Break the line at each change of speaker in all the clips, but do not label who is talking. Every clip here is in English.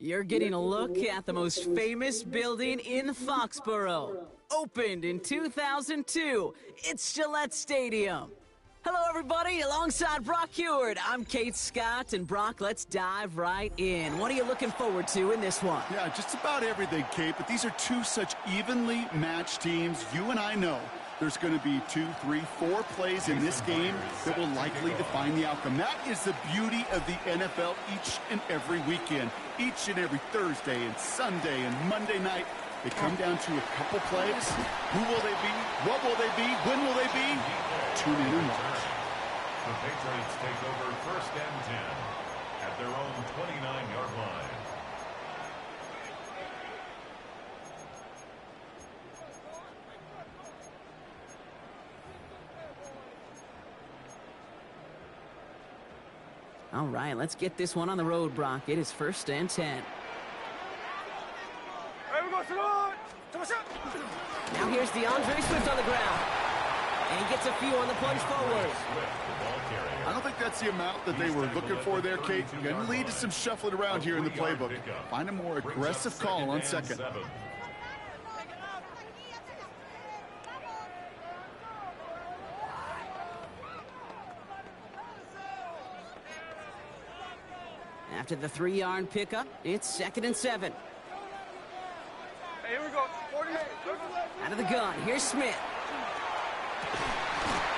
You're getting a look at the most famous building in Foxborough. Opened in 2002, it's Gillette Stadium. Hello, everybody. Alongside Brock Heward, I'm Kate Scott. And Brock, let's dive right in. What are you looking forward to in this one?
Yeah, just about everything, Kate. But these are two such evenly matched teams. You and I know there's going to be 2, 3, 4 plays in this game that will likely define the outcome. That is the beauty of the NFL each and every weekend. Each and every Thursday and Sunday and Monday night, they come down to a couple plays. Who will they be? What will they be? When will they be? Tune in and watch.
The Patriots take over 1st and 10 at their own 29-yard line.
All right, let's get this one on the road, Brock. It is 1st and 10. Now here's DeAndre Swift on the ground. And he gets a few on the plunge forward.
I don't think that's the amount that they were looking for there, Kate. Going to lead to some shuffling around here in the playbook. Find a more aggressive call on second.
After the 3-yard pickup, it's 2nd and 7.
Hey, here we go. 48.
Out of the gun, here's Smith.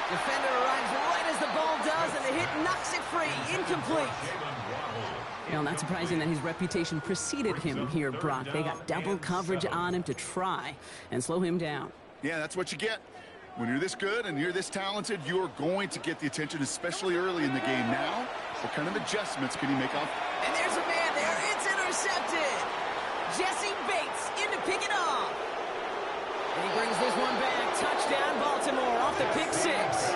Defender arrives right as the ball does, and the hit knocks it free. Incomplete. Well, not surprising that his reputation preceded him here, Brock. They got double coverage on him to try and slow him down.
Yeah, that's what you get. When you're this good and you're this talented, you're going to get the attention, especially early in the game. Now, what kind of adjustments can he make off?
And there's a man there. It's intercepted. Jesse Bates in to pick it off. And he brings this one back. Touchdown, Baltimore, off the pick 6.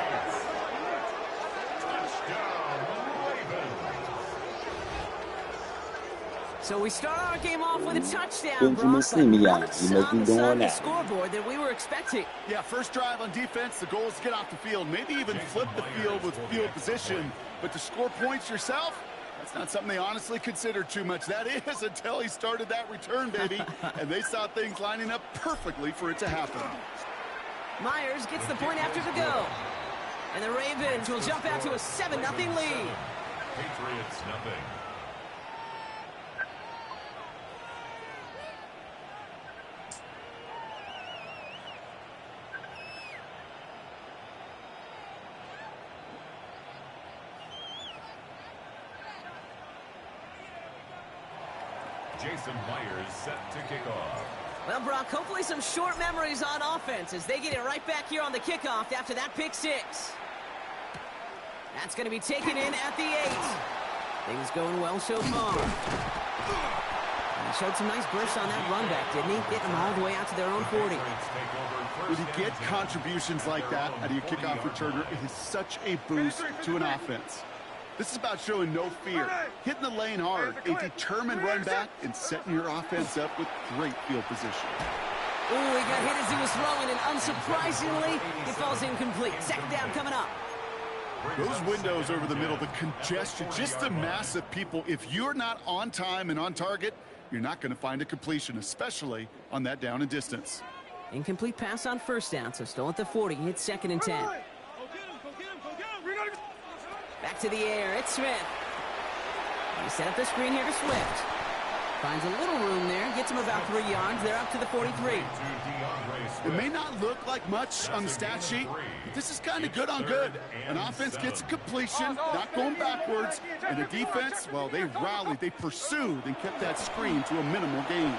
So we start our game off with a touchdown, Brock. What's on the scoreboard that we were expecting?
Yeah, first drive on defense, the goal is to get off the field, maybe even flip the field with field position. But to score points yourself, that's not something they honestly considered too much. That is until he started that return, baby. And they saw things lining up perfectly for it to happen.
Myers gets the point after the go. And the Ravens will jump out to a 7-0 lead.
Patriots nothing. Jason Myers set to kick off.
Well, Brock, hopefully some short memories on offense as they get it right back here on the kickoff after that pick 6. That's going to be taken in at the 8. Things going well so far. And he showed some nice bursts on that run back, didn't he? Getting them all the way out to their own 40.
When you get contributions like that out of your kickoff returner, it is such a boost to an offense. This is about showing no fear, hitting the lane hard, a determined run back, and setting your offense up with great field position.
Ooh, he got hit as he was throwing, and unsurprisingly, it falls incomplete. 2nd down coming up.
Those windows over the middle, the congestion, just the mass of people. If you're not on time and on target, you're not going to find a completion, especially on that down and distance.
Incomplete pass on 1st down, so still at the 40. It's 2nd and 10. Back to the air, it's Smith. He set up the screen here to Swift. Finds a little room there, gets him about 3 yards. They're up to the 43.
It may not look like much on the stat sheet, but this is kind of good on good. An offense gets a completion, not going backwards, and the defense, well, they rallied, they pursued, and kept that screen to a minimal gain.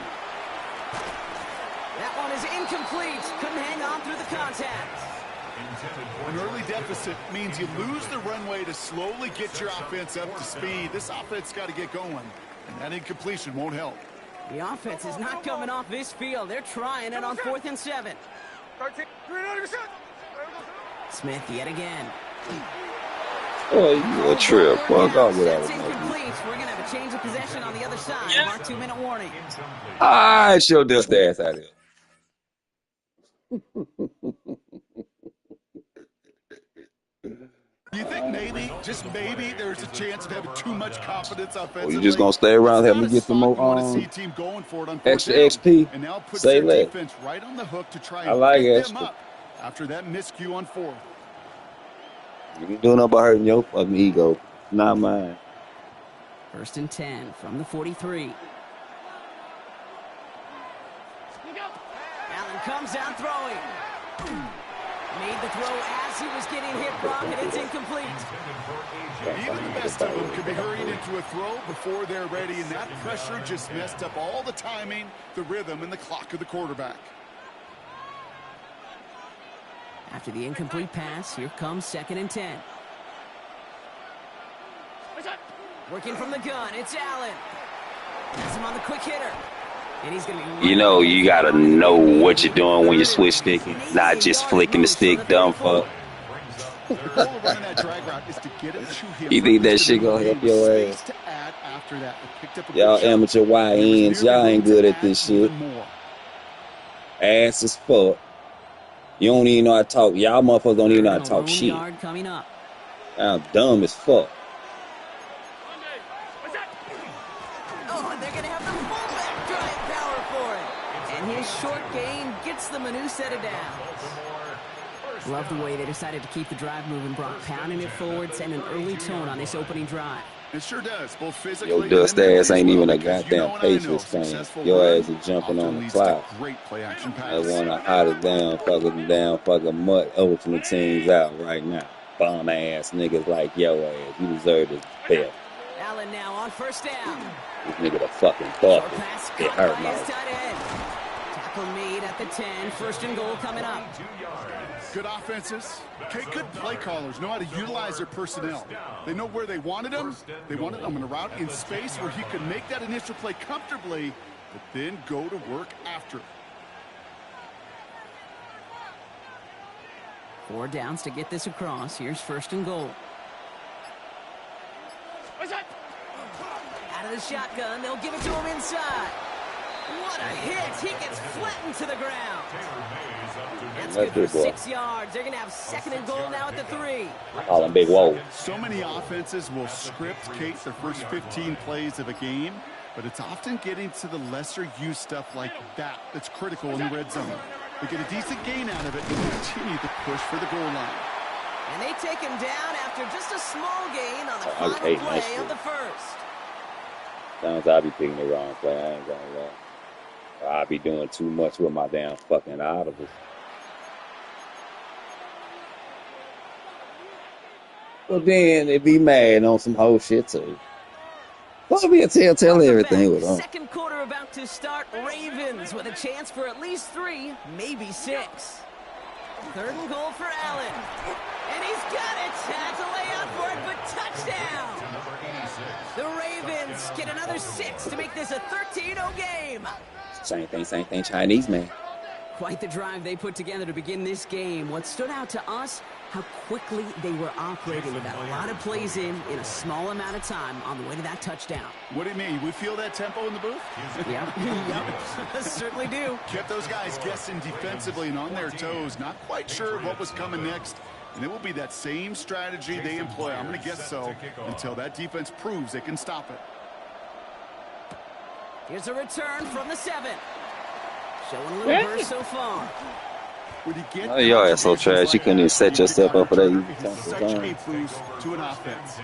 That one is incomplete. Couldn't hang on through the contact.
An early deficit means you lose the runway to slowly get your offense up to speed. This offense got to get going, and that incompletion won't help.
The offense is not coming off this field. They're trying it on 4th and 7. Smith yet again.
Oh, you a trip. Fuck off with
That's
that.
incomplete. We're going to have a change of possession on the other side of our 2-minute warning.
I showed this ass out here.
You think maybe, just maybe, there's a chance of having too much confidence offensively?
Or you just gonna stay around, help me get some more
going for it on
extra
down,
XP?
and now puts
Say
their
that.
defense right on the hook to try
I
and
like
pick
extra.
them up after that miscue on 4th.
You ain't doing nothing but hurting your fucking ego, not mine.
1st and 10 from the 43. Allen comes out throwing. Made the throw as he was getting hit, Brock, and it's incomplete.
Even the best of them could be hurried into a throw before they're ready, and that pressure just messed up all the timing, the rhythm, and the clock of the quarterback.
After the incomplete pass, here comes 2nd and 10. Working from the gun, it's Allen. Has him on the quick hitter. And he's gonna be,
You know, you gotta know what you're doing when you switch sticking, not just flicking the stick, dumb fuck.
The goal of running that drag route is to get him to him.
You think that shit gonna help your ass? Y'all amateur YNs, y'all ain't good at this shit. Ass as fuck. You don't even know how to talk. Y'all motherfuckers don't even know how to talk shit. I'm dumb as fuck.
Oh, they're going to have the fullback drive power for it. And his short gain gets them a new set of downs. Love the way they decided to keep the drive moving, Brock, pounding it forward, sending an early tone on this opening drive.
It sure does, both physically.
Your dust ass ain't even a goddamn Patriots fan. Your ass is jumping on the cloud. That's one of the hottest damn fucking mutt ultimate teams out right now. Bum ass niggas like your ass. You deserve this belt.
Allen now on 1st down.
This nigga the fucking bucket. It hurt my.
Tackle made at the 10. 1st and goal coming up.
Good offenses. Okay, good play callers know how to utilize their personnel. They know where they wanted him. They wanted him in a route in space where he could make that initial play comfortably, but then go to work after.
4 downs to get this across. Here's 1st and goal. Out of the shotgun, they'll give it to him inside. What a hit! He gets flattened to the ground. That's good for 6 yards. They're going to have 2nd and goal now at the 3.
Call him Big Whoa.
So many offenses will script, Kate, their first 15 plays of a game, but it's often getting to the lesser-used stuff like that that's critical in the red zone. They get a decent gain out of it and continue to push for the goal line.
And they take him down after just a small gain on the final play of the 1st.
Sounds I be picking the wrong play. I ain't gonna lie. I be doing too much with my damn fucking audibles. Well, then they be mad on some whole shit too. Well, be a tell everything was on.
2nd quarter about to start. Ravens with a chance for at least 3, maybe 6. 3rd and goal for Allen. And he's got it. Has a lay out for it, but touchdown. The Ravens get another 6 to make this a 13-0 game.
Same thing, Chinese man.
Quite the drive they put together to begin this game. What stood out to us, how quickly they were operating with a lot of plays in a small amount of time on the way to that touchdown.
What do you mean? We feel that tempo in the booth?
Yep. Certainly do.
Kept those guys guessing defensively and on their toes, not quite sure what was coming next. And it will be that same strategy they employ, I'm going to guess so, until that defense proves they can stop it.
Here's a return from the 7. Showing a little burst so far.
Oh, your ass so trash. You couldn't even set yourself up for that.
Such a boost to an offense.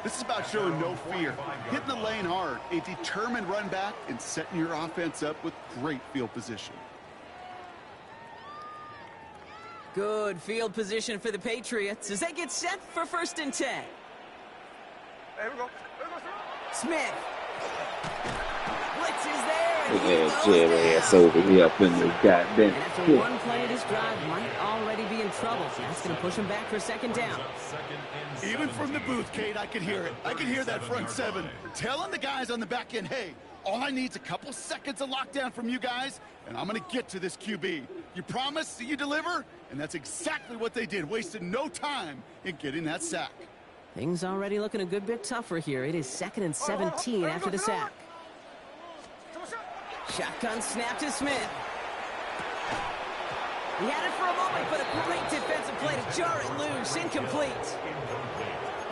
This is about showing no fear, hitting the lane hard, a determined run back, and setting your offense up with great field position.
Good field position for the Patriots as they get set for 1st and 10.
Here we go.
Smith. Blitz is there.
Ass over here up in the goddamn.
And after one play, this drive might already be in trouble. That's going to push him back for 2nd down.
Even from the booth, Kate, I could hear it. I could hear that front 7 telling the guys on the back end, hey, all I need is a couple seconds of lockdown from you guys, and I'm going to get to this QB. You promise that you deliver? And that's exactly what they did, wasted no time in getting that sack.
Things already looking a good bit tougher here. It is 2nd and 17 after the sack. Shotgun snap to Smith. He had it for a moment, but a great defensive play to jar it loose. Incomplete.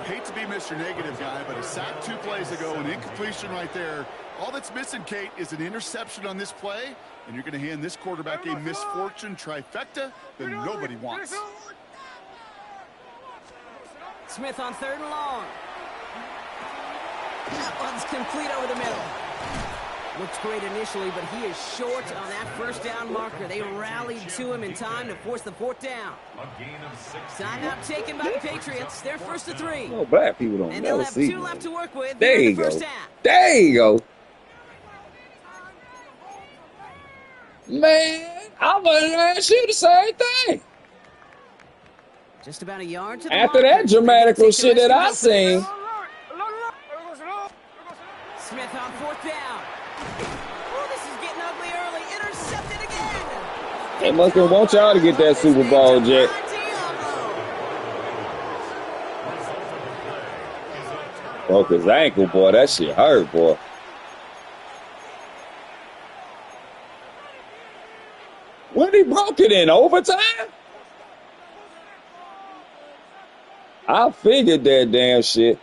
I hate to be Mr. Negative guy, but a sack 2 plays ago, an incompletion right there. All that's missing, Kate, is an interception on this play, and you're going to hand this quarterback a misfortune trifecta that nobody wants.
Smith on 3rd and long. That one's complete over the middle. Looks great initially, but he is short on that 1st down marker. They rallied to him in time to force the 4th down. Timeout taken by the Patriots. They're 1st and 3.
No, black people don't
and
never
they'll have
see
2 left to work with.
There you
the
go.
first half.
There you go. Man, I would ask you the same thing.
Just about a yard to the
After
marker.
that dramatical shit that I seen.
Smith on 4th down. Oh, this is getting ugly early. Intercepted again.
They must have want y'all to get that Super Bowl, Jet. Broke his ankle, boy. That shit hurt, boy. When he broke it in overtime? I figured that damn shit.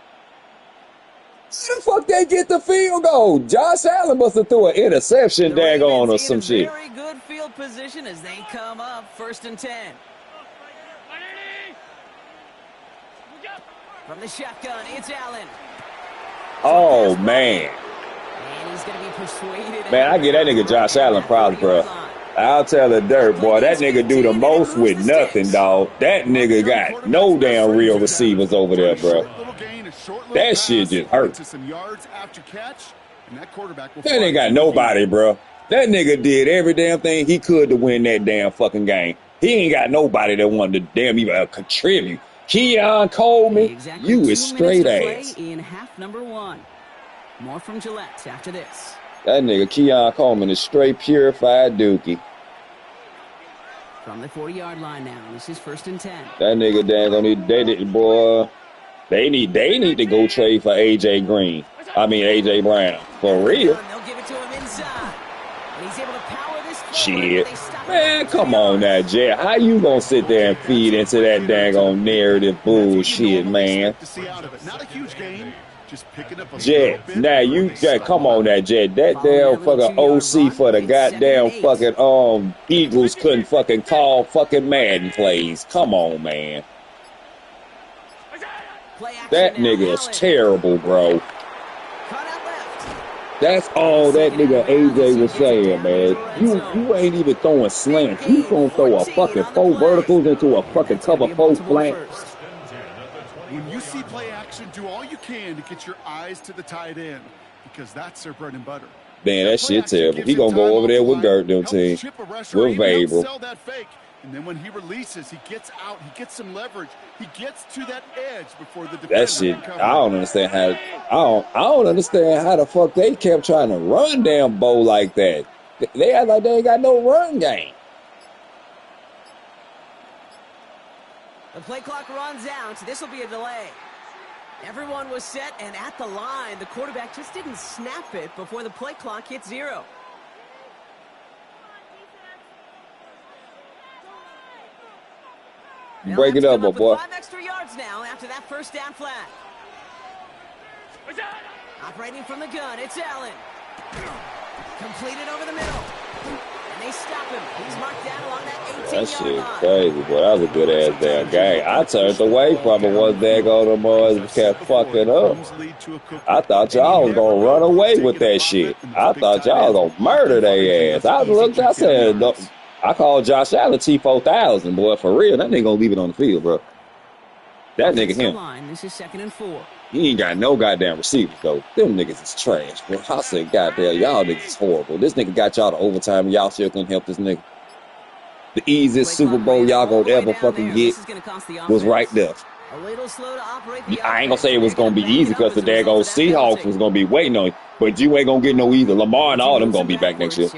How the fuck they get the field goal? Josh Allen must have threw an interception daggone or some shit.
Very good field position as they come up 1st and 10. From the shotgun, it's Allen.
Oh, man.
And he's going to be persuaded.
Man, I get that nigga Josh Allen proud, bro. I'll tell the dirt, boy. That nigga do the most with nothing, dog. That nigga got no damn real receivers over there, bro. That shit just hurt. That ain't got nobody, bro. That nigga did every damn thing he could to win that damn fucking game. He ain't got nobody that wanted to damn even contribute. Keon Coleman, you is straight ass.
In half number 1. More from Gillette after this.
That nigga Keon Coleman is straight purified dookie.
From the 40-yard line now, this is 1st and 10.
That nigga dang gonna need boy. They need to go trade for AJ Green. I mean AJ Brown. For real.
They'll give it to him inside. And he's able to power this
shit. Man, come on now, Jet. How you gonna sit there and feed into that daggone narrative bullshit, man?
Not a huge game. Just picking up a
Jet, now you come on that Jet. That damn fucking OC for the goddamn fucking Eagles couldn't fucking call fucking Madden plays. Come on, man. That nigga is terrible, bro. That's all that nigga AJ was saying, man. You ain't even throwing slants. You gonna throw a fucking 4 verticals into a fucking cover 4 slant.
When you see play action, do all you can to get your eyes to the tight end because that's their bread and butter.
Man, that shit terrible. He gonna go over there with Gert, them team. With Babel.
And then when he releases, he gets out, he gets some leverage, he gets to that edge before the defense.
That shit, I don't understand how. I don't understand how the fuck they kept trying to run damn Bo like that. They act like they ain't got no run game.
The play clock runs out. This will be a delay. Everyone was set and at the line. The quarterback just didn't snap it before the play clock hit 0.
Break it up, boy.
5 extra yards now after that 1st down flat. Operating from the gun, it's Allen. Completed over the middle. And they stop him. He's marked down along that 18-yard line.
That shit crazy, boy. That was a good-ass damn game. I turned away from it once they go to boys kept fucking up. I thought y'all was going to run away with that shit. I thought y'all was going to murder their ass. I said, no. I called Josh Allen T4000, boy, for real. That nigga gonna leave it on the field, bro. That nigga him.
This is 2nd and 4.
He ain't got no goddamn receivers, though. Them niggas is trash, bro. I said, goddamn, y'all niggas is horrible. This nigga got y'all to overtime, and y'all still couldn't help this nigga. The easiest Super Bowl y'all gonna ever fucking get was right there. I ain't gonna say it was gonna be easy because the daggone Seahawks was gonna be waiting on you, but you ain't gonna get no easy. Lamar and all them gonna be back next year.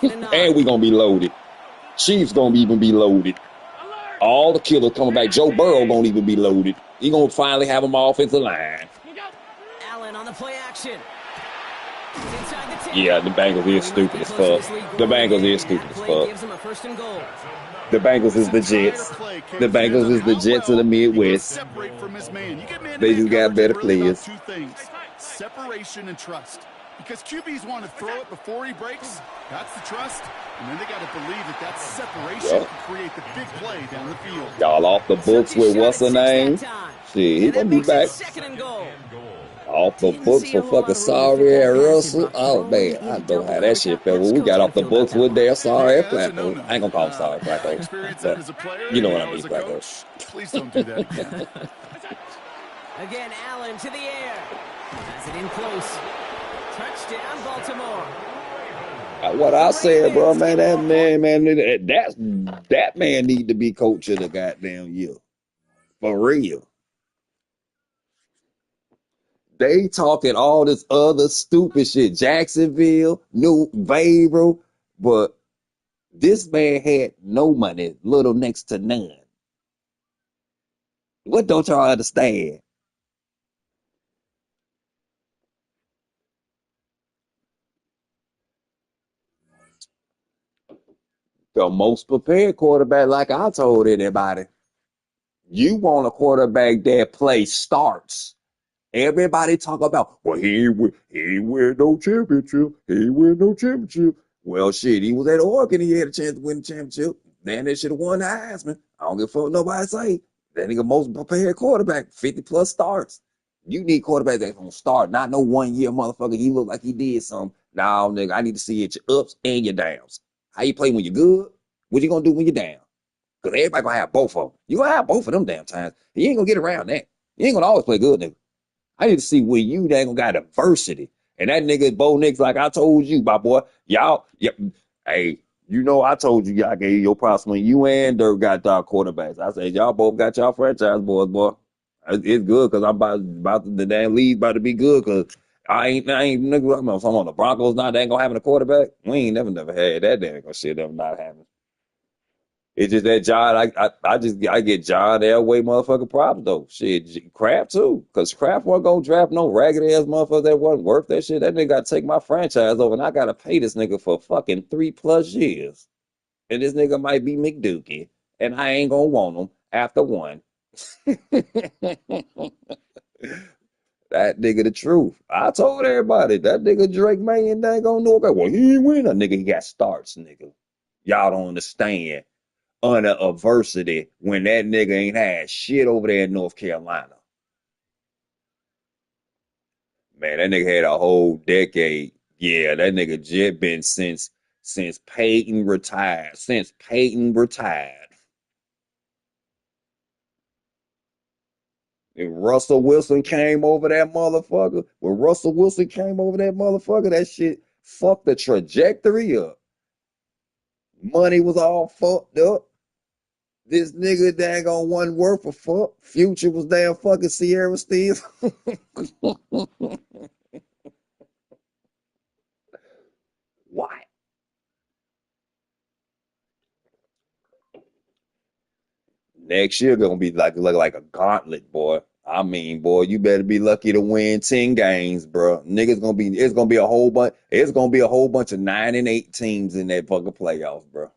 And we gonna be loaded. Chiefs gonna even be loaded. All the killers coming back. Joe Burrow gonna even be loaded. He gonna finally have them offensive line.
Allen on the play action.
Yeah, the Bengals is stupid as fuck. The Bengals is stupid as fuck.
Gives him a 1st and goal.
The Bengals is the Jets. The Bengals is the Jets of the Midwest.
Separate from his man. You get
They just got better players.
Two things: separation and trust. Because QBs want to throw it before he breaks. That's the trust. And then they got to believe that separation can create the big play down the field.
Y'all off the books with what's her name? Shit, he gonna be back. Off the books for fucking sorry Russell. Oh man, I know how that shit felt when we got off the books with their sorry Flacco. I ain't gonna call him sorry Flacco, but you know what I mean, Flacco.
Please don't do that again.
Again, Allen to the air. Has it in close. Touchdown, Baltimore.
What I said, bro, man, that man need to be coach of the goddamn year. For real. They talking all this other stupid shit. Jacksonville, New Vayro, but this man had no money, little next to none. What don't y'all understand? The most prepared quarterback, like I told anybody. You want a quarterback that plays starts. Everybody talk about, well, he ain't win no championship. He ain't win no championship. Well, shit, he was at Oregon. He had a chance to win the championship. Then they should have won the Heisman. I don't give a fuck what nobody say. That nigga most prepared quarterback, 50-plus starts. You need quarterbacks that's going to start, not no 1 year motherfucker. He look like he did something. Nah, nigga, I need to see it your ups and your downs. How you play when you're good? What you going to do when you're down? Because everybody going to have both of them. You going to have both of them damn times. You ain't going to get around that. You ain't going to always play good, nigga. I need to see where you dang got diversity. And that nigga, Bo Nix, like I told you, my boy, y'all, hey, you know I told you y'all gave your props when you and Dirk got our quarterbacks. I said, y'all both got y'all franchise boys, boy. It's good because I'm about the damn league about to be good because I ain't nigga, I'm on the Broncos now, they ain't gonna have a quarterback. We ain't never had that damn shit ever not happening. It's just that John, I get John Elway motherfucking props though. Shit, Kraft too. Cause Kraft wasn't gonna draft no ragged ass motherfucker that wasn't worth that shit. That nigga gotta take my franchise over and I gotta pay this nigga for fucking 3+ years. And this nigga might be McDookie. And I ain't gonna want him after one. That nigga the truth. I told everybody that nigga Drake May ain't gonna know about. Well, he ain't win. A nigga, he got starts, nigga. Y'all don't understand. Under adversity when that nigga ain't had shit over there in North Carolina. Man, that nigga had a whole decade. Yeah, that nigga just been since Peyton retired. Since Peyton retired. And Russell Wilson came over that motherfucker. When Russell Wilson came over that motherfucker, that shit fucked the trajectory up. Money was all fucked up. This nigga daggone wasn't worth a fuck. Future was damn fucking Sierra Steve. Why? Next year gonna be like a gauntlet, boy. I mean, boy, you better be lucky to win 10 games, bro. It's gonna be a whole bunch. It's gonna be a whole bunch of 9-8 teams in that fucking playoffs, bro.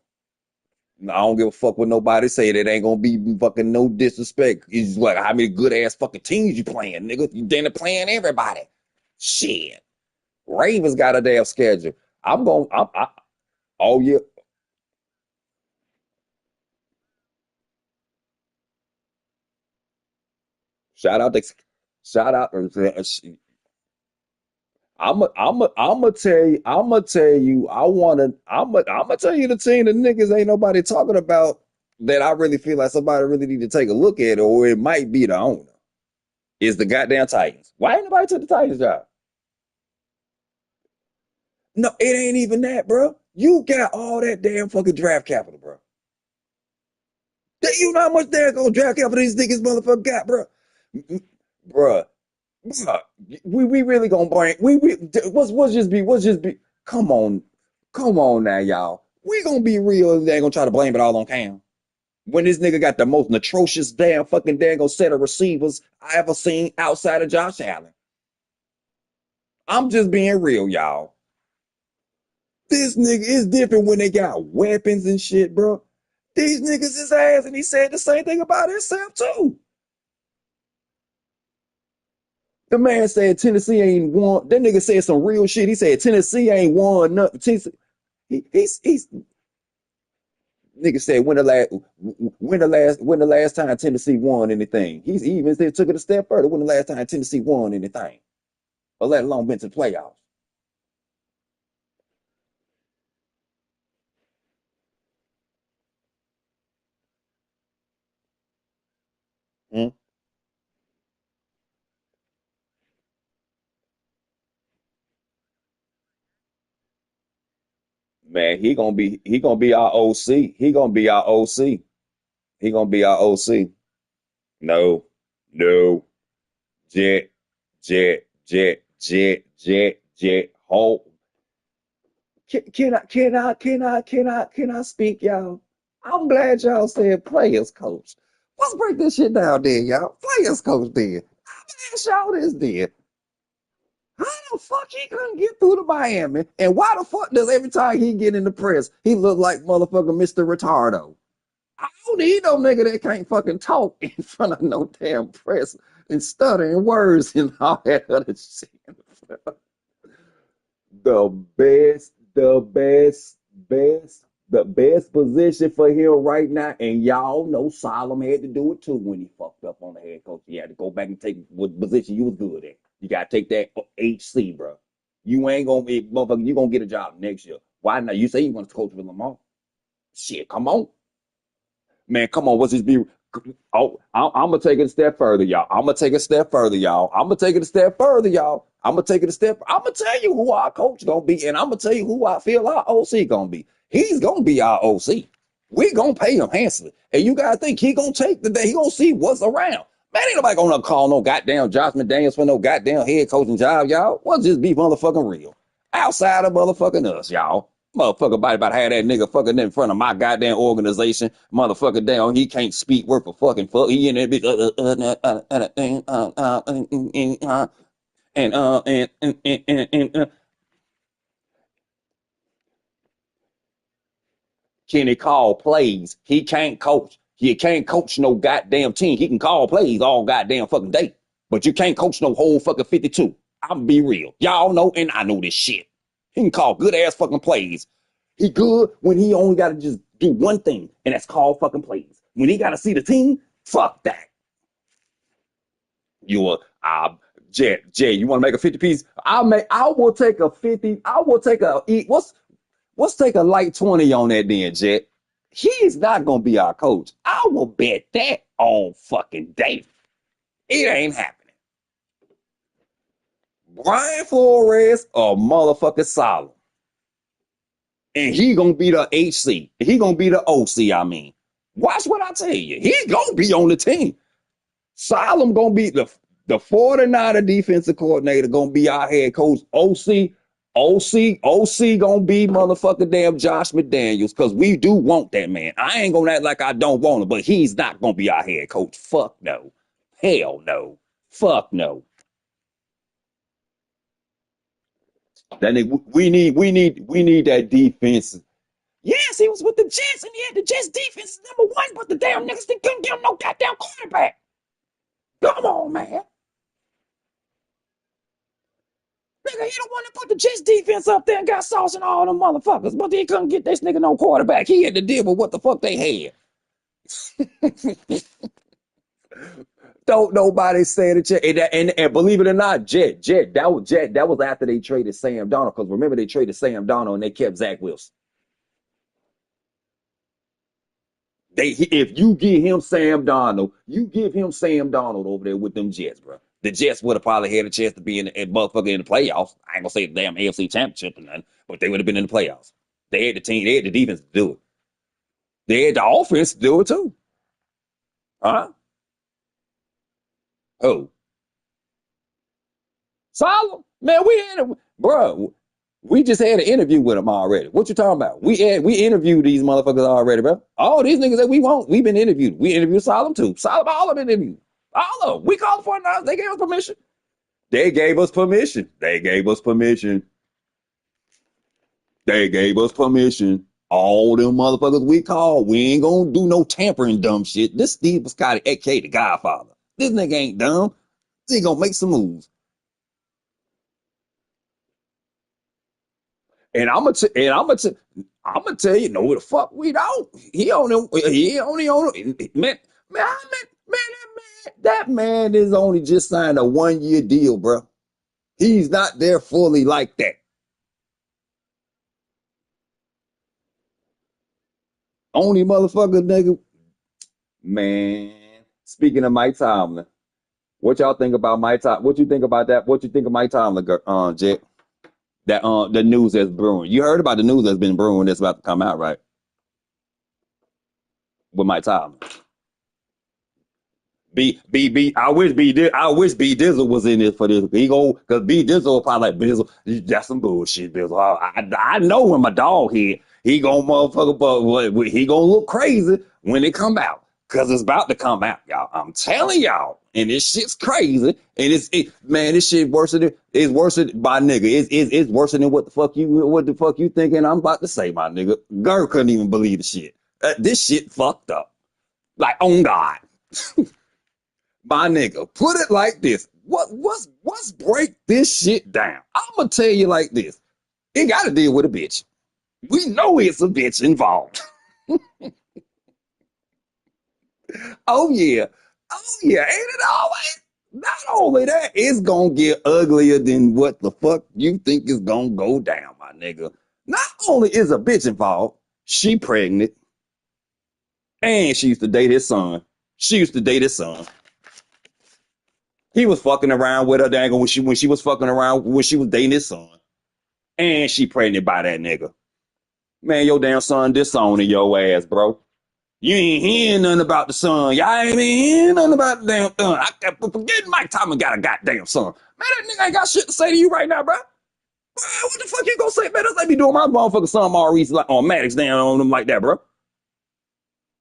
I don't give a fuck what nobody say. That ain't gonna be fucking no disrespect. It's like how many good ass fucking teams you playing, nigga? You damn playing everybody. Shit. Ravens got a damn schedule. Oh yeah. Shout out to shout out. I'm gonna tell you. I'm gonna tell you the team that niggas ain't nobody talking about that I really feel like somebody really need to take a look at, or it might be the owner. Is the goddamn Titans? Why ain't nobody took the Titans job? No, it ain't even that, bro. You got all that damn fucking draft capital, bro. You know how much damn gonna draft capital these niggas motherfucker got, bro? Bro, we really gonna bring what's just be come on now, y'all. We gonna be real. They ain't gonna try to blame it all on Cam. When this nigga got the most atrocious damn fucking dangle set of receivers I ever seen outside of Josh Allen. I'm just being real, y'all. This nigga is different when they got weapons and shit, bro.
These niggas is ass, and he said the same thing about himself too. The man said Tennessee ain't won. That nigga said some real shit. He said Tennessee ain't won nothing. Tennessee, he's nigga said when the last time Tennessee won anything. He even said took it a step further. When the last time Tennessee won anything, or let alone been to the playoffs. Hmm? Man, he gonna be our OC. He gonna be our OC. He gonna be our OC. No, no, jet, jet. Hold. Can I speak, y'all? I'm glad y'all said players coach. Let's break this shit down, then, y'all. Players coach, then. I'm ask y'all this, then. How the fuck he couldn't get through to Miami? And why the fuck does every time he get in the press, he look like motherfucking Mr. Retardo? I don't need no nigga that can't fucking talk in front of no damn press and stuttering words and all that other shit. The best position for him right now, and y'all know Solomon had to do it too when he fucked up on the head coach. He had to go back and take what position you was good at. You gotta take that HC, bro. You ain't gonna be motherfucker. You gonna get a job next year. Why not? You say you want to coach with Lamar. Shit, come on, man. Come on. What's this be? Oh, I'm gonna take it a step further, y'all. I'm gonna take it a step further, y'all. I'm gonna take it a step further, y'all. I'm gonna take it a step. I'm gonna tell you who our coach gonna be, and I'm gonna tell you who I feel our OC gonna be. He's gonna be our OC. We gonna pay him handsomely, and you gotta think he gonna take the day. He gonna see what's around. Man, ain't nobody gonna call no goddamn Josh McDaniels for no goddamn head coaching job, y'all. Let's just be motherfucking real. Outside of motherfucking us, y'all. Motherfucker about to have that nigga fucking in front of my goddamn organization. Motherfucker down, he can't speak worth a fucking fuck. He in that bitch and can he call plays? He can't coach. He can't coach no goddamn team. He can call plays all goddamn fucking day. But you can't coach no whole fucking 52. I'm be real. Y'all know, and I know this shit. He can call good ass fucking plays. He good when he only got to just do one thing, and that's call fucking plays. When he got to see the team, fuck that. You Jay, you want to make a 50 piece? I will take a 50. I will take a let's take a light 20 on that then, Jet. He's not gonna be our coach. I will bet that on fucking day. It ain't happening. Brian Flores or motherfucking Solomon. And he gonna be the HC. He gonna be the OC, I mean. Watch what I tell you. He gonna be on the team. Solomon gonna be the 49er defensive coordinator, gonna be our head coach. OC gonna be motherfucking damn Josh McDaniels, because we do want that man. I ain't gonna act like I don't want him, but he's not gonna be our head coach. Fuck no. Hell no. Fuck no. That nigga, we need that defense. Yes, he was with the Jets, and he had the Jets defense number one, but the damn niggas couldn't give him no goddamn quarterback. Come on, man. Nigga, he the one that put the Jets defense up there and got sauce and all them motherfuckers, but he couldn't get this nigga no quarterback. He had to deal with what the fuck they had. Don't nobody say it. And believe it or not, that was after they traded Sam Darnold. Because remember, they traded Sam Darnold and they kept Zach Wilson. If you give him Sam Darnold, over there with them Jets, bro. The Jets would have probably had a chance to be in the motherfucker in the playoffs. I ain't gonna say the damn AFC championship or nothing, but they would have been in the playoffs. They had the team, they had the defense to do it. They had the offense to do it too. Huh? Who? Solomon? Man, we just had an interview with him already. What you talking about? We interviewed these motherfuckers already, bro. All these niggas that we want, we've been interviewed. We interviewed Solomon too. Solomon, all of them interviewed. All of them. We called for it now. They gave us permission. They gave us permission. They gave us permission. They gave us permission. all them motherfuckers we call, we ain't gonna do no tampering dumb shit. This Steve Biscotti, aka the Godfather. This nigga ain't dumb. He gonna make some moves. And I'm gonna tell you, no, the fuck we don't. He only on that man is only just signed a 1-year deal, bro. He's not there fully like that. Only motherfucker, nigga. Man, speaking of Mike Tomlin, what y'all think about Mike Tomlin? What you think about that? What you think of Mike Tomlin, Jet? That the news that's brewing. You heard about the news that's been brewing that's about to come out, right? With Mike Tomlin. I wish B Dizzle was in this for this. He go because B Dizzle probably like Bizzle. That's some bullshit, Bizzle. I know when my dog hit, he gonna motherfucker, but he gonna look crazy when it come out because it's about to come out, y'all. I'm telling y'all, and this shit's crazy, and man, this shit it's worse than my nigga. It's worse than what the fuck you thinking I'm about to say, my nigga. Girl couldn't even believe the shit. This shit fucked up, like on God. My nigga, put it like this. What's break this shit down? I'm gonna tell you like this. It gotta deal with a bitch. We know it's a bitch involved. Oh yeah. Oh yeah. Ain't it always? Not only that, it's gonna get uglier than what the fuck you think is gonna go down, my nigga. Not only is a bitch involved, she pregnant, and she used to date his son. She used to date his son. He was fucking around with her dang when she was fucking around when she was dating his son. And she pregnant by that nigga. Man, your damn son disowning your ass, bro. You ain't hearing nothing about the son. Y'all ain't been hearing nothing about the damn son. I forget Mike Tomlin got a goddamn son. Man, that nigga ain't got shit to say to you right now, bro. What the fuck you gonna say, man? That's like me doing my motherfucking son Maurice like on Maddox down on them like that, bro.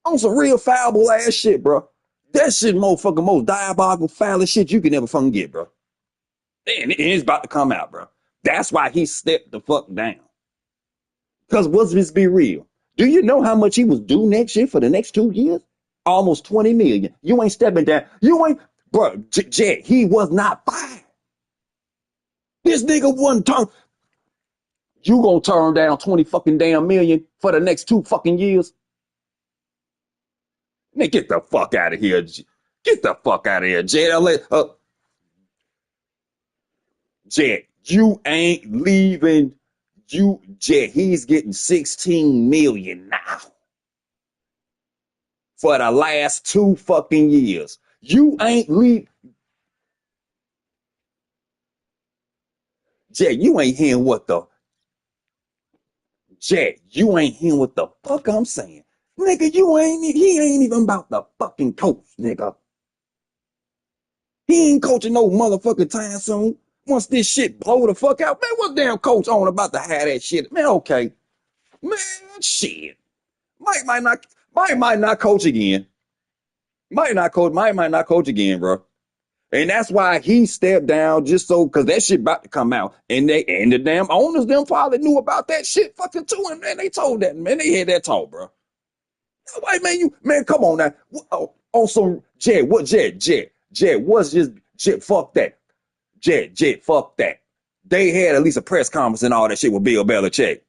On some real foul ass shit, bro. That shit motherfucking most diabolical, foul shit you can ever fucking get, bro. And it's about to come out, bro. That's why he stepped the fuck down. Because let's be real. Do you know how much he was due next year for the next 2 years? Almost 20 million. You ain't stepping down. You ain't, bro, Jet, he was not fired. This nigga wasn't turn. You gonna turn down 20 fucking damn million for the next 2 fucking years? Man, get the fuck out of here. Get the fuck out of here, Jet. Jet, you ain't leaving. Jet, he's getting 16 million now for the last 2 fucking years. You ain't leave. Jet, you ain't hearing what the fuck I'm saying. Nigga, he ain't even about the fucking coach, nigga. He ain't coaching no motherfucking time soon. Once this shit blow the fuck out, man, what damn coach on about to have that shit? Man, okay. Man, shit. Mike might not coach again. Might not coach again, bro. And that's why he stepped down just so because that shit about to come out. And the damn owners them probably knew about that shit fucking too. And man, they told that, man, they had that talk, bro. Wait, man, come on now. On some Jet, what's just Jet, fuck that. Jet, fuck that. They had at least a press conference and all that shit with Bill Belichick.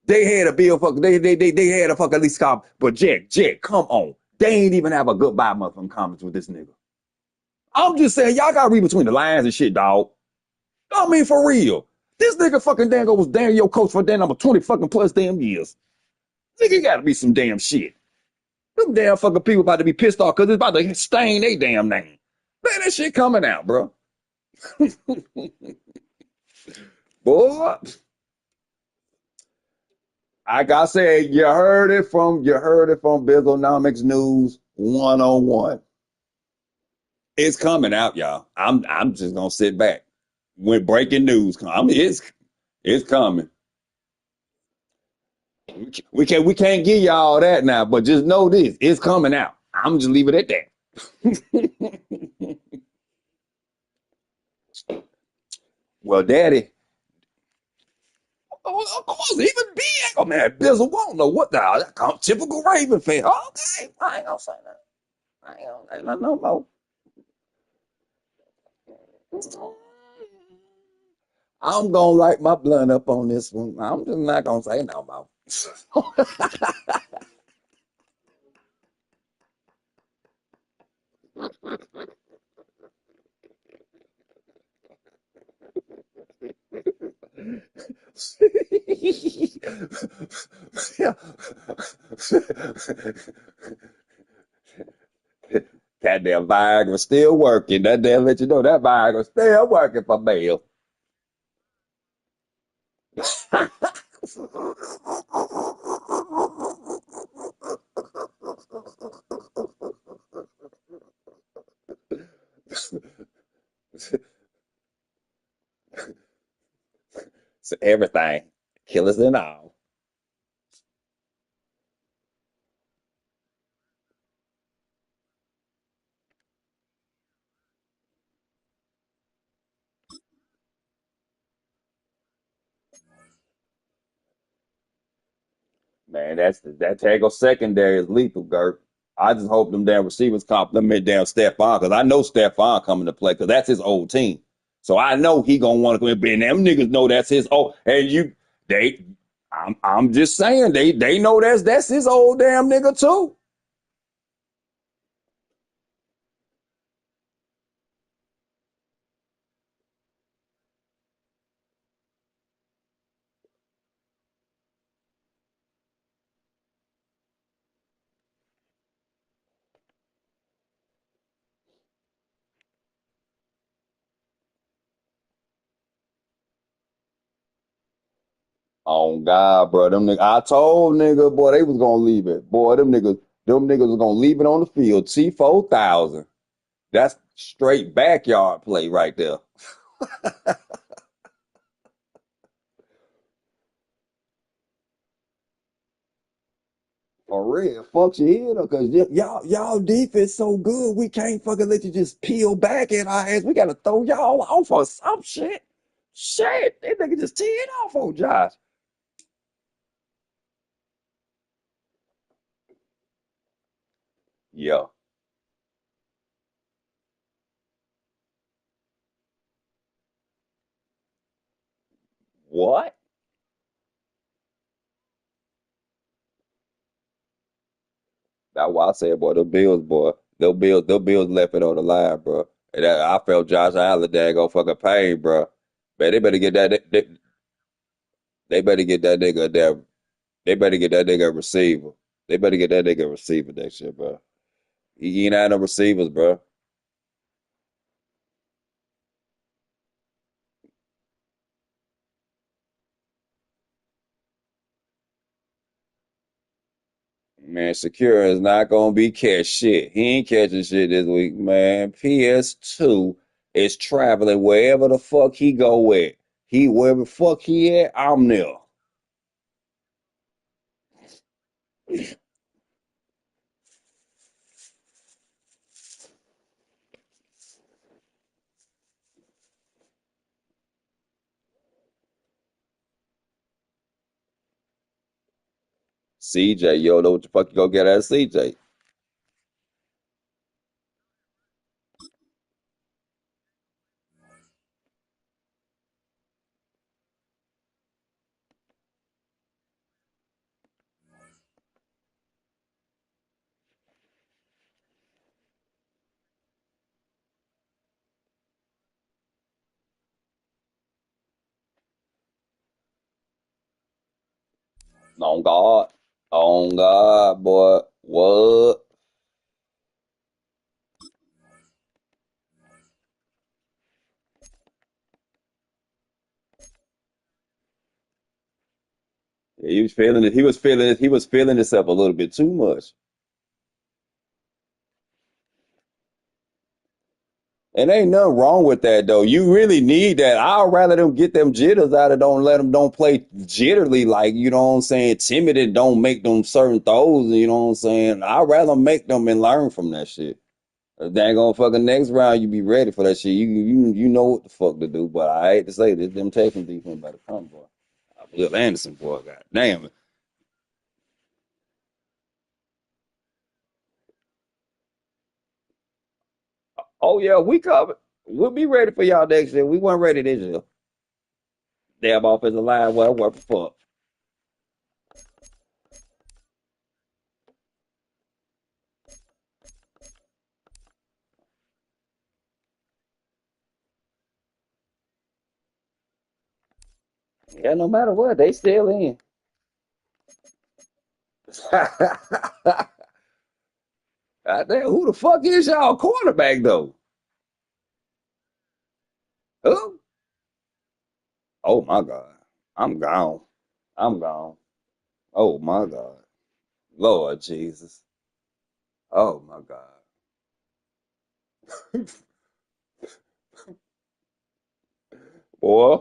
They had a Bill fuck, they had a fuck at least conference. But Jet, come on. They ain't even have a goodbye motherfucking conference with this nigga. I'm just saying, y'all gotta read between the lines and shit, dog. I mean, for real. This nigga fucking Dango was damn your coach for damn number 20 fucking plus damn years. Nigga gotta be some damn shit. Them damn fucking people about to be pissed off because it's about to stain their damn name. Man, that shit coming out, bro. Boy. Like I said, you heard it from Bizonomics News 101. It's coming out, y'all. I'm just gonna sit back. When breaking news comes, it's coming. We can't give y'all that now, but just know this, it's coming out. I'm just leave it at that. Well, Daddy, of course, even big. Oh man, Bizzle, I don't know what the typical Raven fan. Okay, I ain't gonna say that. I ain't gonna say nothing no more. I'm gonna light my blunt up on this one. I'm just not gonna say no more. Yeah. Goddamn Viagra still working. That damn let you know that Viagra still working for Bill. So everything, killers and all. Man, that tackle secondary is lethal, Gert. I just hope them damn receivers compliment damn Stephon, because I know Stephon coming to play, because that's his old team. So I know he gonna want to come in, and them niggas know that's his old. And they, I'm just saying they know that's his old damn nigga too. Oh God, bro, them niggas. I told nigga, boy, they was gonna leave it. Boy, them niggas was gonna leave it on the field. T4000. That's straight backyard play right there. For real, fuck your head up, cause y'all defense so good, we can't fucking let you just peel back at our ass. We gotta throw y'all off or some shit. Shit, that nigga just teed off on Josh. Yeah. What? That's why I said, boy, the Bills left it on the line, bro. And I felt Josh Allen go fucking pain, bro. Man, they better get that nigga there. They better get that nigga a receiver. They better get that nigga a receiver next year, bro. He ain't had no receivers, bro. Man, Secure is not gonna be catch shit. He ain't catching shit this week, man. PS2 is traveling wherever the fuck he go at. He wherever the fuck he at, I'm there. CJ, yo, know what the fuck you go get out of CJ? On God. On God, boy. What? He was feeling it. He was feeling himself a little bit too much. And ain't nothing wrong with that though. You really need that. I'd rather them get them jitters out of don't let them don't play jitterly like you know what I'm saying, timid and don't make them certain throws, you know what I'm saying? I'd rather make them and learn from that shit. If they ain't gonna fucking next round, you be ready for that shit. You know what the fuck to do. But I hate to say this, them taking defense better come, boy.
Will Anderson, boy, god damn it. Oh yeah, we covered. We'll be ready for y'all next year. We weren't ready this year. Damn offensive line, what the fuck? Yeah, no matter what, they still in. Goddamn, who the fuck is y'all quarterback though? Who? Oh my god. I'm gone. I'm gone. Oh my god. Lord Jesus. Oh my god. Boy,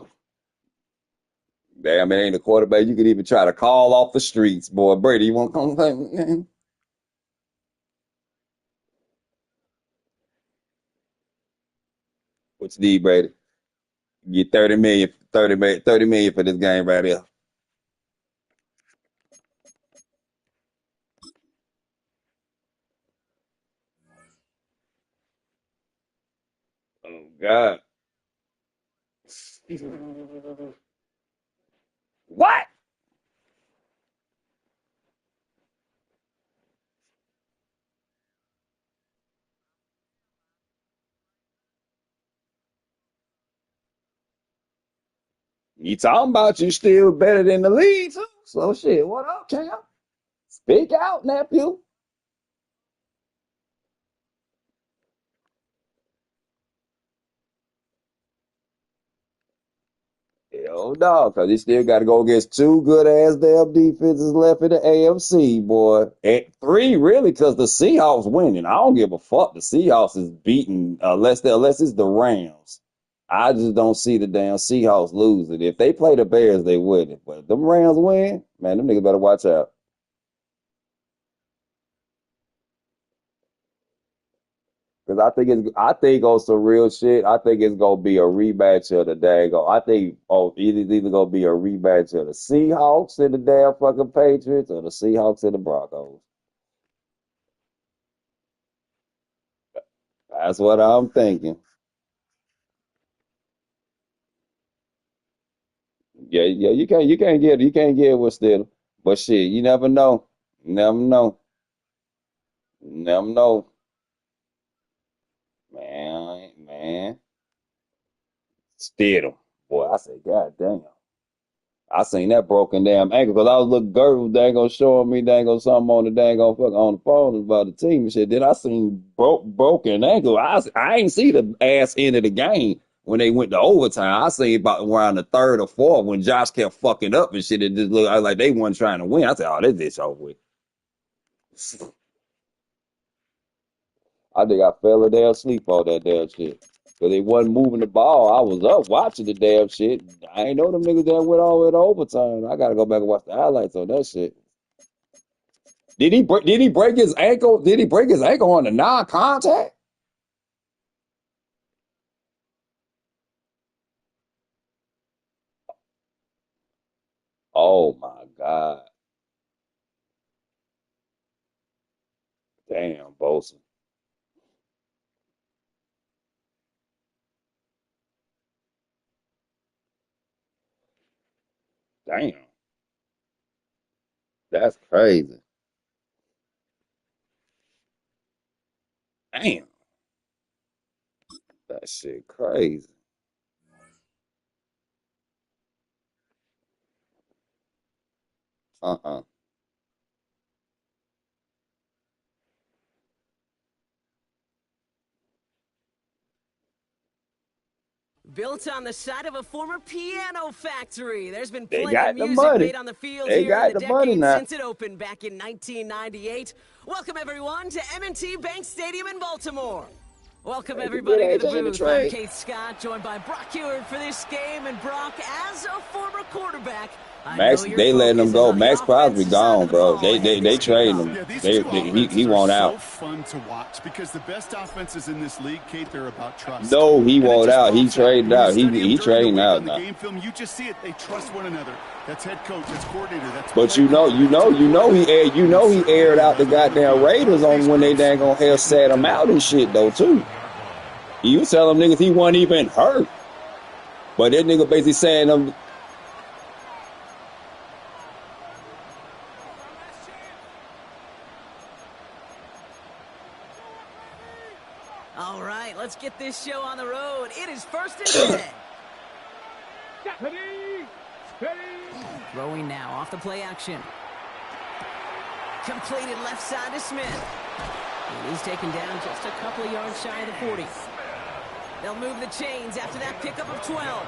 damn, it ain't a quarterback you could even try to call off the streets, boy. Brady, you want to come play? What you need, Brady? Get 30 million, 30 million, 30 million for this game right here. Oh God. What? You talking about you still better than the lead, too? So shit, what up, champ? Speak out, nephew. Hell no, because he still got to go against two good ass damn defenses left in the AFC, boy. At three, really, because the Seahawks winning. I don't give a fuck. The Seahawks is beating unless it's the Rams. I just don't see the damn Seahawks losing. If they play the Bears, they win it. But if them Rams win, man, them niggas better watch out. Because I think on some real shit, I think it's gonna be a rematch of the daggone. I think it's either gonna be a rematch of the Seahawks and the damn fucking Patriots or the Seahawks and the Broncos. That's what I'm thinking. Yeah, yeah, you can't get what's still. But shit, you never know. Never know. Never know. Man. Still. Boy, I say, God damn. I seen that broken damn ankle because I was looking girl dang on showing me dang on something on the dang on fuck on the phone about the team and shit. Then I seen broken ankle. I ain't see the ass end of the game when they went to overtime. I seen about around the third or fourth when Josh kept fucking up and shit. It just looked like they wasn't trying to win. I said, oh, this over with. I think I fell a damn sleep on that damn shit. Cause they wasn't moving the ball. I was up watching the damn shit. I ain't know them niggas that went all the way to overtime. I gotta go back and watch the highlights on that shit. Did he break his ankle? Did he break his ankle on the non-contact? Oh my God. Damn, Bosa. Damn. That's crazy. Damn. That shit crazy. Uh-uh.
Built on the side of a former piano factory, there's been
They
plenty of
got the
music
money.
made on the field
They
here in
got
the
the money
decade
now.
since it opened back in 1998. Welcome, everyone, to M&T Bank Stadium in Baltimore. Welcome,
They could get
everybody, to the
AJ in the
booth. I'm
trade.
Kate Scott, joined by Brock Heward for this game. And Brock, as a former quarterback,
Max, they letting him go. Max Crosby gone, bro. They trading him. He won't out.
So fun to watch because the best offenses in this league, Kate, they're about trust.
No, he won't out. He traded out. He trading out now.
Game film, you just see it. They trust one another. That's head coach. That's coordinator. That's.
But he aired out the goddamn Raiders on when they dang gonna have sat him out and shit though too. You tell them niggas he wasn't even hurt, but that nigga basically saying them.
All right, let's get this show on the road. It is 1st and 10. Throwing now off the play action. Completed left side to Smith. And he's taken down just a couple of yards shy of the 40. They'll move the chains after that pickup of 12.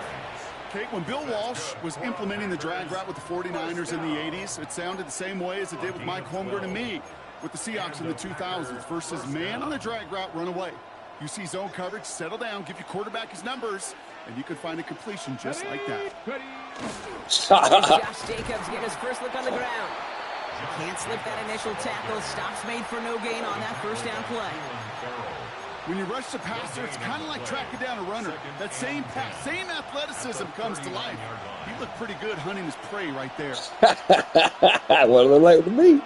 Kate, when Bill Walsh was implementing the drag route with the 49ers in the 80s, it sounded the same way as it did with Mike Holmgren and me with the Seahawks in the 2000s versus man on a drag route, run away. You see zone coverage, settle down, give your quarterback his numbers, and you could find a completion just like that.
Josh Jacobs get his first look on the ground. Can't slip that initial tackle. Stops made for no gain on that first down play.
When you rush the passer, it's kind of like tracking down a runner. That same pass, same athleticism comes to life. He looked pretty good hunting his prey right there.
What it look like to me?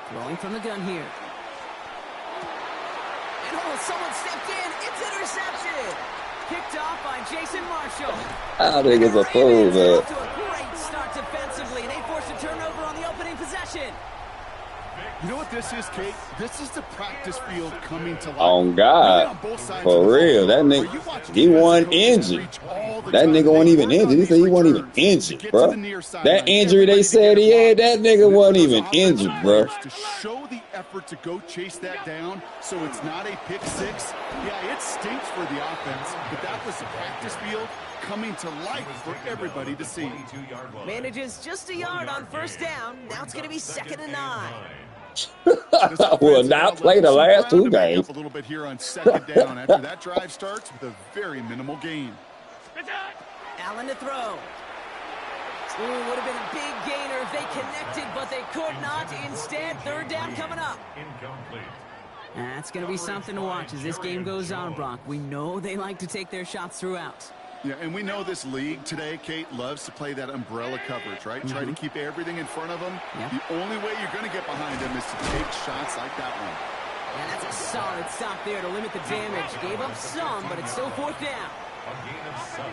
Throwing from the gun here. And someone stepped in. It's intercepted. Picked off by Jason Marshall.
I think it's a fool, man.
Off to a great start defensively. They forced a turnover on the opening possession.
You know what this is, Kate? This is the practice field coming to life.
On God. For real. That nigga, he wasn't injured. That nigga wasn't even injured. He said he wasn't even injured, bro. That injury they said he had, that nigga wasn't even injured, bro.
To show the effort to go chase that down so it's not a pick six. Yeah, it stinks for the offense, but that was the practice field coming to life for everybody to see.
Manages just a yard on first down. Now it's going to be 2nd and 9.
Will not play the last two games.
A little bit here on 2nd down after that drive starts with a very minimal gain.
Allen to throw. Ooh, would have been a big gainer if they connected, but they could not. Instead, 3rd down coming up. That's going to be something to watch as this game goes on, Brock. We know they like to take their shots throughout.
Yeah, and we know this league today, Kate, loves to play that umbrella coverage, right? Try to keep everything in front of them. Yep. The only way you're going to get behind them is to take shots like that one.
And that's a solid stop there to limit the damage. Gave up some, but it's still 4th down.
A gain of 7.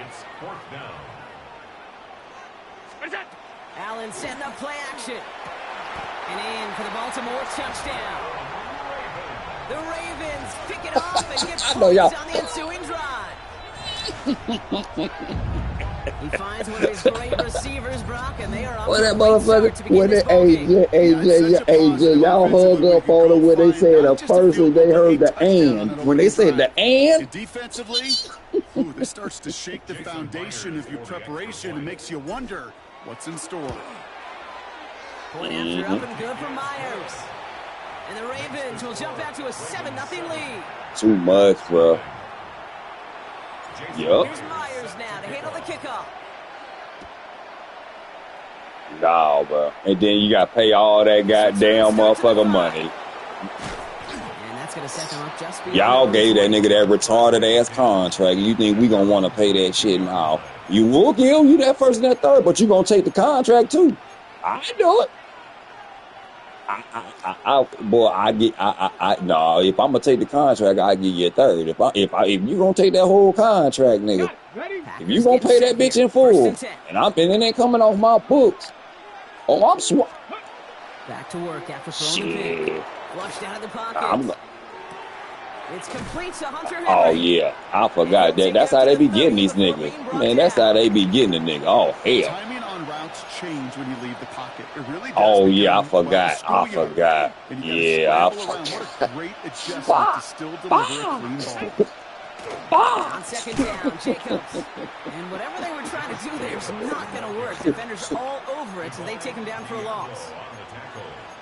It's 4th down.
Allen setting up play action. And in for the Baltimore touchdown. The Ravens pick it up and get points on the ensuing drive. He finds one of his great receivers, Brock, and they are up.
What that motherfucker? When they AJ, y'all hung up on it when they said a person, they heard the and. When they said the and.
Defensively, this starts to shake the foundation of your preparation and makes you wonder what's in store.
Point after up and good for Myers. And the Ravens will jump out to a 7-0 lead.
Too much, bro. Yup.
Here's Myers now to handle the kickoff.
Nah, bro. And then you got to pay all that goddamn motherfucker money.
And that's going to set them up just
y'all gave that nigga that retarded ass contract. You think we going to want to pay that shit now? You will give you that first and that third, but you going to take the contract too. I do it. No, if I'm gonna take the contract, I give you a third. If you gonna take that whole contract, nigga, if you gonna pay that bitch in full, and it ain't coming off my books, I'm
back to work after throwing the pick. Flushed out of the pocket. It's complete to Hunter Henry.
Oh yeah, I forgot that. That's how they be getting these niggas, man. That's how they be getting the nigga. Oh hell.
Change when you leave the pocket. It really does.
Oh yeah, I forgot. Yeah, I forgot.
What a great adjustment to still deliver a clean ball.
On 2nd down, Jacobs. And whatever they were trying to do there is not going to work. Defenders all over it, so they take him down for a loss.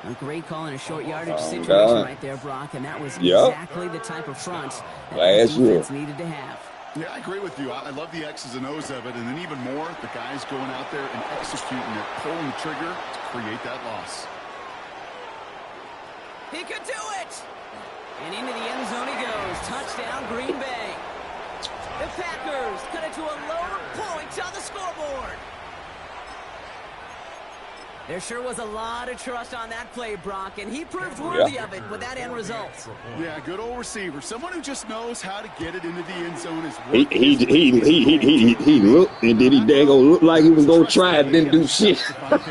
A great call in a short yardage situation right there, Brock, and that was exactly the type of front that the defense needed to have.
Yeah, I agree with you. I love the X's and O's of it, and then even more, the guys going out there and executing it, pulling the trigger to create that loss.
He could do it! And into the end zone he goes. Touchdown, Green Bay. The Packers cut it to a lower point on the scoreboard. There sure was a lot of trust on that play, Brock, and he proved worthy of it with that end result.
Yeah, good old receiver. Someone who just knows how to get it into the end zone is
he looked, and then he dang gonna look like he was gonna try and didn't do shit.
Cameron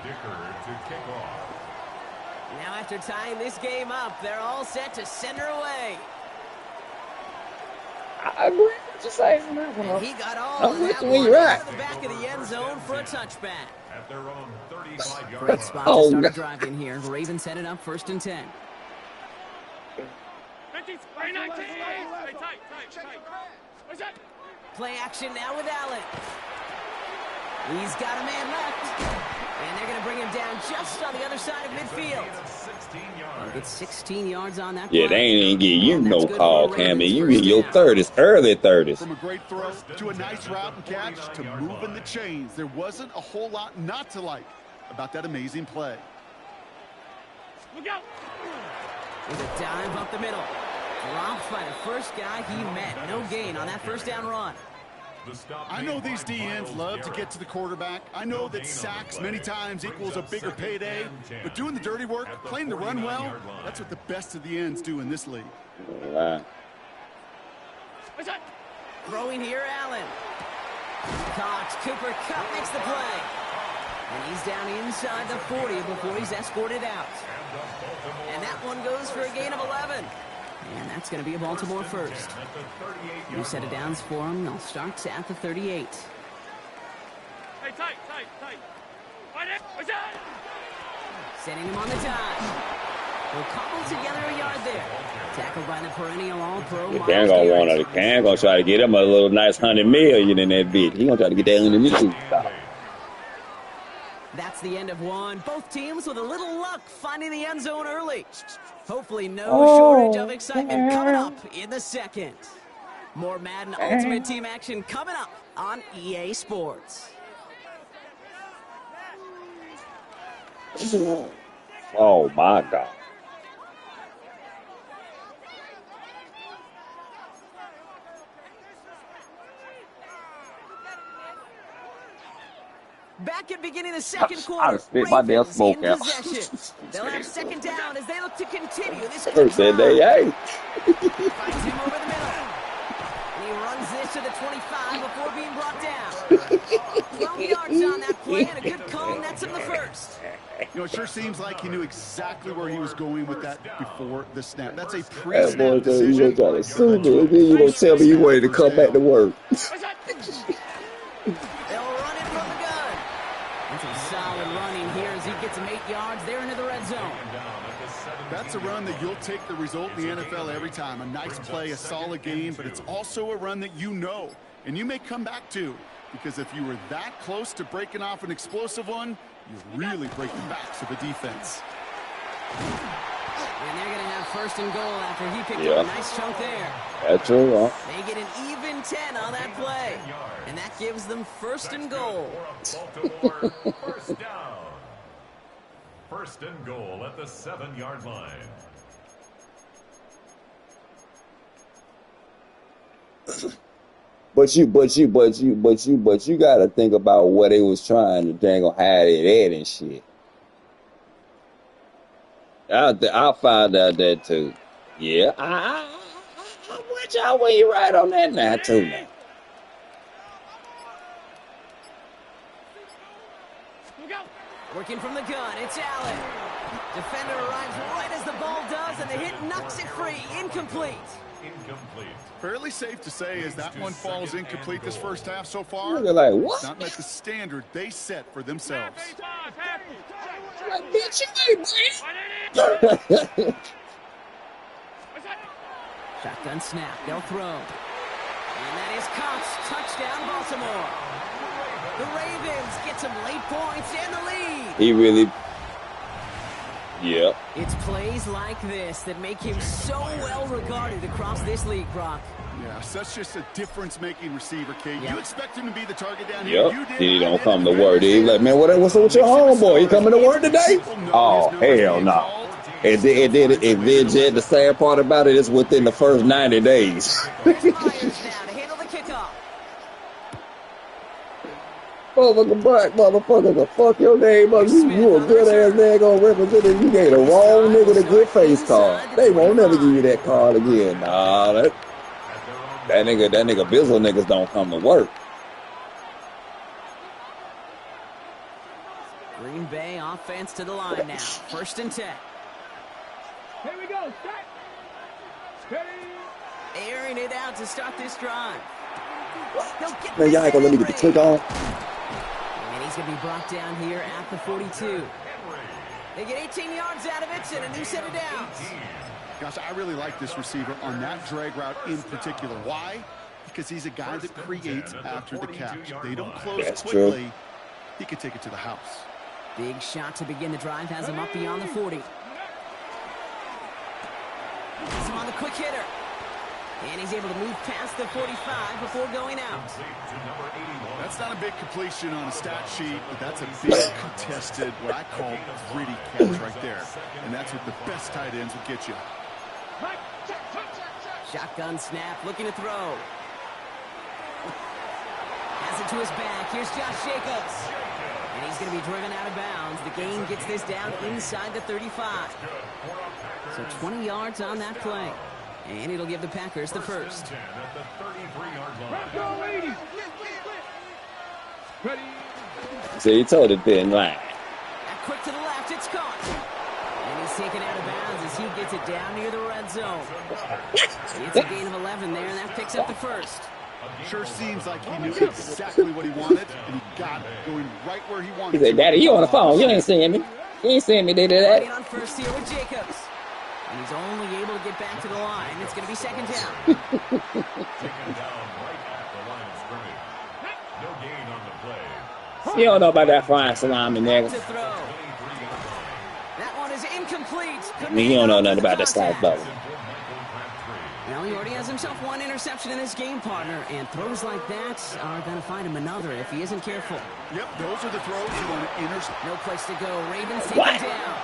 Dicker to kick off.
Now after tying this game up, they're all set to send her away.
I agree with you saying that one.
And he got all of that one out of the back of the end zone for a touchback.
At their own 35-yard
Great
line.
spot to start a drive in here. Ravens set it up 1st and 10. Play action now with Allen. He's got a man left. And they're going to bring him down just on the other side of midfield. He'll get 16 yards on that play.
Yeah, they ain't give you no call, Cammy. You get your 30s, early 30s.
From a great throw to a nice route and catch to moving the chains. There wasn't a whole lot not to like about that amazing play.
Look out! With a dive up the middle. Dropped by the first guy he met. No gain on that first down run.
I know these DNs love to get to the quarterback. I know that sacks many times equals a bigger payday. But doing the dirty work, playing the run well, that's what the best of the ends do in this league.
Wow.
Throwing here, Allen. Cox, Cooper Kupp makes the play. And he's down inside the 40 before he's escorted out. And that one goes for a gain of 11. And that's going to be a Baltimore first. New set of downs for him. They'll start at the 38.
Hey, tight.
Setting him on the dive. Will cobble together a yard there. Tackled by the perennial All-Pro.
Cam gonna try to get him a little nice $100 million in that bit. He gonna try to get that $100 million.
That's the end of one. Both teams with a little luck finding the end zone early. Hopefully no shortage of excitement coming up in the second. More Madden Ultimate Team action coming up on EA Sports.
Oh my God.
Back at beginning of the second quarter,
I'd spit my damn smoke
in
out.
possession. They'll have second down as they look to continue this good
First said they, hey.
Finds him over the middle. And he runs this to the 25 before being brought down. 12 yards on that play and a good call nets him the first.
You know, it sure seems like he knew exactly where he was going with that before the snap. That's a
That boy
pre-snap
said you
decision.
gonna try to sue me, and then you gonna tell me you wanted to come back to work.
They'll run it from the gun. That's a solid running here as he gets him 8 yards there into the red zone.
That's a run that you'll take the result in the NFL every time. A nice play, a solid game, but it's also a run that you know, and you may come back to, because if you were that close to breaking off an explosive one, you really break the backs of the defense.
And they're going to have first and goal after he picked up a nice chunk there.
That's true, huh?
They get an even 10 on that play. And that gives them first and goal.
Baltimore, first down. First and goal at the 7-yard line.
But you gotta think about what they was trying to dangle hide it at and shit. I'll find out that too. Yeah, I'm with y'all when you right on that now too now.
Working from the gun, it's Allen. Defender arrives right as the ball does, and the hit knocks it free. Incomplete.
Fairly safe to say as that one falls incomplete this first half so far.
They're like, what?
Not met the standard they set for themselves.
Like, bitch, you ain't playing.
Shotgun snap, they'll throw. And that is Cox, touchdown Baltimore. The Ravens get some late points and the lead.
He really. Yep.
It's plays like this that make him so well regarded across this league, Brock.
Yeah, such just a difference-making receiver, Kate. You expect him to be the target down here.
Yep. He don't come to work. He's like, man, what's up with your homeboy? He coming to work today? Oh, hell no. And then the sad part about it is within the first 90 days. Motherfucker, black motherfucker, the fuck your name up. You a good ass nigga gonna represent it. You gave the wrong nigga the good face card. They won't never give you that card again. Nah, that nigga Bizzle niggas don't come to work.
Green Bay offense to the line now. 1st and 10.
Here we go. Start.
Airing it out to start this drive.
Man, y'all ain't gonna let me get the click on.
And he's gonna be brought down here at the 42. They get 18 yards out of it and a new set of downs.
Gosh, I really like this receiver on that drag route in particular. Why? Because he's a guy that creates after the catch. They don't close quickly. True. He could take it to the house.
Big shot to begin the drive has him up beyond the 40. He's him on the quick hitter. And he's able to move past the 45 before going out.
That's not a big completion on a stat sheet, but that's a big contested, what I call gritty catch right there. And that's what the best tight ends will get you.
Shotgun snap, looking to throw. Has it to his back. Here's Josh Jacobs. And he's going to be driven out of bounds. The gain gets this down inside the 35. So 20 yards on that play. And it'll give the Packers the first.
See, he told it thin line.
Quick to the left, it's caught. And he's taken out of bounds as he gets it down near the red zone. It's a gain of 11 there, and that picks up the first.
Sure seems like he knew exactly what he wanted, and he got it going right where he wanted.
He said, Daddy, you on the phone. You ain't seeing me. You ain't seeing me. They did that.
On first here with Jacobs. And he's only able to get back to the line. It's going to be 2nd down.
Taken down right at the line of scrimmage. No gain on the play.
You don't know about that frying salami, nigga.
That one is incomplete.
I mean, you don't know nothing about that slice bubble.
Well, he already has himself one interception in this game, partner, and throws like that are going to find him another if he isn't careful.
Yep, those are the throws you want to intercept.
No place to go. Ravens take him down.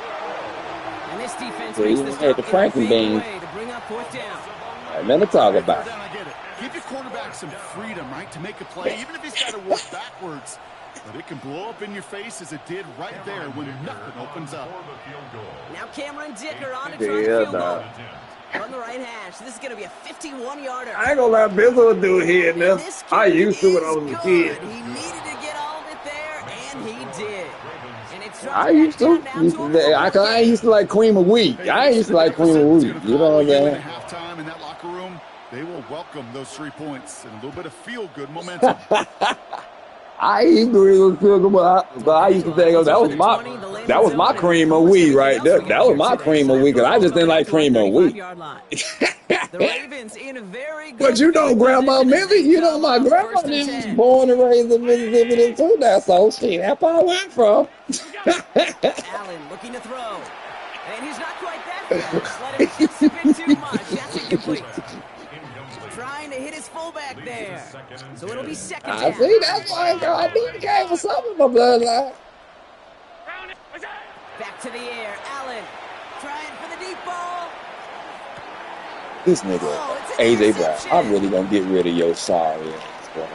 And this defense
makes the stop in a big way
to bring up 4th down.
Nothing to talk about.
I get it. Give your quarterback some freedom, right, to make a play, even if he's got to work backwards. But it can blow up in your face as it did right there when nothing opens up.
Now Cameron Dicker on to try field goal. On the right hash. This is going to be a 51-yarder.
I ain't gonna let Bizzle do it here now. I used to when I was a kid.
He needed to get all of it there, and he did. And it's
I used to. I used to like cream of wheat. I used to like cream of wheat. You know what I'm saying?
Halftime in that locker room, they will welcome those 3 points and a little bit of feel-good momentum.
I agree with Phil, but I used to think that was my cream of wheat right there. That was my cream of wheat because I just didn't like cream of wheat. But you know, Grandma Missy, you know my grandma is born and raised in Mississippi too. That's so shit. That's where I went from.
Allen looking to throw, and he's not quite that close. Let him kiss a bit too much. That's incomplete. Trying to hit his fullback there. So it'll be 2nd down.
I see, that's why I think he came for something in my bloodline.
Back to the air. Allen trying for the deep ball.
This nigga, AJ Brown, I'm really going to get rid of your sorry ass, bro.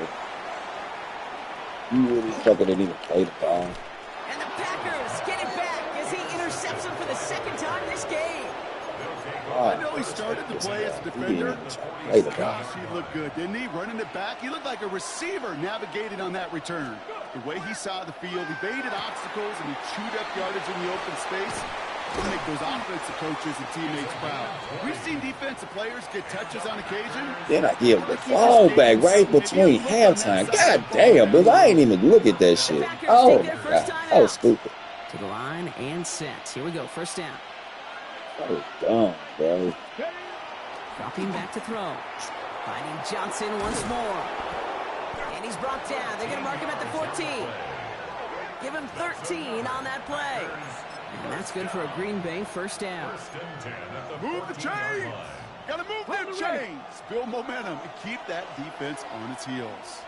You really fucking didn't even play the ball.
And the Packers get it back as he intercepts him for the 2nd time this game.
I know he started to play as a defender. Gosh, he looked good, didn't he? Running it back. He looked like a receiver navigating on that return. The way he saw the field, he baited obstacles and he chewed up yardage in the open space. To make those offensive coaches and teammates proud. We've seen defensive players get touches on occasion.
Then I give the ball back right between halftime. God damn, but I ain't even look at that shit. Oh my God, that was stupid.
To the line and set. Here we go, 1st down.
Oh, dumb, bro.
Dropping back to throw. Finding Johnson once more. And he's brought down. They're going to mark him at the 14. Give him 13 on that play. And that's good for a Green Bay first down.
Move the chains. Got to move them chains. Build momentum and keep that defense on its heels.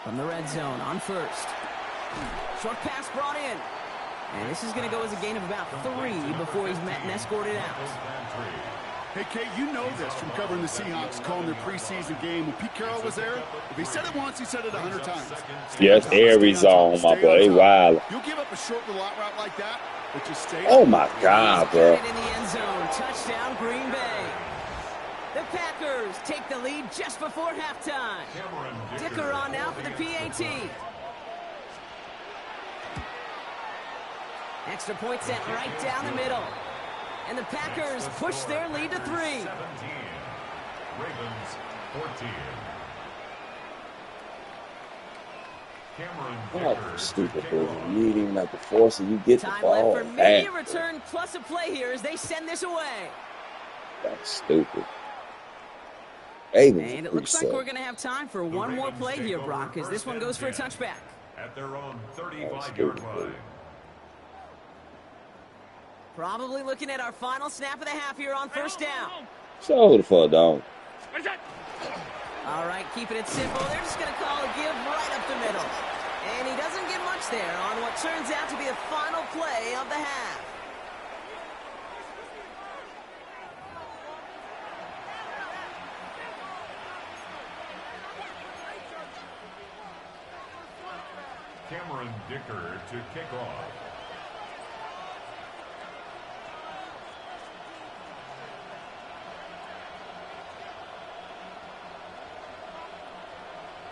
From the red zone on first. Short pass brought in. And this is going to go as a gain of about 3 before he's met and escorted out.
Hey, Kate, you know this from covering the Seahawks, calling their preseason game. When Pete Carroll was there, if he said it once, he said it 100 times.
Yes, every zone, my boy. Wild.
You'll give up a short little out route like that, but just stay.
Oh, my God, bro.
In the end zone. Touchdown, Green Bay. The Packers take the lead just before halftime. Dicker on now for the PAT. Extra point sent right down the middle. And the Packers push their lead to 3.
17. Ravens 14.
Oh, stupid boy. You ain't even have to force it. You get the
Time
ball.
left for maybe a return plus a play here as they send this away.
That's stupid. Ravens
And it looks like we're going to have time for one more play here, Brock, as this one goes for a touchback.
At their own 35-yard line.
Probably looking at our final snap of the half here on first down.
So the fuck, dog.
All right, keeping it simple. They're just going to call a give right up the middle. And he doesn't get much there on what turns out to be the final play of the half.
Cameron Dicker to kick off.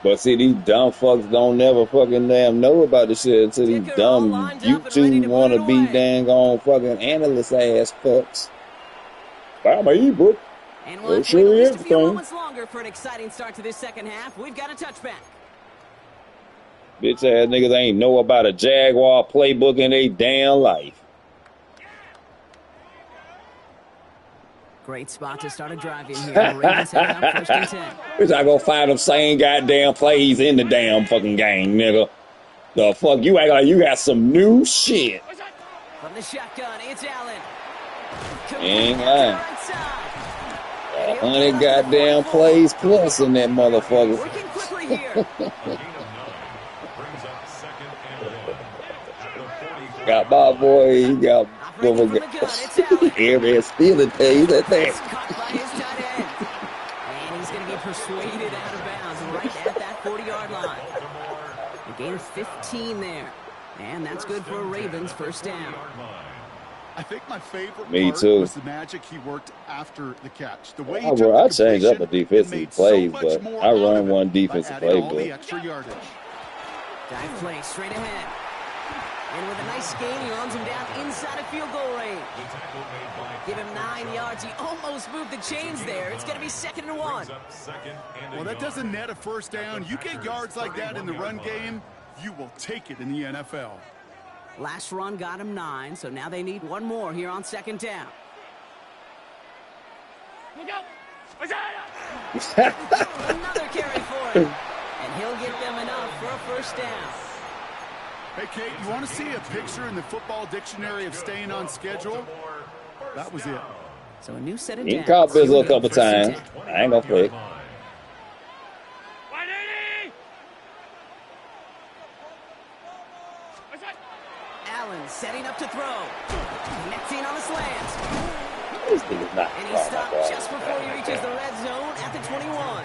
But see, these dumb fucks don't never fucking damn know about this shit until these dumb YouTube wanna-be dang on fucking analyst ass fucks. Buy my ebook.
And we'll have to wait just a few moments longer for an exciting start to this second half. We've got a touchback.
Bitch ass niggas ain't know about a Jaguar playbook in their damn life.
Great spot to start a drive in here. The Ravens have out first and 10.
Bitch, I go find them same goddamn plays in the damn fucking game, nigga. The fuck, you act like you got some new shit.
From the shotgun, it's Allen.
Ain't lying. 100 goddamn plays plus in that motherfucker.
Working quickly here.
Got my boy, he got every stealing things at that.
Caught by his tight end. And he's going to be persuaded out of bounds right at that 40-yard line. A gain of 15 there. And that's good for a Ravens first down.
I think my favorite
part
was the magic he worked after the catch. The way he
I changed up my defensive plays, but I run one defensive playbook.
Dive play straight ahead. And with a nice gain, he runs him down inside of field goal range. Give him 9 yards. He almost moved the chains there. It's going to be 2nd and 1.
Well, that doesn't net a first down. You get yards like that in the run game, you will take it in the NFL.
Last run got him 9, so now they need one more here on 2nd down. Another carry for him. And he'll get them enough for a first down.
Hey, Kate, you want to see a picture in the football dictionary of staying on schedule? That was it.
So a new set of
downs. He caught Bizzle a couple times. I ain't gonna fake.
Allen setting up to throw. Connecting on the slant.
This nigga's not.
And he stopped just before he reaches the red zone at the 21.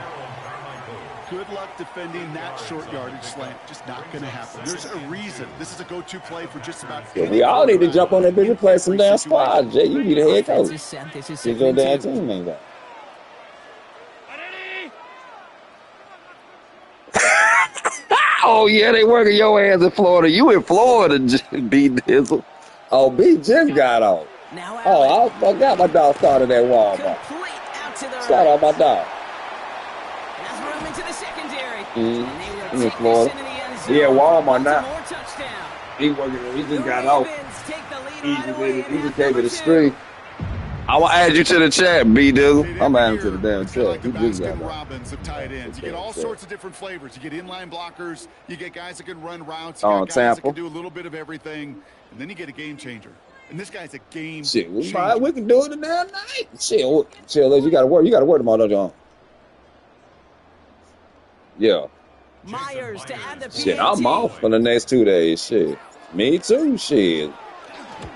Good luck defending that short yardage slant. Just not going to happen. There's a reason. This is a go-to play for just about any.
We all need to jump on that bitch and play some damn squad, Jay. You be the head coach.
This is
get your damn team ain't got. Oh, yeah, they working your ass in Florida. You in Florida, B. Dizzle. Oh, B just got off. Oh, I forgot my dog started at Walmart. Shout out my dog. In Florida. Yeah, Walmart now. He working. He just got off. He just gave it a string. I will add you to the chat, B dude. I'm adding to the damn chat.
Like the Baskin Robbins of tight ends. You get all sorts of different flavors. You get inline blockers. You get guys that can run routes. You got guys that can do a little bit of everything. And then you get a game changer. And this guy's a game changer.
We can do it the damn night. Shit, you got to work. You got to work tomorrow, don't you? Yeah.
Myers to add the
shit, I'm off for the next 2 days. Shit. Me too. Shit.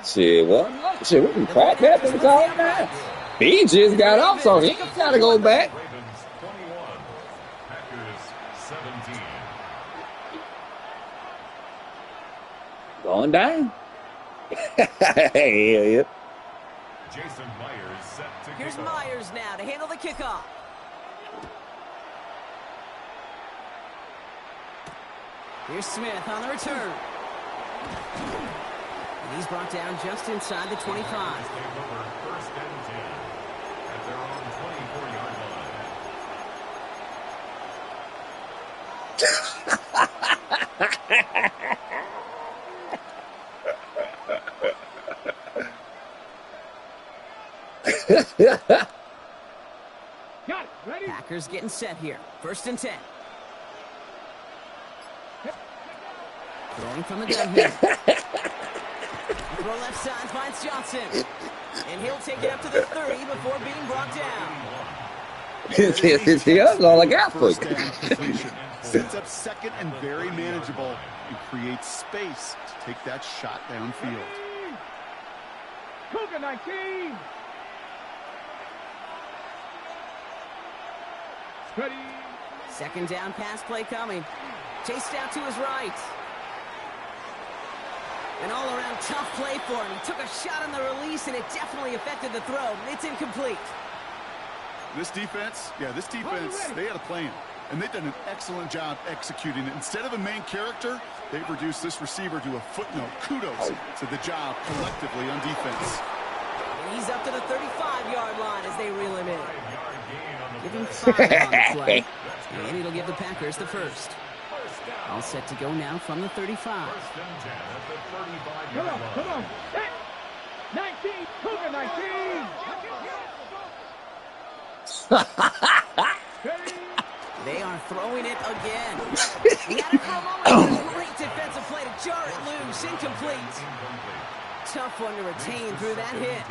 What? Shit, we can crack that thing all night. B just got off, so he got to go back.
Ravens 21, Packers 17.
Going down. Yeah.
Jason Myers set to
Here's
kick off.
Myers now to handle the kickoff. Here's Smith on the return. And he's brought down just inside the 25.
Take over first and 10 at their own 24-yard line.
Got it. Ready?
Packers getting set here. First and 10. Throwing from the gun here. Throw left side finds Johnson. And he'll take it up to the 30 before being brought down.
It's all like apple.
Sets up second and very manageable and creates space to take that shot downfield.
Cougar 19. Ready.
Second down pass play coming. Chased out to his right. An all-around tough play for him. He took a shot on the release, and it definitely affected the throw. It's incomplete.
This defense, they had a plan. And they've done an excellent job executing it. Instead of a main character, they've reduced this receiver to a footnote. Kudos to the job collectively on defense.
And he's up to the 35-yard line as they reel him in. Give him 5 on the play. And it'll give the Packers the first. All set to go now from the 35.
First and 10 at the 35-yard
Come on,
line.
come on. 19. Cougar 19.
They are throwing it again. He had it for a moment. Great defensive play to jar it loose. Incomplete. Tough one to retain through that hit.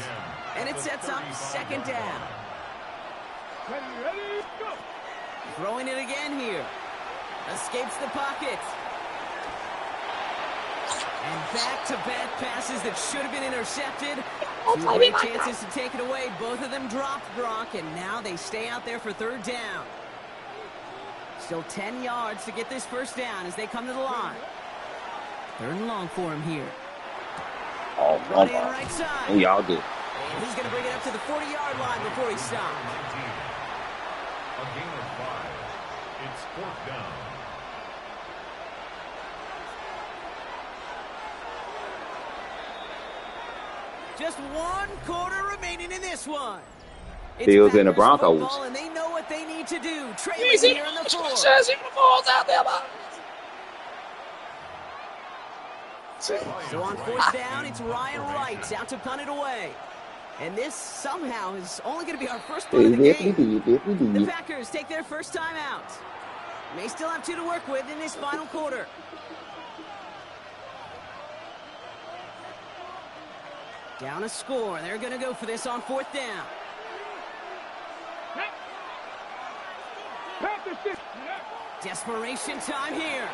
And it sets up second down.
Ready, go.
Throwing it again here. Escapes the pocket. And back-to-back passes that should have been intercepted. Two great chances to take it away. Both of them dropped, Brock, and now they stay out there for third down. Still 10 yards to get this first down as they come to the line. Third and long for him here.
Oh,
Brought in right side.
oh, y'all do.
And he's going to bring it up to the 40-yard line before he stops.
A gain of 5. It's fourth down.
Just 1 quarter remaining in this one. It's
Bills and the
Packers
Broncos.
football, and they know what they need to do. Trailing here in the fourth.
out there,
So on fourth down, it's Ryan Wright out to punt it away. And this somehow is only going to be our first punt of the game. The Packers take their first time out. May still have 2 to work with in this final quarter. Down a score. They're going to go for this on fourth down. Desperation time here.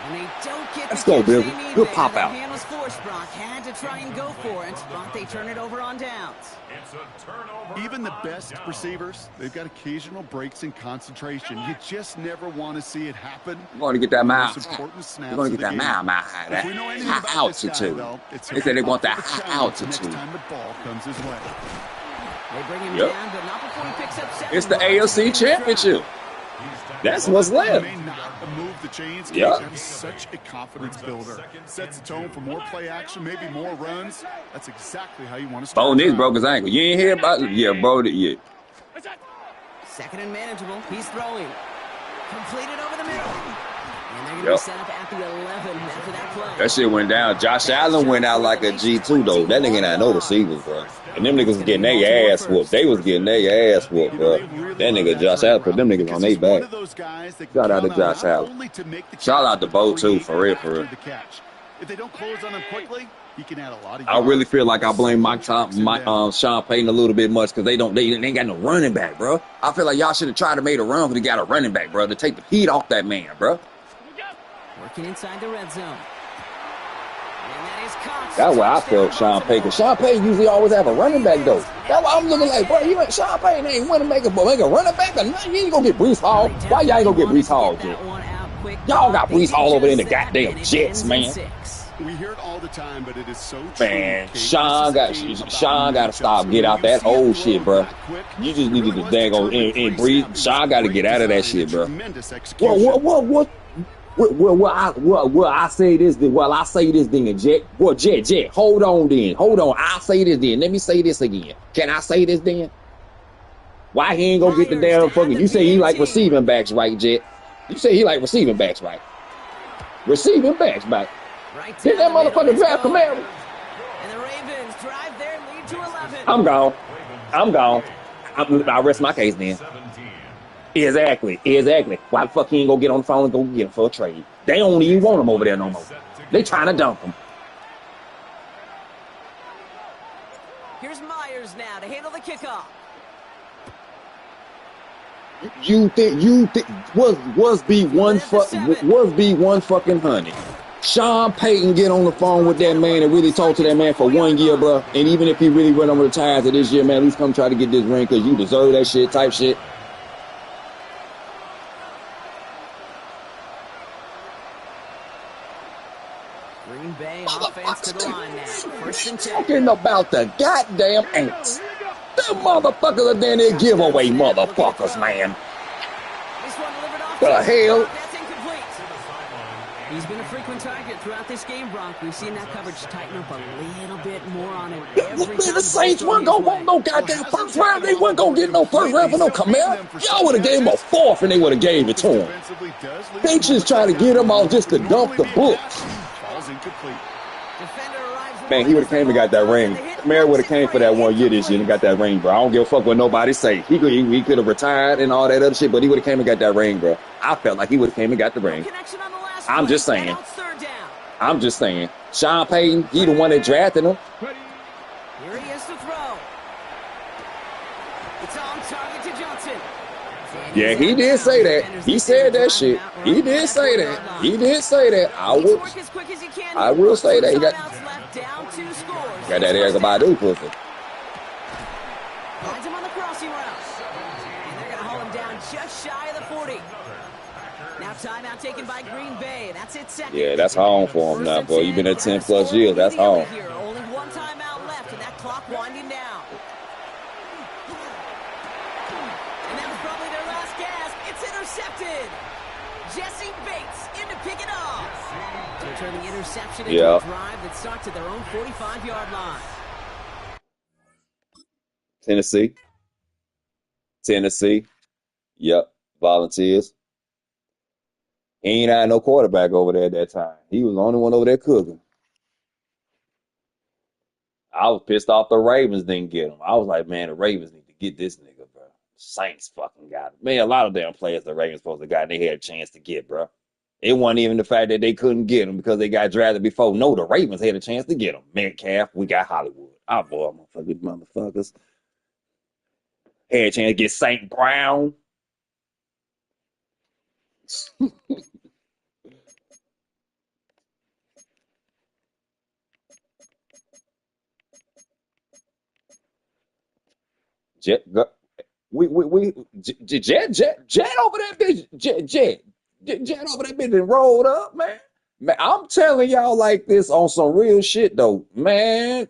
And they don't get
Let's
the
go,
catch
Bill.
they need
Good
there.
pop
The
out.
hand was forced. Brock had to try and go for it, but they turn it over on downs.
It's a turnover.
Even the
on
best
downs.
receivers, they've got occasional breaks in concentration. You just never want to see it happen.
We're going to get that mile.
Most important snaps
We're going to
of
get
the
that
game.
mile,
If we know
that
anything
high
about this guy,
altitude.
though, it's
They said they want that
the
high
challenge
altitude.
Next time the ball comes his way.
They bring him
Yep.
down, but not before he picks up 7
It's the
yards.
AFC Championship. That's what's
He
left.
may not move the chains.
Yeah.
He's such a confidence builder. Sets the tone for more play action, maybe more runs. That's exactly how you want to start.
Bo Nix broke his ankle. You ain't hear about it? Yeah, bro. Yeah.
Second and manageable. He's throwing. Completed over the middle. And they're going to be set up at the 11 after that play.
That shit went down. Josh Allen went out like a G2, though. That nigga not no receivers, bro. And them niggas was getting their ass whooped. They was getting their ass whooped, bro. That nigga Josh Allen put them niggas on their back. Shout out to Josh Allen. Shout out to Bo, too, for real, for real.
If they don't close on him quickly, he can add a lot of
I really feel like I blame Sean Payton a little bit much because they ain't got no running back, bro. I feel like y'all should have tried to make a run when they got a running back, bro, to take the heat off that man, bro.
Working inside the red zone. And that is caught.
That's why I felt Sean Payton. Because Sean Payton usually always have a running back, though. That's why I'm looking like, bro, Sean Payton ain't want to make a running back or nothing. You ain't going to get Breece Hall. Why y'all ain't going to get Breece Hall, Jay? Y'all got Breece Hall over there in the goddamn Jets, man.
We hear it all the time, but it is so true.
Man, Sean got to stop, get out that old shit, bro. You just need to dang on and breathe. Sean got to get out of that shit, bro. Well, I say this then, Jet. Well, Jet, hold on. I'll say this then. Let me say this again. Can I say this then? Why he ain't gonna get the damn fucking? You say he like receiving backs, right, Jet? You say he like receiving backs, right? Receiving backs, right? Did that motherfucker draft Camaro?
And the Ravens drive their lead to 11.
I'm gone. I rest my case then. Exactly. Why the fuck he ain't gonna get on the phone and go get him for a trade? They don't even want him over there no more. They trying to dump him.
Here's Myers now to handle the kickoff.
You think was be one fucking honey. Sean Payton get on the phone with that man and really talk to that man for 1 year, bro. And even if he really run over the tires of this year, man, at least come try to get this ring because you deserve that shit type shit.
Green Bay offense to the line now. First and 10.
Talking about the goddamn ants. Them motherfuckers are down there giveaway motherfuckers, man.
This one delivered off
The hell?
That's incomplete. He's been a frequent target throughout this game, Bronk. We've seen that coverage tighten up a little bit more on him every time.
The Saints weren't gonna want no goddamn first round. They weren't gonna get no first round for no Camaro. Y'all would have gave him a fourth and they would have gave it to him. They just trying to get him out just to dump the books. Man, he would have came and got that ring. Camaro would have came for that 1 year this year and got that ring, bro. I don't give a fuck what nobody say. He could have retired and all that other shit, but he would have came and got that ring, bro. I felt like he would have came and got the ring. I'm just saying. Sean Payton, he the one that drafted him.
Here he is to throw. It's on target to Johnson.
Yeah, he did say that. He said that shit. He did say that. I will say that. He got that Eric Badu pussy.
Finds him on the crossing route. And they're going to haul him down just shy of the 40. Now timeout taken by Green Bay. That's it second.
Yeah, that's home for him now, boy. You've been at 10 plus years. That's home.
Only one timeout left and that clock winding down. And that was probably their last gasp. It's intercepted. Jesse Bates in to pick it off. To return the interception into a drive that starts at their own 45-yard line.
Tennessee. Yep. Volunteers. He ain't had no quarterback over there at that time. He was the only one over there cooking. I was pissed off the Ravens didn't get him. I was like, man, the Ravens need to get this nigga, bro. Saints fucking got him. Man, a lot of damn players the Ravens supposed to got and they had a chance to get, bro. It wasn't even the fact that they couldn't get him because they got drafted before. No, the Ravens had a chance to get him. Metcalf, we got Hollywood. Oh, boy, motherfuckers. Had a chance to get St. Brown. Jet over that bitch. Jet over that bitch and rolled up, man. Man, I'm telling y'all like this on some real shit though, man.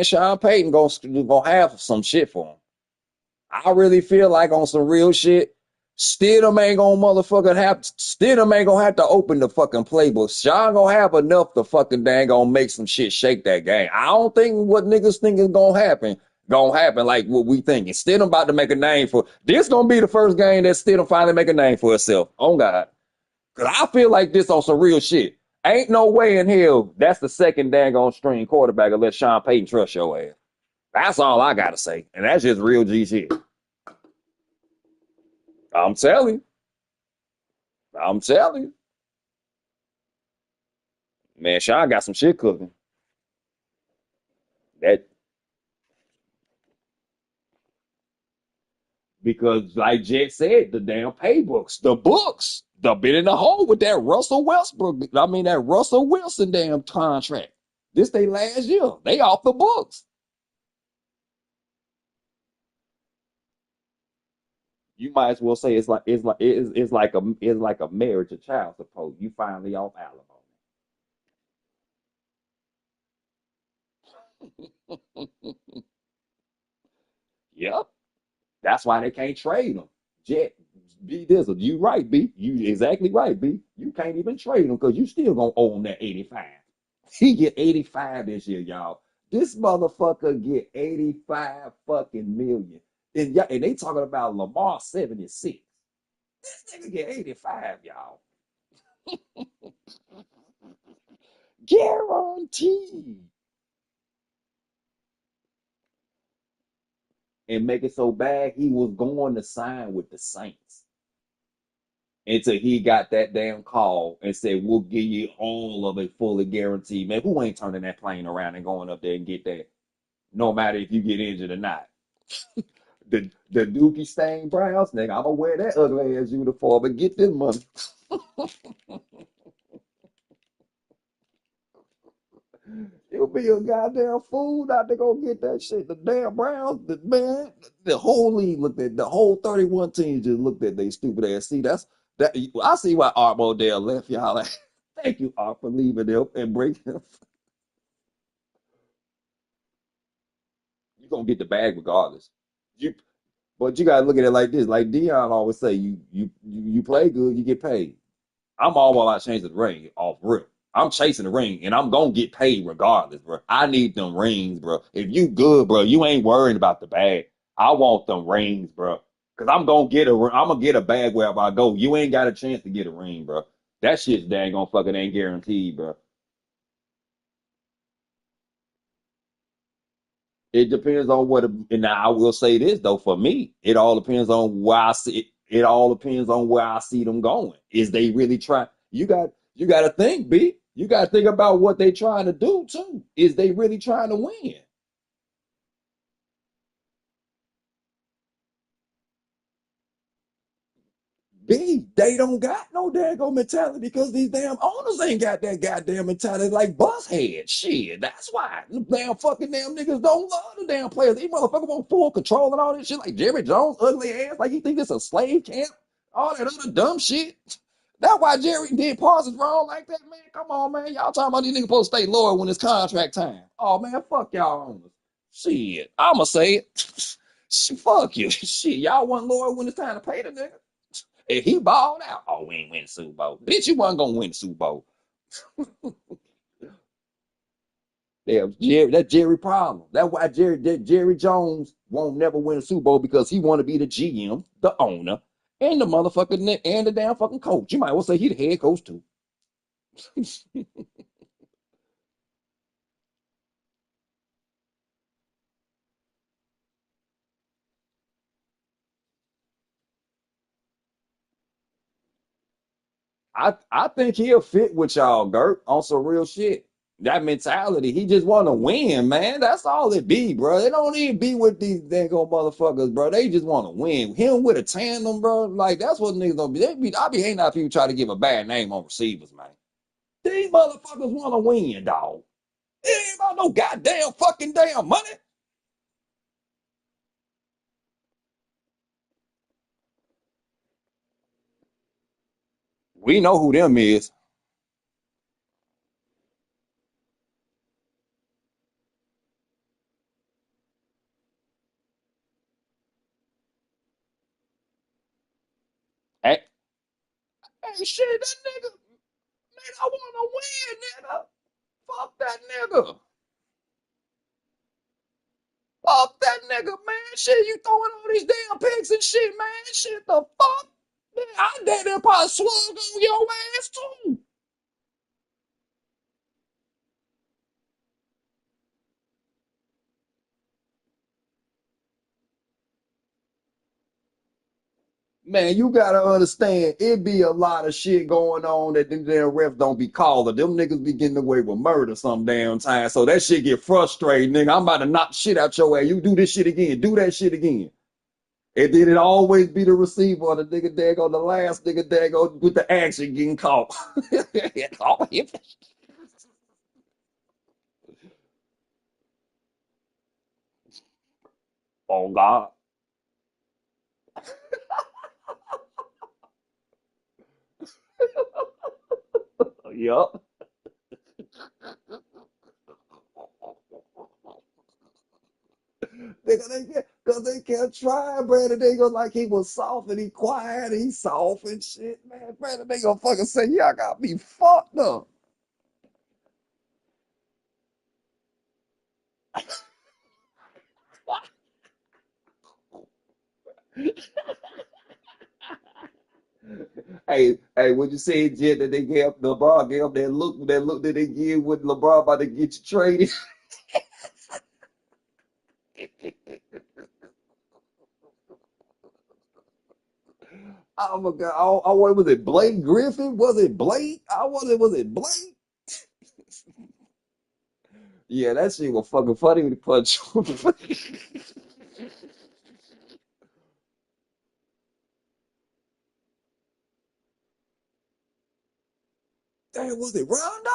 Sean Payton gonna have some shit for him. I really feel like on some real shit, Stidham ain't gonna have to open the fucking playbook. Sean gonna have enough to fucking dang gonna make some shit shake that game. I don't think what niggas think is gonna happen like what we thinking. Stidham about to make a name for this. Gonna be the first game that Stidham finally make a name for himself. Oh God.
Because I feel like this on some real shit. Ain't no way in hell that's the second dang on string quarterback unless Sean Payton trust your ass. That's all I got to say. And that's just real G shit. I'm telling you. I'm telling you. Man, Sean got some shit cooking. That Because, like Jet said, the damn paybooks, the books, the been in the hole with that Russell Westbrook. I mean, that Russell Wilson damn contract. This they last year. They off the books. You might as well say it's like a marriage of child support. You finally off alimony. Yep. That's why they can't trade him. Jet, B Dizzle, you right, B. You exactly right, B. You can't even trade him because you still gonna owe him that 85. He get 85 this year, y'all. This motherfucker get 85 fucking million. And they talking about Lamar 76. This nigga get 85, y'all. Guaranteed. And make it so bad, he was going to sign with the Saints until he got that damn call and said, we'll give you all of it fully guaranteed. Man, who ain't turning that plane around and going up there and get that, no matter if you get injured or not? The Dookie Stain Browns, nigga, I'm gonna wear that ugly ass uniform and get this money. You'll be a goddamn fool not to go get that shit. The damn Browns, the whole league looked at the whole 31 teams just looked at they stupid ass. See, that's that I see why Art Modell left y'all. Thank you, Art, for leaving them and breaking them. You're gonna get the bag regardless. You but you gotta look at it like this. Like Dion always say, you play good, you get paid. I'm all about chasing the ring off rip. I'm chasing the ring and I'm gonna get paid regardless, bro. I need them rings, bro. If you good, bro, you ain't worrying about the bag. I want them rings, bro. Cause I'm gonna get a bag wherever I go. You ain't got a chance to get a ring, bro. That shit's dang on fucking ain't guaranteed, bro. It depends on and now I will say this though, for me, it all depends on where I see it. It all depends on where I see them going. Is they really trying? You got to think, B. You got to think about what they trying to do too. Is they really trying to win? B, they don't got no daggone mentality because these damn owners ain't got that goddamn mentality like bus head. Shit, that's why the damn fucking damn niggas don't love the damn players. These motherfuckers want full control and all this shit like Jerry Jones, ugly ass, like he think it's a slave camp, all that other dumb shit. That's why Jerry did Parsons wrong like that, man. Come on, man. Y'all talking about these niggas supposed to stay loyal when it's contract time. Oh, man, fuck y'all owners. Shit, I'ma say it. Fuck you. Shit, y'all wasn't loyal when it's time to pay the nigga. If he balled out, oh, we ain't win the Super Bowl. Bitch, you wasn't gonna win the Super Bowl. That Jerry problem. That's why Jerry Jones won't never win a Super Bowl because he want to be the GM, the owner, and the motherfucker and the damn fucking coach. You might well say he the head coach too. I think he'll fit with y'all, Gert, on some real shit. That mentality, he just want to win, man. That's all it be, bro. They don't even be with these dang old motherfuckers, bro. They just want to win. Him with a tandem, bro. Like that's what niggas don't be. I be hating out people try to give a bad name on receivers, man. These motherfuckers want to win, dog. It ain't about no goddamn fucking damn money. We know who them is. Hey, hey shit, that nigga, man, I want to win, nigga. Fuck that nigga. Fuck that nigga, man. Shit, you throwing all these damn picks and shit, man. Shit, the fuck? I damn near probably swung on your ass too. Man, you gotta understand, it be a lot of shit going on that them damn refs don't be calling. Them niggas be getting away with murder some damn time. So that shit get frustrating, nigga. I'm about to knock shit out your ass. You do this shit again. Do that shit again. And then it always be the receiver or the nigga dago, the last nigga dago with the action getting caught. Oh God. Yup. Cause they kept trying, Brandon. They go like he was soft and he quiet, and he soft and shit, man. Brandon, they gonna fucking say, y'all got me fucked up. Hey, what you say, Jet, that they gave LeBron gave up that look that they give with LeBron about to get you traded? Oh my God. What was it, Blake Griffin? Was it Blake? Was it Blake? Yeah, that shit was fucking funny with the punch. Damn, was it Rondo?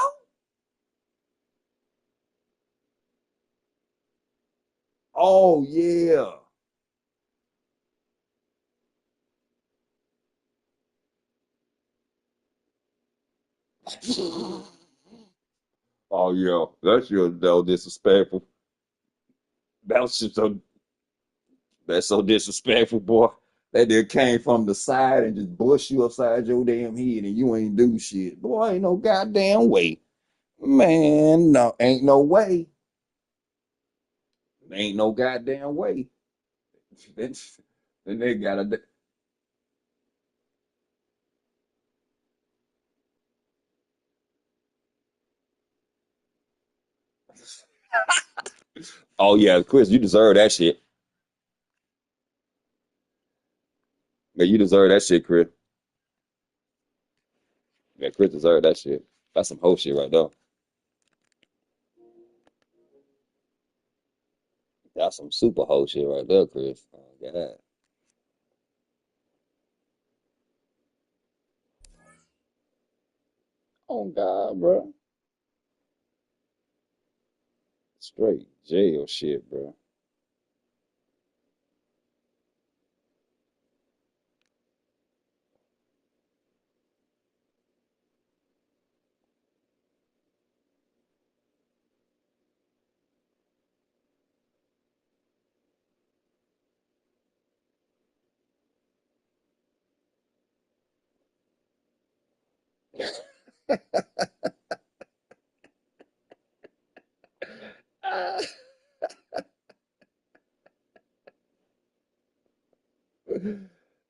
Oh yeah. Oh yeah. That's your no disrespectful. That was just so that's so disrespectful, boy. That dude came from the side and just pushed you upside your damn head and you ain't do shit. Boy, ain't no goddamn way. Man, no, ain't no way. Ain't no goddamn way. Then they gotta. Oh yeah, Chris, you deserve that shit. Yeah, you deserve that shit, Chris. Yeah, Chris deserve that shit. That's some whole shit right there. That's some super whole shit right there, Chris. Oh God. Oh God, bro. Straight jail shit, bro.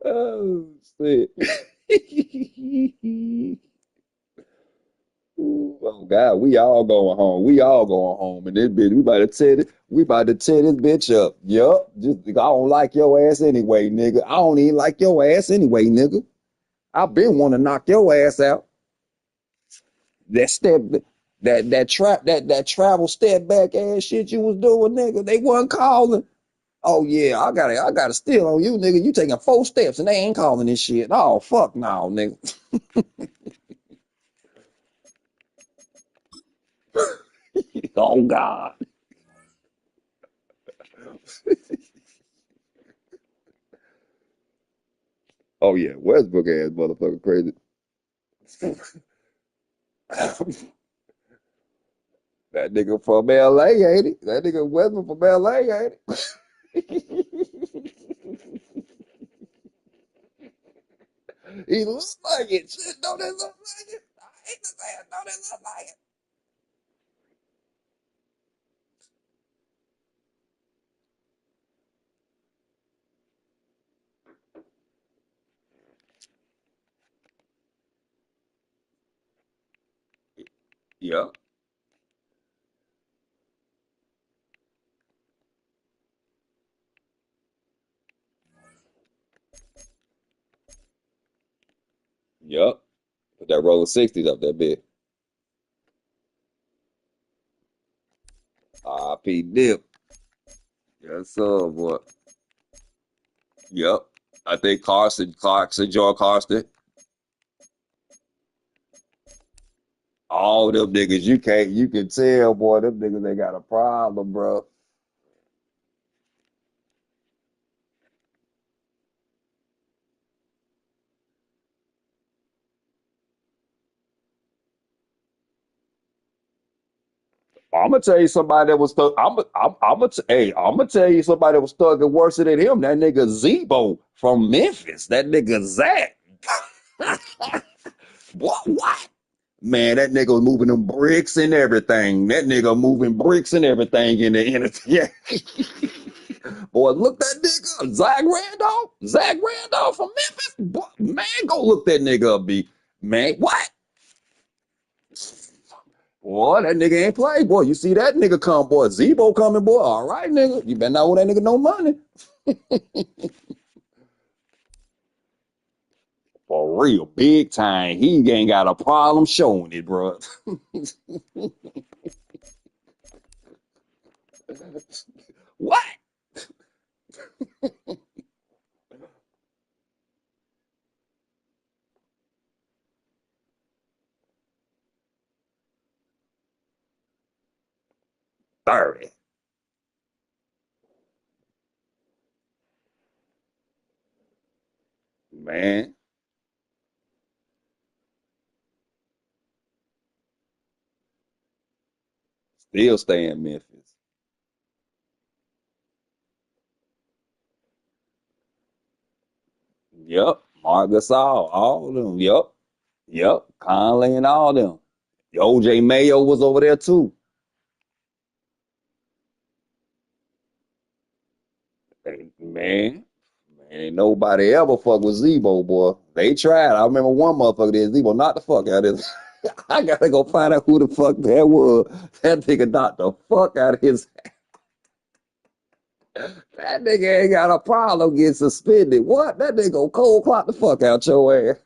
Oh shit. Oh God, we all going home. We all going home. And this bitch, we about to tear this bitch up. Yup. Just I don't like your ass anyway, nigga. I don't even like your ass anyway, nigga. I been want to knock your ass out. That step that travel step back ass shit you was doing, nigga. They wasn't calling. Oh yeah, I got to steal on you, nigga. You taking 4 steps and they ain't calling this shit. Oh fuck no, nigga. Oh God. Oh yeah, Westbrook ass motherfucker crazy. That nigga from LA, ain't he? That nigga Westbrook from LA, ain't he? He looks like it. Shit, don't that look like it? I hate to say it, don't that look like it? Yep. Yep. Put that roll of 60s up that bit. R.P. Dip. Yes, sir, boy. Yep. I think Clarkson, Joy Carson. All them niggas, you can tell, boy, them niggas, they got a problem, bro. I'm gonna tell you somebody that was stuck. I'm gonna tell you somebody that was stuck and worse than him. That nigga Zebo from Memphis. That nigga Zach. What? Man, that nigga was moving them bricks and everything. That nigga moving bricks and everything in the yeah. Boy, look that nigga up. Zach Randolph. Zach Randolph from Memphis. Boy, man, go look that nigga up, B. Man, what? Boy, that nigga ain't play, boy. You see that nigga come, boy. Zebo coming, boy. All right, nigga. You better not owe that nigga no money. For real, big time. He ain't got a problem showing it, bro. What? 30. Man, still stay in Memphis. Yep. Mark Gasol, all of them. Yep. Yep. Conley and all them. OJ Mayo was over there too. Man, ain't nobody ever fuck with Zebo, boy. They tried. I remember one motherfucker did Zebo knocked the fuck out of his. I gotta go find out who the fuck that was. That nigga knocked the fuck out of his. That nigga ain't got a problem getting suspended. What? That nigga go cold clock the fuck out your ass.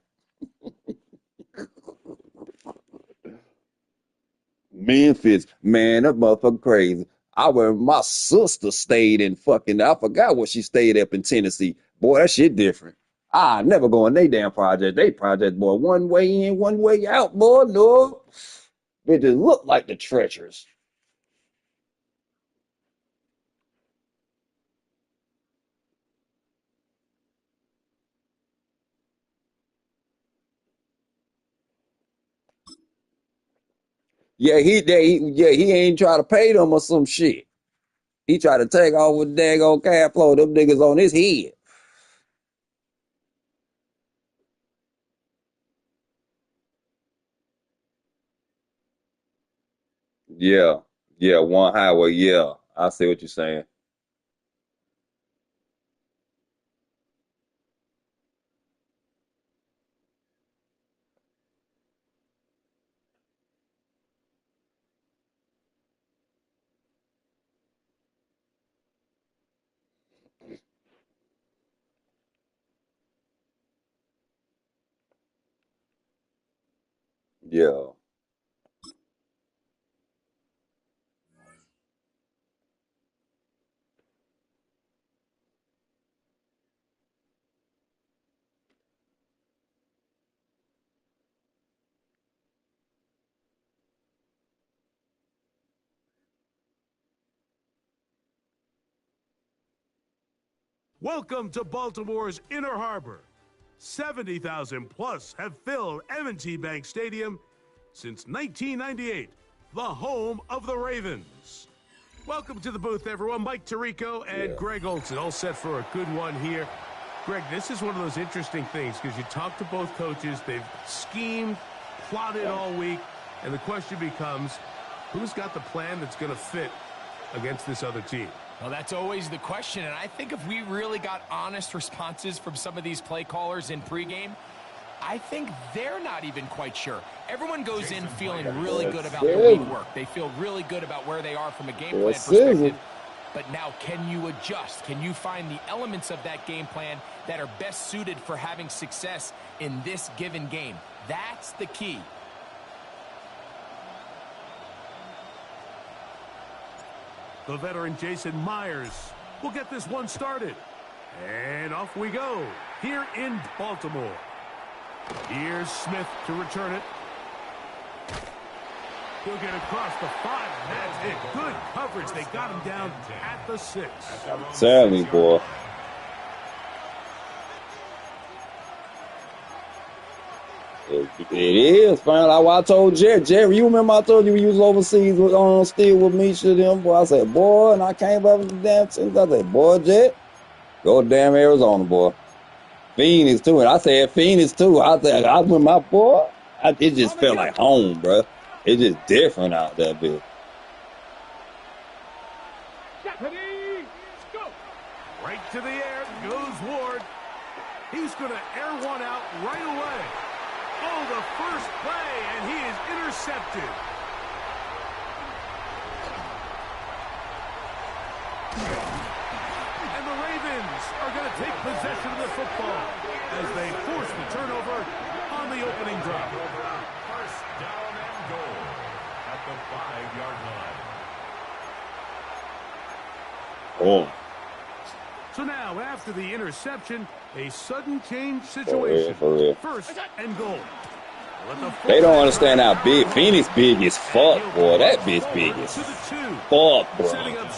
Memphis, man, that motherfucker crazy. My sister stayed in fucking, I forgot what she stayed up in Tennessee. Boy, that shit different. I never go in they damn project. They project, boy, one way in, one way out, boy. No. It just look like the treacherous. He ain't try to pay them or some shit. He tried to take off with daggone cash flow. Them niggas on his head. Yeah. Yeah, one highway. Yeah. I see what you're saying. Yeah.
Welcome to Baltimore's Inner Harbor. 70,000 plus have filled M&T Bank Stadium since 1998, the home of the Ravens. Welcome to the booth, everyone. Mike Tirico and Greg Olson, all set for a good one here. Greg, this is one of those interesting things because you talk to both coaches. They've schemed, plotted all week, and the question becomes, who's got the plan that's going to fit against this other team?
Well, that's always the question, and I think if we really got honest responses from some of these play callers in pregame, I think they're not even quite sure. Everyone goes in feeling really good about their week work. They feel really good about where they are from a game plan perspective. But now, can you adjust? Can you find the elements of that game plan that are best suited for having success in this given game? That's the key.
The veteran Jason Myers will get this one started. And off we go here in Baltimore. Here's Smith to return it. He'll get across the 5. That's it. Good coverage. They got him down at the 6.
Tell me, boy. It is, man. Like I told Jerry, you remember I told you we was overseas with still with Misha them, boy. I said, boy, and I came up with the damn teams. I said, boy, Jet, go to damn Arizona, boy. Phoenix too, and I said Phoenix too. I said I with my boy. It just felt like home, bro. It's just different out there, bitch.
Right to the air goes Ward. He's going to air one out right away. Oh, the first play, and he is intercepted. And the Ravens are going to take possession of the football as they force the turnover on the opening drive.
First down and goal at the 5-yard line.
Oh.
So now, after the interception, a sudden change situation.
For real.
First and goal.
They don't understand how big Phoenix big as fuck, boy. That bitch big as fuck, bro.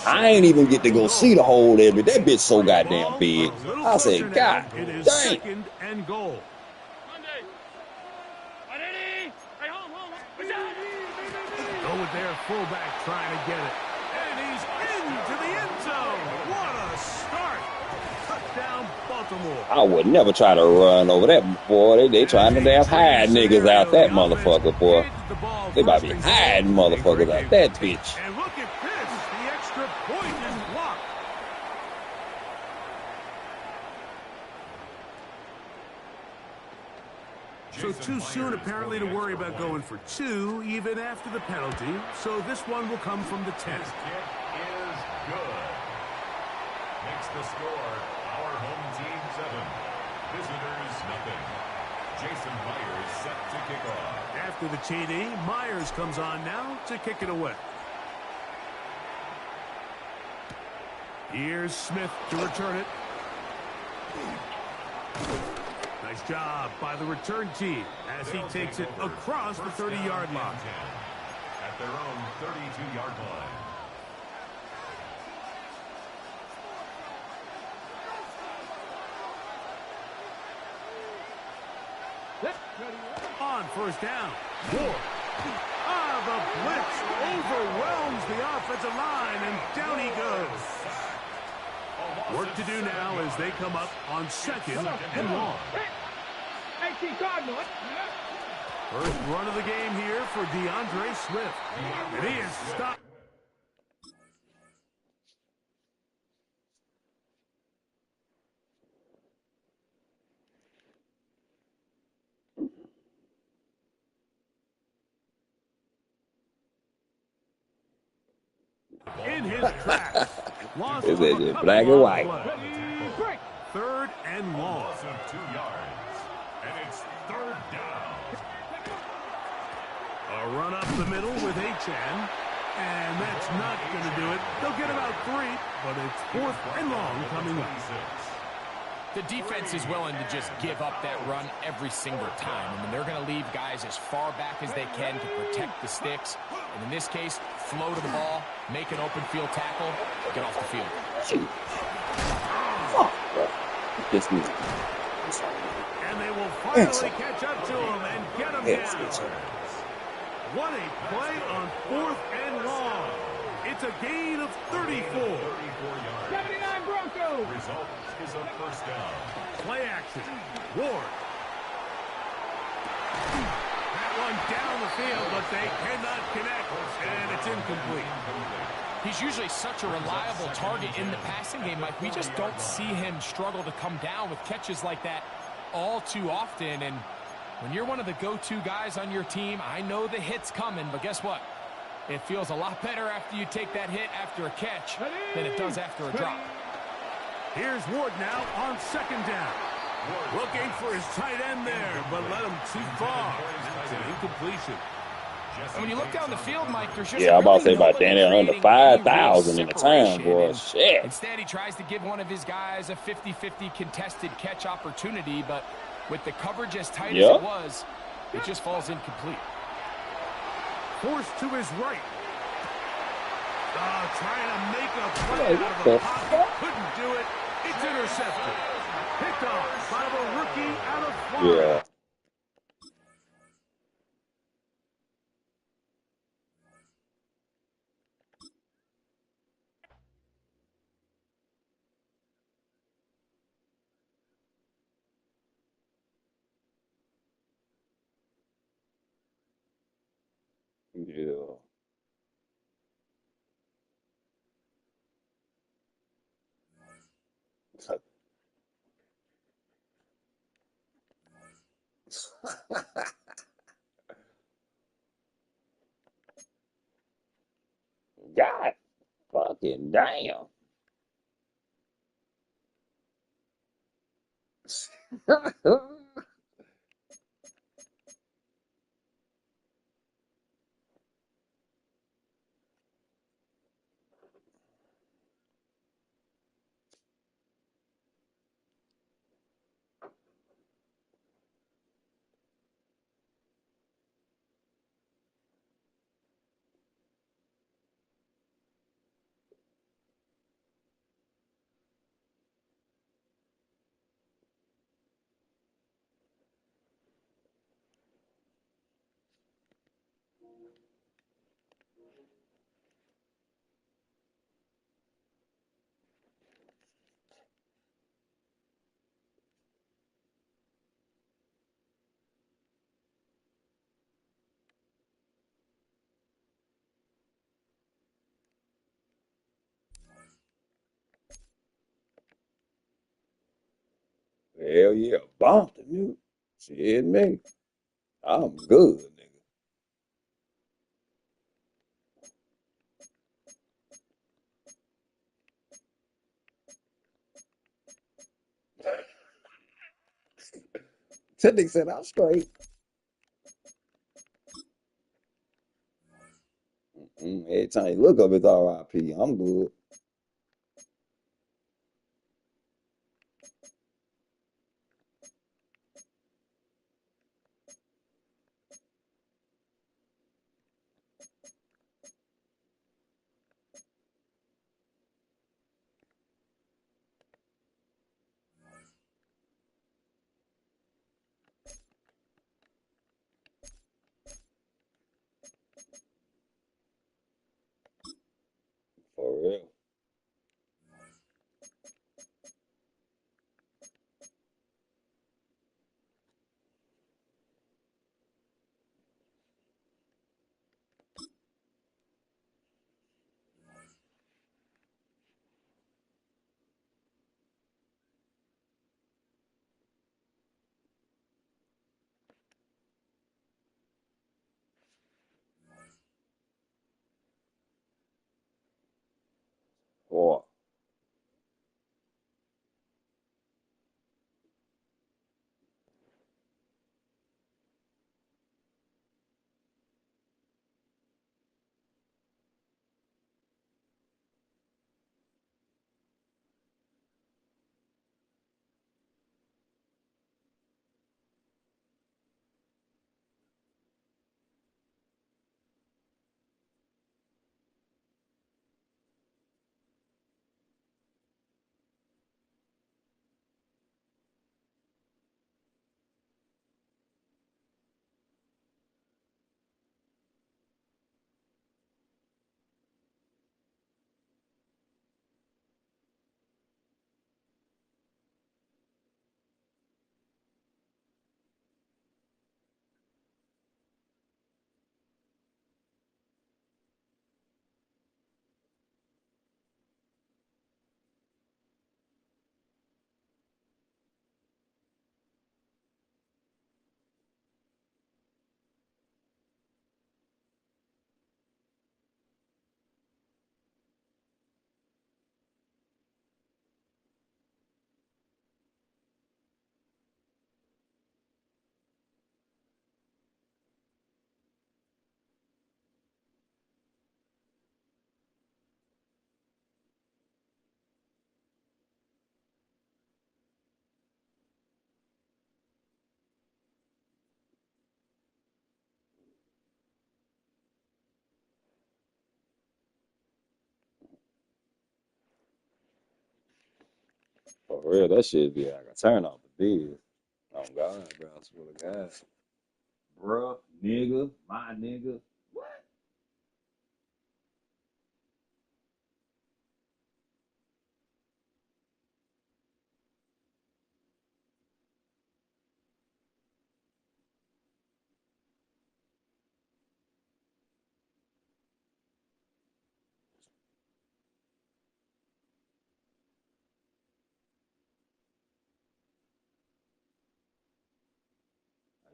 I ain't even get to go see the whole area. That bitch so goddamn big. I said, God dang.
Second and goal. Go with their fullback trying to get it. And he's into the end zone. What a start. Touchdown, Baltimore.
I would never try to run over that, boy. They trying to damn hide niggas out that motherfucker, boy. They about to be hiding motherfuckers out that bitch.
And look at this. The extra point is blocked. So too soon, apparently, to worry about going for 2, even after the penalty. So this one will come from the 10.
This kick is good. Makes the score our home team 7. Visitors nothing. Jason Myers set to kick off.
After the TD, Myers comes on now to kick it away. Here's Smith to return it. Nice job by the return team as he takes it across the 30-yard line.
At their own 32-yard line.
On first down. Ward. The blitz overwhelms the offensive line, and down he goes. Work to do now as they come up on second and long. First run of the game here for DeAndre Swift. And he is stopped. In his tracks. Loss
Is
of
it
a
just
couple
black and
on
white?
play. Third and long.
Loss of 2 yards. And it's third down.
A run up the middle with Achane. And that's not going to do it. They'll get about 3, but it's fourth and long coming up.
The defense is willing to just give up that run every single time. I mean, they're going to leave guys as far back as they can to protect the sticks. And in this case, flow to the ball, make an open field tackle, get off the field.
Fuck, bro. This needs.
And they will finally catch up to him and get him down. What a play on fourth and long. It's a gain of 34.
34 yards.
79 Broncos.
Result is a first down.
Play action. Ward. That one down the field, but they cannot connect, and it's incomplete.
He's usually such a reliable target in the passing game, Mike. We just don't see him struggle to come down with catches like that all too often. And When you're one of the go-to guys on your team, I know the hit's coming, but guess what? It feels a lot better after you take that hit after a catch than it does after a drop.
Here's Ward now on second down. Looking for his tight end there, but led him too far. It's an incompletion.
And when you look down the field, Mike, there's just
I'm about to
really
say about
nobody
Danny under
creating
5,000
any
in
real
the time, boy.
separation.
Shit.
Instead, he tries to give one of his guys a 50-50 contested catch opportunity, but with the coverage as tight as it was, it just falls incomplete.
Forced to his right. Trying to make a play out of the pocket. Couldn't do it. It's intercepted. Picked off by the rookie out of Florida.
Yeah. God fucking damn. Hell yeah, bumped the new. Shit, me. I'm good, nigga. That nigga said I'm straight. Every time you look up, it's RIP. I'm good. For real. For real, that should be like a turn off the biz. Oh God, bro, I swear to God.
Bruh, nigga, my nigga. What?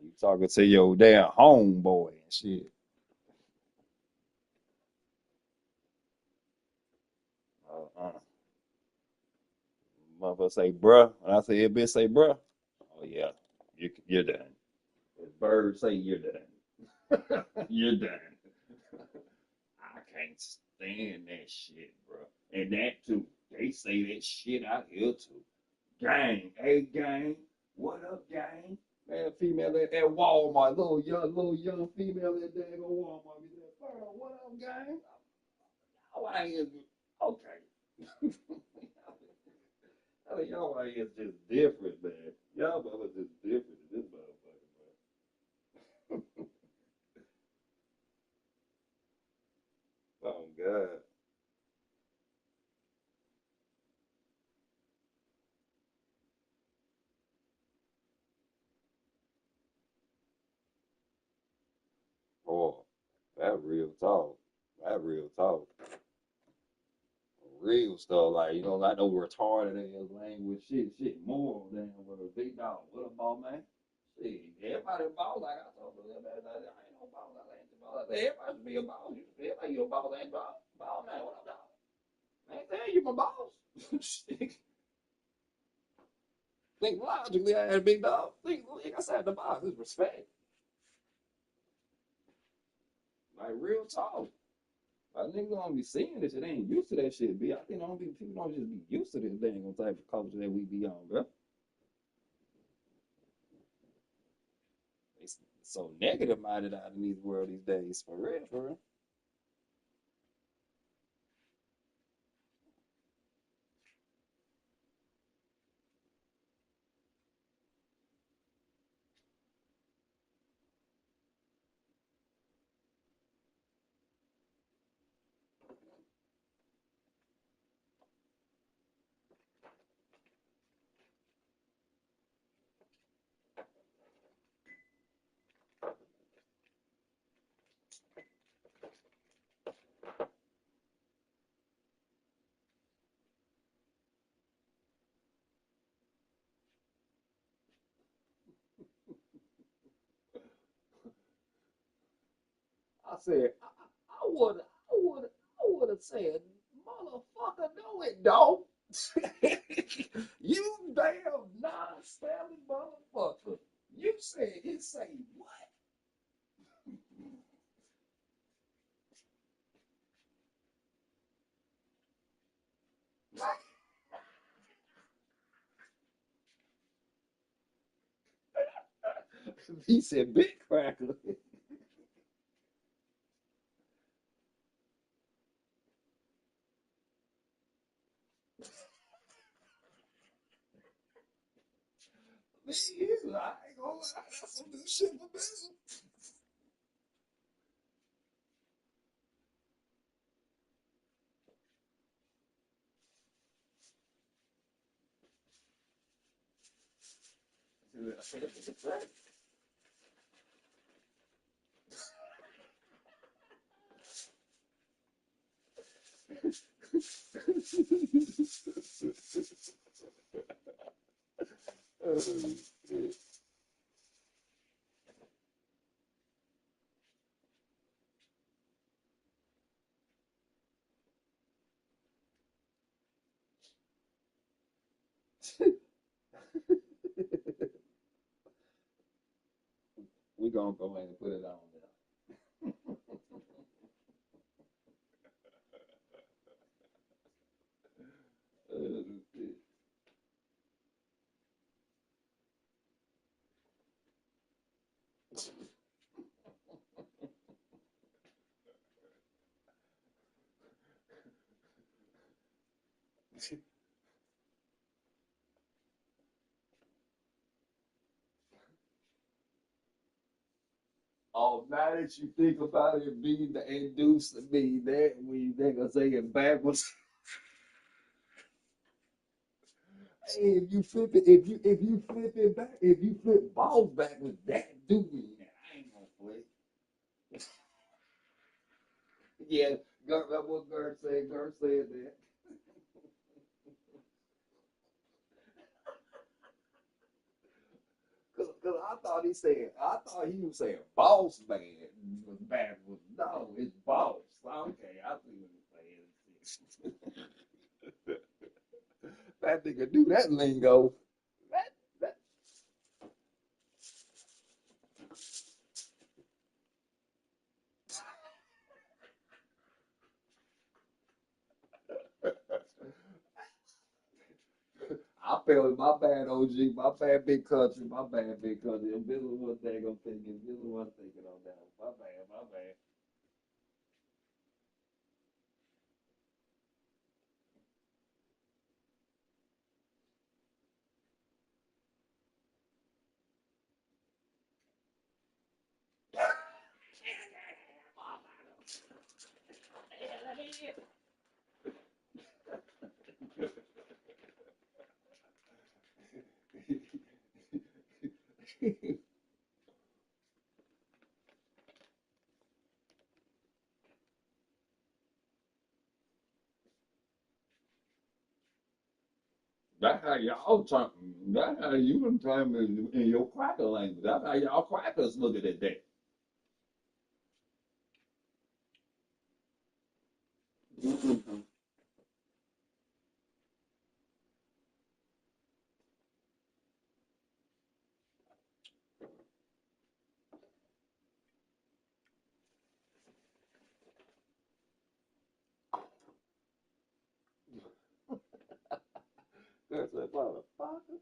You talking to your damn homeboy and shit. Uh-uh. Motherfucker say, bruh. When I say it, bitch say, bruh. Oh, yeah. You're done. If birds say you're done. You're done. I can't stand that shit, bro. And that, too. They say that shit out here, too. Gang. Hey, gang. What up, gang? Man, female at Walmart. Little young female at that Walmart. Be like, what up, gang? Oh, I ain't. Okay. I mean, y'all out here just different, man. Y'all mother just different in this motherfucker, man. Oh God. Oh, that real talk. That real talk. Real stuff, like, like no retarded ass language, shit, moral damn with a big dog. What up, ball man? Shit, everybody ball like I told you, I ain't no ball, I ain't the ball. Everybody should be a ball. You feel like you a ball, ain't ball. Ball man, what up, dog? I ain't saying you my boss. Shit. Think logically, I had a big dog. Think outside the box. It's respect. Like real talk. I think gonna be seeing this shit. They ain't used to that shit, B. I think people don't just be used to this dang type of culture that we be on, bro. They so negative minded out in these world these days. For real, for real. I said, I would have said, motherfucker, no, it don't. You damn non-spelling motherfucker. You said it say what? He said big cracker. I ain't gonna lie, that's some new shit for business. We gonna go ahead and put it on there.
Oh, now that you think about it, being the induced to me that when they gonna say it backwards. Hey, if you flip it, if you flip it back, if you flip balls backwards, that do mean that. I ain't gonna flip. Yeah, that's what Gert said. Gert said that. Cause I thought he was saying boss man was backwards. No, it's boss. Okay, I see what he's saying. That nigga do that lingo. That, I feel it. My bad, OG. My bad, big country. My bad, big country. If this was one thing I'm thinking, this was one thinking on that. My bad, my bad. That's how y'all talk. That's how you can tell me in your cracker language. That's how y'all crackers look at that. That's a motherfucker.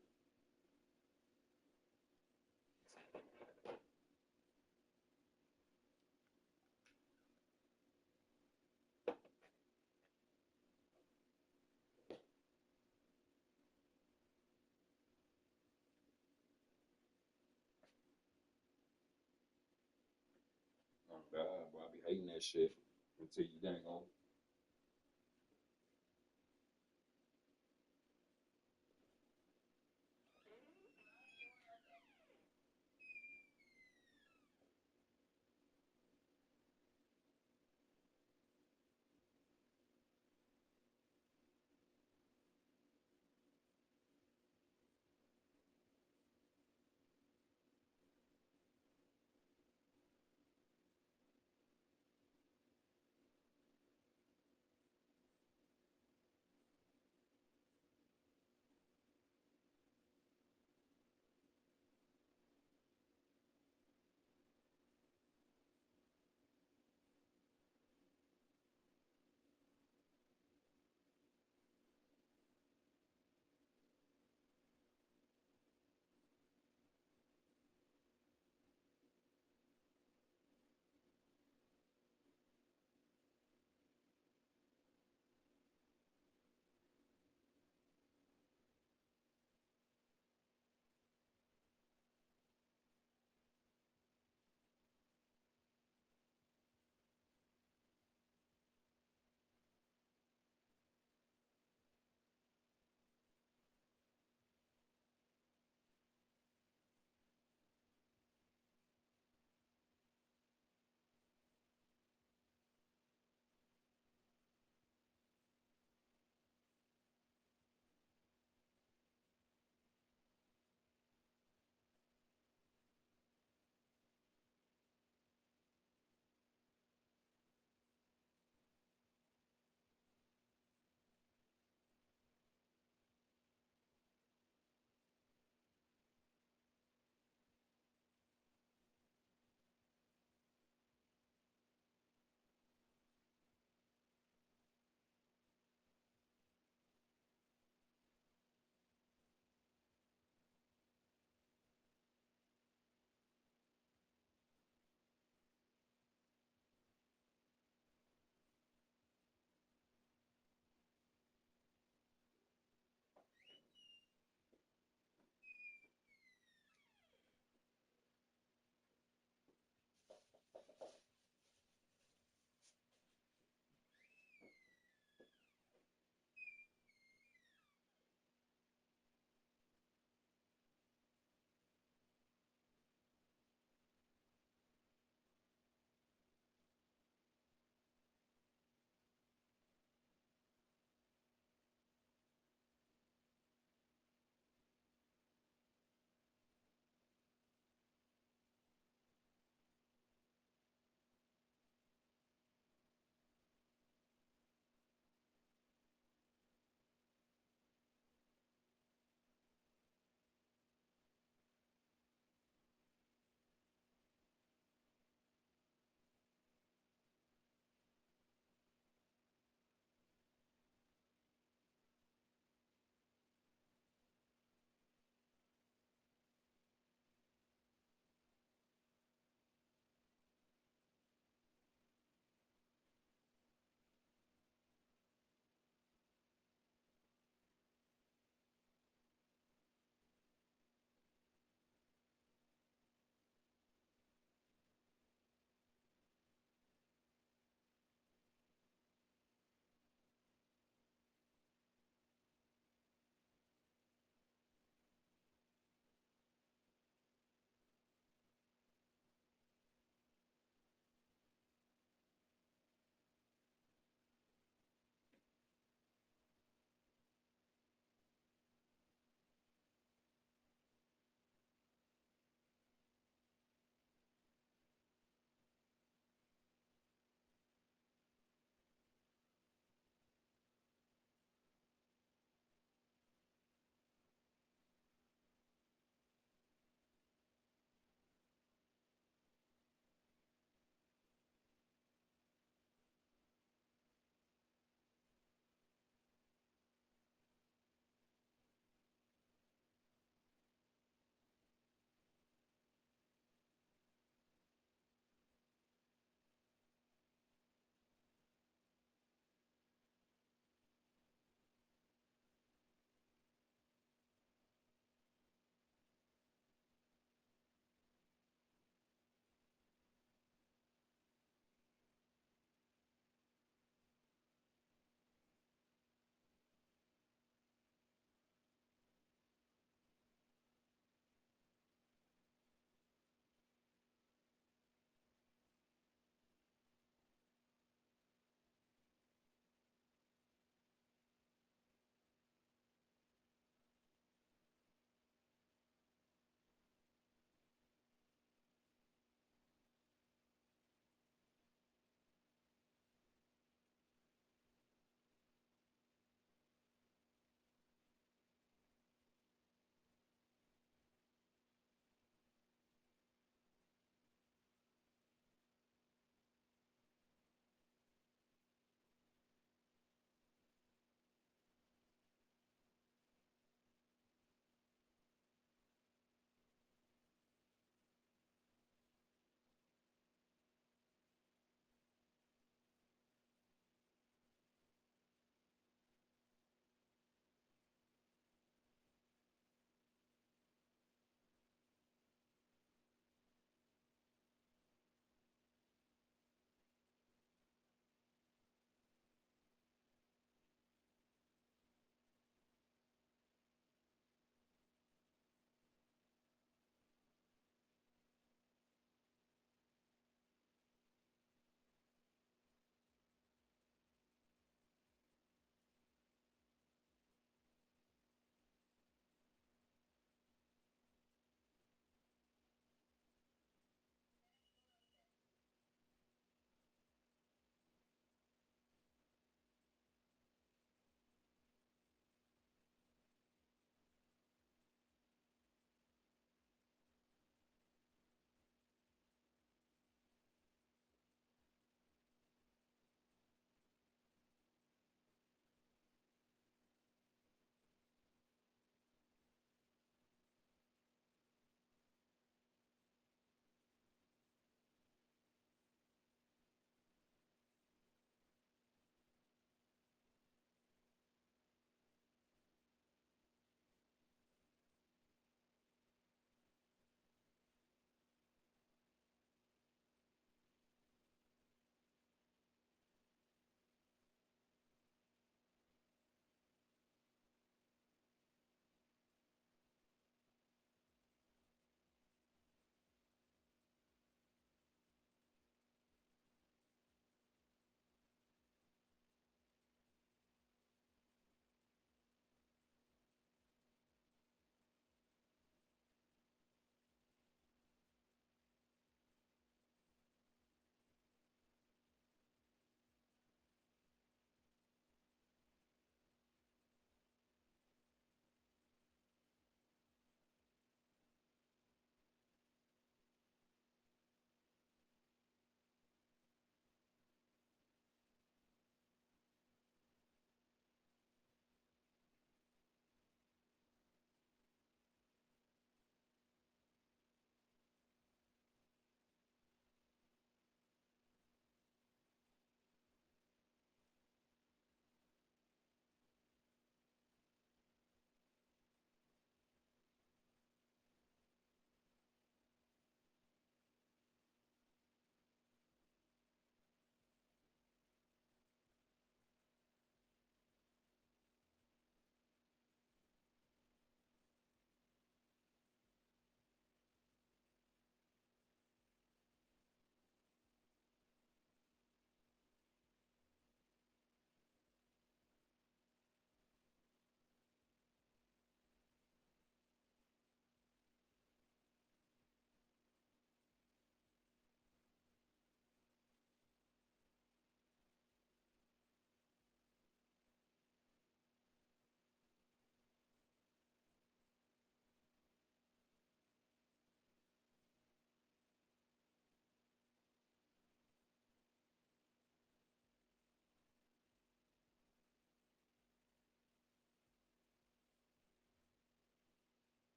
Oh God, bro, I be hating that shit until you dang on.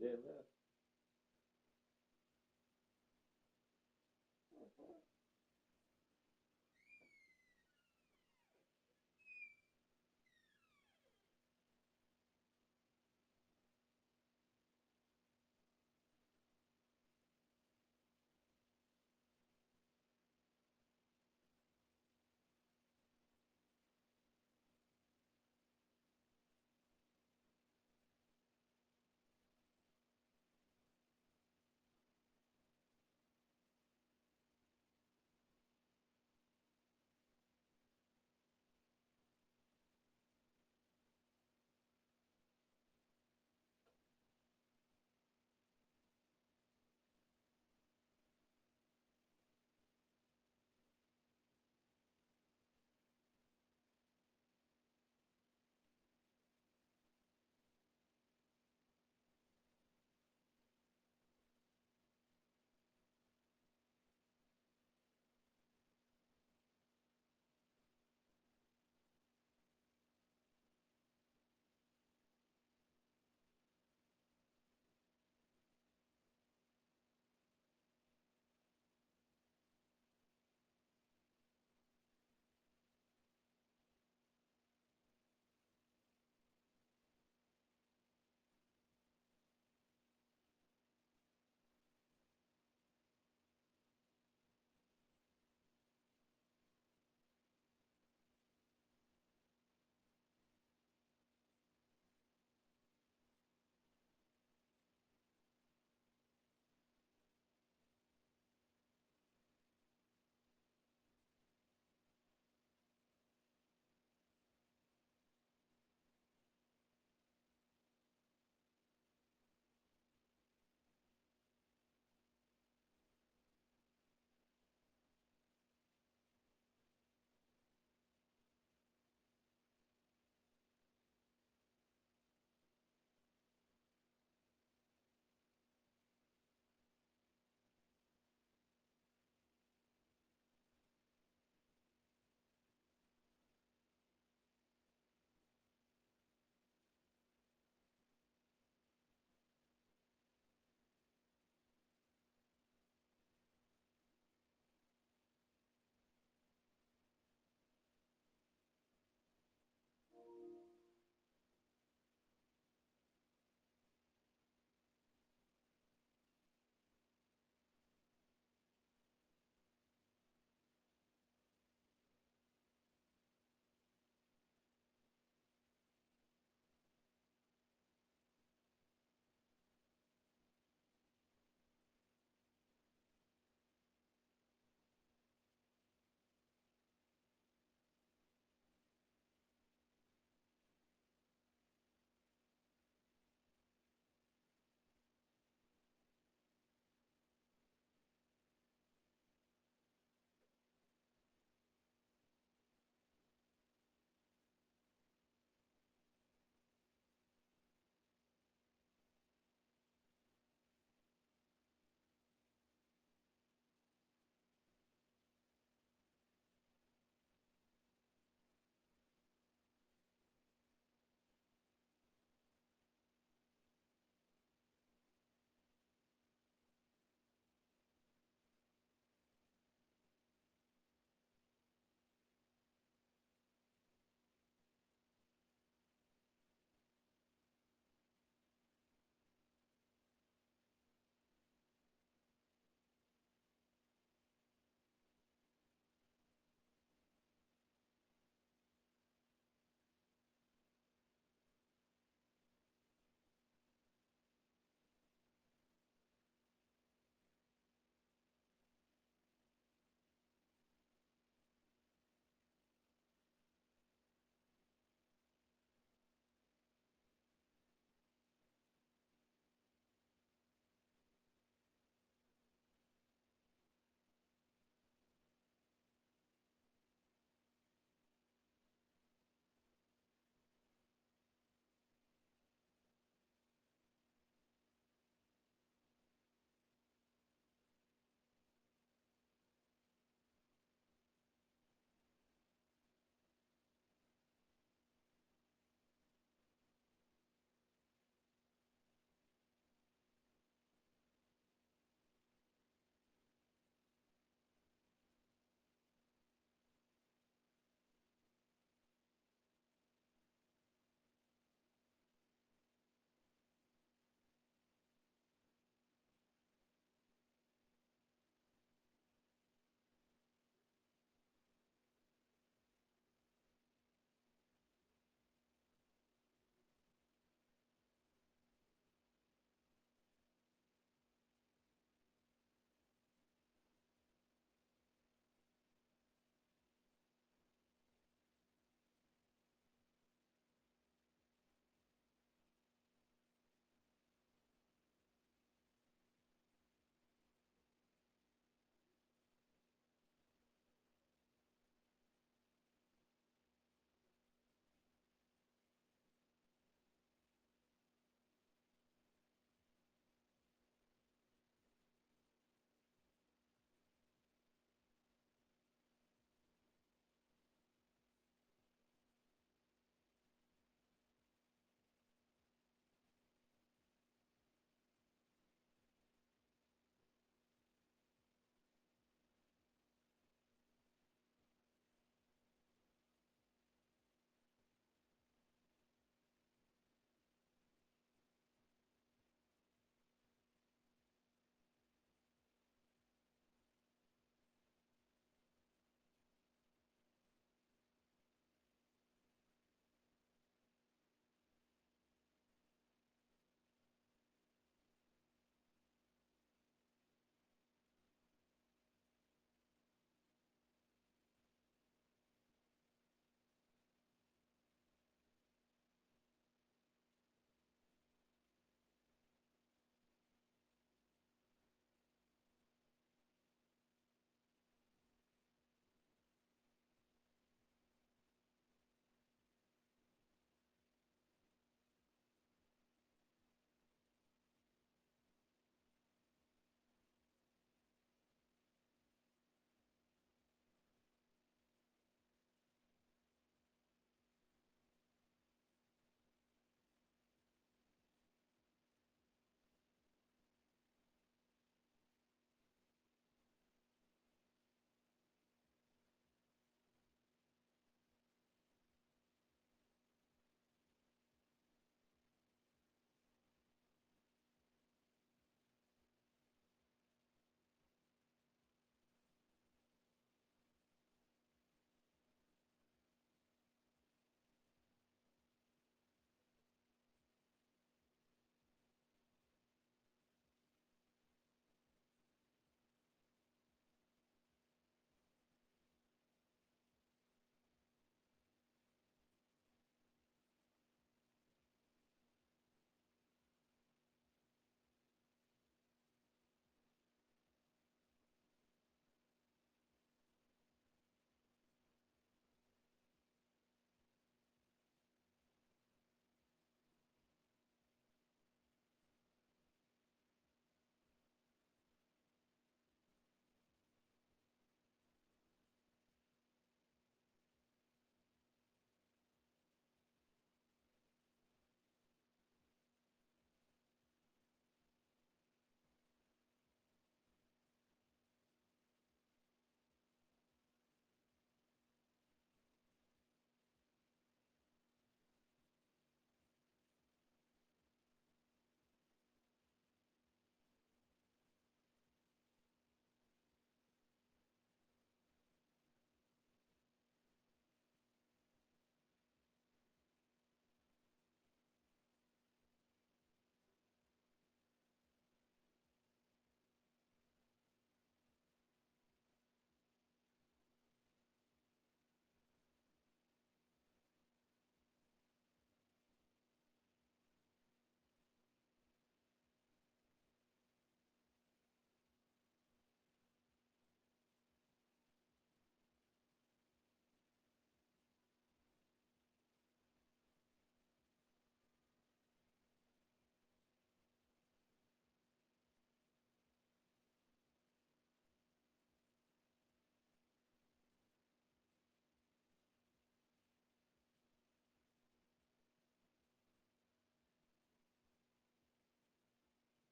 Jet left.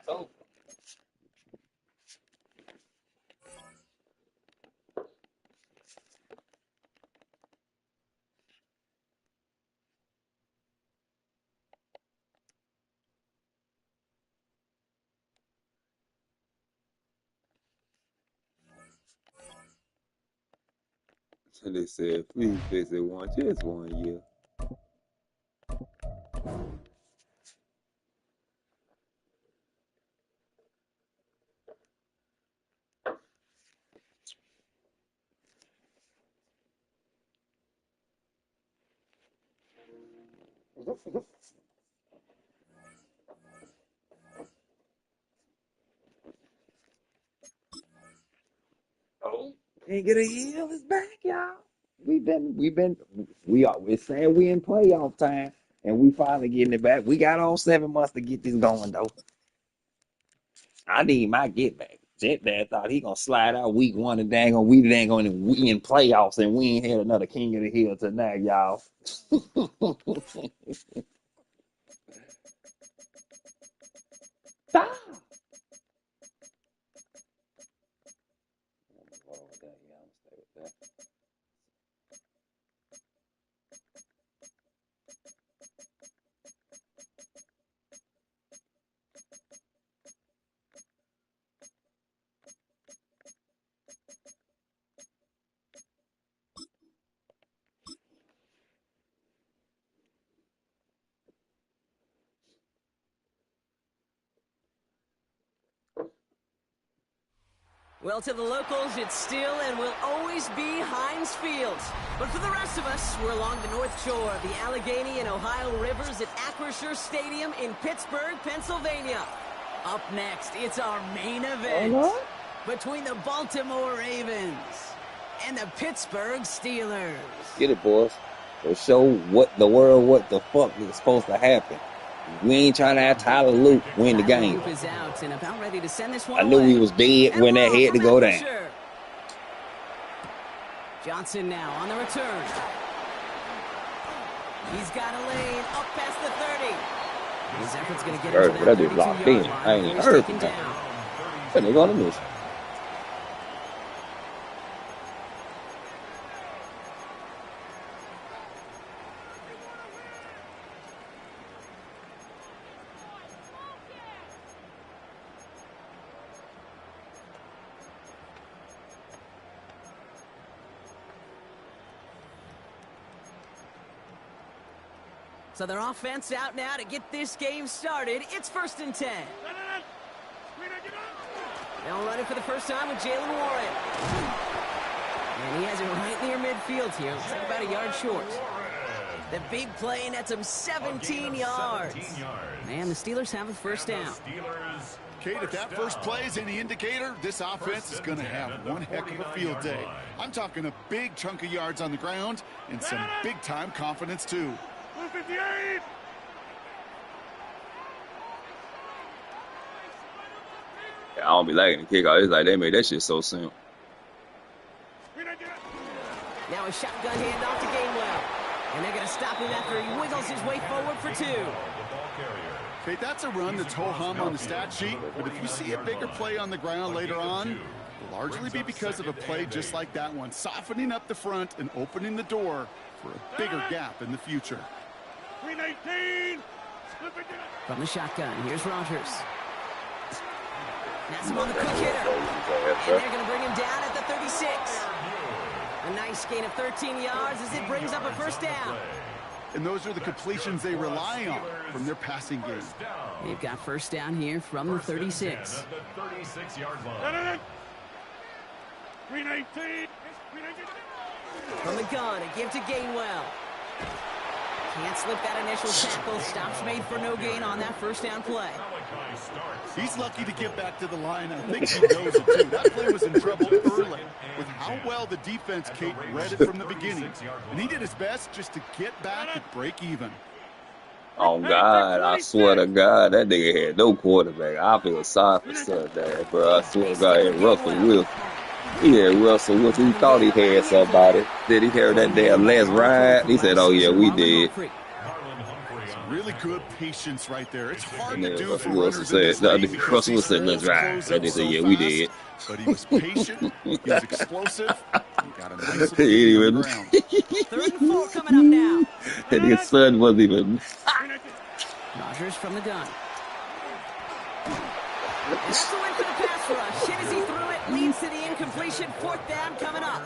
Oh. So they said, please visit just 1 year. Oh, can't get a heel. It's back, y'all. We're saying we in playoff time, and we finally getting it back. We got all 7 months to get this going, though. I need my get back. Jet Dad thought he gonna slide out week 1 and we in playoffs, and we ain't had another King of the Hill tonight, y'all. Stop.
Well, to the locals, it's still and will always be Heinz Field. But for the rest of us, we're along the north shore of the Allegheny and Ohio rivers at Acrisure Stadium in Pittsburgh, Pennsylvania. Up next, it's our main event between the Baltimore Ravens and the Pittsburgh Steelers.
Get it, boys. To show what the fuck is supposed to happen. We ain't trying to have Tyler Luke win the game.
Is out and about ready to send this one
I knew
away.
he was dead when that had to go down.
Johnson now on the return. He's got a lane up past the 30. His effort's going to get him to that 32-yard line.
I ain't heard from him. And they're going to miss.
So their offense out now to get this game started. It's 1st and 10. They'll run it for the first time with Jalen Warren. And he has it right near midfield here. It's like about a yard short. The big play nets him 17 yards. Man, the Steelers have a first down.
Kate, if that first play is any indicator, this offense is going to have one heck of a field day. I'm talking a big chunk of yards on the ground and some big-time confidence, too.
58!
I don't be liking the kickoff. It's like they made that shit so simple.
Now a shotgun handoff to Gainwell. And they're going to stop him after he wiggles his way forward for 2.
Okay, that's a run that's ho-hum on the stat sheet, but if you see a bigger play on the ground later on, it'll largely be because of a play just like that one, softening up the front and opening the door for a bigger gap in the future.
319!
From the shotgun, here's Rodgers. That's him on the quick hitter. And they're going to bring him down at the 36. A nice gain of 13 yards as it brings up a first down.
And those are the completions they rely on from their passing game.
They've got first down here from the 36.
36-yard line. 319!
From the gun, a give to Gainwell. Can't slip that initial tackle. Stops made for no gain on that first down play.
He's lucky to get back to the line. I think he knows it, too. That play was in trouble early with how well the defense, Kate, read it from the beginning. And he did his best just to get back and break even.
Oh, God, I swear to God, that nigga had no quarterback. I feel sorry for Sunday, bro. I swear to God, he had Russell Wilson. He had Russell Wilson. He thought he had somebody. Then he heard that damn last ride. He said, oh, yeah, we did.
Really good patience right there. It's hard
And
to do for
Russell
runners in this
said,
league because
Russell
these
said, let's
holes
ride.
close
And
up
they said,
so
yeah, we
fast.
did.
But he was patient. He was explosive. He got a nice
He ain't
little
even.
ground.
3rd and 4 coming up now.
And his son wasn't even.
Rodgers from the gun. And that's a win for the pass rush. Hit as he threw it, leads to the incompletion. 4th down coming up.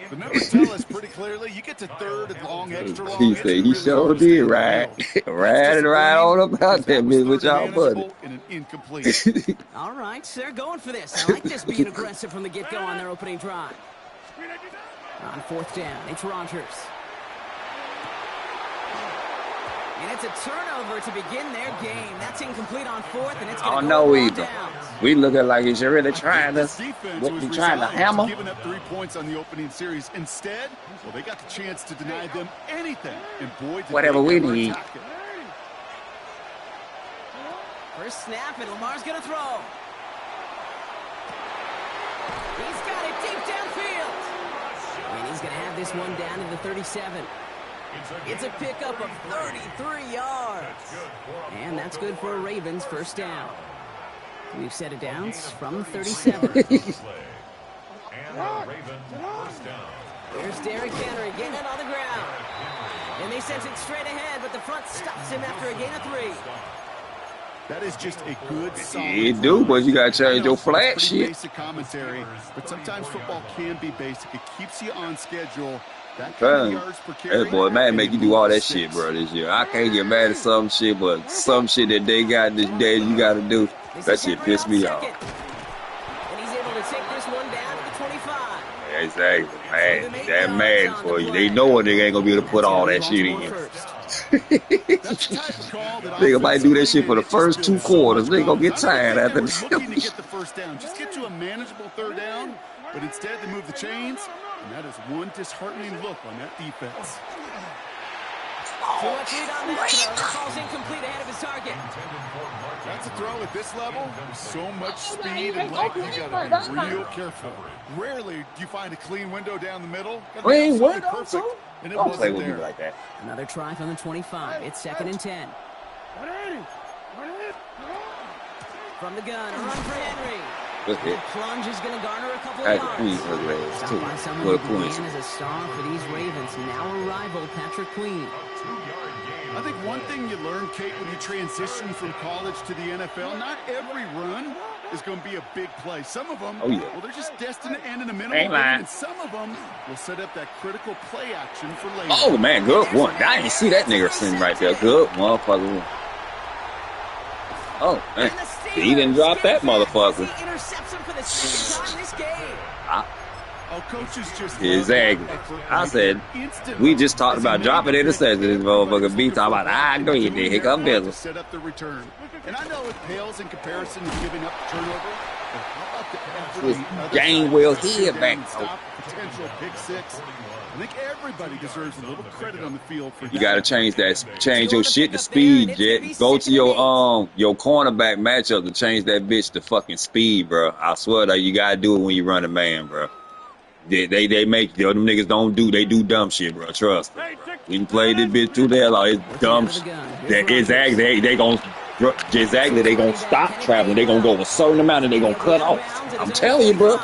The numbers tell us pretty clearly, you get to 3rd and long, extra long.
He said he sure did ride. Ride and ride on about that bitch with y'all buddy.
All right, they're going for this. I like this being aggressive from the get-go on their opening drive. On 4th down, it's Rodgers. And it's a turnover to begin their game. That's incomplete on 4th, and it's going to go on down.
We looking like he's really trying to, trying to hammer.
Giving up 3 points on the opening series. Instead, well, they got the chance to deny them anything. And boy, did
whatever we need.
First snap, and Lamar's going to throw. He's got it deep downfield. And he's going to have this one down to the 37. It's a pickup of 33 yards. And that's good for a Ravens first down. We've set it down from 37. There's Derrick Henry getting it on the ground. And they send it straight ahead, but the front stops him after a gain of 3.
That is just a good solid.
You do, but you gotta change your flat shit.
Basic commentary, but sometimes football can be basic. It keeps you on schedule.
That boy, man, make you do all that shit, bro, this year. I can't get mad at some shit, but some shit that they got this day you gotta do, that shit pissed me off.
And he's able to take this one down to the 25.
Exactly, man. That mad for you. They know what they ain't gonna be able to put all that shit in. They might do that shit for the first 2 quarters. They gonna get tired after this.
Looking to get the first down. Just get to a manageable 3rd down, but instead they move the chains, and that is one disheartening look on that defense.
Too much lead on that throw. The ball's incomplete ahead of his target.
That's a throw at this level. There's so much speed and length, you gotta be real careful. Rarely do you find a clean window down the middle.
Clean window,
perfect, and it
don't
wasn't
play with
there.
me like that.
Another try from the 25. It's 2nd and 10. From the gun, a run for Henry.
Good hit.
The plunge is going to garner a couple
I
of
had the Queen
yards.
for the legs,
Stopped
too.
by someone
What a
who
coincidence.
began as a star for these Ravens, now a rival, Patrick Queen.
I think one thing you learn, Kate, when you transition from college to the NFL, not every run is going to be a big play. Some of them, well, they're just destined to end in a minimum
Ain't lying.
and some of them will set up that critical play action for later.
Oh, man, good one. I didn't see that nigga sitting right there. Good motherfucker. Oh, man. He didn't drop that motherfucker.
He intercepts him for the 2nd time this game.
Coaches just
Exactly. I said, we just talked about dropping interceptions. This motherfucker be talking about, I agree. Here come Bizzle.
Set up the return. And I know it pales in comparison to giving up the turnover. But how about the effort on the other
Game
side?
well here back.
Stop, potential pick 6. I think everybody deserves a little credit on the field for that.
You gotta change your shit to speed, Jet. Go to your cornerback matchup to change that bitch to fucking speed, bro. I swear that you gotta do it when you run a man, bro. They make them niggas they do dumb shit, bro. Trust me, bro. We played this bitch too there, like it's dumb shit. Exactly, they gonna stop traveling. They gonna go a certain amount and they gonna cut off. I'm telling you, bro.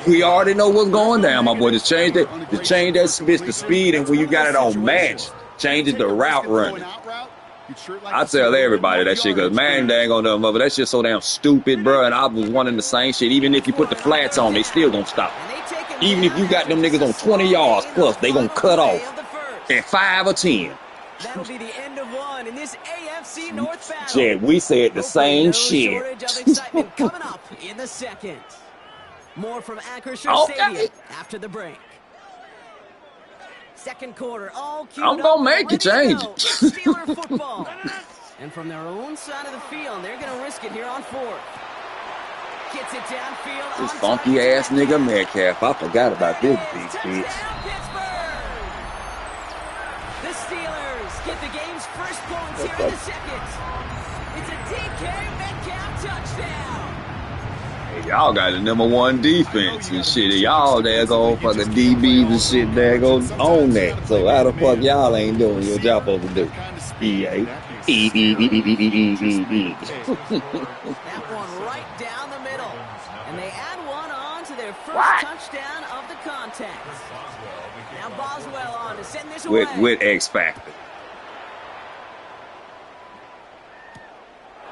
We already know what's going down, my boy. Just change that bitch to speed, and when you got it on match, change it to route running. I tell everybody that shit, because man, they ain't gonna know, mother. That shit so damn stupid, bro. And I was wanting the same shit. Even if you put the flats on, they still gonna stop. Even if you got them niggas on 20 yards plus, they gonna cut off at 5 or 10.
That'll be the end of one in this AFC North battle.
Jet, we said the same shit.
Shortage of excitement coming up in the 2nd. More from Acrisure Stadium after the break. 2nd quarter, all queued
I'm gonna
up,
make you
ready to
change
go.
it.
It's Steeler football. And from their own side of the field, they're going to risk it here on 4th. Gets it downfield.
This funky ass nigga Metcalf. I forgot about this bitch.
Pittsburgh. The Steelers get the game's first points here in the 2nd. It's a DK Metcalf touchdown.
Hey, y'all got the #1 defense and shit. Y'all there go fucking DBs and shit there go on that. So how the fuck y'all ain't doing your job supposed to do?
EA.
That one right down the middle. And they add one on to their first touchdown of the contest. Now Boswell on to send this away.
With X Factor.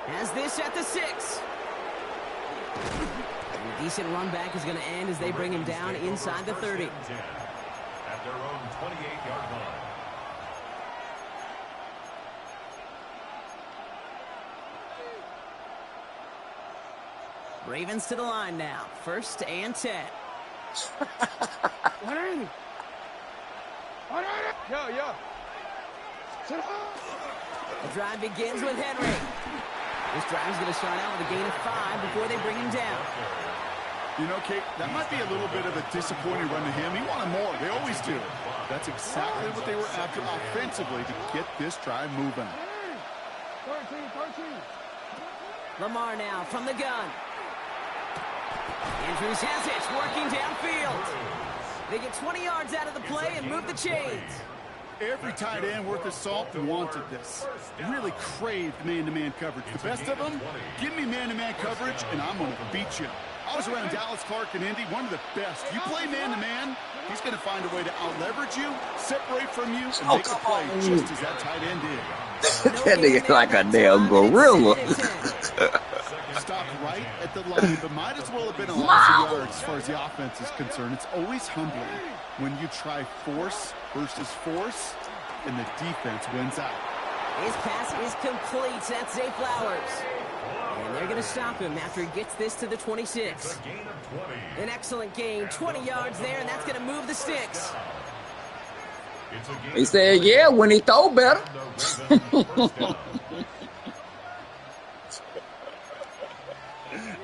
Has this at the 6. A decent run back is going to end as they bring him down inside the 30.
At their own 28-yard line.
Ravens to the line now. 1st and 10. The drive begins with Henry. This drive's going to start out with a gain of 5 before they bring him down.
You know, Kate, that might be a little bit of a disappointing run to him. He wanted more. They always do. That's exactly what they were after offensively to get this drive moving.
Lamar now from the gun. Andrews has it, working downfield. They get 20 yards out of the play and move the chains.
Every tight end worth his salt wanted this. Really craved man-to-man coverage. The best of them, give me man-to-man coverage, and I'm going to beat you. I was around Dallas Clark and Indy, one of the best. You play man-to-man, he's going to find a way to out-leverage you, separate from you, and make a play just as that tight end did.
That nigga like a damn gorilla.
Stopped right at the line, but might as well have been a loss of yards as far as the offense is concerned. It's always humbling when you try force versus force, and the defense wins out.
His pass is complete. That's Zay Flowers. And they're going to stop him after he gets this to the 26. An excellent gain. 20 yards there, and that's going to move the sticks.
He said, yeah, when he throw better.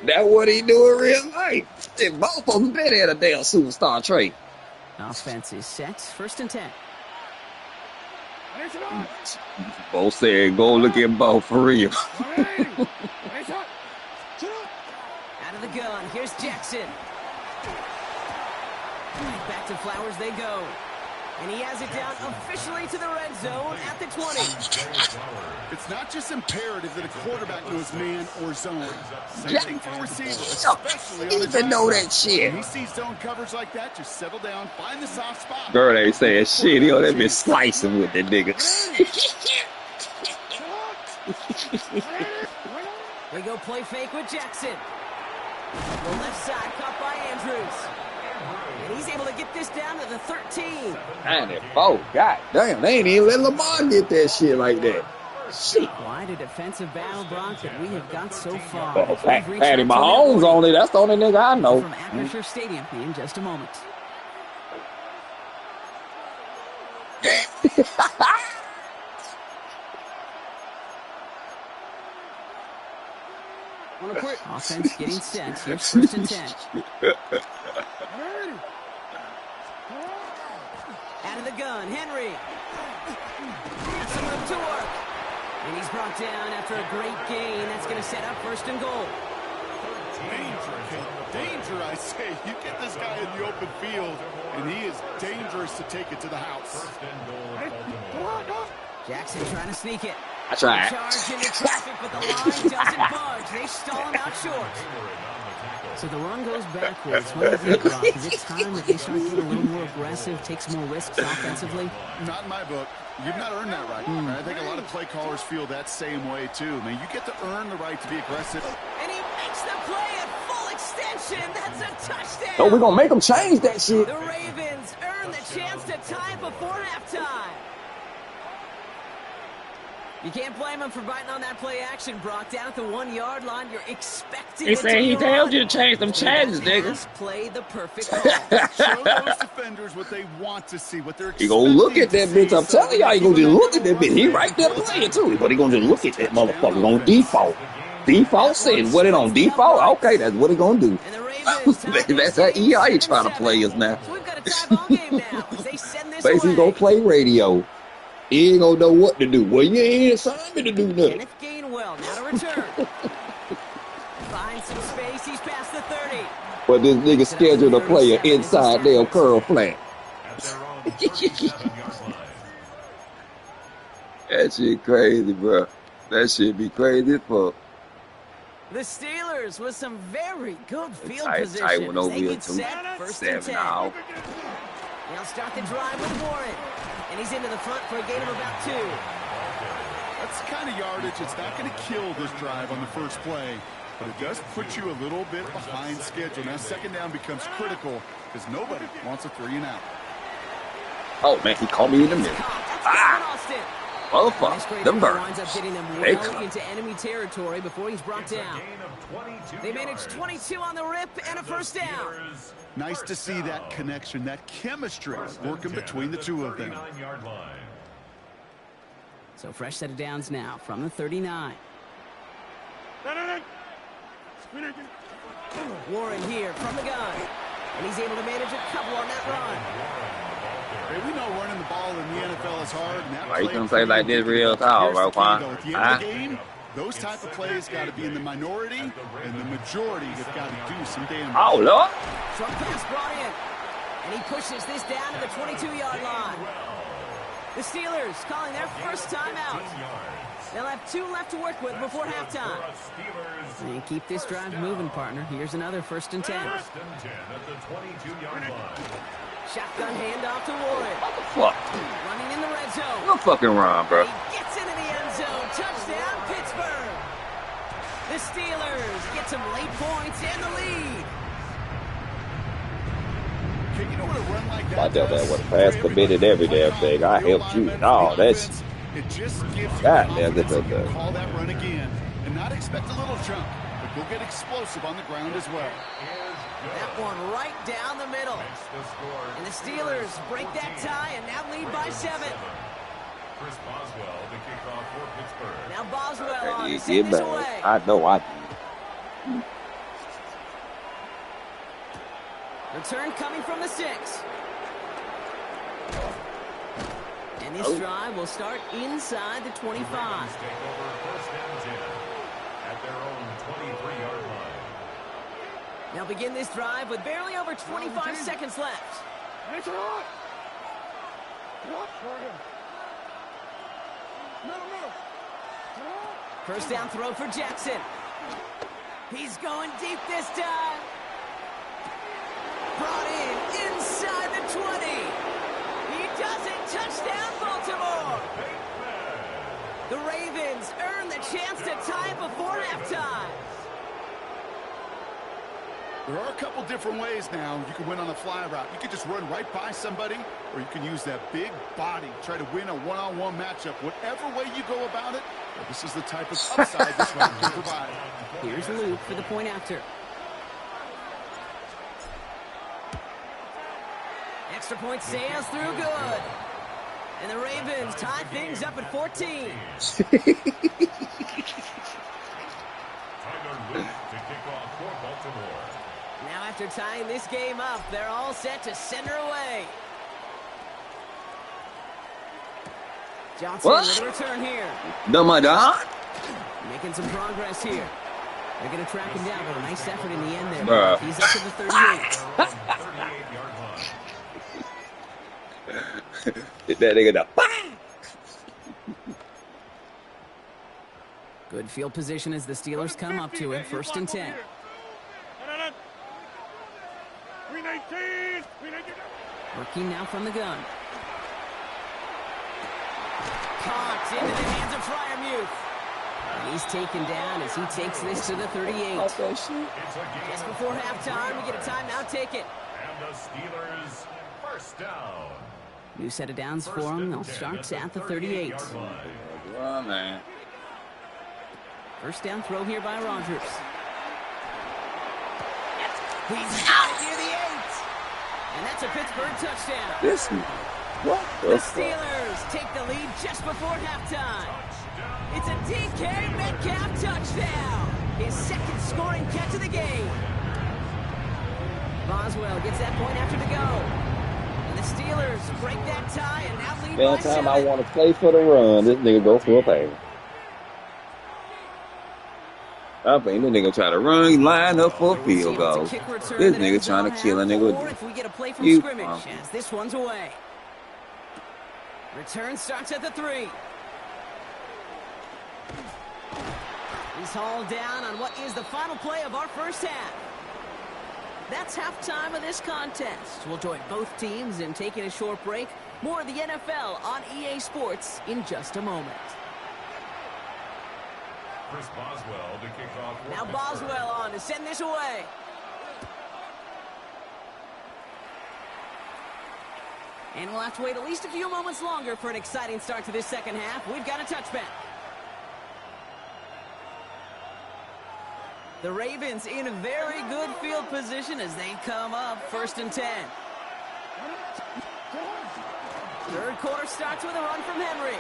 That's what he do in real life. They both of them been at a damn superstar trait.
Offense is set. 1st and 10.
Both said, go look at Bo for real.
Out of the gun. Here's Jackson. Back to Flowers they go. And he has it down officially to the red zone at the 20.
It's not just imperative that a quarterback knows man or zone. Same thing for a receiver, especially on the
know that shit.
When he sees zone coverage like that, just settle down, find the soft spot.
Girl ain't saying shit. He on that bitch slicing with that nigga.
We go play fake with Jackson. The left side caught by Andrews. And he's able to get this down to the 13.
94. God damn, they ain't even let Lamar get that shit like that. Shit.
Quite a defensive battle, Brock, that we have got so far.
Oh, Patty Mahomes only. That's the only nigga I know.
From Acrisure Stadium in just a moment. Offense getting set. Here's 1st and 10. Out of the gun, Henry. That's some room to work. And he's brought down after a great gain. That's going to set up 1st and goal.
Danger, I say. You get this guy in the open field, and he is dangerous to take it to the house.
Jackson trying to sneak it.
I tried.
Charge into traffic, but the line doesn't budge. They stall him out short. So the run goes backwards. What do you think, Brock? Is it time that they start getting a little more aggressive, take some more risks offensively?
Not in my book. You've not earned that right. I think a lot of play callers feel that same way, too. I mean, you get to earn the right to be aggressive.
And he makes the play at full extension. That's a touchdown.
Oh, we're going to make them change that shit.
The Ravens earn the chance to tie before halftime. You can't blame him for biting on that play action, Brock. Down at the 1-yard line, you're expecting.
He said he told you to change them changes, nigga.
Play the perfect call.
Show those defenders what they want to see, what they're expecting.
He gonna look at that bitch. I'm telling y'all, he gonna just look at that bitch. He right there playing too, but he gonna just look at that motherfucker on default. Default setting. What it on default? Okay, that's what he gonna do.
And the Ravens,
that's how EI trying to play us now.
So we've got a tie ball game now. They send this
basically
away.
gonna play radio. He ain't gonna know what to do. Well, you ain't assigned me to do nothing.
Kenneth Gainwell now to return. Find some space. He's past the 30.
But this nigga scheduled a player inside their curl flat.
That shit crazy, bro. That shit be crazy as fuck.
The Steelers with some very good field
Tight
position.
one over
They
here
get
too.
set, first and 10.
Now.
They'll start the drive with Warren. And he's into the front for a gain of about 2.
That's the kind of yardage. It's not going to kill this drive on the first play, but it does put you a little bit behind schedule. Now second down becomes critical because nobody wants a 3 and out.
Oh, man, he caught me in the middle. Motherfucker, the birds.
Winds up getting them well into enemy territory before he's brought down. They managed 22 on the rip and a first down.
Nice to see that connection, that chemistry working between the two of them.
So fresh set of downs now from the 39. Warren here from the gun. And he's able to manage a couple on that run.
Hey, we know running the ball in the NFL is hard.
Why you gonna play like this real tall, bro, Quan?
At the end of the game, those type of plays got to be in the minority, and the majority have got to do some damage.
Oh, Lord.
Short pass brought in. And he pushes this down to the 22-yard line. The Steelers calling their first timeout. They'll have 2 left to work with before halftime. And keep this drive moving, partner. Here's another first and 10.
First and 10 at the 22-yard line.
Shotgun handoff to Warren.
What the fuck?
Running in the red zone.
No fucking run, bro.
He gets into the end zone. Touchdown, Pittsburgh. The Steelers get some late points and the lead.
Okay, you know what a run like that
I tell that
does?
what pass committed every damn thing. I helped you. No, that's
It just gives you
God,
confidence
yeah,
that you can call that run again and not expect a little chunk, but go get explosive on the ground as well.
That one right down the middle. And the Steelers break that tie and now lead by 7.
Chris Boswell, the kickoff for Pittsburgh.
Now Boswell on to
you
send this
back.
away.
I know I did.
Return coming from the 6. And this drive will start inside the 25.
Take over first and 10 at their own 23-yard line.
Now begin this drive with barely over 25 seconds left. First down throw for Jackson. He's going deep this time. Brought in inside the 20. He does it. Touchdown, Baltimore. The Ravens earn the chance to tie it before halftime.
There are a couple different ways now. You can win on a fly route. You can just run right by somebody, or you can use that big body, try to win a one-on-one matchup. Whatever way you go about it, this is the type of upside this route can provide.
Here's Luke for the point after. Extra point sails through good. And the Ravens tie things up at 14.
Tyler Luke to kick off for Baltimore.
Now after tying this game up, they're all set to send her away. Johnson with a return here. Making some progress here. They're going to track him down, but a nice effort in the end there.
Bruh.
He's up to the 38.
38-yard line.
Hit that nigga the
Good field position as the Steelers come up to it. First and 10.
319.
Working now from the gun. Caught into the hands of Freiermuth. And he's taken down as he takes this to the 38.
It's a gain
Just
of
before halftime, we get a timeout. Take it.
And the Steelers first down.
New set of downs for them. They'll start at the 38.
Oh, man.
First down throw here by Rodgers. He's out near the 8. And that's a Pittsburgh touchdown.
This what
The
the fuck?
Steelers take the lead just before halftime. It's a DK Metcalf touchdown. His second scoring catch of the game. Boswell gets that point after the go. And the Steelers break that tie and now lead by 7.
Anytime I want to play for the run, this nigga go for a pass. I think this nigga try to run, line up for a field goal. This nigga trying to kill a nigga.
If we get a play from
You
scrimmage, as this one's away. Return starts at the 3. Ravens haul down on what is the final play of our first half. That's halftime of this contest. We'll join both teams in taking a short break. More of the NFL on EA Sports in just a moment.
Chris Boswell to kick off.
Now Boswell on to send this away. And we'll have to wait at least a few moments longer for an exciting start to this second half. We've got a touchback. The Ravens in a very good field position as they come up 1st and 10. Third quarter starts with a run from Henry.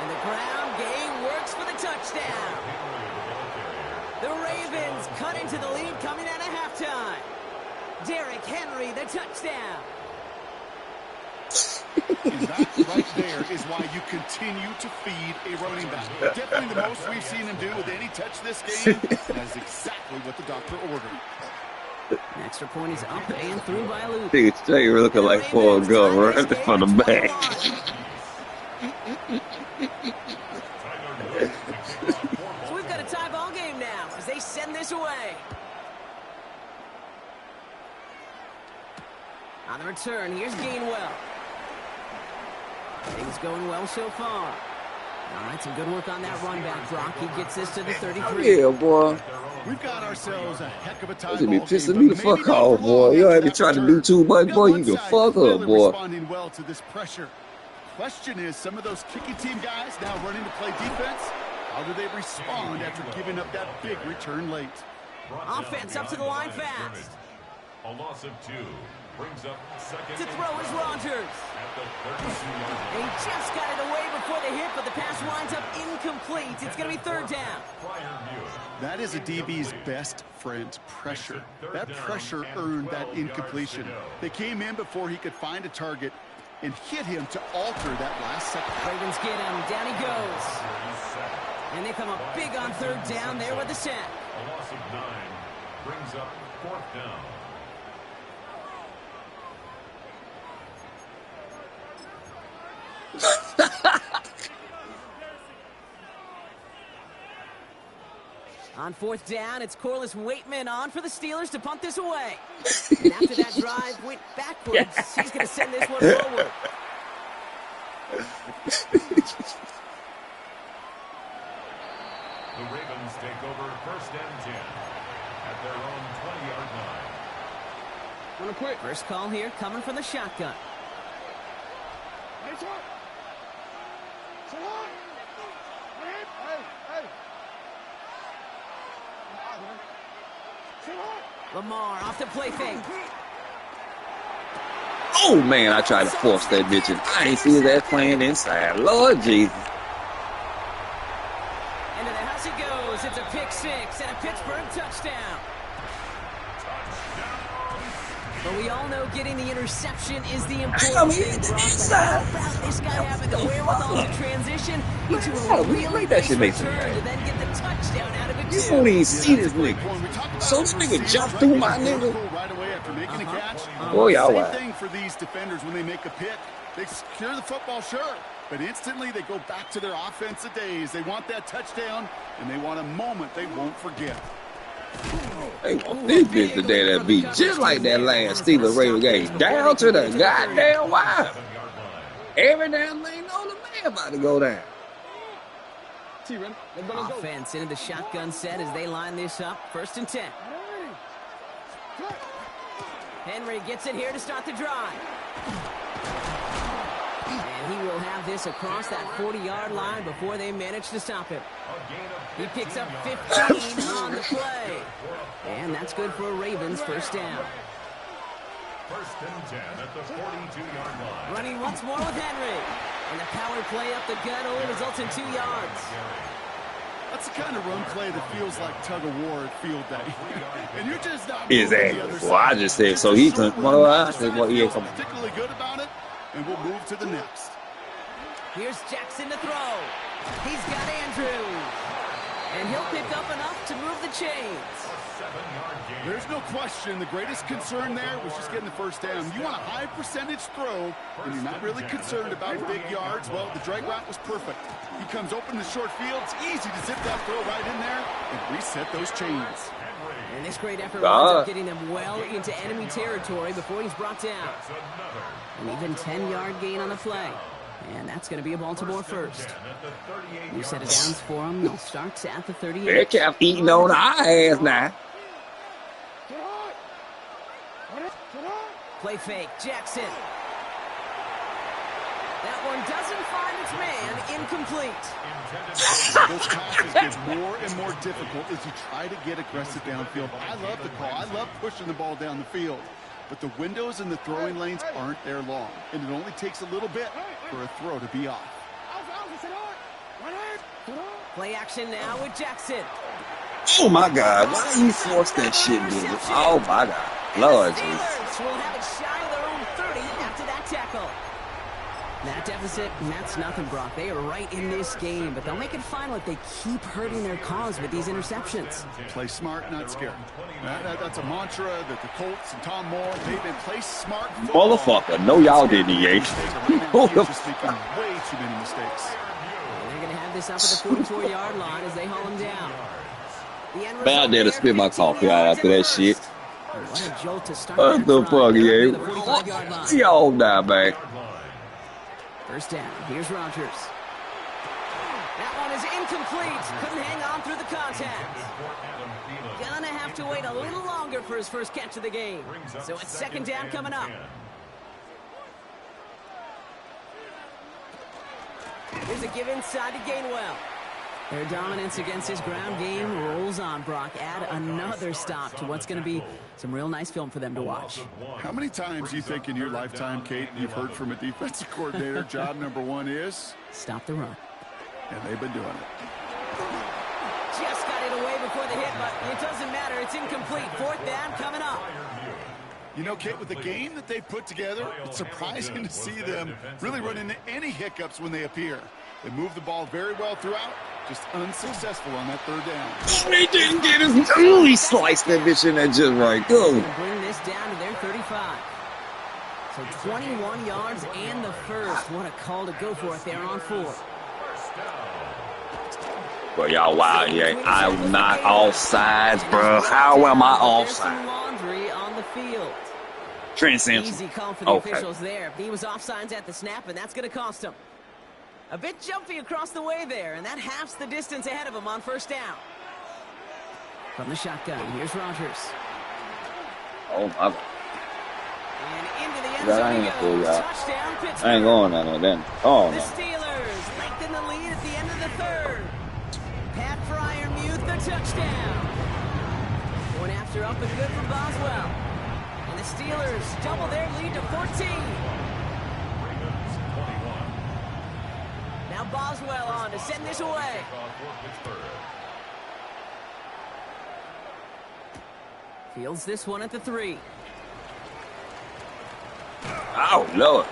And the ground game works for the touchdown. The Ravens cut into the lead coming out of halftime. Derrick Henry, the touchdown.
And that right there is why you continue to feed a running back. Definitely the most we've seen him do with any touch this game. That is exactly what the doctor ordered.
An extra point is up and through by Luke.
Nigga straight looking like Forrest Gump right from the back.
So we've got a tie ball game now as they send this away. On the return, here's Gainwell. Things going well so far. All right, some good work on that run back, Brock. He gets this to the 33.
Yeah, boy.
We've got ourselves a heck of a time.
This be pissing me the fuck off, boy. You ain't be trying to do too much, boy. You can fuck up, boy.
Responding well to this pressure. Question is, some of those kicking team guys now running to play defense, how do they respond after giving up that big return late?
Offense up to the line fast.
A loss of 2 brings up second.
To throw is Rogers. He just got it away before the hit, but the pass winds up incomplete. It's going to be 3rd down.
That is a DB's best friend, pressure. That pressure earned that incompletion. They came in before he could find a target and hit him to alter that last second.
Ravens get him. Down he goes. And they come up big on 3rd down there with the sack.
A loss of 9 brings up 4th down.
On 4th down, it's Corliss Waitman on for the Steelers to punt this away. And after that drive went backwards, he's going to send this one forward.
The Ravens take over 1st and 10 at their own 20-yard line.
First call here coming from the shotgun. Lamar off the play fake.
Oh, man, I tried to force that bitch, and I ain't see his ass playing inside. Lord Jesus.
Into the house he goes. It's a pick 6 and a Pittsburgh touchdown. But we all know getting the interception is the important thing, Brock. This guy having the wherewithal to transition into a really nice return to then get the touchdown out of it,
You
too.
won't even see this nigga. So this nigga jumped through my nigga.
Right away after making a catch.
Boy, y'all
Same
wild.
thing for these defenders when they make a pick. They secure the football, sure, but instantly they go back to their offensive days. They want that touchdown, and they want a moment they won't forget.
They want this bitch to dare that beat just like that last Steelers Raven game. Down to the goddamn wire. Every damn thing know the man about to go down.
Offense into the shotgun set as they line this up. 1st and 10. Henry gets it here to start the drive. And he will have this across that 40-yard line before they manage to stop him. He picks up 15 on the play. And that's good for a Ravens 1st down.
1st and 10 at the 42-yard line.
Running once more with Henry. And the power play up the gut only results in 2 yards.
That's the kind of run play that feels like tug-of-war at field day. And you're just not
Exactly. Well, I just said so he can. Well, I said, well, yeah, come on.
Particularly good about it, and we'll move to the next.
Here's Jackson to throw. He's got Andrews. And he'll pick up enough to move the chains.
There's no question. The greatest concern there was just getting the first down. You want a high percentage throw, and you're not really concerned about big yards. Well, the drag route was perfect. He comes open in the short field. It's easy to zip that throw right in there and reset those chains.
And this great effort winds up getting them well into enemy territory before he's brought down. An even 10-yard gain on the play. And that's going to be a Baltimore first. New set of downs for them. They'll start at the 38.
They kept eating on our ass now.
Play fake. Jackson. That one doesn't find its man. Incomplete.
Those passes get more and more difficult as you try to get aggressive downfield. I love the call. I love pushing the ball down the field. But the windows in the throwing lanes aren't there long. And it only takes a little bit for a throw to be off.
Play action now with Jackson.
Oh, my God. Why do you force that shit, dude? Oh, my God. Lord Jesus.
Steelers will have it shy of their own 30 after that tackle. That deficit, and that's nothing, Brock. They are right in this game, but they'll make it final if they keep hurting their cause with these interceptions.
Play smart, not scared. That's a mantra that the Colts and Tom Moore, they've been play smart.
Motherfucker. No, y'all didn't, Yates.
Just making way too many mistakes.
And they're going to have this up at the 44-yard line as they haul him down.
Man, I did to spit my coffee out after that shit.
What a jolt to start.
What the fuck, Yates? Y'all die, man.
First down. Here's Rodgers. That one is incomplete. Couldn't hang on through the contact. Gonna have to wait a little longer for his first catch of the game. So it's second down coming up. Here's a give inside to Gainwell. Their dominance against his ground game rolls on, Brock. Add another stop to what's going to be some real nice film for them to watch.
How many times do you think in your lifetime, Kate, you've heard from a defensive coordinator, job number one is?
Stop the run.
And they've been doing it.
Just got it away before the hit, but it doesn't matter. It's incomplete. Fourth down coming up.
You know, Kate, with the game that they've put together, it's surprising to see them really run into any hiccups when they appear. They move the ball very well throughout, just unsuccessful on that third down.
He didn't get his... Ooh, he sliced that bitch in there just right. Go.
Bring this down to their 35. So 21 yards and the first. What a call to go for it there on 4.
Bro, y'all wild here. I'm not offsides, bro. How am I offside?
Laundry on the field.
Trent Simpson.
Easy call for the officials there. He was offsides at the snap, and that's going to cost him. A bit jumpy across the way there, and that halves the distance ahead of him on first down. From the shotgun, here's Rodgers.
Oh, my God.
And into the end zone he goes. Touchdown, Pittsburgh.
I ain't going on no then. Oh,
The
no.
Steelers lengthen the lead at the end of the third. Pat Fryermuth, the touchdown. Going after up and good from Boswell. And the Steelers double their lead to 14. Now Boswell on to send this away. Fields this one at the 3.
Oh, Lord.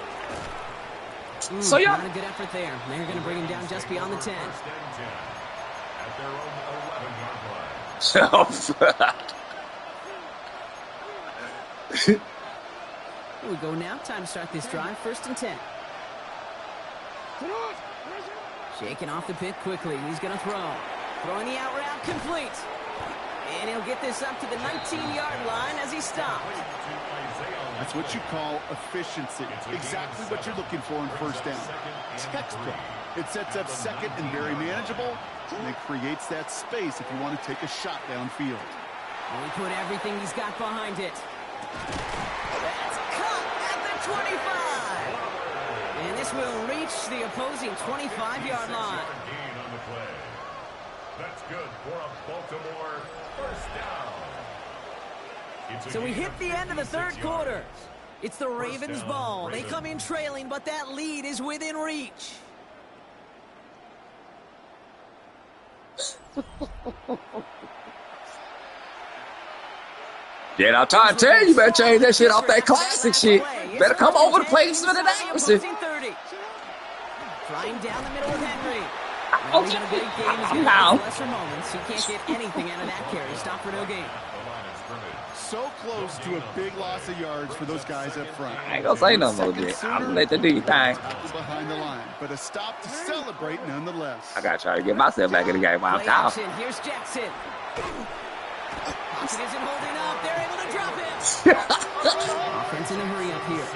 So y'all...
Not a good effort there. They're going to bring him down just beyond the 10. Here we go now. Time to start this drive. First and 10. Shaking off the pick quickly. He's going to throw. Throwing the out route complete. And he'll get this up to the 19-yard line as he stopped.
That's what you call efficiency. Exactly what you're looking for in first down. Textbook. It sets up second and very manageable, and it creates that space if you want to take a shot downfield.
And he put everything he's got behind it. That's cut at the 25. And this will reach the opposing 25-yard line.
That's good for a Baltimore first down.
So we hit the end of the third quarter. It's the Ravens' ball. They come in trailing, but that lead is within reach.
Yeah, I'm trying to tell you, you better change that shit off that classic shit. Better come over to play some of the opposite.
Flying down the middle of Henry. Well, even a big game is going to
No.
have lesser moments. He can't get anything out of that carry. Stop for no gain.
So close to a big loss of yards for those guys up front.
I ain't gonna say no more, Jay. I'm gonna let the do your thing.
Tackle behind the line, but a stop to celebrate nonetheless.
I gotta try to get myself back in the game while I'm
Play
down.
action. Here's Jackson. Pocket isn't holding up. They're able to drop him. Offense in a hurry up here.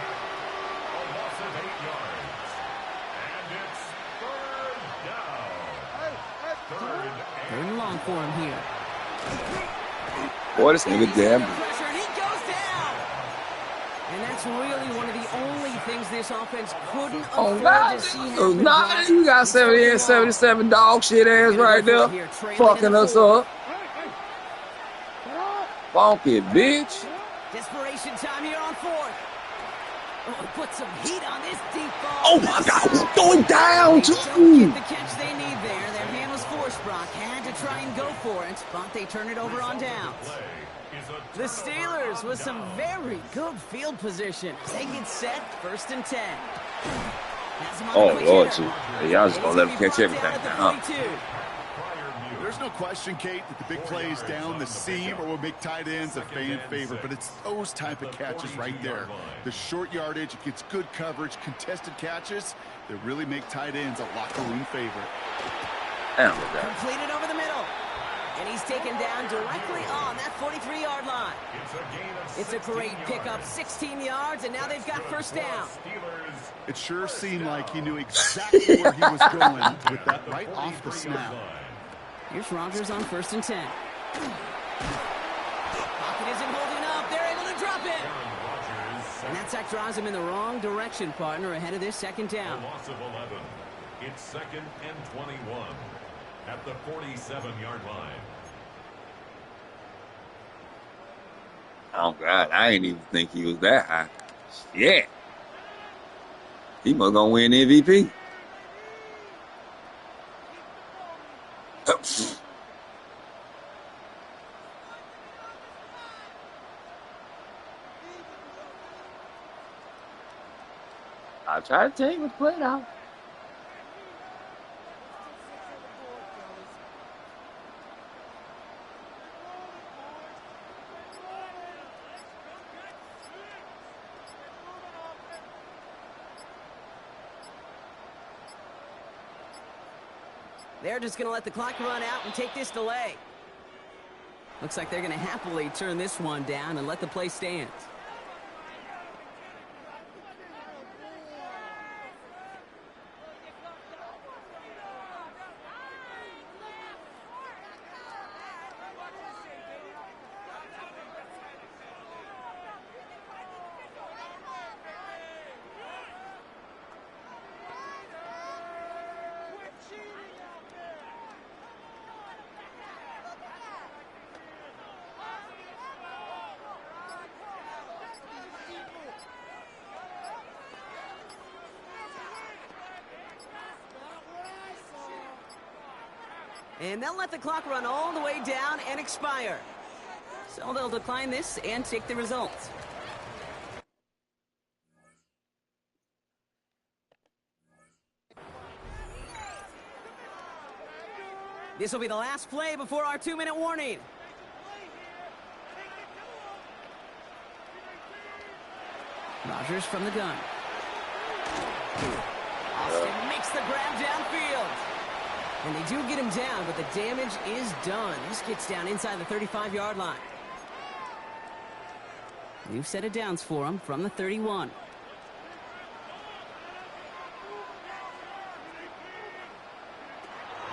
Third and long for him here.
Boy, this nigga damn.
Pressure, and he goes down. And that's really one of the only things this offense couldn't afford to see happen.
Nah, you got 78, 77 dog shit ass right there. Fucking us up. Funky bitch.
Desperation time here on fourth. Oh, put some heat on this deep ball.
Oh my God, he's going down
They don't
too.
get the catch they need there. Their hand was forced, Brock. Had to try and go for it, but they turn it over on downs. The Steelers with some very good field position. They get set, 1st and 10.
Oh, Lord, y'all just gonna let him catch everything now, huh?
There's no question, Kate, that the big plays down the seam or will make tight ends a fan favorite, but it's those type of catches right there. The short yardage, it gets good coverage, contested catches that really make tight ends a locker room favorite.
Completed over the middle. And he's taken down directly on that 43-yard line. It's a great pickup, 16 yards, and now they've got 1st down.
It sure seemed like he knew exactly where he was going with that right off the snap.
Here's Rodgers on 1st and 10. Pocket isn't holding up. They're able to drop it. And that sack drives him in the wrong direction, partner, ahead of this 2nd down.
Loss of 11. It's 2nd and 21 at the 47-yard line.
Oh God, I ain't even think he was that high. Shit. He must gonna win MVP. I'll try to tell you what's playing out.
They're just going to let the clock run out and take this delay. Looks like they're going to happily turn this one down and let the play stand. And they'll let the clock run all the way down and expire. So they'll decline this and take the results. This will be the last play before our 2-minute warning. Rodgers from the gun. Austin makes the grab downfield. And they do get him down, but the damage is done. This gets down inside the 35-yard line. New set of downs for him from the 31.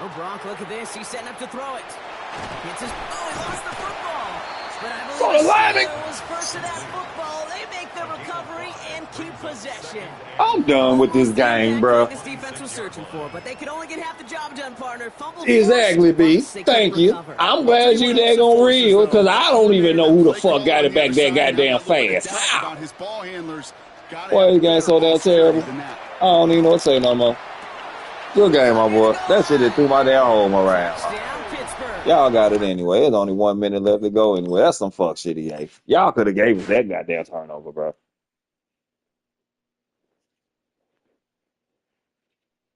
Oh, Brock, look at this. He's setting up to throw it. He lost the football. But I believe he was first to that football. They make the recovery and keep possession.
I'm done with this game, bro.
This defense was searching for, but they could only get half the job done, partner.
Exactly, B. Thank you. I'm glad you there gonna real, because I don't even know who the fuck got it back that goddamn fast. How? Boy, this game so damn terrible. I don't even know what to say no more. Good game, my boy. That shit that threw my damn home around. Y'all got it anyway. There's only 1 minute left to go anyway. That's some fuck shit he gave. Y'all could have gave us that goddamn turnover, bro.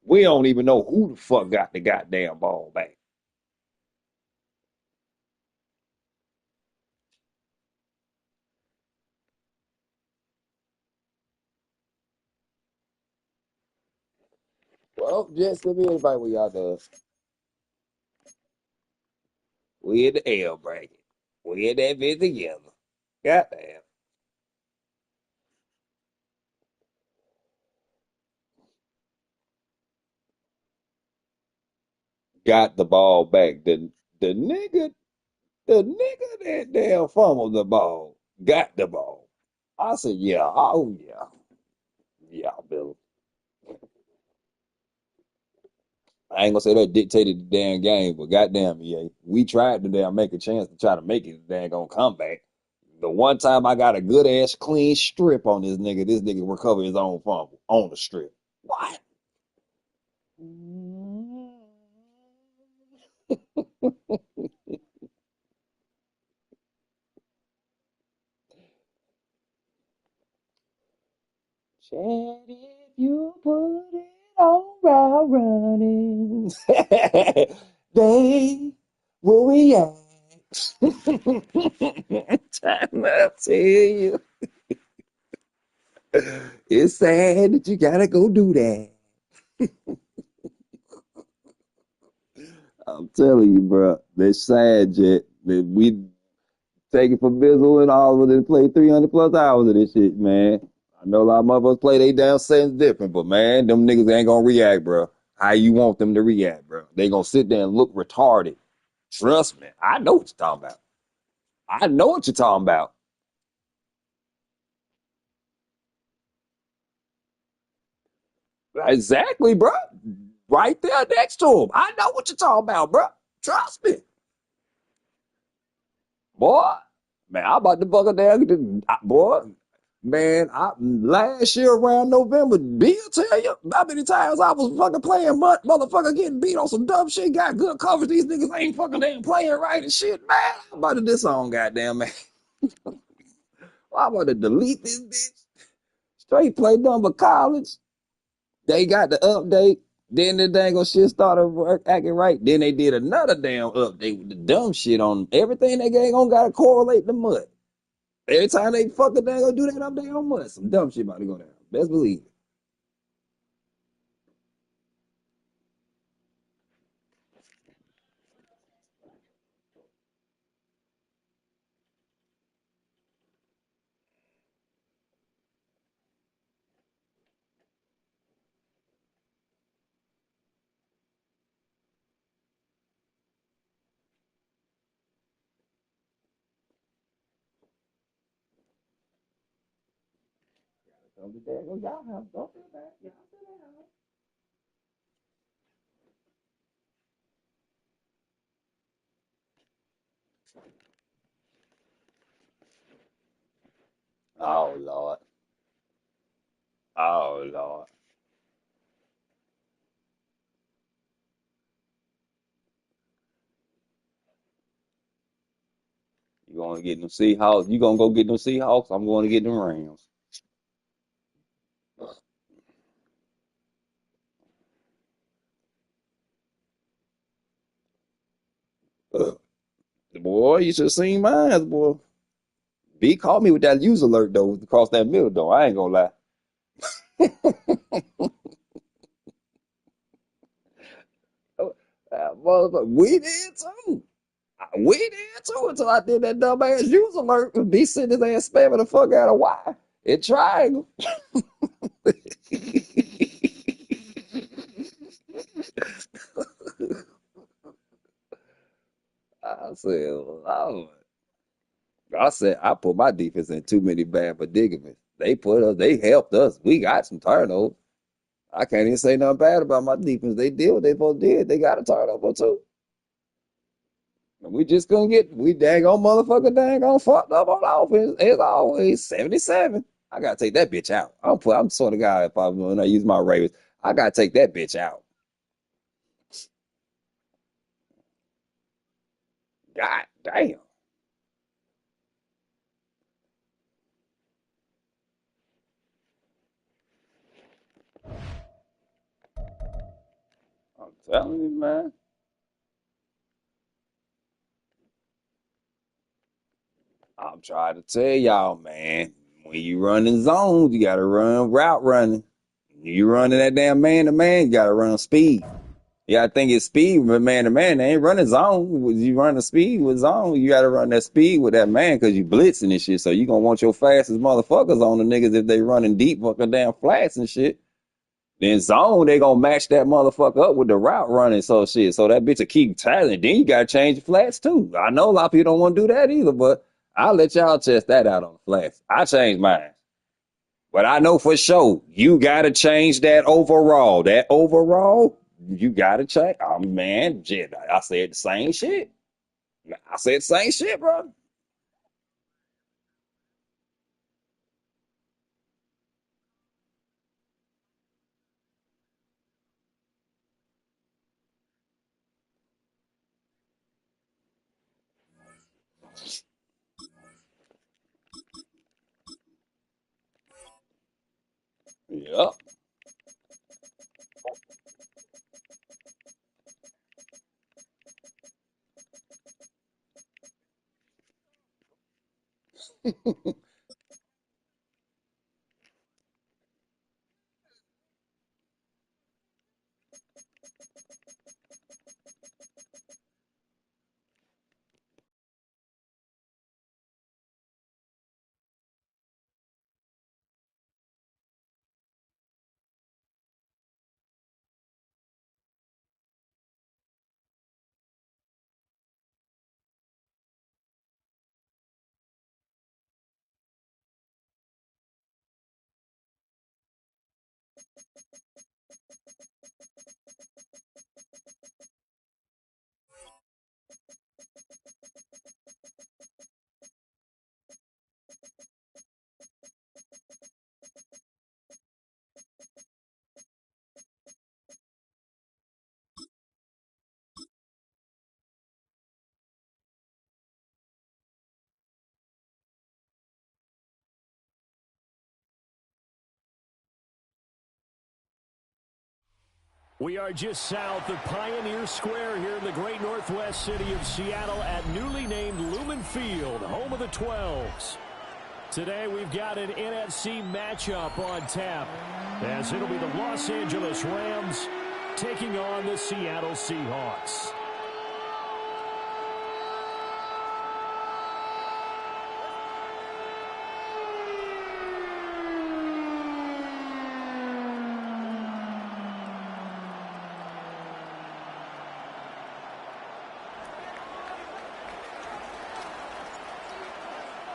We don't even know who the fuck got the goddamn ball back. Well, just let me invite we out there. We in the L bracket. We in that bit together. Goddamn. Got the ball back. The nigga, the nigga that damn fumbled the ball got the ball. I said, yeah, oh yeah. Yeah, Billy. I ain't gonna say that dictated the damn game, but goddamn, yeah, we tried to damn make a chance to try to make it damn gonna come back. The one time I got a good ass clean strip on this nigga recovered his own fumble on the strip. What? Chad, if you put it on round running, they will react. Time I tell you, it's sad that you gotta go do that. I'm telling you, bro, it's sad, Jet, that we take it for Bizzle and all of us that play 300 plus hours of this shit, man. I know a lot of motherfuckers play they damn settings different, but man, them niggas ain't gonna react, bro. How you want them to react, bro? They gonna sit there and look retarded. Trust me, I know what you're talking about. I know what you're talking about. Exactly, bro. Right there next to him. I know what you're talking about, bro. Trust me. Boy, man, I about to buckle down. Boy, man, last year around November, Bill tell you how many times I was fucking playing motherfucker getting beat on some dumb shit, got good coverage. These niggas ain't fucking damn playing right and shit, man. I'm about to this song, goddamn, man. I'm about to delete this bitch. Straight play number college. They got the update. Then the dang shit started acting right. Then they did another damn update with the dumb shit on everything they gang on gotta correlate the mud. Every time they fucking dang do that update on mud, some dumb shit about to go down. Best believe it. Don't be there. Y'all have don't feel bad. Y'all feel bad. Oh Lord. Oh Lord. You gonna get them Seahawks? You gonna go get them Seahawks? I'm going to get them Rams. Boy, you should have seen mine, boy. B called me with that user alert though across that middle though. I ain't gonna lie. We did too. We did too until I did that dumb ass user alert and be sitting his ass spamming the fuck out of why. It triangle. I said, Lord. I said I put my defense in too many bad predicaments. They helped us. We got some turnovers. I can't even say nothing bad about my defense. They did what they both did. They got a turnover too. We just couldn't we dang on motherfucker dang on fucked up on offense. It's always 77. I gotta take that bitch out. I'm the sort of guy if I'm when I use my Ravens, I gotta take that bitch out. God damn.
Telling you, man. I'm trying to tell y'all, man. When you running zones, you gotta run route running. You running that damn man to man, you gotta run speed. You gotta think it's speed with man to man. They ain't running zone. You run the speed with zone, you gotta run that speed with that man because you blitzing and shit. So you gonna want your fastest motherfuckers on the niggas if they running deep fucking damn flats and shit. Then zone, they gonna match that motherfucker up with the route running, so shit. So that bitch will keep talent. Then you gotta change the flats too. I know a lot of people don't want to do that either, but I'll let y'all test that out on the flats. I changed mine. But I know for sure you gotta change that overall. That overall, you gotta change. Oh man, shit, I said the same shit. I said the same shit, bro. Yep.
We are just south of Pioneer Square here in the great northwest city of Seattle at newly named Lumen Field, home of the 12s. Today we've got an NFC matchup on tap, as it'll be the Los Angeles Rams taking on the Seattle Seahawks.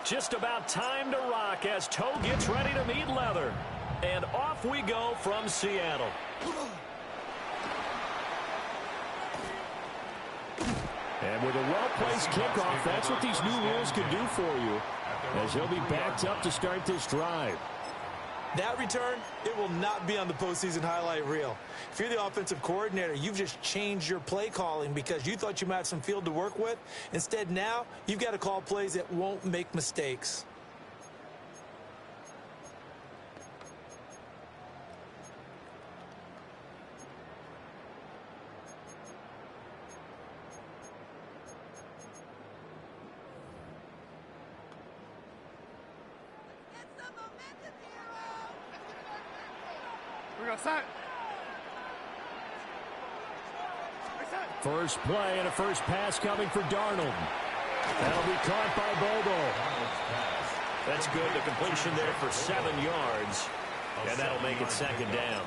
Just about time to rock as Toe gets ready to meet leather. And off we go from Seattle. And with a well-placed kickoff, that's what these new rules can do for you, as he'll be backed up to start this drive.
That return, it will not be on the postseason highlight reel. If you're the offensive coordinator, you've just changed your play calling because you thought you might have some field to work with. Instead, now, you've got to call plays that won't make mistakes.
First play and a first pass coming for Darnold. That'll be caught by Bobo. That's good. The completion there for 7 yards. And that'll make it second down.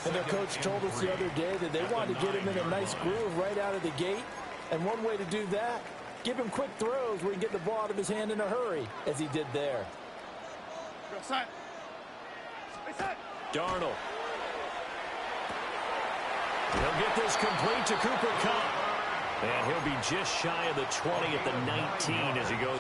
And their coach told us the other day that they wanted to get him in a nice groove right out of the gate. And one way to do that, give him quick throws where he can get the ball out of his hand in a hurry, as he did there.
Darnold. He'll get this complete to Cooper Kupp. And he'll be just shy of the 20 at the 19 as he goes.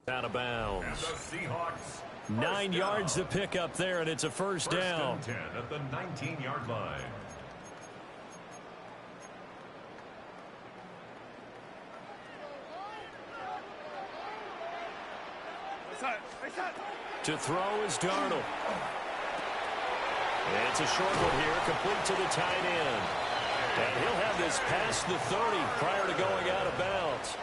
Out of bounds.
And the Seahawks.
9 yards to pick up there, and it's a first down.
First and 10 at the 19-yard line.
To throw is Darnold. It's a short one here, complete to the tight end. And he'll have this past the 30 prior to going out of bounds.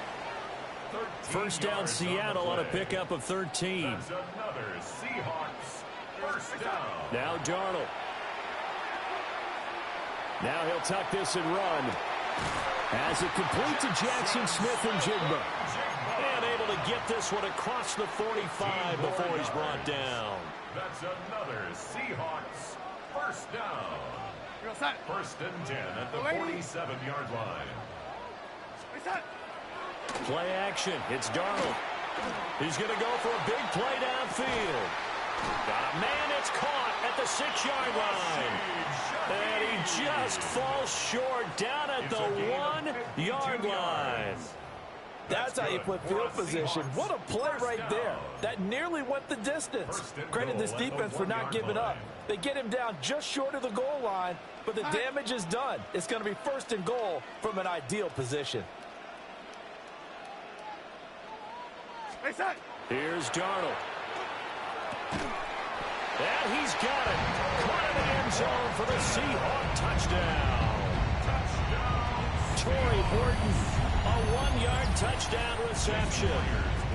First down Seattle on a pickup of 13.
That's another Seahawks first down.
Now Darnold. Now he'll tuck this and run. As it complete to Jackson Smith-Njigba. And able to get this one across the 45 before he's brought down.
That's another Seahawks first down. First and 10 at the 47-yard line.
Play action. It's Darnold. He's going to go for a big play downfield. Got a man. It's caught at the 6-yard line. And he just falls short down at the 1-yard line.
That's how you put field position. What a play right there. That nearly went the distance. Credit this defense for not giving up. They get him down just short of the goal line, but the damage is done. It's going to be first and goal from an ideal position.
Here's Darnold. And he's got it. Caught in the end zone for the Seahawk touchdown. Torrey Horton, a 1-yard touchdown reception.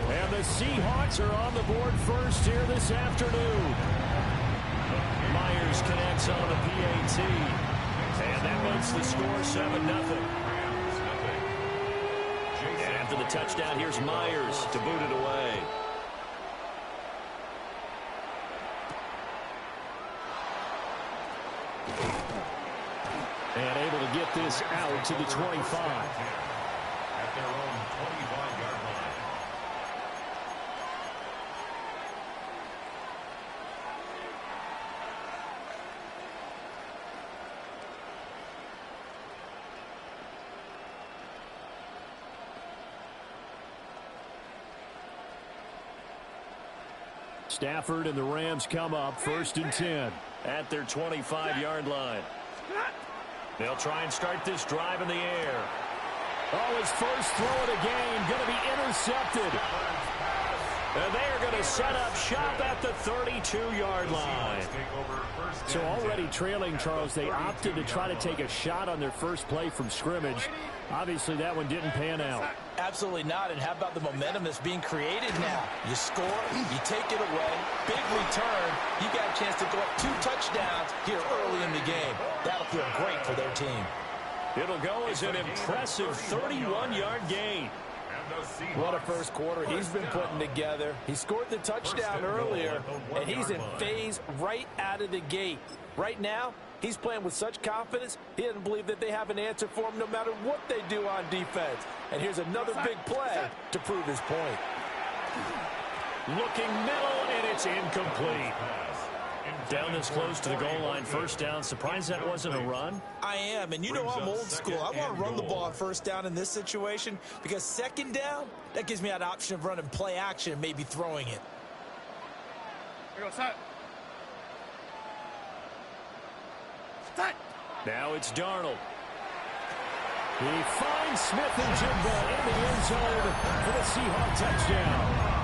And the Seahawks are on the board first here this afternoon. Myers connects on the PAT. And that makes the score 7-0. After the touchdown, here's Myers to boot it away. And able to get this out to the 25.
At their own 25-yard line.
Stafford and the Rams come up first and 10 at their 25-yard line. They'll try and start this drive in the air. Oh, his first throw of the game going to be intercepted. And they are going to set up shop at the 32-yard line. So already trailing, Charles, they opted to try to take a shot on their first play from scrimmage. Obviously, that one didn't pan out.
Absolutely not. And how about the momentum that's being created now? You score, you take it away, big return. You got a chance to go up 2 touchdowns here early in the game. That'll feel great for their team.
It'll go as an impressive 31-yard gain.
What a first quarter he's been putting together. He scored the touchdown earlier, and he's in phase right out of the gate. Right now, he's playing with such confidence, he doesn't believe that they have an answer for him no matter what they do on defense. And here's another big play to prove his point.
Looking middle, and it's incomplete. Down this close to the goal line, first down. Surprised that wasn't a run?
I am, and you know I'm old school. I want to run the ball on first down in this situation because second down, that gives me that option of running play action and maybe throwing it.
Now it's Darnold. He finds Smith-Njigba in the end zone for the Seahawk touchdown.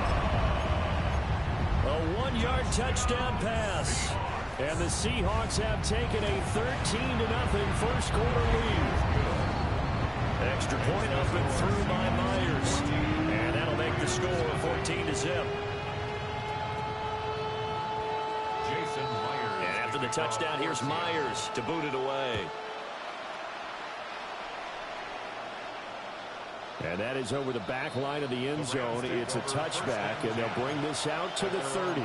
A 1-yard touchdown pass. And the Seahawks have taken a 13-0 first quarter lead. Extra point up and through by Myers. And that'll make the score 14-0. And after the touchdown, here's Myers to boot it away. And that is over the back line of the end zone. It's a touchback, and they'll bring this out to the 30.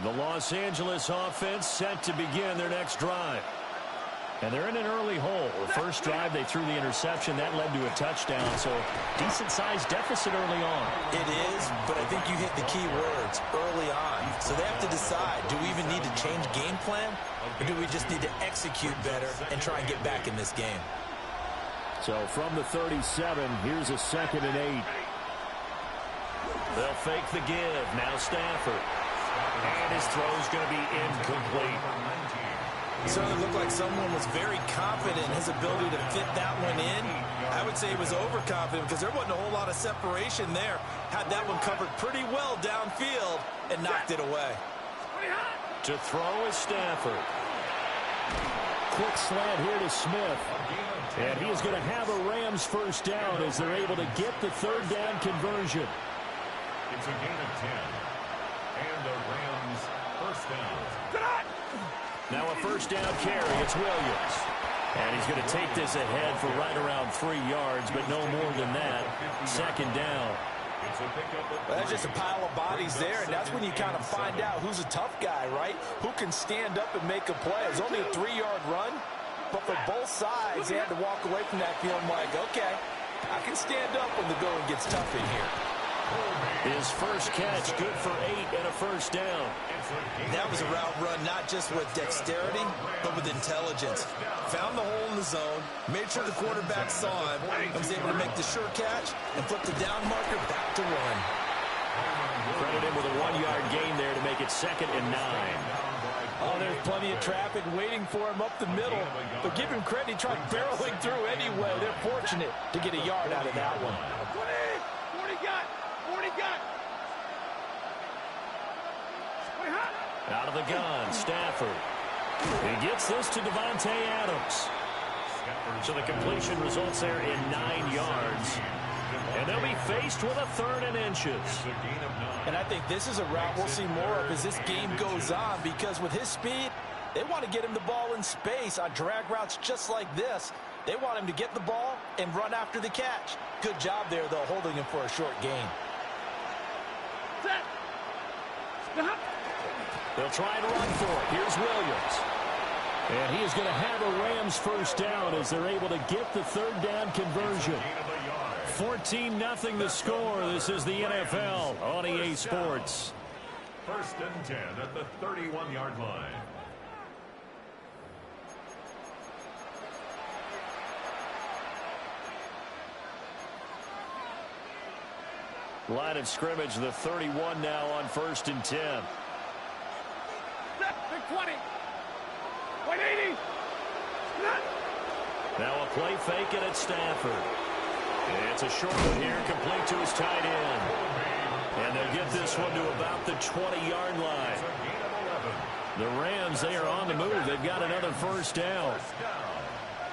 The Los Angeles offense set to begin their next drive. And they're in an early hole. The first drive, they threw the interception. That led to a touchdown. So decent-sized deficit early on.
It is, but I think you hit the key words, early on. So they have to decide, do we even need to change game plan? Or do we just need to execute better and try and get back in this game?
So from the 37, here's a 2nd and 8. They'll fake the give. Now Stafford. And his throw's going to be incomplete.
It certainly looked like someone was very confident in his ability to fit that one in. I would say he was overconfident because there wasn't a whole lot of separation there. Had that one covered pretty well downfield and knocked it away.
To throw is Stafford. Quick slant here to Smith. And he is going to have a Rams first down as they're able to get the 3rd down conversion.
It's a gain of 10. And the Rams first down.
Now a first down carry. It's Williams. And he's going to take this ahead for right around 3 yards, but no more than that. 2nd down.
Well, that's just a pile of bodies there, and that's when you kind of find out who's a tough guy, right? Who can stand up and make a play. It's only a 3-yard run, but for both sides, they had to walk away from that feeling like, okay, I can stand up when the going gets tough in here.
His first catch, good for 8 and a first down.
That was a route run not just with dexterity, but with intelligence. Found the hole in the zone, made sure the quarterback saw him, and was able to make the sure catch and flip the down marker back to 1.
Credit him with a 1-yard gain there to make it 2nd and 9.
Oh, there's plenty of traffic waiting for him up the middle. But give him credit, he tried barreling through anyway. They're fortunate to get a yard out of that one.
40 got.
Out of the gun, Stafford. He gets this to Devontae Adams. So the completion results there in 9 yards. And they'll be faced with a 3rd and inches.
And I think this is a route we'll see more of as this game goes on, because with his speed, they want to get him the ball in space on drag routes just like this. They want him to get the ball and run after the catch. Good job there, though, holding him for a short gain.
They'll try and run for it. Here's Williams. And he is going to have a Rams first down as they're able to get the 3rd down conversion. 14-0 the score. This is the NFL on EA Sports.
1st and 10 at the 31-yard line.
Line of scrimmage, the 31 now on 1st and 10.
Big 20. 180.
Now a play fake and it's Stafford. It's a short one here, complete to his tight end. And they'll get this one to about the 20-yard line. The Rams, they are on the move. They've got another first down.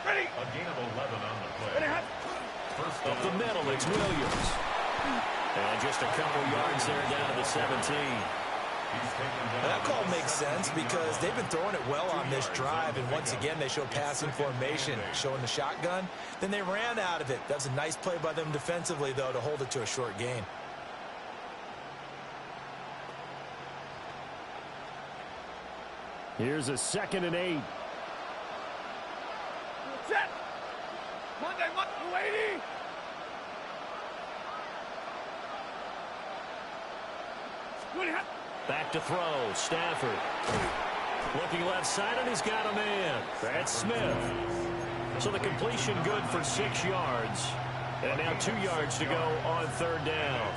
Ready.
A gain of 11 on the play.
Up the middle, it's Williams. And just a couple yards there down to the 17.
That call makes sense because they've been throwing it well on this drive, and once again they show passing formation, showing the shotgun. Then they ran out of it. That's a nice play by them defensively, though, to hold it to a short gain.
Here's a 2nd and 8.
Set. Monday, 280.
Back to throw, Stafford. Looking left side, and he's got a man. That's Smith. So the completion good for 6 yards. And now 2 yards to go on 3rd down.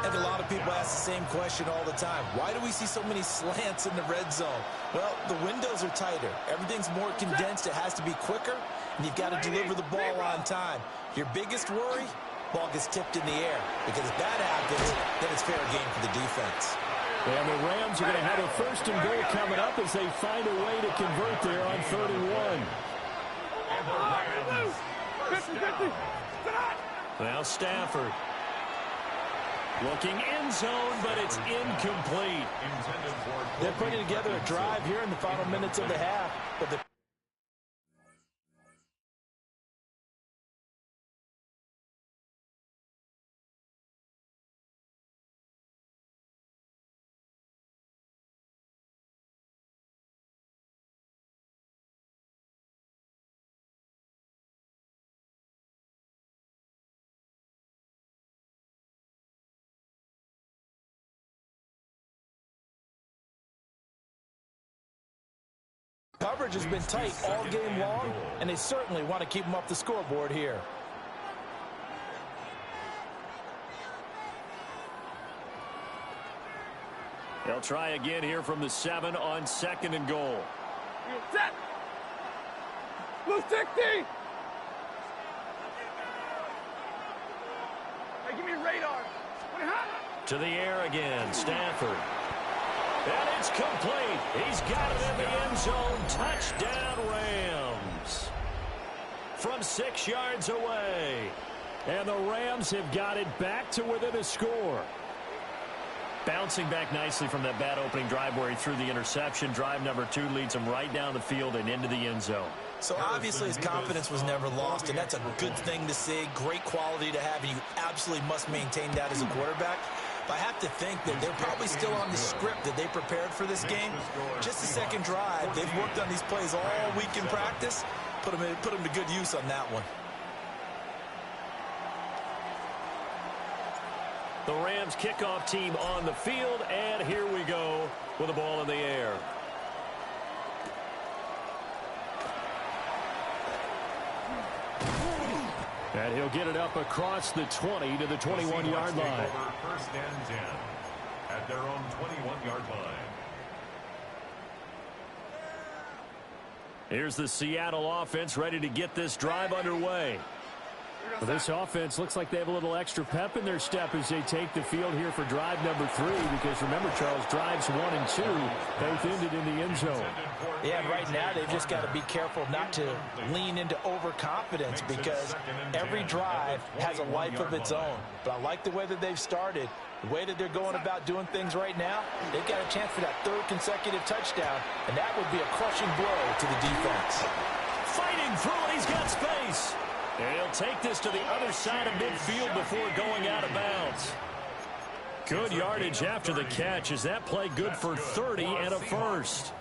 And a lot of people ask the same question all the time. Why do we see so many slants in the red zone? Well, the windows are tighter. Everything's more condensed. It has to be quicker, and you've got to deliver the ball on time. Your biggest worry? Ball gets tipped in the air, because if that happens, then it's fair game for the defense.
And the Rams are going to have a 1st and goal coming up as they find a way to convert there on 3rd and 1. Now Stafford. Looking end zone, but it's incomplete.
They're putting together a drive here in the final minutes of the half, but the coverage has been tight all game long, and they certainly want to keep them up the scoreboard here.
They'll try again here from the 7 on 2nd and goal.
Set. Blue 60. Hey, give me radar.
To the air again, Stafford. And it's complete. He's got it in the end zone. Touchdown, Rams. From 6 yards away. And the Rams have got it back to within a score. Bouncing back nicely from that bad opening drive where he threw the interception. Drive number 2 leads him right down the field and into the end zone.
So obviously his confidence was never lost, and that's a good thing to see. Great quality to have, and you absolutely must maintain that as a quarterback. But I have to think that they're probably still on the script that they prepared for this game. Just the second drive, they've worked on these plays all week in practice. Put them to good use on that one.
The Rams kickoff team on the field, and here we go with the ball in the air. And he'll get it up across the 20 to the 21-yard line.
First and 10 at their own 21-yard line.
Here's the Seattle offense ready to get this drive underway. Well, this offense looks like they have a little extra pep in their step as they take the field here for drive number 3, because remember, Charles, drives 1 and 2 both ended in the end zone.
Yeah, right now they've just got to be careful not to lean into overconfidence, because every drive has a life of its own. But I like the way that they've started, the way that they're going about doing things right now. They've got a chance for that 3rd consecutive touchdown, and that would be a crushing blow to the defense.
Fighting through it, he's got space. And he'll take this to the other side of midfield before going out of bounds. Good yardage after the catch. Is that play good for 30 and a first?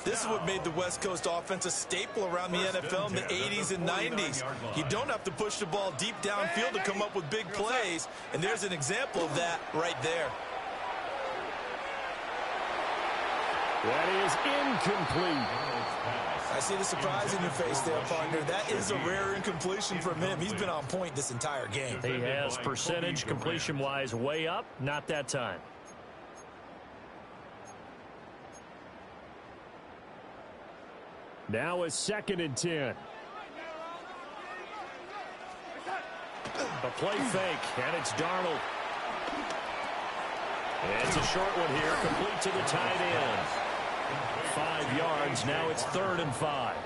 This is what made the West Coast offense a staple around the NFL in the 80s and 90s. You don't have to push the ball deep downfield to come up with big plays, and there's an example of that right there.
That is incomplete.
I see the surprise in your face there, partner. That is a rare incompletion from him. He's been on point this entire game.
He has percentage completion-wise way up. Not that time. Now a 2nd and 10. A play fake, and it's Darnold. It's a short one here, complete to the tight end. 5 yards, now it's 3rd and 5.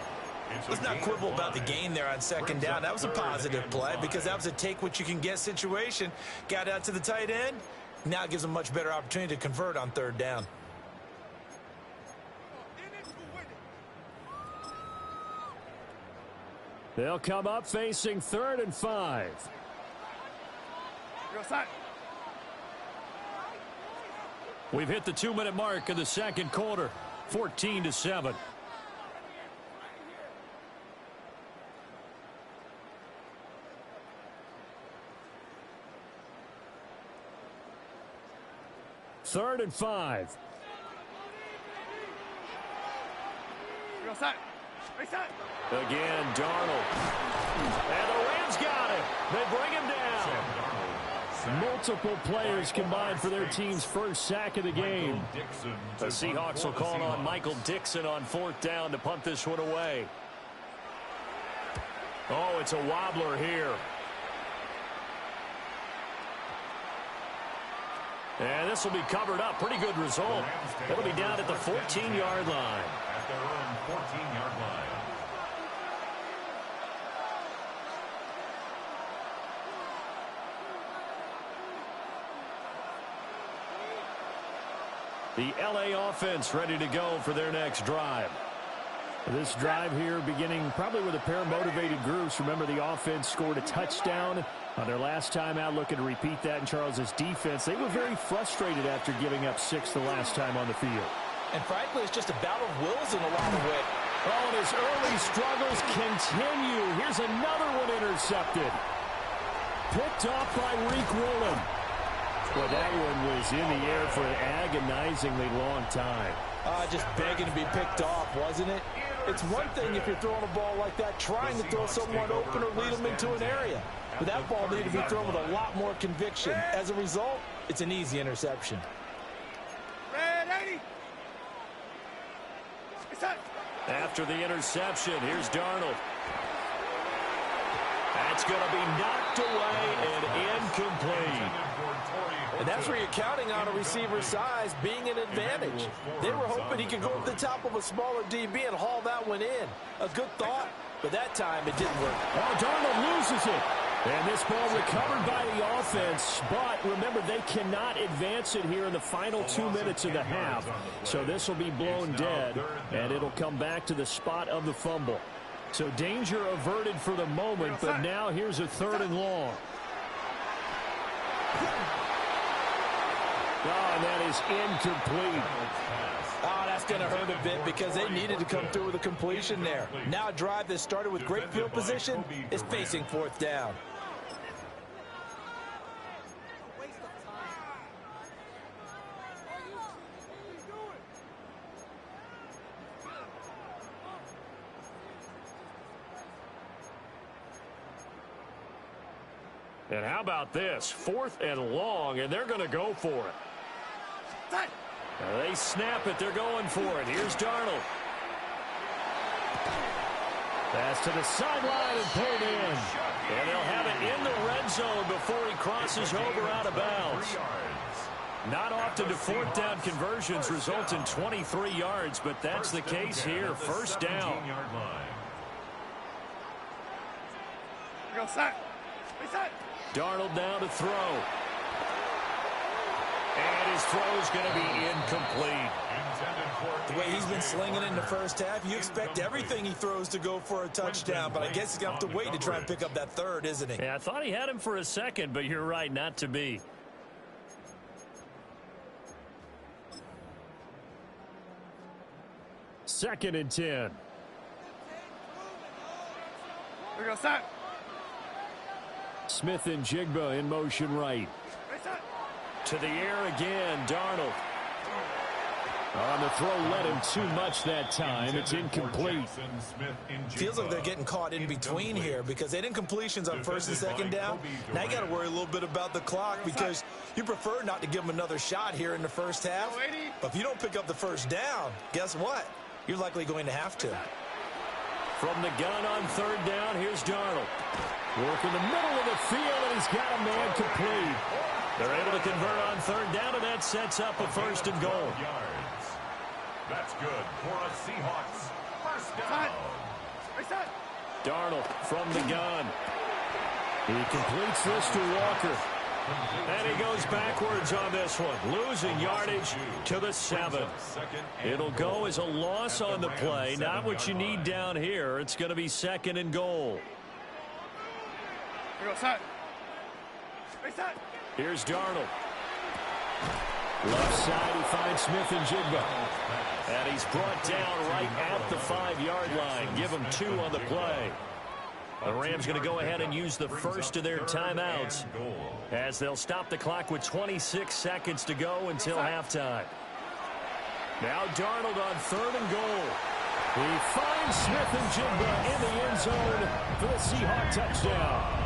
Let's not quibble about the gain there on 2nd down. That was a positive play, because that was a take-what-you-can-get situation. Got out to the tight end. Now it gives them a much better opportunity to convert on 3rd down.
They'll come up facing 3rd and 5. We've hit the 2-minute mark of the 2nd quarter. 14-7. Third and 5. Again, Darnold. And the Rams got it. They bring him down. Multiple players combined for their team's first sack of the game. The Seahawks will call on Michael Dixon on 4th down to punt this one away. Oh, it's a wobbler here. And this will be covered up. Pretty good result. It'll be down at the 14-yard line.
At their own 14-yard line.
The LA offense ready to go for their next drive. This drive here beginning probably with a pair of motivated groups. Remember, the offense scored a touchdown on their last time out. Looking to repeat that in Charles's defense. They were very frustrated after giving up 6 the last time on the field.
And frankly, it's just a battle of wills in a lot of ways.
Oh, and his early struggles continue. Here's another one intercepted. Picked off by Reek Woolen. Well, that one was in the air for an agonizingly long time.
Just begging to be picked off, wasn't it? It's one thing if you're throwing a ball like that, trying to throw someone open or lead them into an area. But that ball needed to be thrown with a lot more conviction. As a result, it's an easy interception.
After the interception, here's Darnold. That's going to be knocked away and incomplete.
And that's where you're counting on a receiver's size being an advantage. They were hoping he could go up the top of a smaller DB and haul that one in. A good thought, but that time it didn't work.
Oh, Darnold loses it. And this ball recovered by the offense, but remember, they cannot advance it here in the final 2 minutes of the half. So this will be blown dead, and it'll come back to the spot of the fumble. So danger averted for the moment, but now here's a 3rd and long. Oh, and that is incomplete.
Oh, that's going to hurt a bit because they needed to come through with a completion there. Now a drive that started with great field position is facing 4th down.
And how about this? 4th and long, and they're going to go for it. Now they snap it. They're going for it. Here's Darnold. Pass to the sideline and pulled in. And they'll have it in the red zone before he crosses over out of bounds. Not often do 4th down conversions result in 23 yards, but that's the case here. 1st down.
Go, set. Reset.
Darnold now to throw. And his throw is going to be incomplete.
The way he's been slinging in the first half, you expect everything he throws to go for a touchdown, but I guess he's going to have to wait to try and pick up that 3rd, isn't he?
Yeah, I thought he had him for a second, but you're right, not to be. Second and 10.
We go, set.
Smith and Jigba in motion right. To the air again, Darnold. On the throw, led him too much that time. It's incomplete.
Feels like they're getting caught in between here because they didn't completions on 1st and 2nd down. Now you got to worry a little bit about the clock because you prefer not to give them another shot here in the first half. But if you don't pick up the 1st down, guess what? You're likely going to have to.
From the gun on 3rd down, here's Darnold. Work in the middle of the field, and he's got a man complete. They're able to convert on 3rd down, and that sets up a 1st and goal.
That's good for a Seahawks 1st down.
Darnold from the gun. He completes this to Walker. And he goes backwards on this one, losing yardage to the 7. It'll go as a loss on the play. Not what you need down here. It's going to be 2nd and goal. Here's Darnold. Left side, he finds Smith and Jigba. And he's brought down right at the 5-yard line. Give him 2 on the play. The Rams going to go ahead and use the first of their timeouts as they'll stop the clock with 26 seconds to go until halftime. Now Darnold on 3rd and goal. He finds Smith and Jigba in the end zone for the Seahawks touchdown.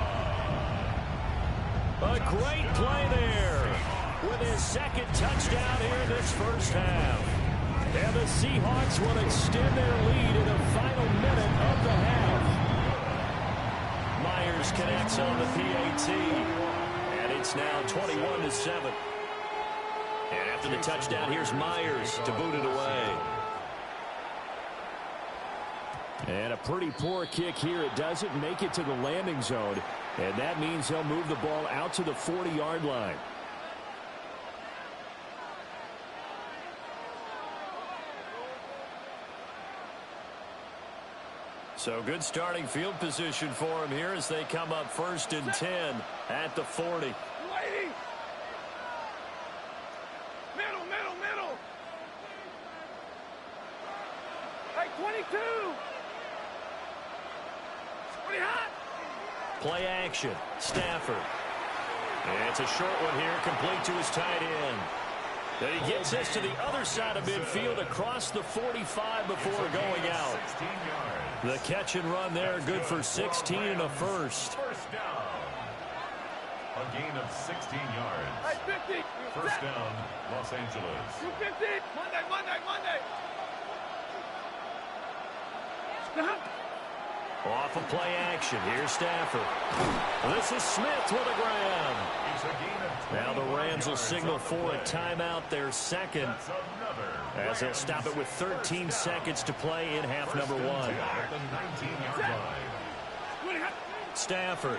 A great play there with his 2nd touchdown here in this first half. And the Seahawks will extend their lead in the final minute of the half. Myers connects on the PAT. And it's now 21-7. And after the touchdown, here's Myers to boot it away. And a pretty poor kick here. It doesn't make it to the landing zone. And that means they'll move the ball out to the 40-yard line. So good starting field position for him here as they come up 1st and 10 at the 40.
Middle. Hey, 22. Pretty hot.
Play action. Stafford. And it's a short one here, complete to his tight end. Then he gets this to the other side of midfield across the 45 before going out.
yards.
The catch and run there, good for 16 and a first.
First down. A gain of 16 yards.
Hey, 50.
First down, Los Angeles.
250. Monday. Stop.
Off of play action. Here's Stafford. This is Smith with a grab.
It's a gain of 20
Now the Rams will signal for a timeout, their second, as they'll stop it with 13 seconds to play in half number one.
At the 19-yard line.
Stafford.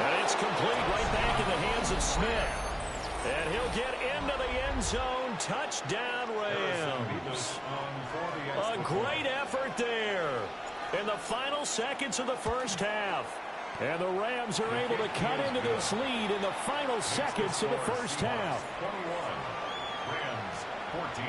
And it's complete right back in the hands of Smith. And he'll get into the end zone. Touchdown, Rams. A great effort there in the final seconds of the first half. And the Rams are able to cut into this lead in the final seconds of the first half.
21. Rams 14.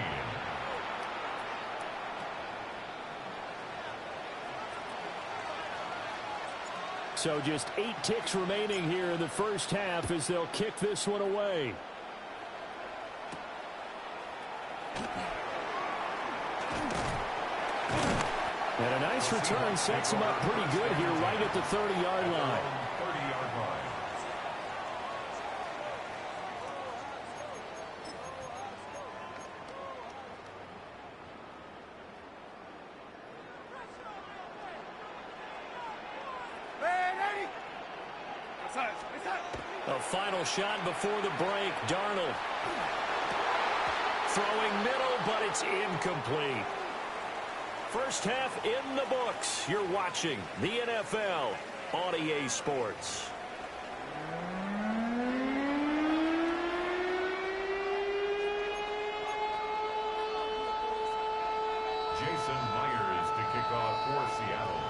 So just 8 ticks remaining here in the first half as they'll kick this one away. And a nice return sets him up pretty good here right at the 30-yard line.
30-yard line.
A final shot before the break. Darnold throwing middle, but it's incomplete. First half in the books. You're watching the NFL on EA Sports.
Jason Myers to kick off for Seattle.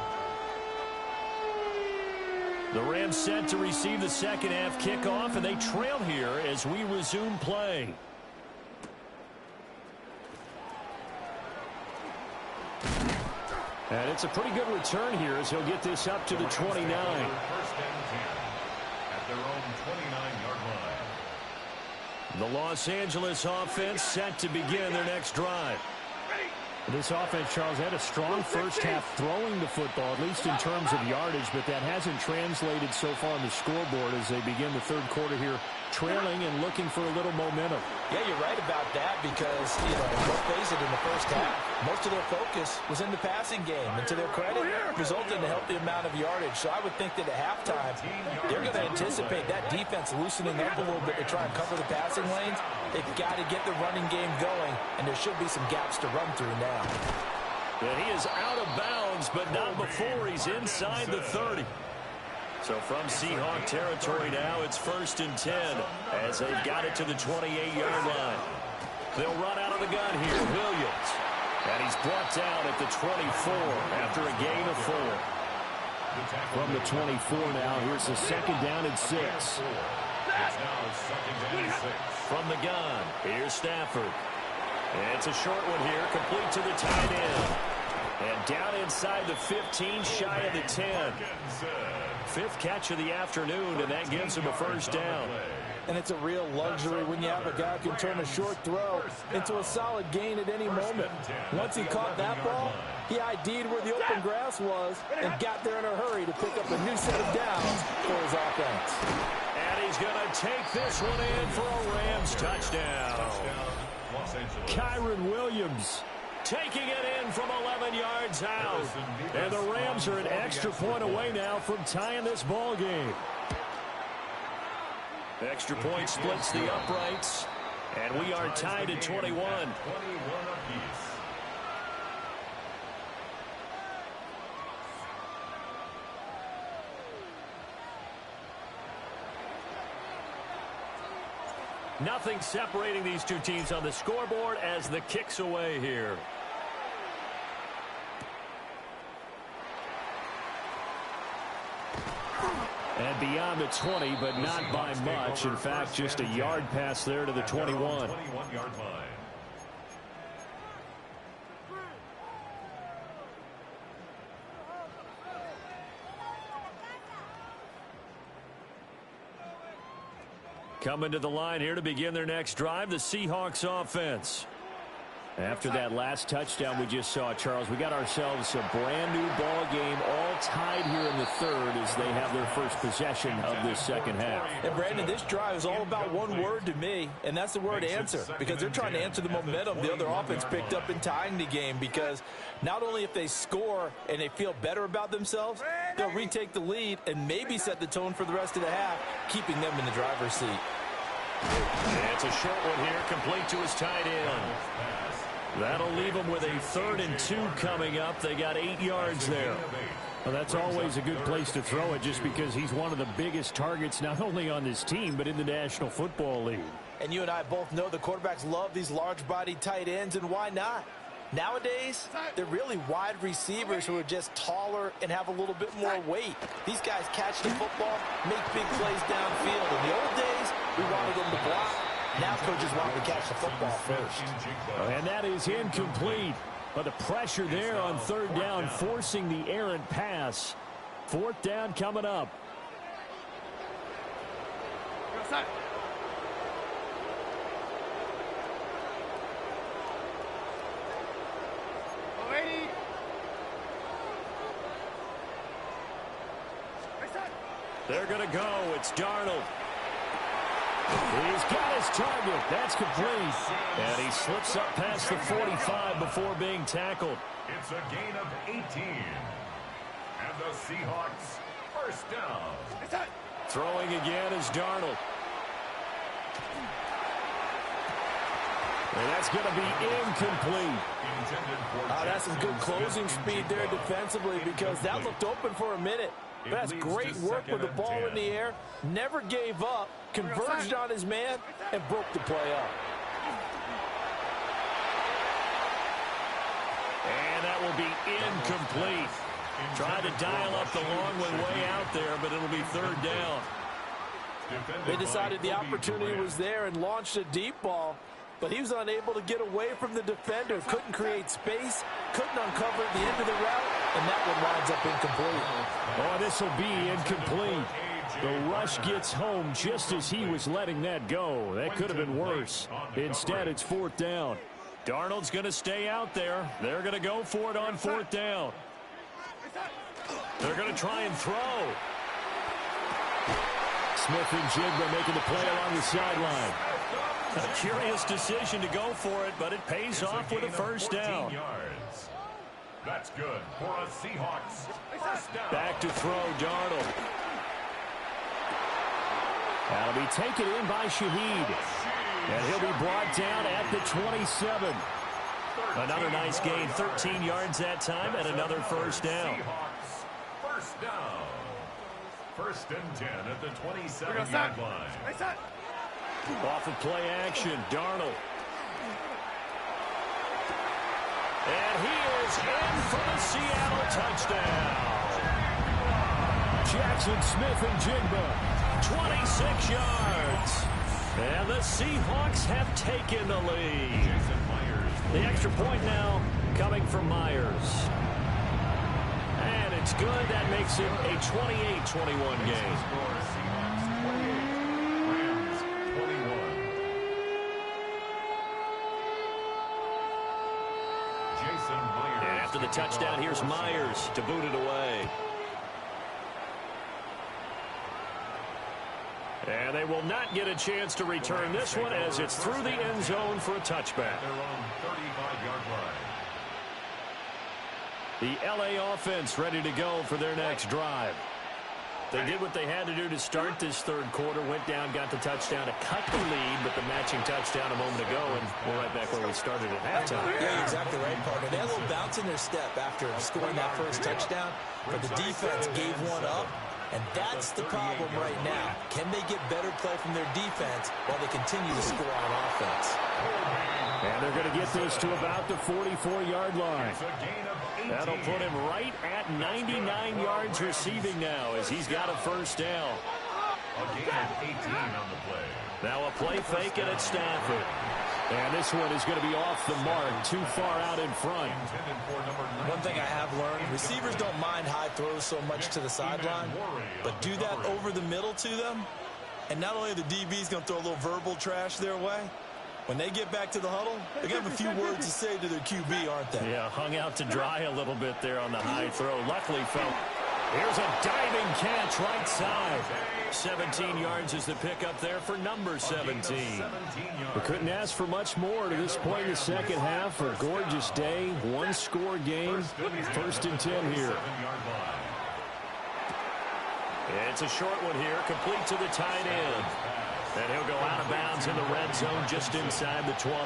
The Rams set to receive the second half kickoff, and they trail here as we resume play. And it's a pretty good return here as he'll get this up to the 29.
First and 10 at their own 29-yard line.
The Los Angeles offense set to begin their next drive.
This offense, Charles, had a strong first half throwing the football, at least in terms of yardage, but that hasn't translated so far on the scoreboard as they begin the third quarter here, trailing and looking for a little momentum.
Yeah, you're right about that because, let's face it, in the first half, most of their focus was in the passing game. And to their credit, resulted in a healthy amount of yardage. So I would think that at halftime, they're going to anticipate that defense loosening up a little bit to try and cover the passing lanes. They've got to get the running game going, and there should be some gaps to run through now.
And he is out of bounds, but not before he's inside the 30. So from Seahawk territory now, it's 1st and 10 as they've got it to the 28-yard line. They'll run out of the gun here. Williams. And he's brought down at the 24 after a gain of 4.
From the 24 now, here's the second down and 6.
It's now second down and 6.
From the gun, here's Stafford. And it's a short one here, complete to the tight end. And down inside the 15, shy of the 10. 5th catch of the afternoon, and that gives him a first down.
And it's a real luxury when you have a guy who can turn a short throw into a solid gain at any moment. Once he caught that ball, he ID'd where the open grass was and got there in a hurry to pick up a new set of downs for his offense.
And he's going to take this one in for a Rams touchdown. Kyron Williams taking it in from 11 yards out. And the Rams are an extra point away now from tying this ball game. Extra point splits the uprights, and we are tied at 21.
21 apiece.
Nothing separating these two teams on the scoreboard as the kick's away here.
And beyond the 20, but not by much. In fact, just a yard pass there to the 21.
21-yard line.
Coming to the line here to begin their next drive, the Seahawks offense. After that last touchdown we just saw, Charles, we got ourselves a brand-new ball game, all tied here in the third as they have their first possession of this second half.
And, Brandon, this drive is all about one word to me, and that's the word answer, because they're trying to answer the momentum the other offense picked up in tying the game, because not only if they score and they feel better about themselves, they'll retake the lead and maybe set the tone for the rest of the half, keeping them in the driver's seat.
And it's a short one here, complete to his tight end. That'll leave them with a 3rd and 2 coming up. They got 8 yards there. Well, that's always a good place to throw it just because he's one of the biggest targets not only on this team but in the National Football League.
And you and I both know the quarterbacks love these large-bodied tight ends, and why not? Nowadays, they're really wide receivers who are just taller and have a little bit more weight. These guys catch the football, make big plays downfield. In the old days, we wanted them to block. Now coaches want to catch the football first.
And that is incomplete. But the pressure there on 3rd down, forcing the errant pass. 4th down coming up. They're going to go. It's Darnold. He's got his target. That's complete. And he slips up past the 45 before being tackled.
It's a gain of 18. And the Seahawks first down.
Throwing again is Darnold. And that's going to be incomplete.
That's some good closing speed there defensively because that looked open for a minute. But that's great work with the ball in the air. Never gave up, converged on his man, and broke the play up.
And that will be incomplete. Try to dial up the long one way out there, but it'll be 3rd down.
They decided the opportunity was there and launched a deep ball, but he was unable to get away from the defender, couldn't create space, couldn't uncover the end of the route, and that one winds up incomplete.
Oh, this will be incomplete. The rush gets home just as he was letting that go. That could have been worse. Instead, it's 4th down. Darnold's going to stay out there. They're going to go for it on 4th down. They're going to try and throw. Smith and Jigba making the play along the sideline. A curious decision to go for it, but it pays off with a first down.
Yards. That's good for a Seahawks first down.
Back to throw, Darnold. That'll be taken in by Shaheed. And he'll be brought down at the 27. Another nice gain, 13 yards that time, and another first down.
Seahawks first down. 1st and 10 at the 27-yard line.
Off of play action, Darnold. And he is in for the Seattle touchdown. Jackson Smith and Jigba, 26 yards. And the Seahawks have taken the lead. The extra point now coming from Myers. And it's good. That makes it a 28-21 game. And after the touchdown, here's Myers to boot it away. And they will not get a chance to return this one as it's through the end zone for a touchback. The LA offense ready to go for their next drive. They did what they had to do to start this third quarter, went down, got the touchdown to cut the lead, but the matching touchdown a moment ago, and we're right back where we started at halftime.
Yeah, exactly right, partner. They had a little bounce in their step after scoring that first touchdown, but the defense gave one up, and that's the problem right now. Can they get better play from their defense while they continue to score on offense?
And they're going to get this to about the 44-yard line. That'll put him right at 99 yards receiving now as he's got a first down.
A gain of 18 on the play.
Now a play fake and it's Stafford. And this one is going to be off the mark, too far out in front.
One thing I have learned, receivers don't mind high throws so much to the sideline, but do that over the middle to them, and not only are the DBs going to throw a little verbal trash their way, When they get back to the huddle, they're going to have a few words to say to their QB, aren't they?
Yeah, hung out to dry a little bit there on the high throw. Luckily, here's a diving catch right side. 17 yards is the pickup there for number 17. We couldn't ask for much more to this point in the second half. A gorgeous day, one-score game, 1st and 10 here. It's a short one here, complete to the tight end. And he'll go out of bounds in the red zone just inside the 20.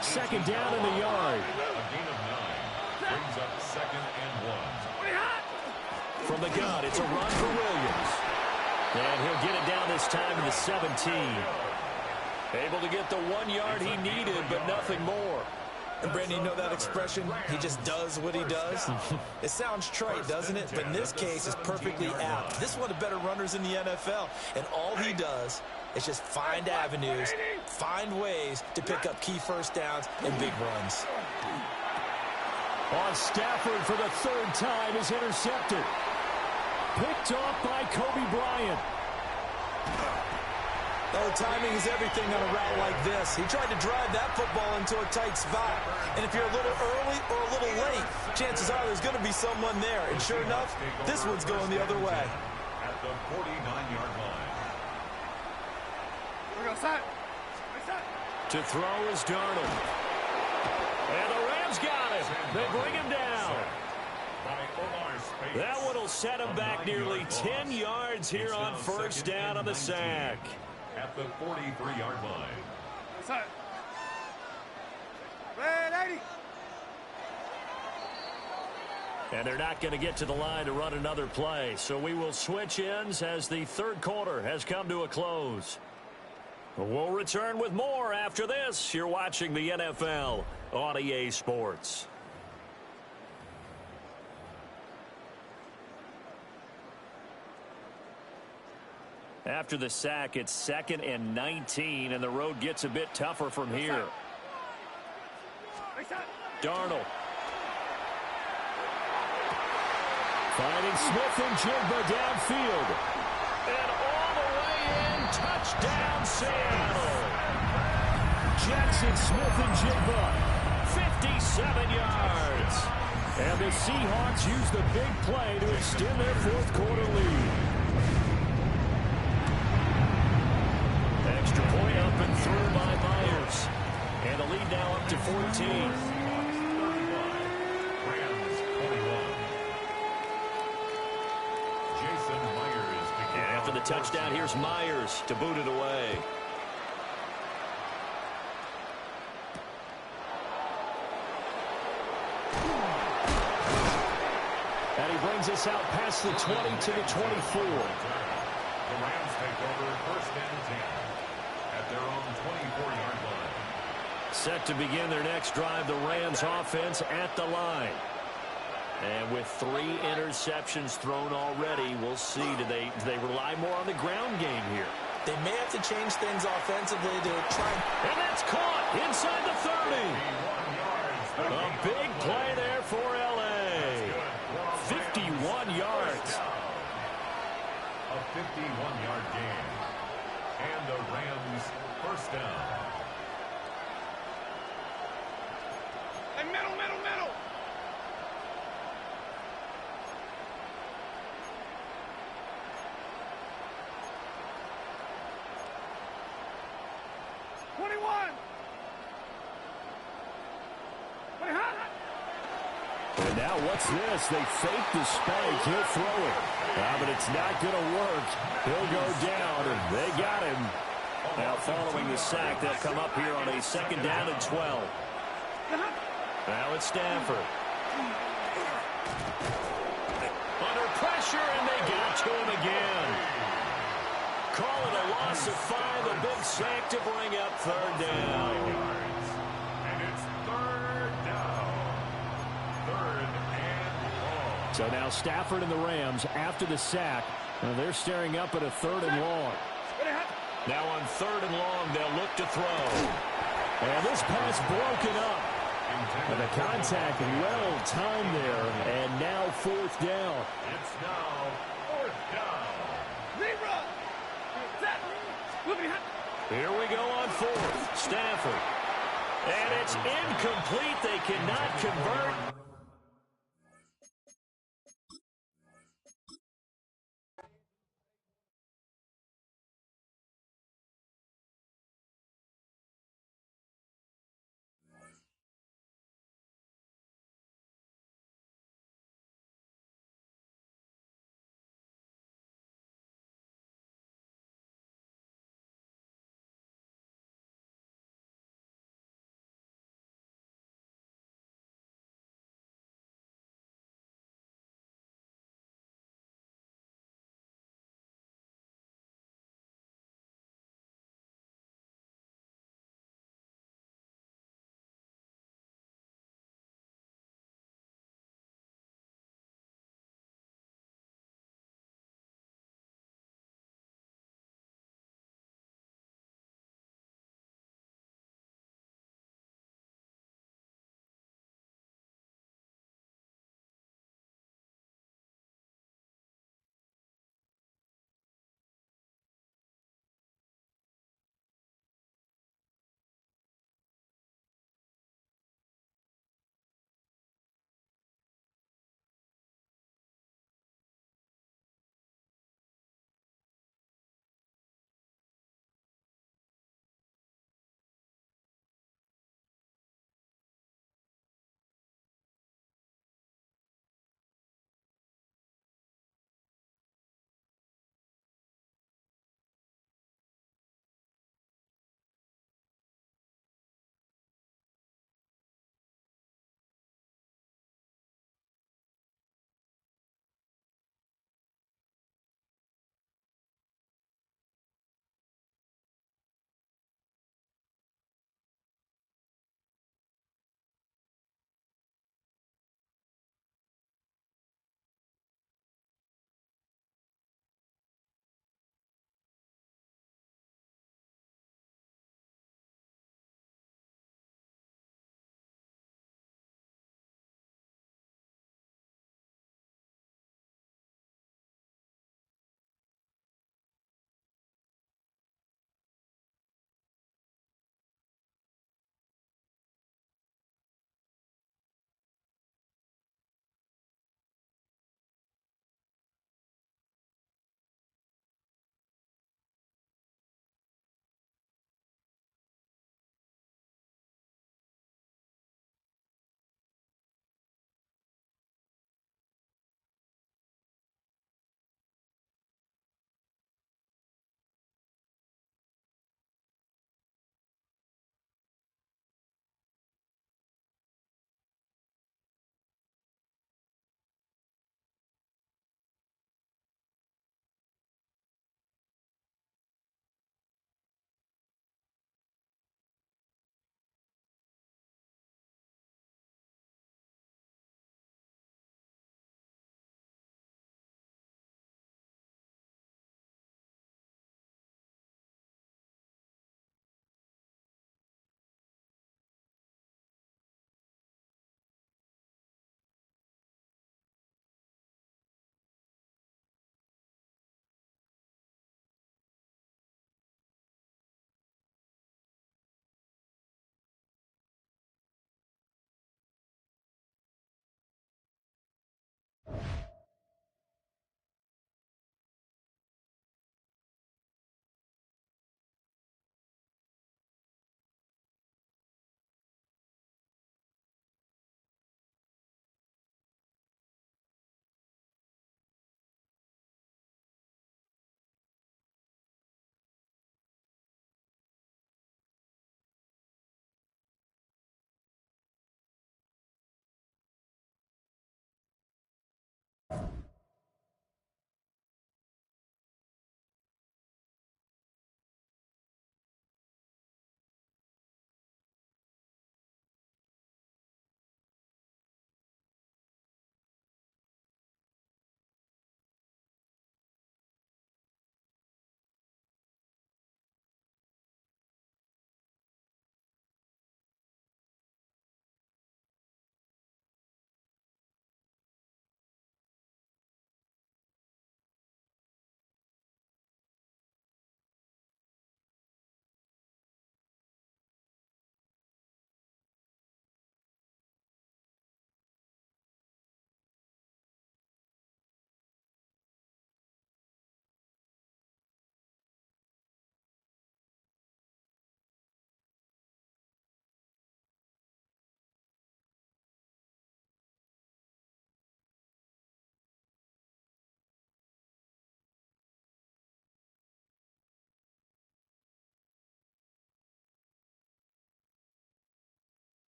Second down in the yard.
Brings up 2nd and 1.
From the gun, it's a run for Williams. And he'll get it down this time to the 17. Able to get the 1 yard he needed, but nothing more.
And Brandon, you know that expression? He just does what he does. It sounds trite, doesn't it? But in this case, it's perfectly apt. This is one of the better runners in the NFL. And all he does is just find avenues, find ways to pick up key first downs and big runs.
On Stafford for the 3rd time is intercepted. Picked off by Kobe Bryant.
Oh, timing is everything on a route like this. He tried to drive that football into a tight spot. And if you're a little early or a little late, chances are there's going to be someone there. And sure enough, this one's going the other way.
At the 49-yard line.
To throw is Darnold. And the Rams got him. They bring him down. That one will set him back nearly 10 yards here on 1st down on the sack.
At the 43-yard line.
And they're not going to get to the line to run another play. So we will switch ends as the 3rd quarter has come to a close. We'll return with more after this. You're watching the NFL on EA Sports. After the sack, it's 2nd and 19, and the road gets a bit tougher from here. Darnold. Finding Smith-Njigba downfield. And all the way in, touchdown Seattle. Jackson Smith-Njigba, 57 yards. And the Seahawks use the big play to extend their 4th quarter lead. Extra point up and through by Myers. And the lead now up to 14. And after the touchdown, here's Myers to boot it away. And he brings us out past the 20 to the 24.
The Rams take over 1st and 10 at their own 24-yard line.
Set to begin their next drive, the Rams offense at the line. And with 3 interceptions thrown already, we'll see. Do they rely more on the ground game here?
They may have to change things offensively to try.
And that's caught inside the 30. A big play there for L.A. 51 yards.
A 51-yard gain. And the Rams 1st down.
Hey, middle. 21.
And now what's this? They fake the spike. He'll throw it. But it's not going to work. He'll go down, and they got him. Now following the sack, they'll come up here on a 2nd down and 12. Now it's Stafford. Under pressure, and they got to him again. Call it a loss of 5, a big sack to bring up 3rd down.
And it's 3rd down. 3rd and long.
So now Stafford and the Rams after the sack. They're staring up at a 3rd and long. Now on 3rd and long, they'll look to throw. And this pass broken up. And the contact well timed there. And now 4th down.
It's now 4th down.
Here we go on fourth. Stafford. And it's incomplete. They cannot convert.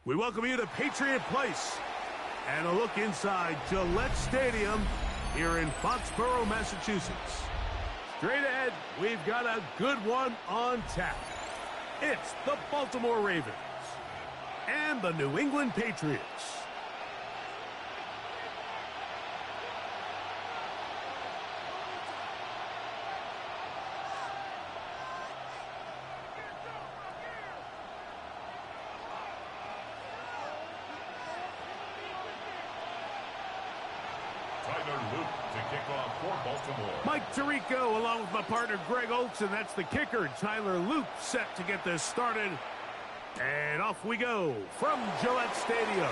We welcome you to Patriot Place and a look inside Gillette Stadium here in Foxborough, Massachusetts. Straight ahead, we've got a good one on tap. It's the Baltimore Ravens and the New England Patriots. Mike Tirico along with my partner Greg Olson. That's the kicker. Tyler Luke set to get this started. And off we go from Gillette Stadium.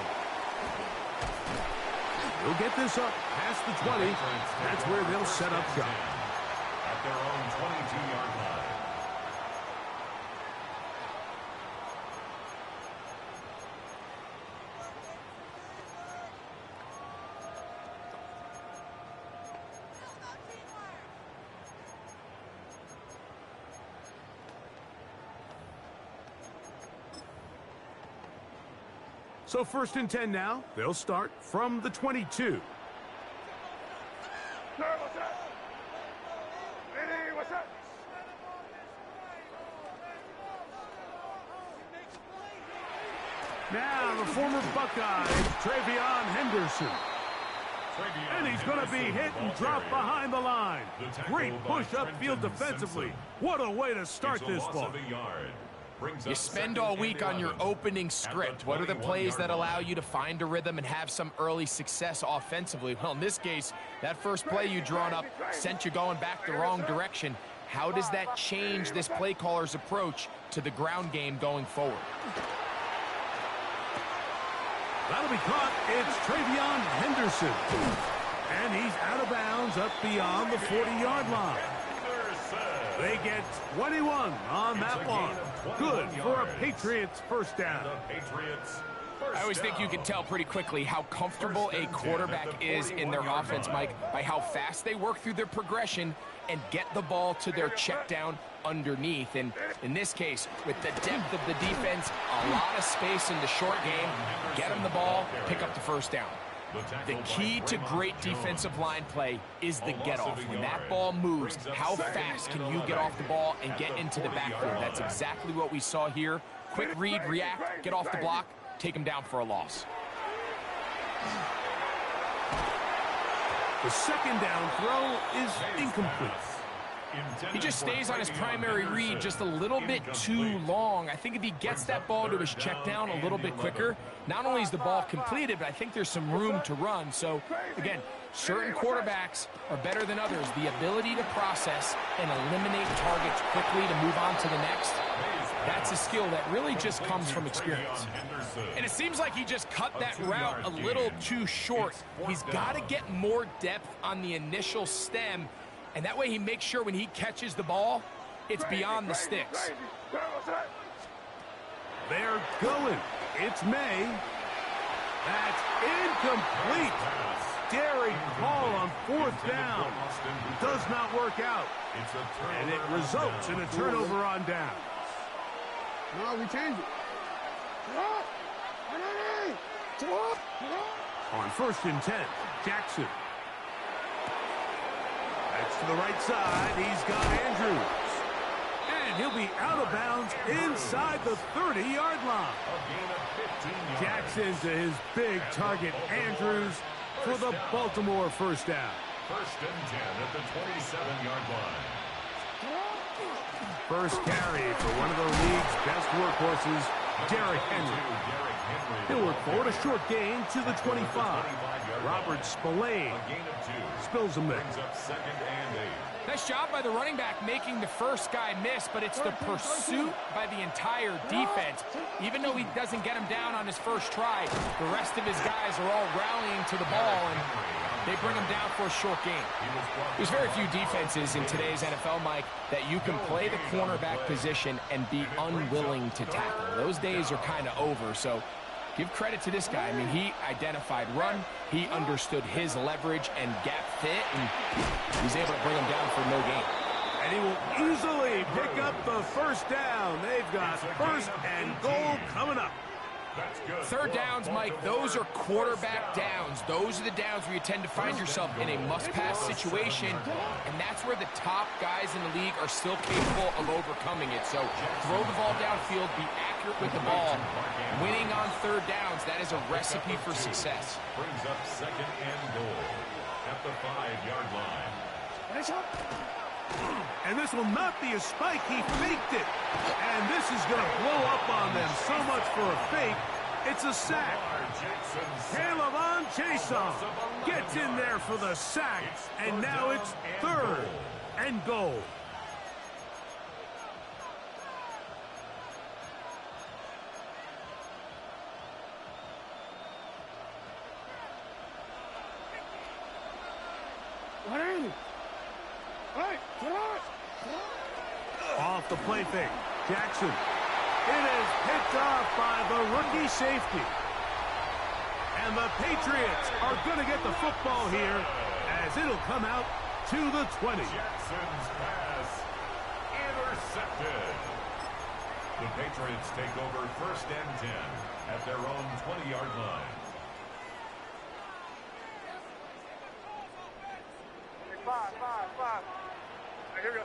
We'll get this up past the 20. That's where they'll set up shop.
At their own 22-yard line.
So 1st and 10 now. They'll start from the 22. Now the former Buckeye, Travion Henderson. And he's going to be hit and drop behind the line. Great push upfield defensively. What a way to start this one.
You spend all week on your opening script. What are the plays that allow you to find a rhythm and have some early success offensively? Well, in this case, that first play you drawn up sent you going back the wrong direction. How does that change this play caller's approach to the ground game going forward?
That'll be caught. It's Travion Henderson. And he's out of bounds up beyond the 40-yard line. They get 21 on that one. Good for a Patriots first down.
I always think you can tell pretty quickly how comfortable a quarterback is in their offense, Mike, by how fast they work through their progression and get the ball to their check down underneath. And in this case, with the depth of the defense, a lot of space in the short game, get them the ball, pick up the first down. The key to great defensive line play is the get-off. When that ball moves, how fast can you get off the ball and get into the backfield? That's exactly what we saw here. Quick read, react, get off the block, take him down for a loss.
The second down throw is incomplete.
He just stays on his primary read just a little bit too long. I think if he gets that ball to his check down a little bit quicker, not only is the ball completed, but I think there's some room to run. So, again, certain quarterbacks are better than others. The ability to process and eliminate targets quickly to move on to the next, that's a skill that really just comes from experience. And it seems like he just cut that route a little too short. He's got to get more depth on the initial stem, and that way he makes sure when he catches the ball, it's beyond the sticks.
They're going. It's May. That's incomplete. Daring call on 4th down. Does not work out. And it results in a turnover on down.
No, we change it.
On 1st and 10, Jackson. That's to the right side. He's got Andrews. And he'll be out of bounds inside the 30-yard line. Jackson to his big target, Andrews, for the Baltimore first down.
1st and 10 at the 27-yard line.
First carry for one of the league's best workhorses, Derrick Henry. He'll work forward a short gain to the 25. Robert Spillane spills him there.
Nice job by the running back making the first guy miss, but it's the pursuit by the entire defense. Even though he doesn't get him down on his first try, the rest of his guys are all rallying to the ball, and they bring him down for a short gain. There's very few defenses in today's NFL, Mike, that you can play the cornerback position and be unwilling to tackle. Those days are kind of over, so give credit to this guy. I mean, he identified run, he understood his leverage and gap fit, and he's able to bring him down for no gain.
And he will easily pick up the first down. They've got 1st and goal coming up.
Third downs, Mike, those are quarterback downs. Those are the downs where you tend to find yourself in a must-pass situation, and that's where the top guys in the league are still capable of overcoming it. So throw the ball downfield, be accurate with the ball. Winning on third downs, that is a recipe for success.
Brings up second and goal at the 5-yard line.
And this will not be a spike. He faked it. And this is going to blow up on them. So much for a fake. It's a sack. Caleb Chason gets in there for the sack. And now it's third and goal. Off the play fake. Jackson. It is picked off by the rookie safety. And the Patriots are going to get the football here as it'll come out to the 20.
Jackson's pass intercepted. The Patriots take over first and 10 at their own 20-yard line.
Five. Here we go.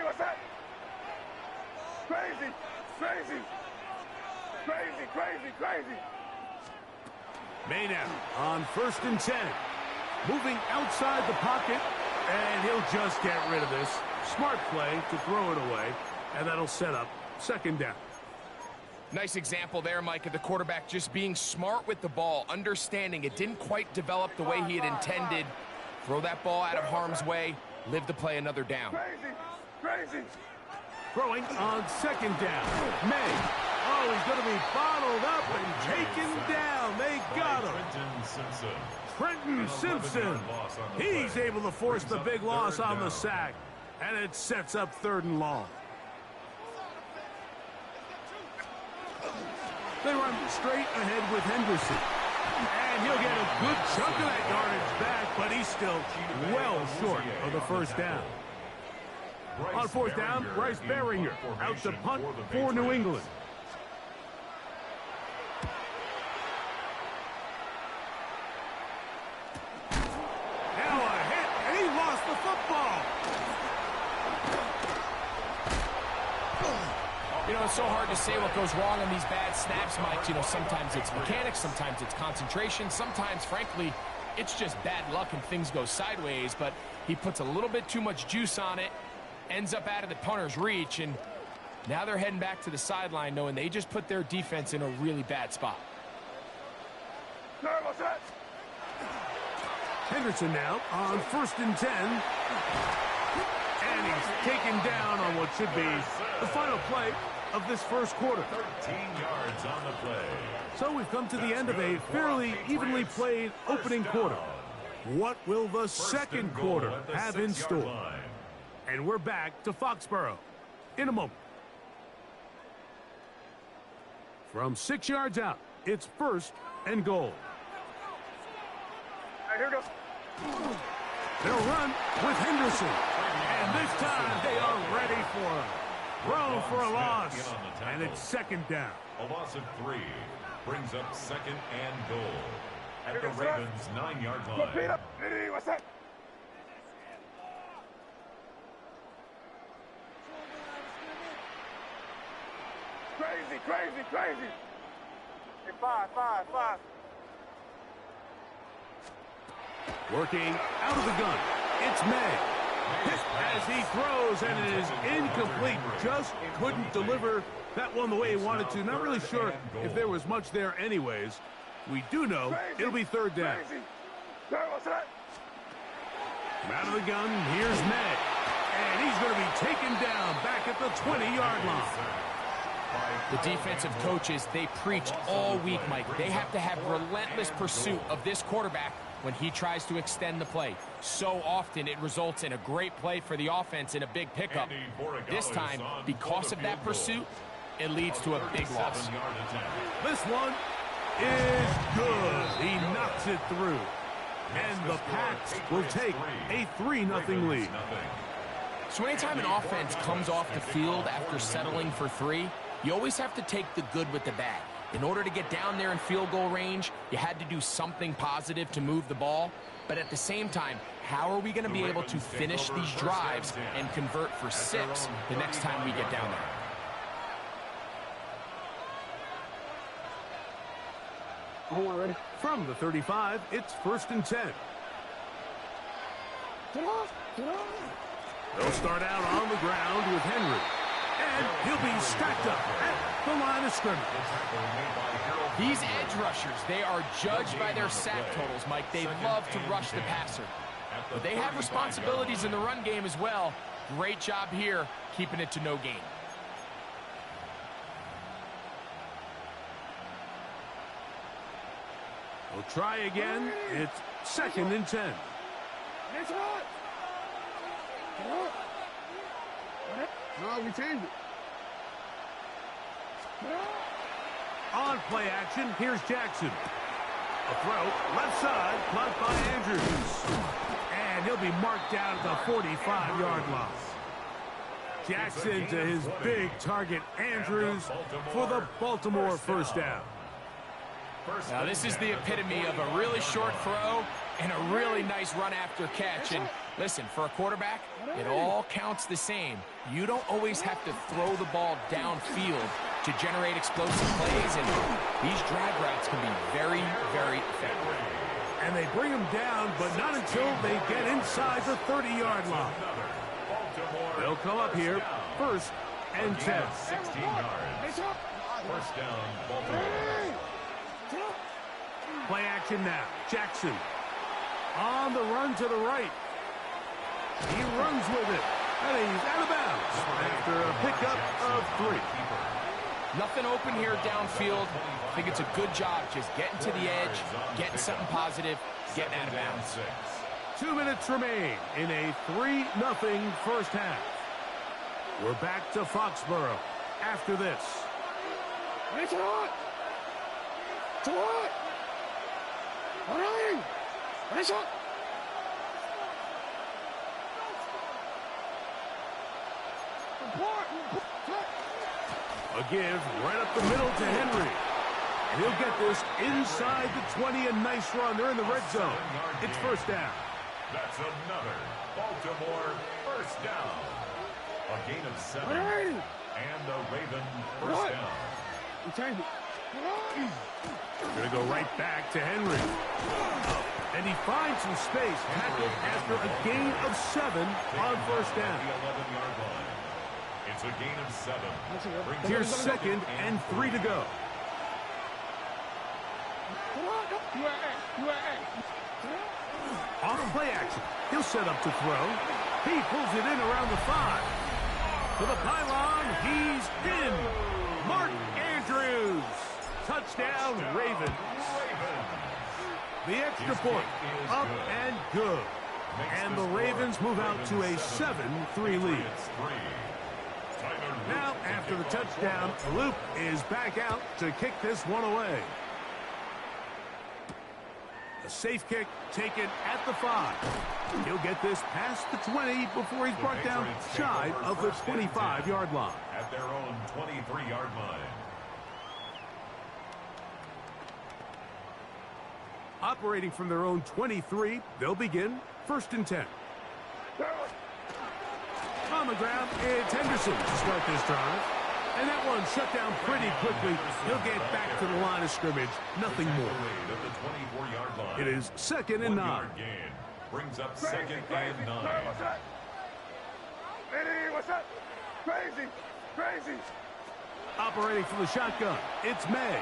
What's that? Crazy.
Maynard on first and 10. Moving outside the pocket, and he'll just get rid of this. Smart play to throw it away, and that'll set up second down.
Nice example there, Mike, of the quarterback just being smart with the ball, understanding it didn't quite develop the way he had intended. Throw that ball out of harm's way, live to play another down.
Crazy.
Throwing on second down. May. Oh, he's going to be bottled up and taken down. They got him. Trenton Simpson. He's able to force the big loss on the sack. And it sets up third and long. They run straight ahead with Henderson. And he'll get a good chunk of that yardage back, but he's still well short of the first down. On fourth down, Bryce Baringer out to punt for New England. Now a hit, and he lost the football.
You know, it's so hard to say what goes wrong on these bad snaps, Mike. You know, sometimes it's mechanics, sometimes it's concentration, sometimes, frankly, it's just bad luck and things go sideways, but he puts a little bit too much juice on it, ends up out of the punter's reach, and now they're heading back to the sideline knowing they just put their defense in a really bad spot.
Henderson now on first and 10. And he's taken down on what should be the final play of this first quarter.
13 yards on the play.
So we've come to the end of a fairly evenly played opening quarter. What will the second quarter have in store? And we're back to Foxborough in a moment. From 6 yards out, it's first and goal.
Here we go.
They'll run with Henderson. And this time they are ready for him. Thrown for a loss. And it's second down.
A loss of 3 brings up second and goal at the Ravens' 9-yard line.
What's that? Crazy. Hey, five.
Working out of the gun. It's May. Hit as he throws, and it is incomplete. Just couldn't deliver that one the way he wanted to. Not really sure if there was much there anyways. We do know it'll be third down. Out of the gun, here's May. And he's going to be taken down back at the 20-yard line.
The defensive coaches, they preach all week, Mike. They have to have relentless pursuit of this quarterback when he tries to extend the play. So often it results in a great play for the offense and a big pickup. This time, because of that pursuit, it leads to a big loss.
This one is good. He knocks it through. And the Pats will take a 3-0 lead.
So anytime an offense comes off the field after settling for 3, You always have to take the good with the bad. In order to get down there in field goal range, you had to do something positive to move the ball. But at the same time, how are we going to be able to finish these drives and convert for 6 the next time we get down there?
Ready? From the 35, it's 1st and 10.
Get off! Get off!
They'll start out on the ground with Henry. And he'll be stacked up at the line of scrimmage.
These edge rushers, they are judged by their sack totals, Mike. They love to rush the passer. But they have responsibilities in the run game as well. Great job here, keeping it to no gain.
We'll try again. It's 2nd and 10.
No, we changed it.
On play action, here's Jackson. A throw, left side, caught by Andrews. And he'll be marked down at the 45-yard line. Jackson to his big target, Andrews, for the Baltimore first down.
Now this is the epitome of a really short throw and a really nice run after catch. And listen, for a quarterback, it all counts the same. You don't always have to throw the ball downfield to generate explosive plays, and these drag routes can be very, very effective.
And they bring him down, but not until they get inside the 30-yard line. They'll come up here, 1st and 10.
16 yards. 1st down, Baltimore.
Play action now. Jackson on the run to the right. He runs with it, and he's out of bounds after a pickup of 3.
Nothing open here downfield. I think it's a good job just getting to the edge, getting something positive, getting out of bounds.
2 minutes remain in a 3-0 first half. We're back to Foxborough after this.
It's hot! It's hot! Running! It's hot!
A give right up the middle to Henry. And he'll get this inside the 20. A nice run. They're in the red zone. It's 1st down.
That's another Baltimore first down. A gain of 7.
Running!
And the Raven first down.
We changed it.
Going to go right back to Henry. And he finds some space. Tackled after a gain of 7 on 1st down.
The 11-yard line. It's a gain of 7.
Here's 2nd and 3 to go. Off play action. He'll set up to throw. He pulls it in around the 5. To the pylon. He's in. Mark Andrews. Touchdown, Ravens. The extra point, up and good. And the Ravens move out to a 7-3 lead. Now, after the touchdown, Luke is back out to kick this one away. A safe kick taken at the 5. He'll get this past the 20 before he's brought down shy of the 25-yard line.
At their own 23-yard line.
Operating from their own 23, they'll begin 1st and 10. On the ground, it's Henderson to start this drive. And that one shut down pretty quickly. He'll get back to the line of scrimmage. Nothing more. It is 2nd and 9.
Brings up 2nd and 9.
Hey, what's up? Crazy! Crazy!
Operating from the shotgun, it's May.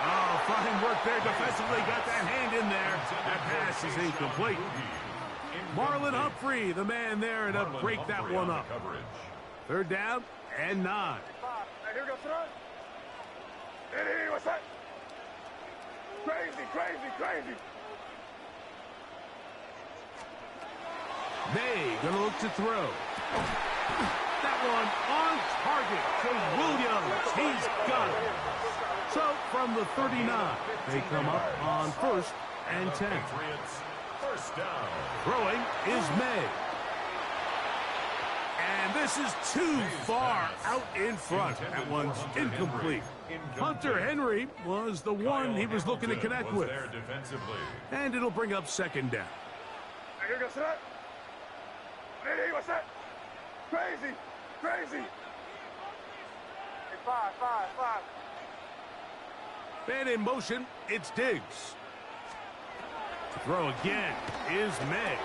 Oh, fine work there defensively. Got that hand in there. That pass is incomplete. Marlon Humphrey, the man there, to break that one up. 3rd down and 9.
Hey, here we go, son. Hey, what's up? Crazy, crazy, crazy.
May gonna look to throw. That one on target to Williams. He's got it. So from the 39, they come up on 1st and 10.
First down.
Throwing is May. And This is too far out in front. That one's incomplete. Hunter Henry was the one he was looking to connect with. And it'll bring up second down.
Crazy, crazy. Five.
Man in motion, it's Diggs. To throw again is May.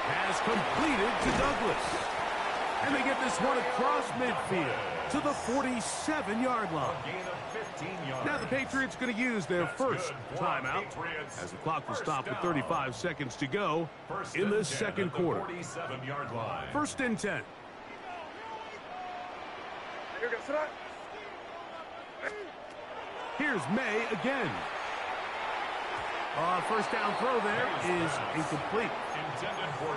Has completed to Douglas. And they get this one across midfield to the 47-yard line. Now the Patriots going to use their first timeout as the clock will stop with 35 seconds to go in the second quarter. First and 10. Here's May again. First down throw there is incomplete.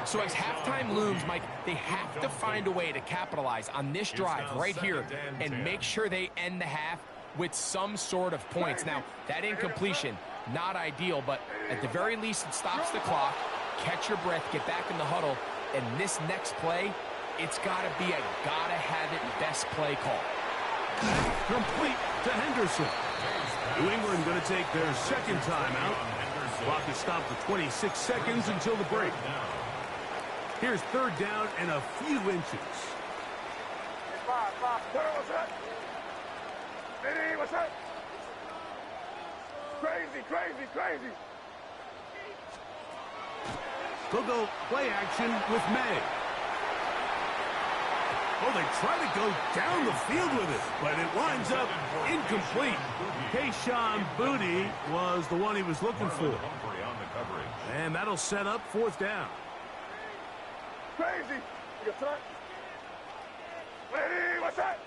So as halftime looms, Mike, they have to find a way to capitalize on this drive right here and make sure they end the half with some sort of points. Now, that incompletion, not ideal, but at the very least it stops the clock. Catch your breath, get back in the huddle, and this next play, it's got to be a gotta-have-it best play call.
Complete to Henderson. New England going to take their second timeout. Clock is stopped for 26 seconds until the break. Here's third down and a few inches.
What's that? Crazy.
They'll go play action with May. Oh, they try to go down the field with it, but it winds up incomplete. Kayshon Boutte was the one he was looking for. And that'll set up fourth down.
Crazy. What's that?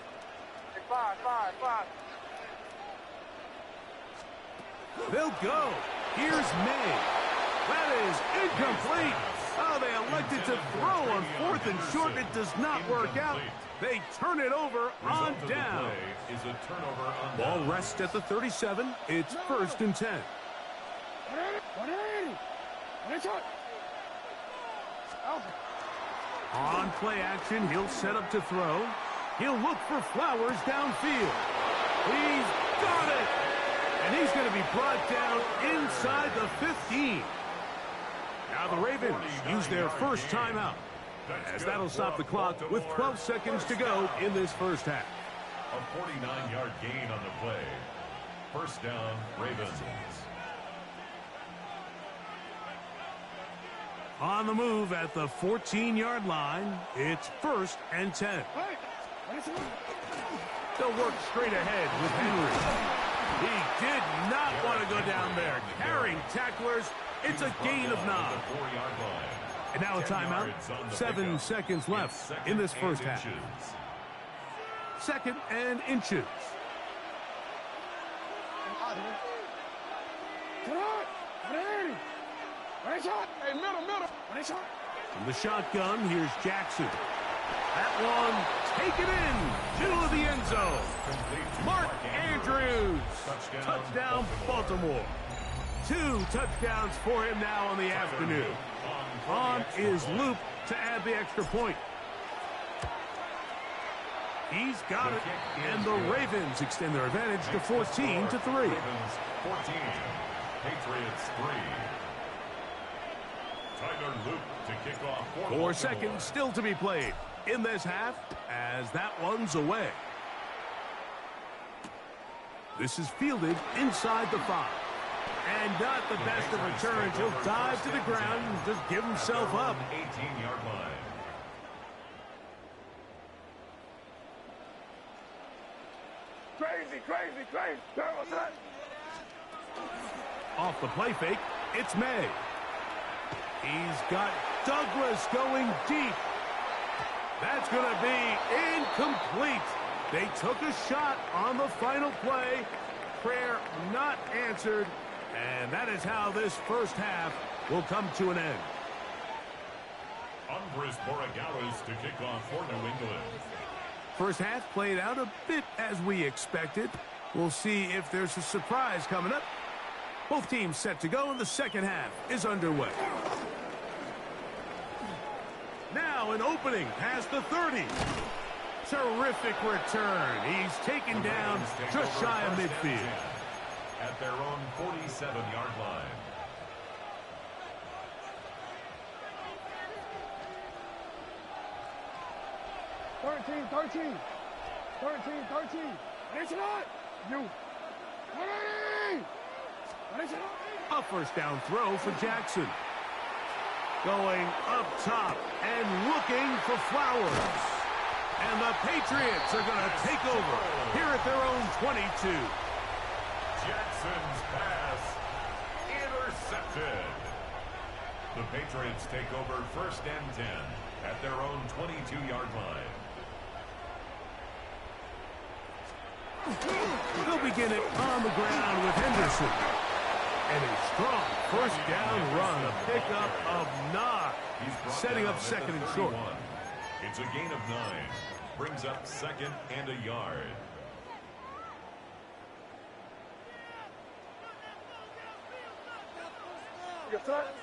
Five.
They'll go. Here's May. That is incomplete. Oh, they elected to throw on fourth and short. It does not work out. They turn it over on down. Ball rests at the 37. It's first and 10. On play action, he'll set up to throw. He'll look for Flowers downfield. He's got it. And he's going to be brought down inside the 15. Now the Ravens use their first timeout, as that'll stop the clock with 12 seconds to go in this first half.
A 49-yard gain on the play. First down, Ravens.
On the move at the 14-yard line, it's first and 10. They'll work straight ahead with Henry. He did not want to go down there. Carrying tacklers, it's a gain of 9. And now a timeout. 7 seconds left in this first half. Second and inches. From the shotgun, here's Jackson. That one taken in to the end zone. Mark Andrews. Touchdown, Baltimore. 2 touchdowns for him now on the afternoon. On is Loop to add the extra point. He's got it, and the Ravens extend their advantage to 14-3.
14, Patriots 3. Tyler Loop to kick off.
4 seconds still to be played in this half as that one's away. This is fielded inside the 5. And not the best of returns. He'll dive to the ground and just give himself up.
18-yard line.
Crazy. What's that?
Off the play fake, it's May. He's got Douglas going deep. That's going to be incomplete. They took a shot on the final play. Prayer not answered. And that is how this first half will come to an end.
Andres Borregales to kick off for New England.
First half played out a bit as we expected. We'll see if there's a surprise coming up. Both teams set to go, and the second half is underway. Now an opening past the 30. Terrific return. He's taken down just shy of midfield.
At their own 47-yard line.
Thirteen. You.
A first down throw for Jackson. Going up top and looking for Flowers. And the Patriots are going to take over here at their own 22.
Jackson's pass intercepted. The Patriots take over first and 10 at their own 22-yard line.
They'll begin it on the ground with Henderson. And a strong first down run, a pickup of 9, setting up second and short.
It's a gain of 9. Brings up second and a yard.
What's that?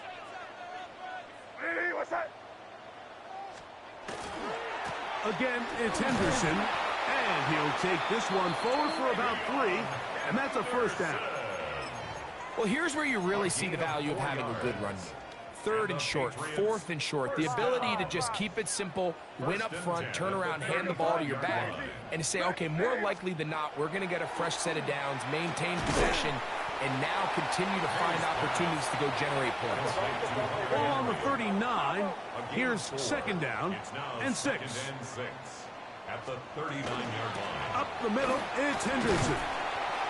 Again, it's Henderson. And he'll take this one forward for about 3. And that's a first down.
Well, here's where you really see the value of having a good run. 3rd and short, 4th and short. The ability to just keep it simple, win up front, turn around, hand the ball to your back, and to say, okay, more likely than not, we're going to get a fresh set of downs, maintain possession, and now continue to find opportunities to go generate points.
Ball on the 39. Here's second down and 6.
At the 39-yard line.
Up the middle, it's Henderson.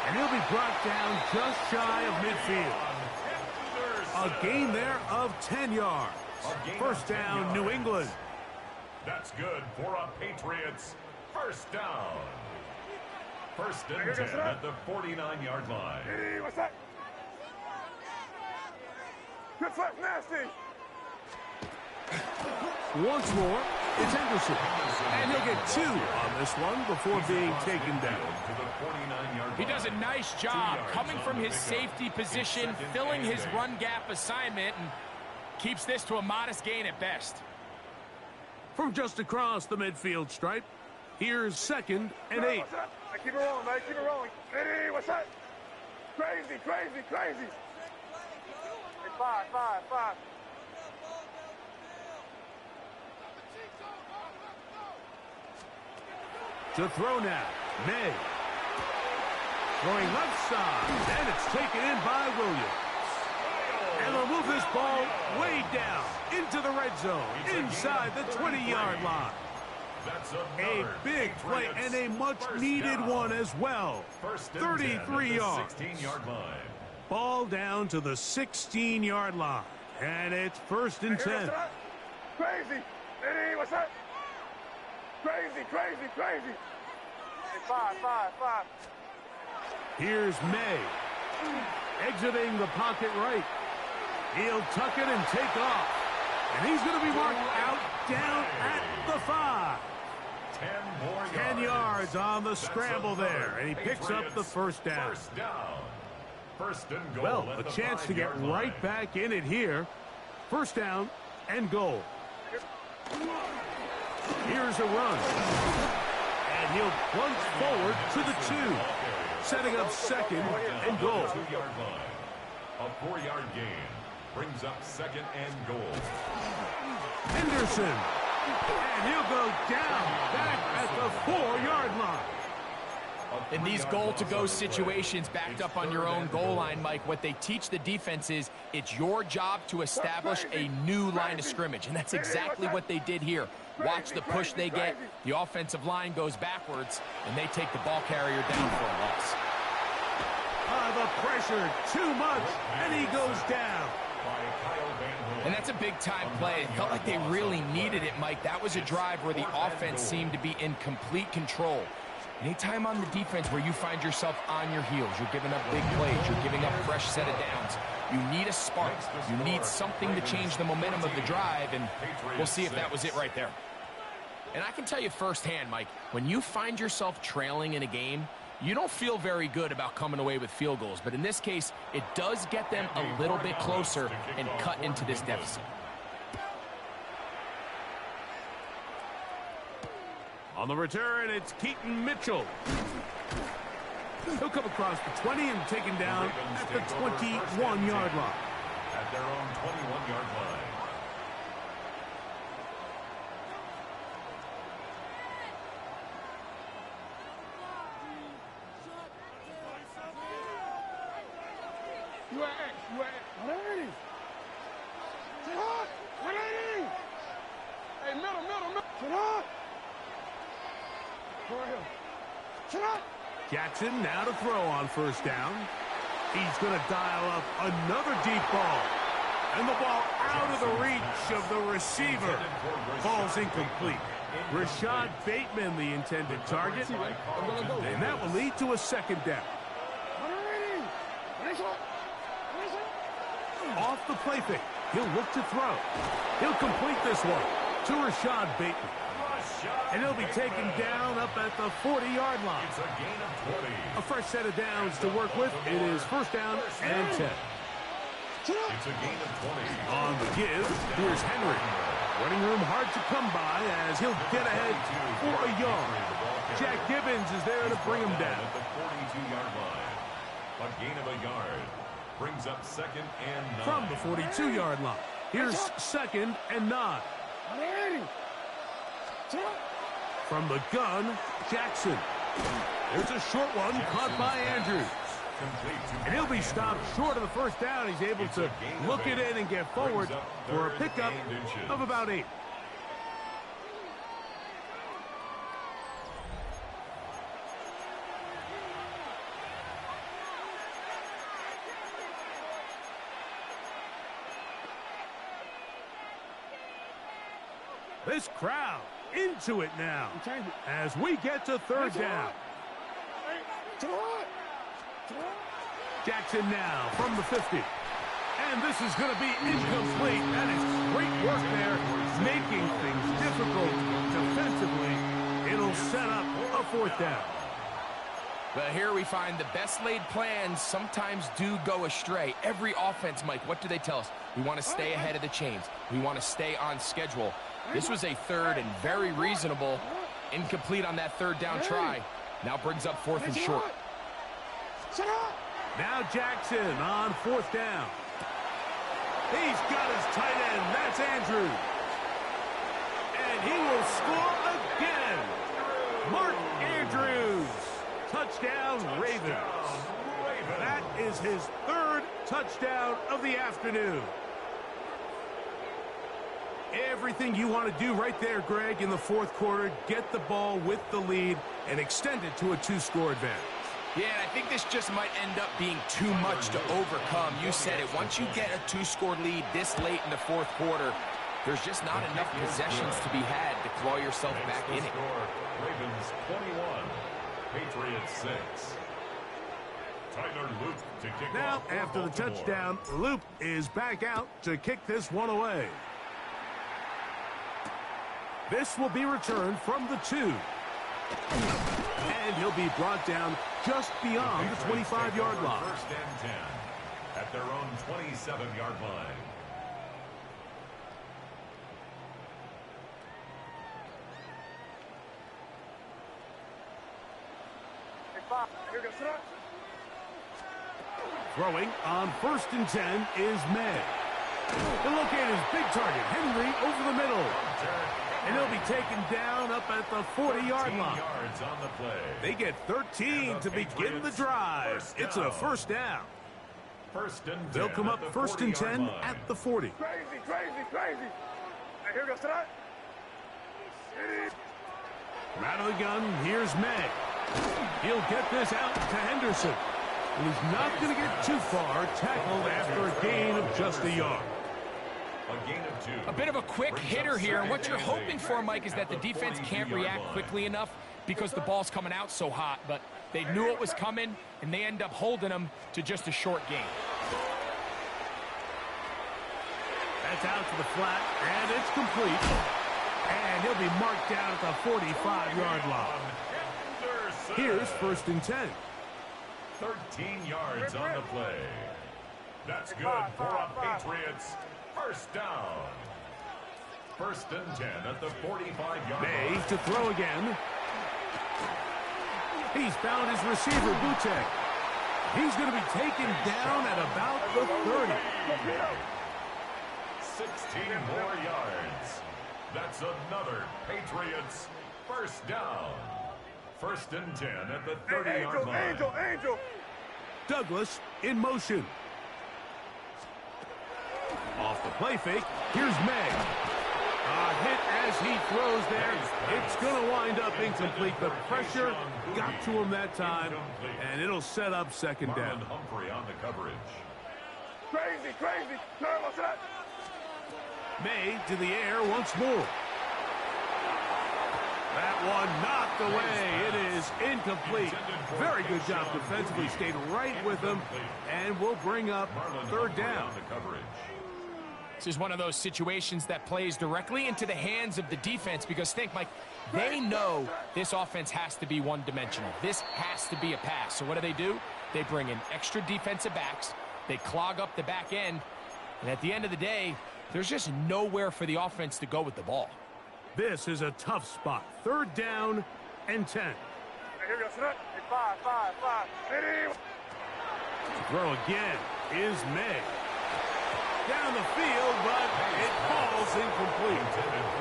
And he'll be brought down just shy of midfield. A gain there of 10 yards. First down, New England.
That's good for a Patriots first down. First and 10 at the 49-yard line.
Hey, what's that? Good flat, nasty.
Once more, it's Henderson. And he'll get 2 on this one before being taken down.
He does a nice job coming from his safety position, filling his run gap assignment, and keeps this to a modest gain at best.
From just across the midfield stripe, here's second and 8.
Keep it rolling, man. Keep it rolling. Hey, what's that? Crazy. Hey, 5.
To throw now, May. Throwing left side, and it's taken in by Williams. And they'll move this ball way down into the red zone, inside the 20-yard line. A big play and a much-needed one as well. 33 yards. Ball down to the 16-yard line. And it's first and 10.
Crazy. Hey, what's that? Crazy. Hey, 5.
Here's May. Exiting the pocket right. He'll tuck it and take off. And he's going to be marked out down at the 5. 10 yards on the scramble there. And he picks up the first down.
First and goal.
Well, a chance to get right back in it here. First down and goal. Here's a run. And he'll plunge forward to the 2. Setting up second and goal.
A 4-yard gain brings up second and goal.
Henderson. And he'll go down back at the 4-yard line.
In these goal-to-go situations backed up on your own goal line, Mike, what they teach the defense is it's your job to establish a new line of scrimmage, and that's exactly what they did here. Watch the push they get. The offensive line goes backwards, and they take the ball carrier down for a loss.
The pressure, too much, and he goes down.
And that's a big-time play. It felt like they really needed it, Mike. That was a drive where the offense seemed to be in complete control. Anytime on the defense where you find yourself on your heels, you're giving up big plays, you're giving up fresh set of downs, you need a spark. You need something to change the momentum of the drive, and we'll see if that was it right there. And I can tell you firsthand, Mike, when you find yourself trailing in a game, you don't feel very good about coming away with field goals. But in this case, it does get them a little bit closer and cut into this deficit.
On the return, it's Keaton Mitchell. He'll come across the 20 and taken down at the 21-yard line.
At their own 21-yard line.
You at X, you at X. 180. Sit hard. 180. Hey, middle. Sit hard. Go ahead. Sit hard.
Jackson now to throw on first down. He's going to dial up another deep ball. And the ball out of the reach of the receiver. Ball's incomplete. Rashad Bateman, the intended target. And that will lead to a second down. Off the play fake. He'll look to throw. He'll complete this one to Rashad Bateman. And he'll be taken down up at the 40-yard line.
It's a gain of 20.
A fresh set of downs to work with. It is first down and 10.
It's a gain of 20.
On the give, here's Henry. Running room hard to come by as he'll get ahead for a yard. Jack Gibbons is there to bring him down.
At the 42-yard line. A gain of a yard. Brings up second and 9.
From the 42-yard line. Here's second and 9. From the gun, Jackson. There's a short one caught by Andrews. And he'll be stopped short of the first down. He's able to look it in and get forward for a pickup of about 8. This crowd into it now as we get to third down. Jackson now from the 50. And this is going to be incomplete. That is great work there, making things difficult defensively. It'll set up a fourth down.
But here we find the best laid plans sometimes do go astray. Every offense, Mike, what do they tell us? We want to stay ahead of the chains. We want to stay on schedule. This was a third and very reasonable. Incomplete on that third down try. Now brings up fourth and short.
Now Jackson on fourth down. He's got his tight end. That's Andrews. And he will score again. Mark Andrews. Touchdown, Ravens. That is his third touchdown of the afternoon. Everything you want to do right there, Greg, in the fourth quarter. Get the ball with the lead and extend it to a 2-score advantage.
Yeah, and I think this just might end up being too much to overcome. You said it. Once you get a 2-score lead this late in the fourth quarter, there's just not enough possessions to be had to claw yourself back in it.
Ravens 21, Patriots 6. Tyler Loop to kick
now,
off
after the touchdown, Loop is back out to kick this one away. This will be returned from the 2. And he'll be brought down just beyond the 25-yard line.
First and 10 at their own 27-yard line.
Throwing on first and 10 is May. He'll locate his big target, Henry, over the middle. And he'll be taken down up at the 40-yard line.
Yards on the play.
They get 13 to begin the drive. It's a first down.
First and 10.
They'll come up first and 10 at the 40.
Crazy. Hey, here goes tonight.
From out of the gun, here's May. He'll get this out to Henderson. And he's not going to get too far, tackled after a gain of just a yard.
A gain of 2.
A bit of a quick hitter here. And what you're hoping for, Mike, is that the defense can't react quickly enough because the ball's coming out so hot. But they knew it was coming, and they end up holding them to just a short gain.
That's out to the flat, and it's complete. And he'll be marked down at the 45-yard line. Here's first and 10.
13 yards on the play. That's good for a Patriots first down. First and 10 at the 45-yard
May
line.
to throw again. He's found his receiver, Butek. He's going to be taken down at about the 30.
16 more yards. That's another Patriots first down. First and 10 at the 30-yard line.
Angel.
Douglas in motion. Off the play fake, here's May. A hit as he throws there. It's going to wind up incomplete. The pressure got to him that time, and it'll set up second down.
Humphrey on the coverage.
Crazy. What's that?
May to the air once more. That one knocked away. It is incomplete. Very good job defensively. Stayed right with him, and will bring up third down.
This is one of those situations that plays directly into the hands of the defense because think, Mike, they know this offense has to be one-dimensional. This has to be a pass. So what do? They bring in extra defensive backs. They clog up the back end. And at the end of the day, there's just nowhere for the offense to go with the ball.
This is a tough spot. Third down and 10.
Hey, here we go. Sit up. Hey, five.
Throw again is May. Down the field, but it falls incomplete.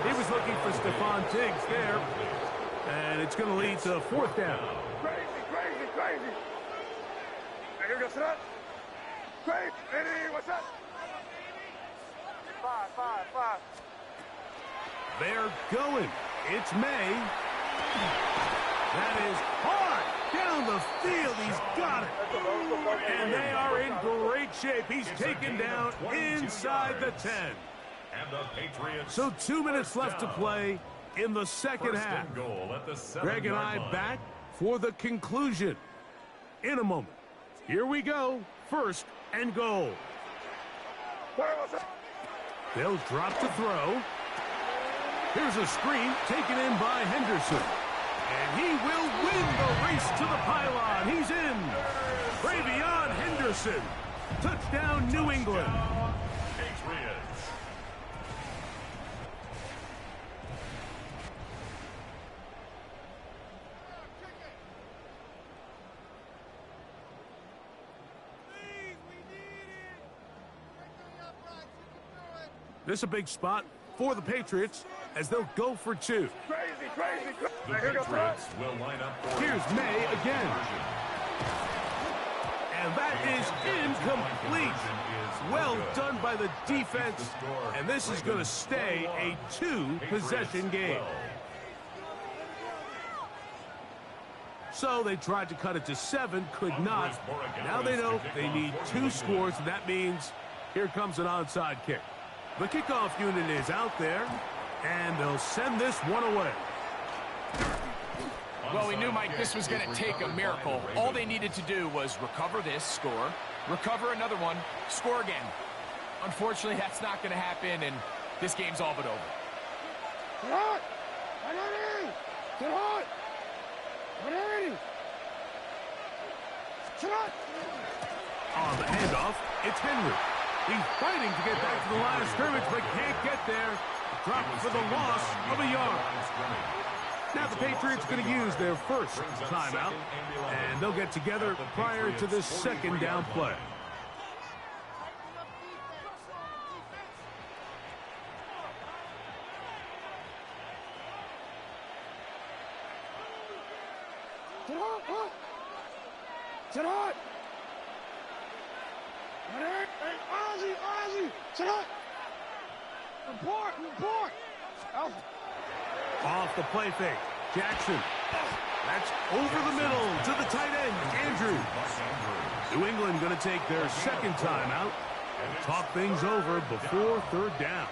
He was looking for Stephon Diggs there, and it's going to lead to fourth down.
Crazy. Hey, here we go. Sit up. Crazy. Hey, what's that? Five.
They're going. It's May. That is hard. Down the field. He's got it. And they are in great shape. He's taken down inside the 10.
And the Patriots.
So 2 minutes left to play in the second half. Greg and I back for the conclusion in a moment. Here we go. First and goal. They'll drop to throw. Here's a screen taken in by Henderson. And he will win the race to the pylon. He's in. Bravion Henderson. Touchdown, New England.
Patriots.
This is a big spot for the Patriots as they'll go for two.
Crazy.
The Patriots will line up for
Here's May again. And that is incomplete. Well done by the defense. And this is going to stay a two-possession game. So they tried to cut it to 7, could not. Now they know they need 2 scores, and that means here comes an onside kick. The kickoff unit is out there, and they'll send this one away.
Well, we knew, Mike, this was going to take a miracle. All they needed to do was recover this, score, recover another one, score again. Unfortunately, that's not going to happen, and this game's all but over.
On the handoff, it's Henry. He's fighting to get back to the line of scrimmage, but can't get there. Dropped for the loss of a yard. Now the Patriots going to use their first timeout, and they'll get together prior to this second down play. Off the play fake, Jackson. That's over the middle to the tight end, Andrews. New England going to take their second timeout and talk things over before third down.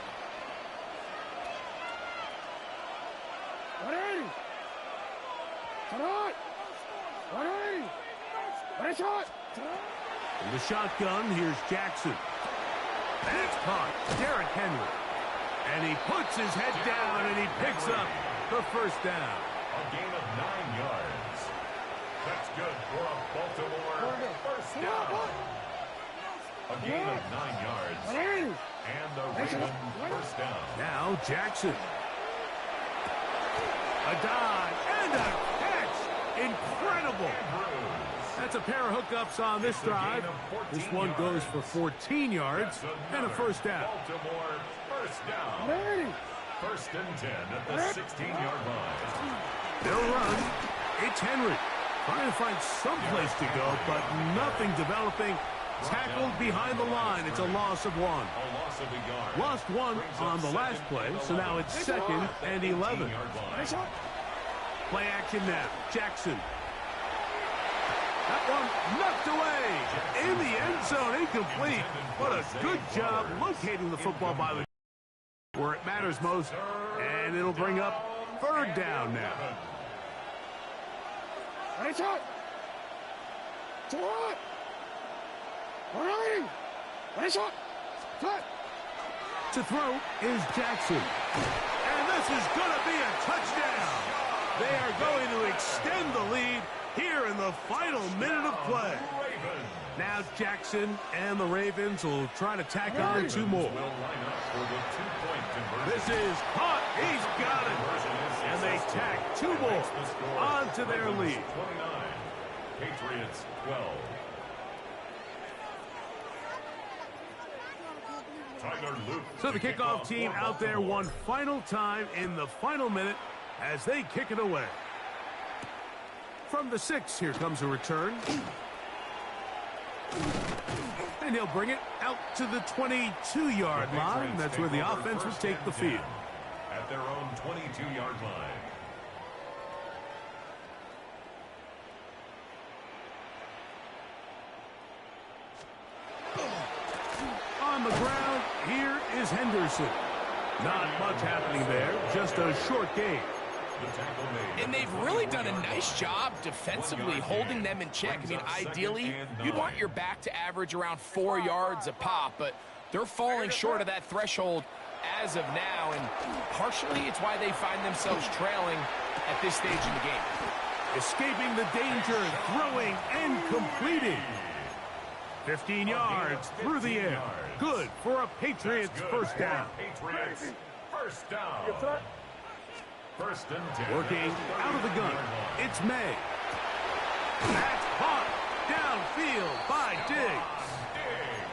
In the shotgun, here's Jackson. That's caught, Derrick Henry. And he puts his head down and he picks up the first down.
A gain of 9 yards. That's good for a Baltimore first down. A gain of 9 yards. And the Ravens first down.
Now Jackson. A dive and a catch. Incredible. That's a pair of hookups on this drive. This one goes for 14 yards and a first down.
Baltimore first down. First and 10 at the 16-yard line.
They'll run. It's Henry. Trying to find some place to go, but nothing developing. Tackled behind the line. It's a loss of one. Lost one on the last play, so now it's 2nd and 11. Play action now. Jackson. That one knocked away. In the end zone, incomplete. What a good job locating the football by the where it matters most. And it'll bring up 3rd down now. To throw is Jackson. And this is going to be a touchdown. They are going to extend the lead here in the final minute of play. Now Jackson and the Ravens will try to tack on 2 more. This is caught. He's got it. And they tack 2 more onto their lead.
Patriots 12.
So the kickoff team out there one final time in the final minute as they kick it away. From the 6, here comes a return. And he'll bring it out to the 22-yard line. That's where the offense will take the field.
At their own 22-yard line.
On the ground, here is Henderson. Not much happening there, just a short game.
And they've really done a nice job defensively holding them in check. I mean, ideally, you'd want your back to average around 4 yards a pop, but they're falling short of that threshold as of now, and partially it's why they find themselves trailing at this stage in the game.
Escaping the danger, throwing and completing. 15 yards through the air. Good for a Patriots first down.
Patriots first down. First and 10.
Working out of the gun. It's May. That's caught downfield by Diggs.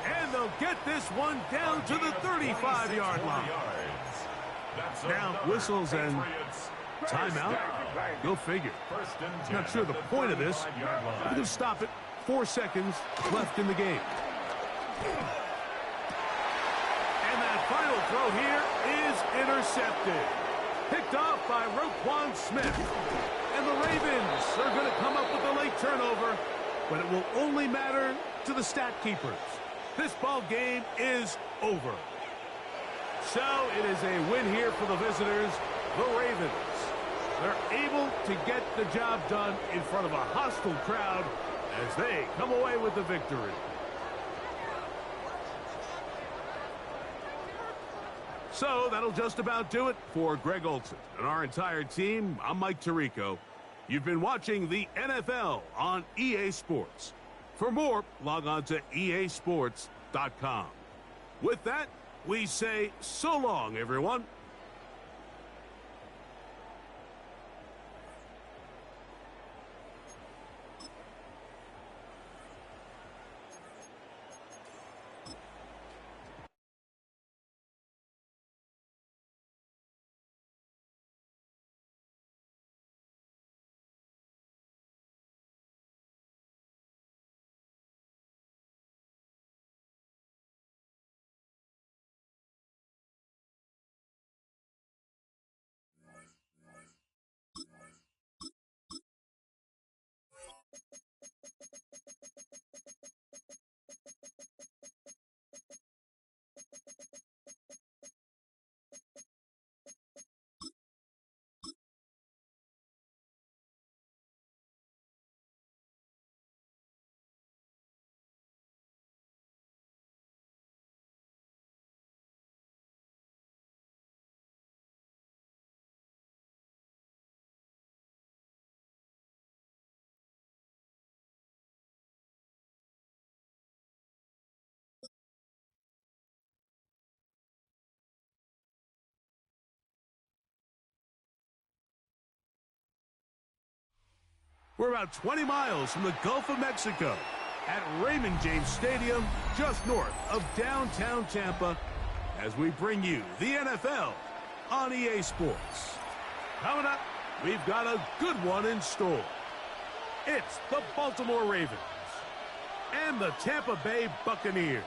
And they'll get this one down to the 35-yard line. Now whistles and timeout. Go figure. Not sure the point of this. I'm going to stop it. 4 seconds left in the game. And that final throw here is intercepted. Picked off by Roquan Smith. And the Ravens are going to come up with a late turnover, but it will only matter to the stat keepers. This ball game is over. So it is a win here for the visitors, the Ravens. They're able to get the job done in front of a hostile crowd as they come away with the victory. So that'll just about do it for Greg Olson and our entire team. I'm Mike Tirico. You've been watching the NFL on EA Sports. For more, log on to easports.com. With that, we say so long, everyone. We're about 20 miles from the Gulf of Mexico at Raymond James Stadium, just north of downtown Tampa, as we bring you the NFL on EA Sports. Coming up, we've got a good one in store. It's the Baltimore Ravens and the Tampa Bay Buccaneers.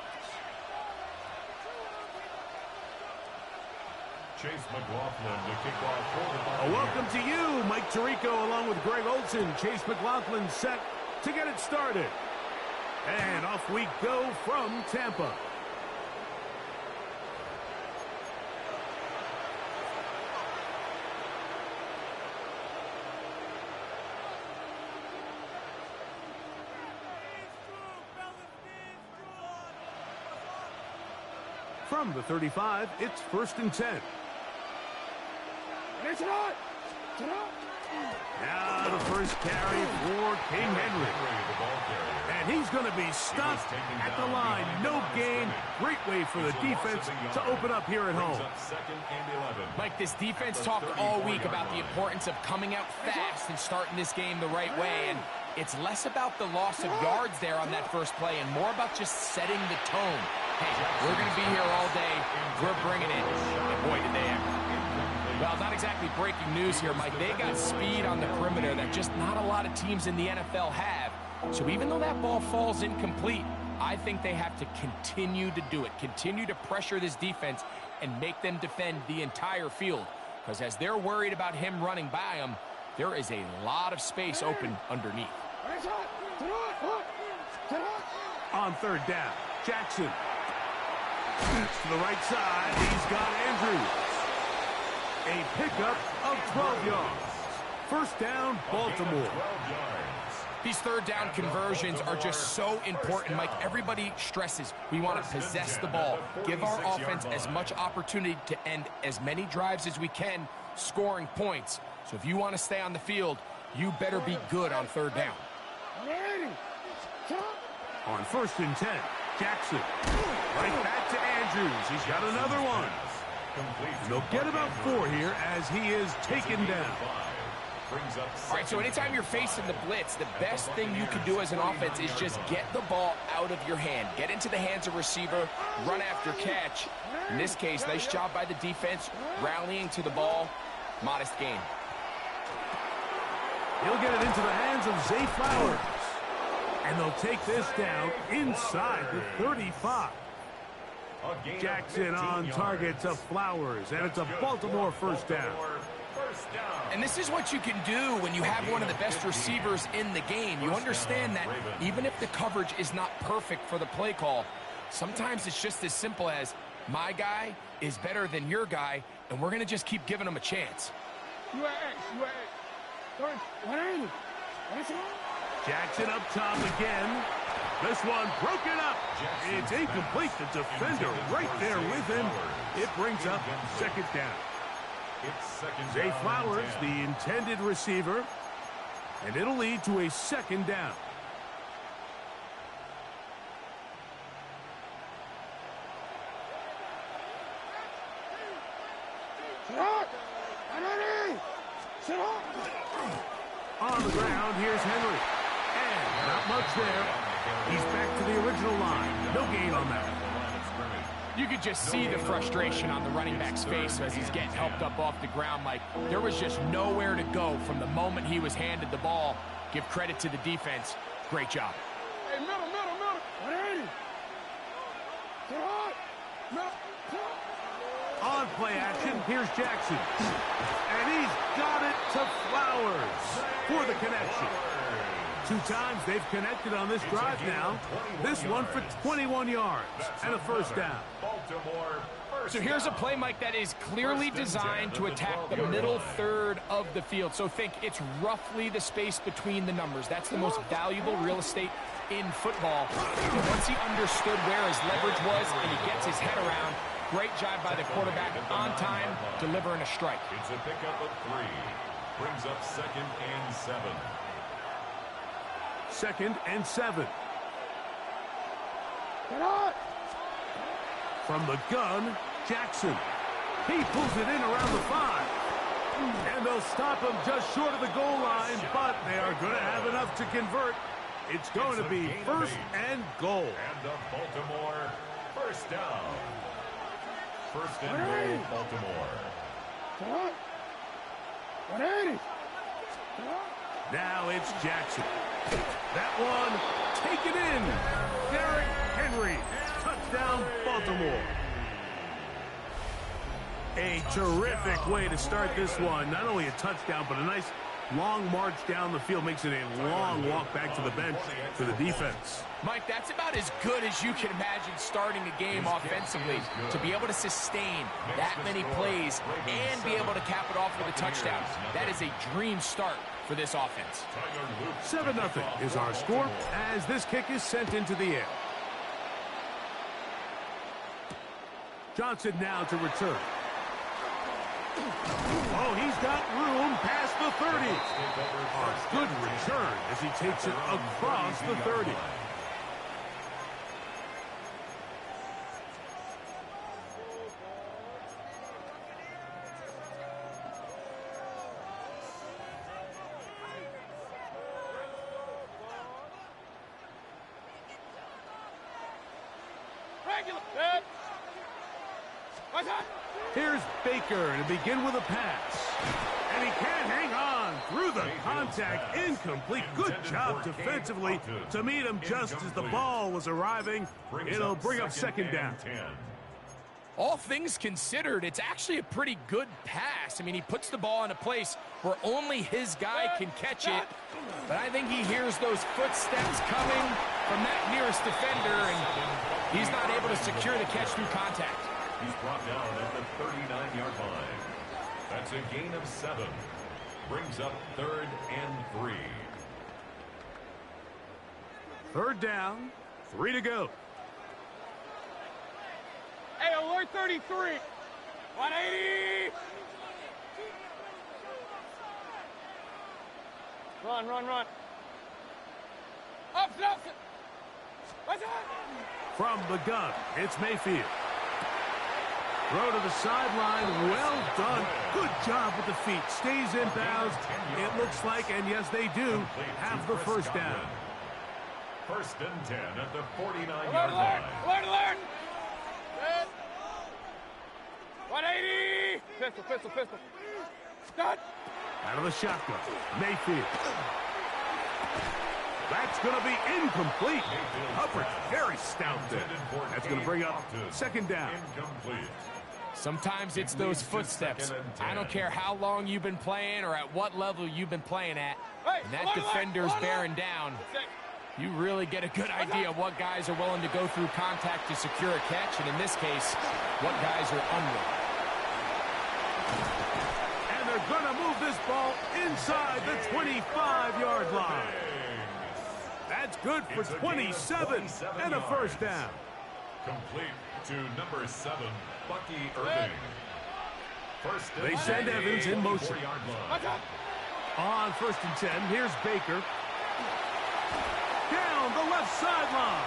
Chase McLaughlin to kick off for the Buccaneers.
A welcome to you, Mike Tirico, along with Greg Olson. Chase McLaughlin set to get it started. And off we go from Tampa. From the 35, it's 1st and 10. Now the first carry for King Henry. And he's going to be stopped at the line. No gain. Great way for the defense to open up here at home.
Mike, this defense talked all week about the importance of coming out fast and starting this game the right way. And it's less about the loss of yards there on that first play and more about just setting the tone. Hey, we're going to be here all day. We're bringing it. And boy, did they ever. Well, not exactly breaking news here, Mike. They got speed on the perimeter that just not a lot of teams in the NFL have. So even though that ball falls incomplete, I think they have to continue to do it. Continue to pressure this defense and make them defend the entire field. Because as they're worried about him running by them, there is a lot of space open underneath.
On 3rd down, Jackson. To the right side, he's got Andrews. A pickup of 12 yards. 1st down, Baltimore.
These 3rd down conversions are just so important, Mike. Everybody stresses we want to possess the ball, give our offense as much opportunity to end as many drives as we can, scoring points. So if you want to stay on the field, you better be good on 3rd down.
On 1st and 10, Jackson. Right back to Andrews. He's got another one. They'll get about 4 here as he is taken down.
All right, so anytime you're facing the blitz, the best thing you can do as an offense is just get the ball out of your hand. Get into the hands of receiver, run after catch. In this case, nice job by the defense, rallying to the ball. Modest gain.
He'll get it into the hands of Zay Flowers. And they'll take this down inside the 35. Jackson on target to Flowers, and it's a Baltimore 1st down.
And this is what you can do when you have one of the best receivers in the game. You understand that even if the coverage is not perfect for the play call, sometimes it's just as simple as my guy is better than your guy, and we're going to just keep giving him a chance.
Jackson up top again. This one broken up. It's incomplete. The defender right there with him. It brings up 2nd down. Zay Flowers, the intended receiver, and it'll lead to a 2nd down. On the ground, here's Henry. And not much there. He's back to the original line. No gain on that.
You could just see the frustration on the running back's face as he's getting helped up off the ground. Like, there was just nowhere to go from the moment he was handed the ball. Give credit to the defense. Great job.
Hey, middle. 180.
On play action, here's Jackson. And he's got it to Flowers for the connection. 2 times they've connected on this drive now. This one for 21 yards and a 1st down.
So here's a play, Mike, that is clearly designed to attack the middle 3rd of the field. So think it's roughly the space between the numbers. That's the most valuable real estate in football. And once he understood where his leverage was and he gets his head around, great job by the quarterback on time, delivering a strike.
It's a pickup of 3. Brings up 2nd and 7.
2nd and 7. From the gun, Jackson. He pulls it in around the 5. And they'll stop him just short of the goal line, but they are going to have enough to convert. It's going to be first and goal.
And the Baltimore first down. First and goal, Baltimore.
Now it's Jackson. That one taken in. Derrick Henry. Touchdown, Baltimore. A terrific way to start this one. Not only a touchdown, but a nice long march down the field. Makes it a long walk back to the bench for the defense.
Mike, that's about as good as you can imagine starting a game offensively. To be able to sustain that many plays and be able to cap it off with a touchdown. That is a dream start for this offense.
7-0 is our score as this kick is sent into the air. Johnson now to return. Oh, he's got room past the 30. A good return as he takes it across the 30. Here's Baker to begin with a pass. And he can't hang on through the contact. Incomplete. Good job defensively to meet him just as the ball was arriving. It'll bring up second down.
All things considered, it's actually a pretty good pass. I mean, he puts the ball in a place where only his guy can catch it. But I think he hears those footsteps coming from that nearest defender, and he's not able to secure the catch through contact.
He's brought down at the 39-yard line. That's a gain of 7. Brings up 3rd and 3.
3rd down, 3 to go.
Hey, alert 33. 180. Run. Up. What's that?
From the gun, it's Mayfield. Throw to the sideline. Well done. Good job with the feet. Stays in bounds. It looks like, and yes, they do, have the first down.
1st and 10 at the 49-yard line.
Alert. 180. Pistol. Start.
Out of the shotgun, Mayfield. That's going to be incomplete. Hubbard, very stout there. That's going to bring up second down.
Incomplete.
Sometimes it's those footsteps. I don't care how long you've been playing or at what level you've been playing at. And that defender's bearing down. You really get a good idea of what guys are willing to go through contact to secure a catch, and in this case, what guys are unwilling.
And they're going to move this ball inside the 25-yard line. That's good for 27 and a first down.
Complete to number 7, Bucky Irving.
They send Evans in motion. On 1st and 10, here's Baker. Down the left sideline.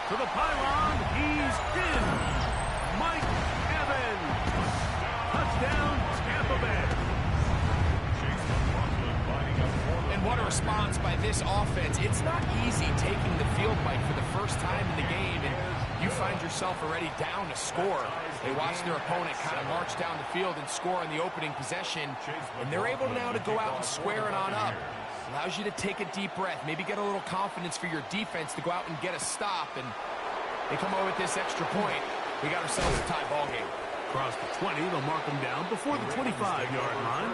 To the pylon, he's in. Mike Evans. Touchdown, Tampa Bay.
And what a response by this offense. It's not easy taking the field, Mike, for the first time in the game, and you find yourself already down a score. They watch their opponent kind of march down the field and score in the opening possession, and they're able now to go out and square it on up. Allows you to take a deep breath, maybe get a little confidence for your defense to go out and get a stop, and they come away with this extra point. We got ourselves a tie ball game.
Across the 20, they'll mark them down before the 25-yard line.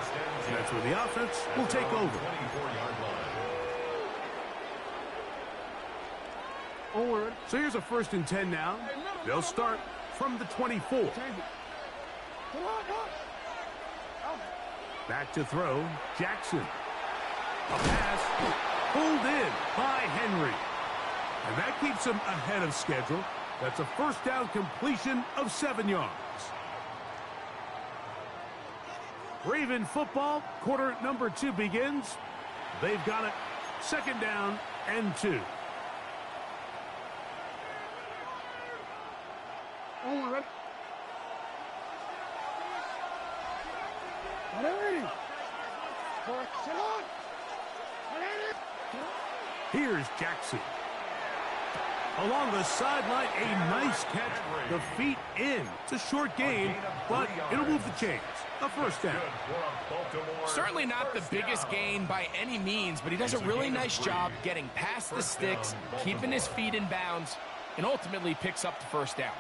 That's where the offense will take over. So here's a 1st and 10 now. They'll start from the 24. Back to throw, Jackson. A pass pulled in by Henry. And that keeps him ahead of schedule. That's a first down completion of 7 yards. Raven football, quarter number 2 begins. They've got it 2nd down and 2. Here's Jackson. Along the sideline, a nice catch. The feet in. It's a short gain, but it'll move the chains. A first down.
Certainly not the biggest gain by any means, but he does a really nice job getting past the sticks, keeping his feet in bounds, and ultimately picks up the first down.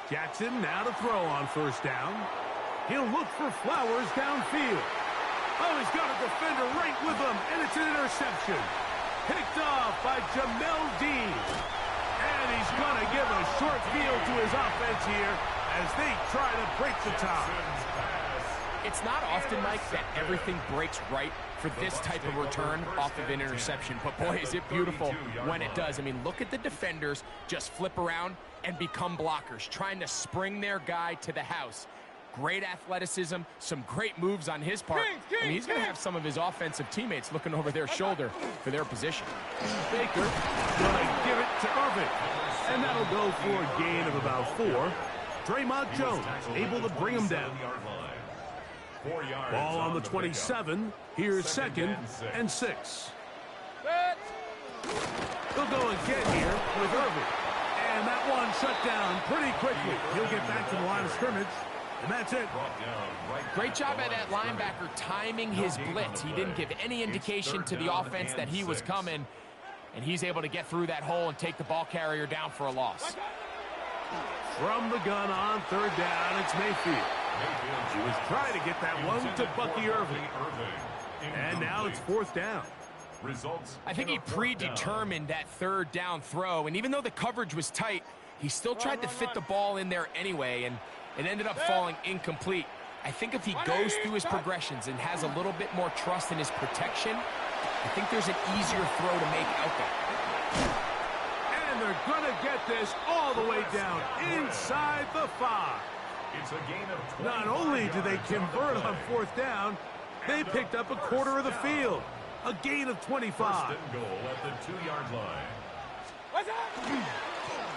Jackson now to throw on first down. He'll look for Flowers downfield. Oh, he's got a defender right with him, and it's an interception. Picked off by Jamel Dean. And he's going to give a short field to his offense here as they try to break the tie.
It's not often, Mike, that everything breaks right for this type of return off of an interception. But, boy, is it beautiful when it does. I mean, look at the defenders just flip around and become blockers, trying to spring their guy to the house. Great athleticism, some great moves on his part. I mean, he's going to have some of his offensive teammates looking over their shoulder for their position.
Baker going to give it to Irvin. And that'll go for a gain of about 4. Draymond Jones able to bring him down. Ball on the 27. Here's 2nd and 6. They'll go again here with Irvin. And that one shut down pretty quickly. He'll get back to the line of scrimmage. And that's it.
Great job by that linebacker timing his blitz. He didn't give any indication to the offense that he was coming, and he's able to get through that hole and take the ball carrier down for a loss.
From the gun on 3rd down, it's Mayfield. He was trying to get that one to Bucky Irving. And now it's 4th down.
I think he predetermined that 3rd down throw, and even though the coverage was tight, he still tried to fit the ball in there anyway, and it ended up falling incomplete. I think if he goes through his progressions and has a little bit more trust in his protection, I think there's an easier throw to make out there.
And they're going to get this all the way down inside the 5.
It's a gain of 20.
Not only did they convert on 4th down, they picked up a quarter of the field. A gain of 25.
First and goal at the 2-yard line.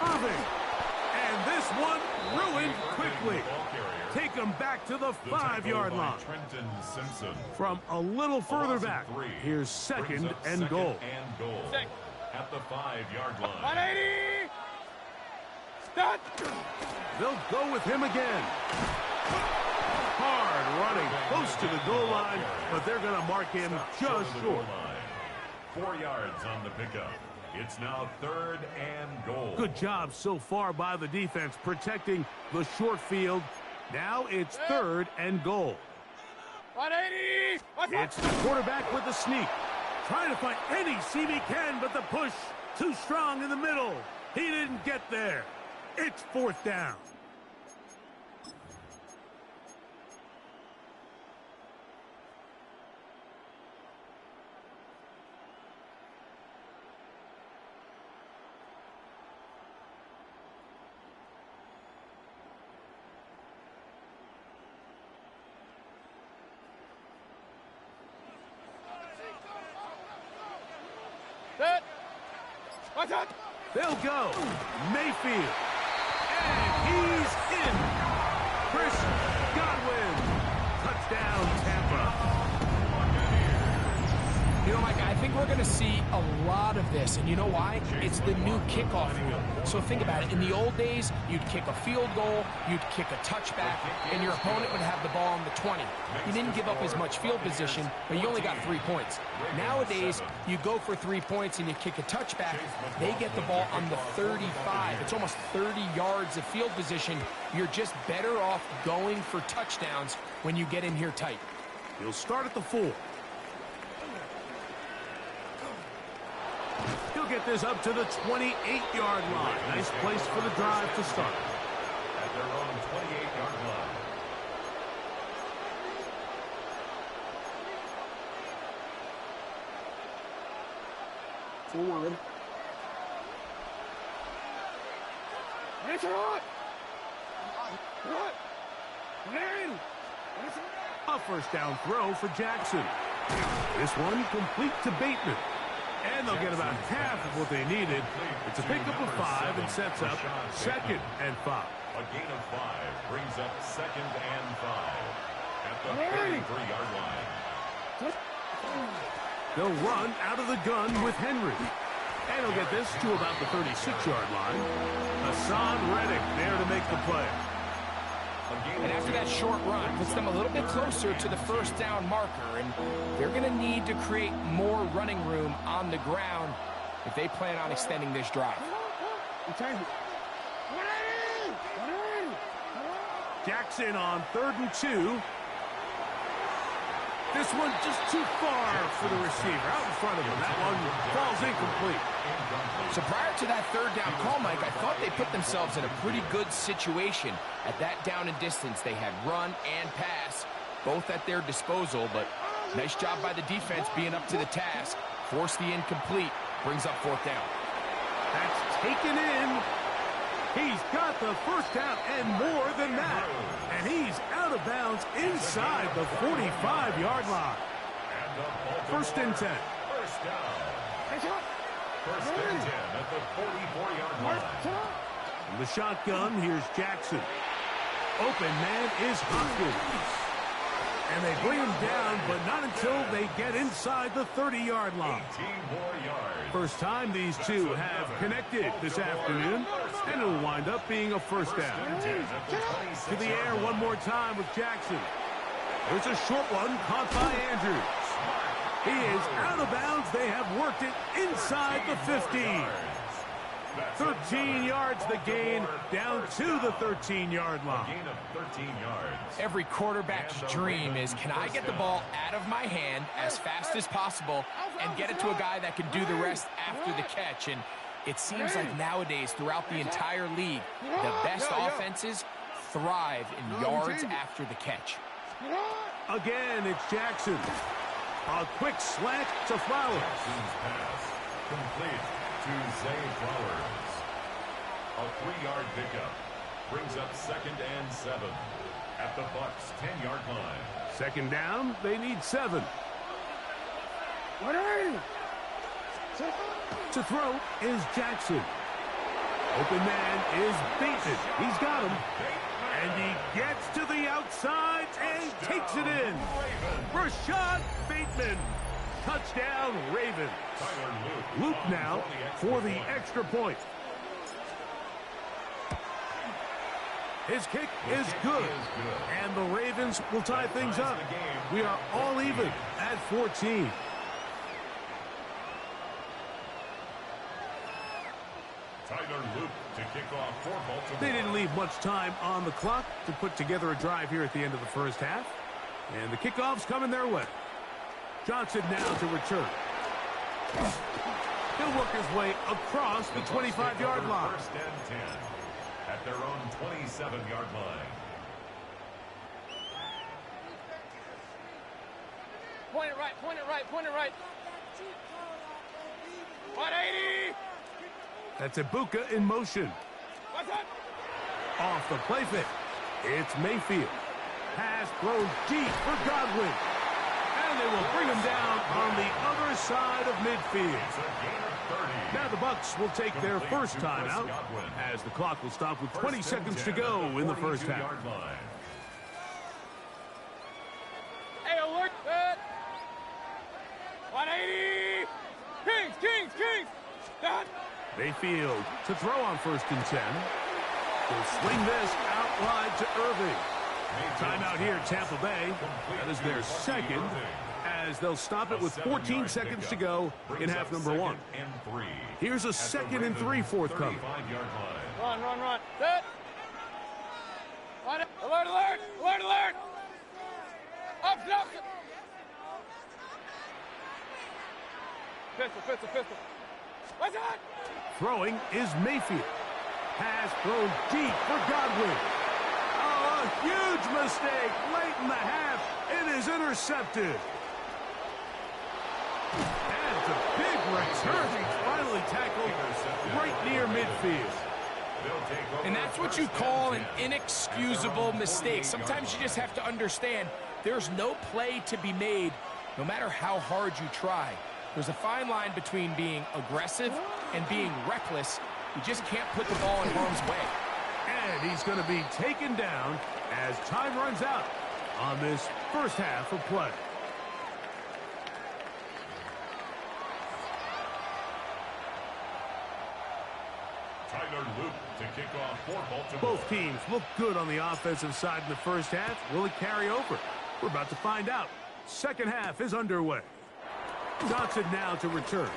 Irving. And this one ruined quickly. Take him back to the 5-yard line. From a little further back, here's 2nd and goal.
At the 5-yard line.
180! Start!
They'll go with him again. Hard running, close to the goal line, but they're going to mark him just short.
4 yards on the pickup. It's now 3rd and goal.
Good job so far by the defense protecting the short field. Now it's 3rd and goal.
180!
It's the quarterback with the sneak. Trying to find any seam he can, but the push too strong in the middle. He didn't get there. It's 4th down. They'll go. Mayfield. And he's in. Chris Godwin. Touchdown, Tampa.
You know, Mike, I think we're going to see a lot of this. And you know why? It's the new kickoff rule. So think about it. In the old days, you'd kick a field goal, you'd kick a touchback, and your opponent would have the ball on the 20. You didn't give up as much field position, but you only got 3 points. Nowadays, you go for 3 points and you kick a touchback, they get the ball on the 35. It's almost 30 yards of field position. You're just better off going for touchdowns when you get in here tight.
He'll start at the 4. He'll get this up to the 28-yard line. Nice place for the drive to start.
At their own 28-yard line.
Forward. Answer on! What?
A first down throw for Jackson. This one complete to Bateman. And they'll get about half of what they needed. It's a pickup of 5 and sets up 2nd and 5.
A gain of 5 brings up 2nd and 5 at the 33-yard line.
They'll run out of the gun with Henry. And he'll get this to about the 36-yard line. Hassan Reddick there to make the play.
And after that short run, puts them a little bit closer to the first down marker. And they're going to need to create more running room on the ground if they plan on extending this drive.
Jackson on 3rd and 2. This one just too far for the receiver. Out in front of him. That one falls incomplete.
So prior to that 3rd down call, Mike, I thought they put themselves in a pretty good situation. At that down and distance, they had run and pass, both at their disposal. But nice job by the defense being up to the task. Force the incomplete. Brings up 4th down.
That's taken in. He's got the first down and more than that. And he's out of bounds inside the 45-yard line. 1st and 10.
First down. First and 10 at the 44-yard line.
In the shotgun, here's Jackson. Open man is Hopkins. And they bring him down, but not until they get inside the 30-yard line.
18 more yards.
First time these two have connected this afternoon, and it'll wind up being a first down. To the air one more time with Jackson. There's a short one caught by Andrews. He is out of bounds. They have worked it inside the 15. 13 yards the gain, down to the 13-yard line.
Gain of 13 yards.
Every quarterback's dream is, can I get the ball out of my hand as fast as possible and get it to a guy that can do the rest after the catch? And it seems like nowadays, throughout the entire league, the best offenses thrive in yards after the catch.
Again, it's Jackson. A quick slant to Flowers.
Pass complete to Zay Flowers. A 3-yard pickup brings up 2nd and 7 at the Bucs' 10-yard line.
2nd down, they need 7. To throw is Jackson. Open man is Bateman. He's got him. And he gets to the outside and takes it in. Rashad Bateman. Touchdown, Ravens. Luke now for the extra point. His kick is good. And the Ravens will tie things up. We are all even at 14.
Tyler Luke to kick off for Baltimore.
They didn't leave much time on the clock to put together a drive here at the end of the first half. And the kickoff's coming their way. Johnson now to return. He'll work his way across the 25-yard line.
1st and 10 at their own 27-yard line.
Point it right, point it right, point it right. 180!
That's Ibuka in motion.
What's that?
Off the play fake. It's Mayfield. Pass thrown deep for Godwin. And they will bring him down on the other side of midfield. Now the Bucs will take their first timeout as the clock will stop with 20 seconds to go in the first half.
Hey, alert! 180! Kings! Done!
Mayfield to throw on 1st and 10. They'll swing this out wide to Irving. Timeout here, Tampa Bay. That is their second, as they'll stop it with 14 seconds to go in half number 1. Here's a 2nd and 3 forthcoming.
Run. Set. Alert! Up. Pistol. What's that?
Throwing is Mayfield. Pass thrown deep for Godwin. Oh, a huge mistake late in the half. It is intercepted. And it's a big return. He's finally tackled right near midfield.
And that's what you call an inexcusable mistake. Sometimes you just have to understand there's no play to be made, no matter how hard you try. There's a fine line between being aggressive and being reckless. You just can't put the ball in harm's way.
And he's going to be taken down as time runs out on this first half of play.
To kick off for Baltimore.
Both teams look good on the offensive side in the first half. Will it carry over? We're about to find out. Second half is underway. Johnson now to return.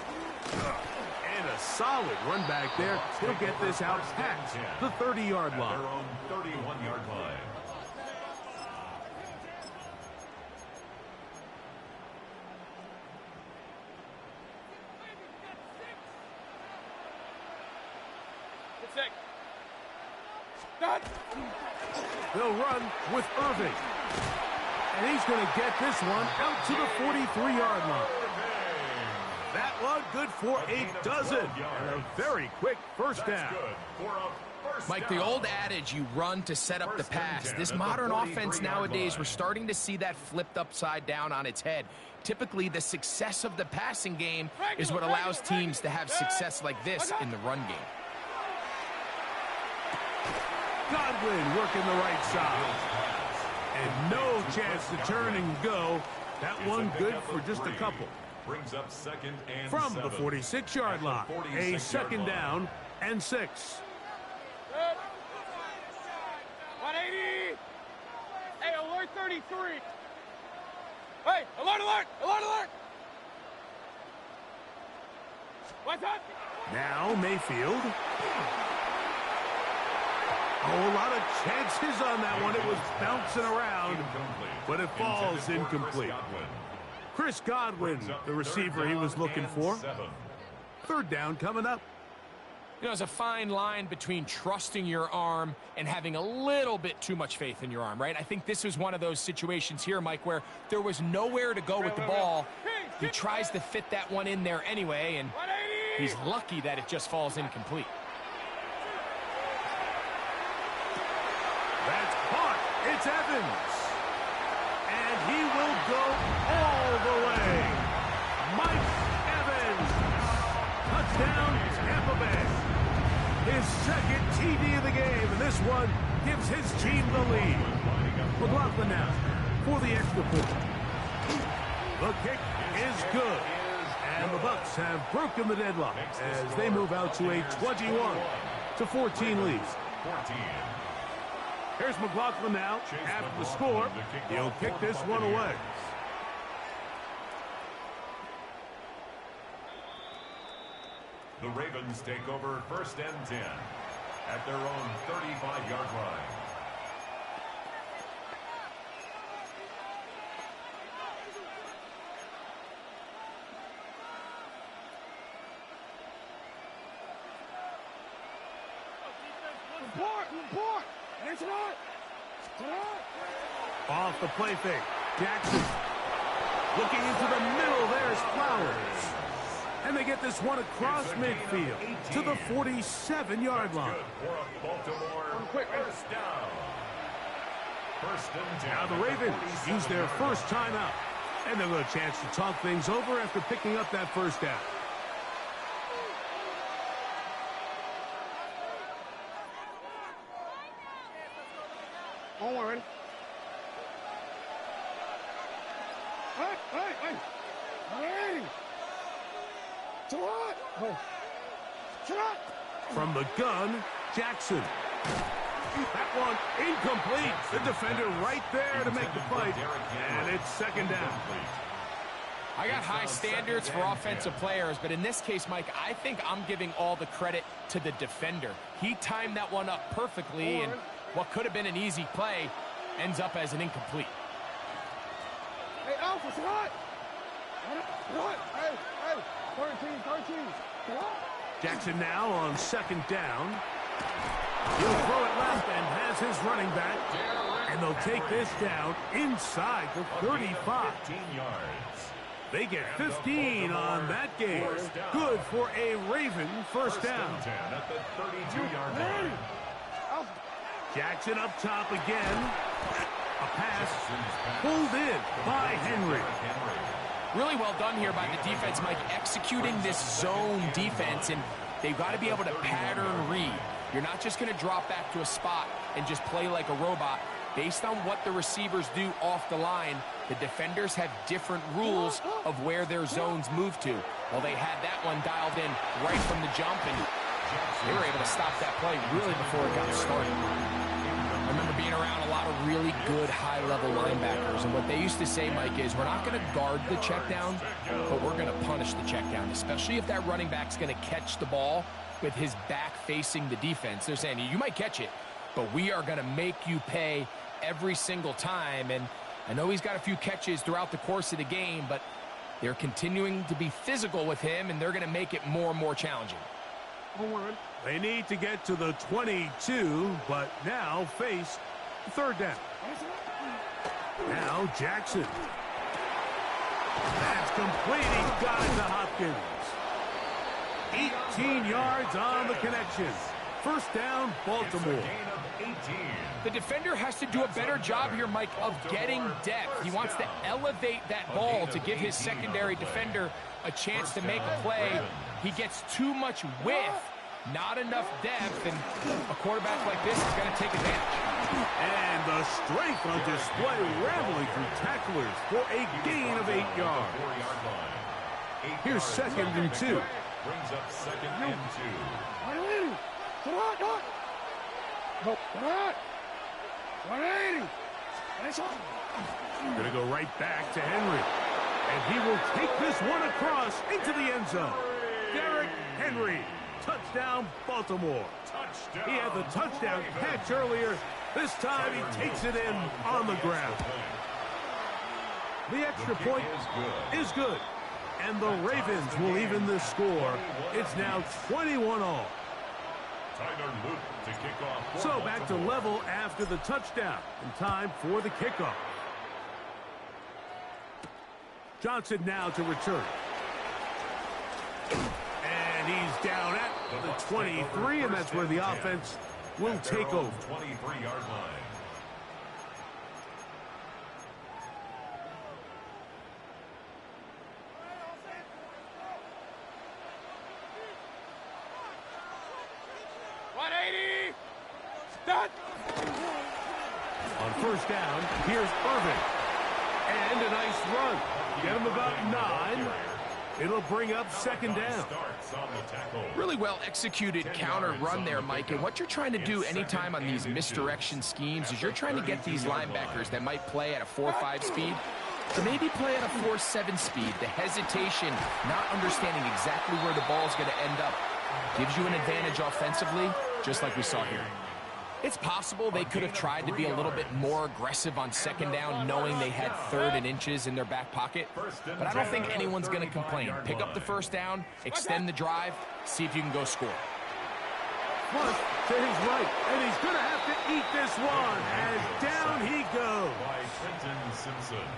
And a solid run back there. He'll get this out past the 30-yard line.
Their own 31-yard line.
They'll run with Irving. And he's going to get this one out to the 43-yard line. That one good for a dozen. And a very quick first down.
Mike, the old adage, you run to set up the pass. This modern offense nowadays, we're starting to see that flipped upside down on its head. Typically, the success of the passing game is what allows teams to have success like this in the run game.
Godwin working the right side. And no chance to turn and go. That one good for just a couple.
Brings up second and
from
7.
The 46-yard line. A second down and 6.
180. Hey, alert 33. Hey, alert, alert, alert, alert. What's up?
Now Mayfield. A lot of chances on that one. It was bouncing around, but it falls incomplete. Chris Godwin, the receiver he was looking for. Third down coming up.
You know, there's a fine line between trusting your arm and having a little bit too much faith in your arm, right? I think this was one of those situations here, Mike, where there was nowhere to go with the ball. He tries to fit that one in there anyway, and he's lucky that it just falls incomplete.
That's caught. It's Evans. And he will go all the way. Mike Evans. Touchdown, Tampa Bay. His second TD of the game, and this one gives his team the lead. McLaughlin now for the extra point. The kick is good. And the Bucs have broken the deadlock as they move out to a 21-14 lead. Here's McLaughlin now. After the score, he'll kick this one away.
The Ravens take over first and 10 at their own 35-yard line.
Report! It's not!
Off the play fake. Jackson looking into the middle. There's Flowers. And they get this one across midfield to the 47-yard line. Now the Ravens use their first timeout. And they'll get a chance to talk things over after picking up that first down.
Owen. Hey. Hey.
From the gun, Jackson. That one incomplete. The defender right there to make the fight. And it's second down.
I got high standards for offensive players, but in this case, Mike, I think I'm giving all the credit to the defender. He timed that one up perfectly, and what could have been an easy play ends up as an incomplete.
Hey, Alpha, it's hot. Hey. 13.
Jackson now on second down. He'll throw it left and has his running back. And they'll take this down inside the 35. They get 15 on that game. Good for a Raven first down. Jackson up top again. A pass pulled in by Henry.
Really well done here by the defense, Mike, executing this zone defense, and they've got to be able to pattern read. You're not just going to drop back to a spot and just play like a robot. Based on what the receivers do off the line, the defenders have different rules of where their zones move to. Well, they had that one dialed in right from the jump, and they were able to stop that play really before it got started. I remember being around a lot of really good high-level linebackers, and what they used to say, Mike, is we're not going to guard the check down, but we're going to punish the check down, especially if that running back's going to catch the ball with his back facing the defense. They're saying, you might catch it, but we are going to make you pay every single time. And I know he's got a few catches throughout the course of the game, but they're continuing to be physical with him, and they're going to make it more and more challenging.
They need to get to the 22, but now face third down. Now Jackson. That's complete. He got it to Hopkins. 18 yards on the connection. First down, Baltimore.
The defender has to do a better job here, Mike, of getting depth. He wants to elevate that ball to give his secondary defender a chance to make a play. He gets too much width, not enough depth, and a quarterback like this is going to take advantage.
And the strength on display, rambling through tacklers for a gain of 8 yards. Here's 2nd and 2.
Brings up 2nd and 2.
Come on, come on. No, come on. 180. Nice one.
Going to go right back to Henry. And he will take this one across into the end zone. Derrick Henry. Touchdown, Baltimore. He had the touchdown catch earlier. This time he takes it in on the ground. The extra point is good. And the Ravens will even the score. It's now 21-all.
To kick off.
So back to level after the touchdown. And time for the kickoff. Johnson now to return. And he's down at the 23, and that's where the offense will take over.
23-yard line.
On first down, here's Irvin. And a nice run. Get him about 9. It'll bring up 2nd down.
Really well executed counter run there, Mike. And what you're trying to do anytime on these misdirection schemes is you're trying to get these linebackers that might play at a 4.5 speed to maybe play at a 4.7 speed. The hesitation, not understanding exactly where the ball is going to end up, gives you an advantage offensively, just like we saw here. It's possible they could have tried to be a little bit more aggressive on 2nd down, knowing they had 3rd and inches in their back pocket. But I don't think anyone's going to complain. Pick up the first down, extend the drive, see if you can go score.
Plus to his right, and he's going to have to eat this one as down he goes.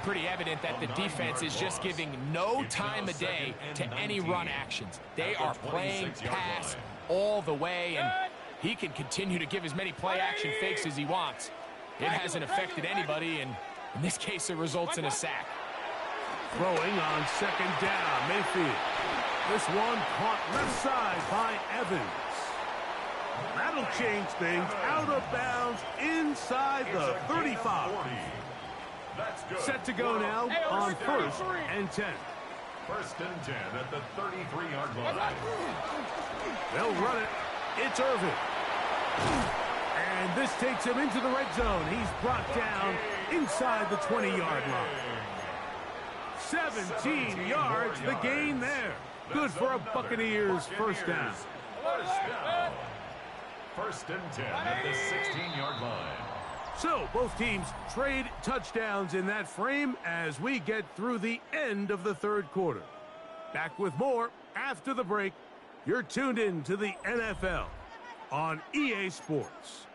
Pretty evident that the defense is just giving no time of day to any run actions. They are playing pass all the way, and he can continue to give as many play-action fakes as he wants. It hasn't affected anybody, and in this case, it results in a sack.
Throwing on 2nd down, Mayfield. This one caught left side by Evans. That'll change things. Out of bounds inside the 35. Set to go now on 1st and 10.
1st and 10 at the 33-yard line.
They'll run it. It's Irvin. And this takes him into the red zone. He's brought down inside the 20-yard line. 17 yards, the gain there. Good for a Buccaneers first down.
1st and 10 at the 16-yard line.
So both teams trade touchdowns in that frame as we get through the end of the 3rd quarter. Back with more after the break. You're tuned in to the NFL on EA Sports.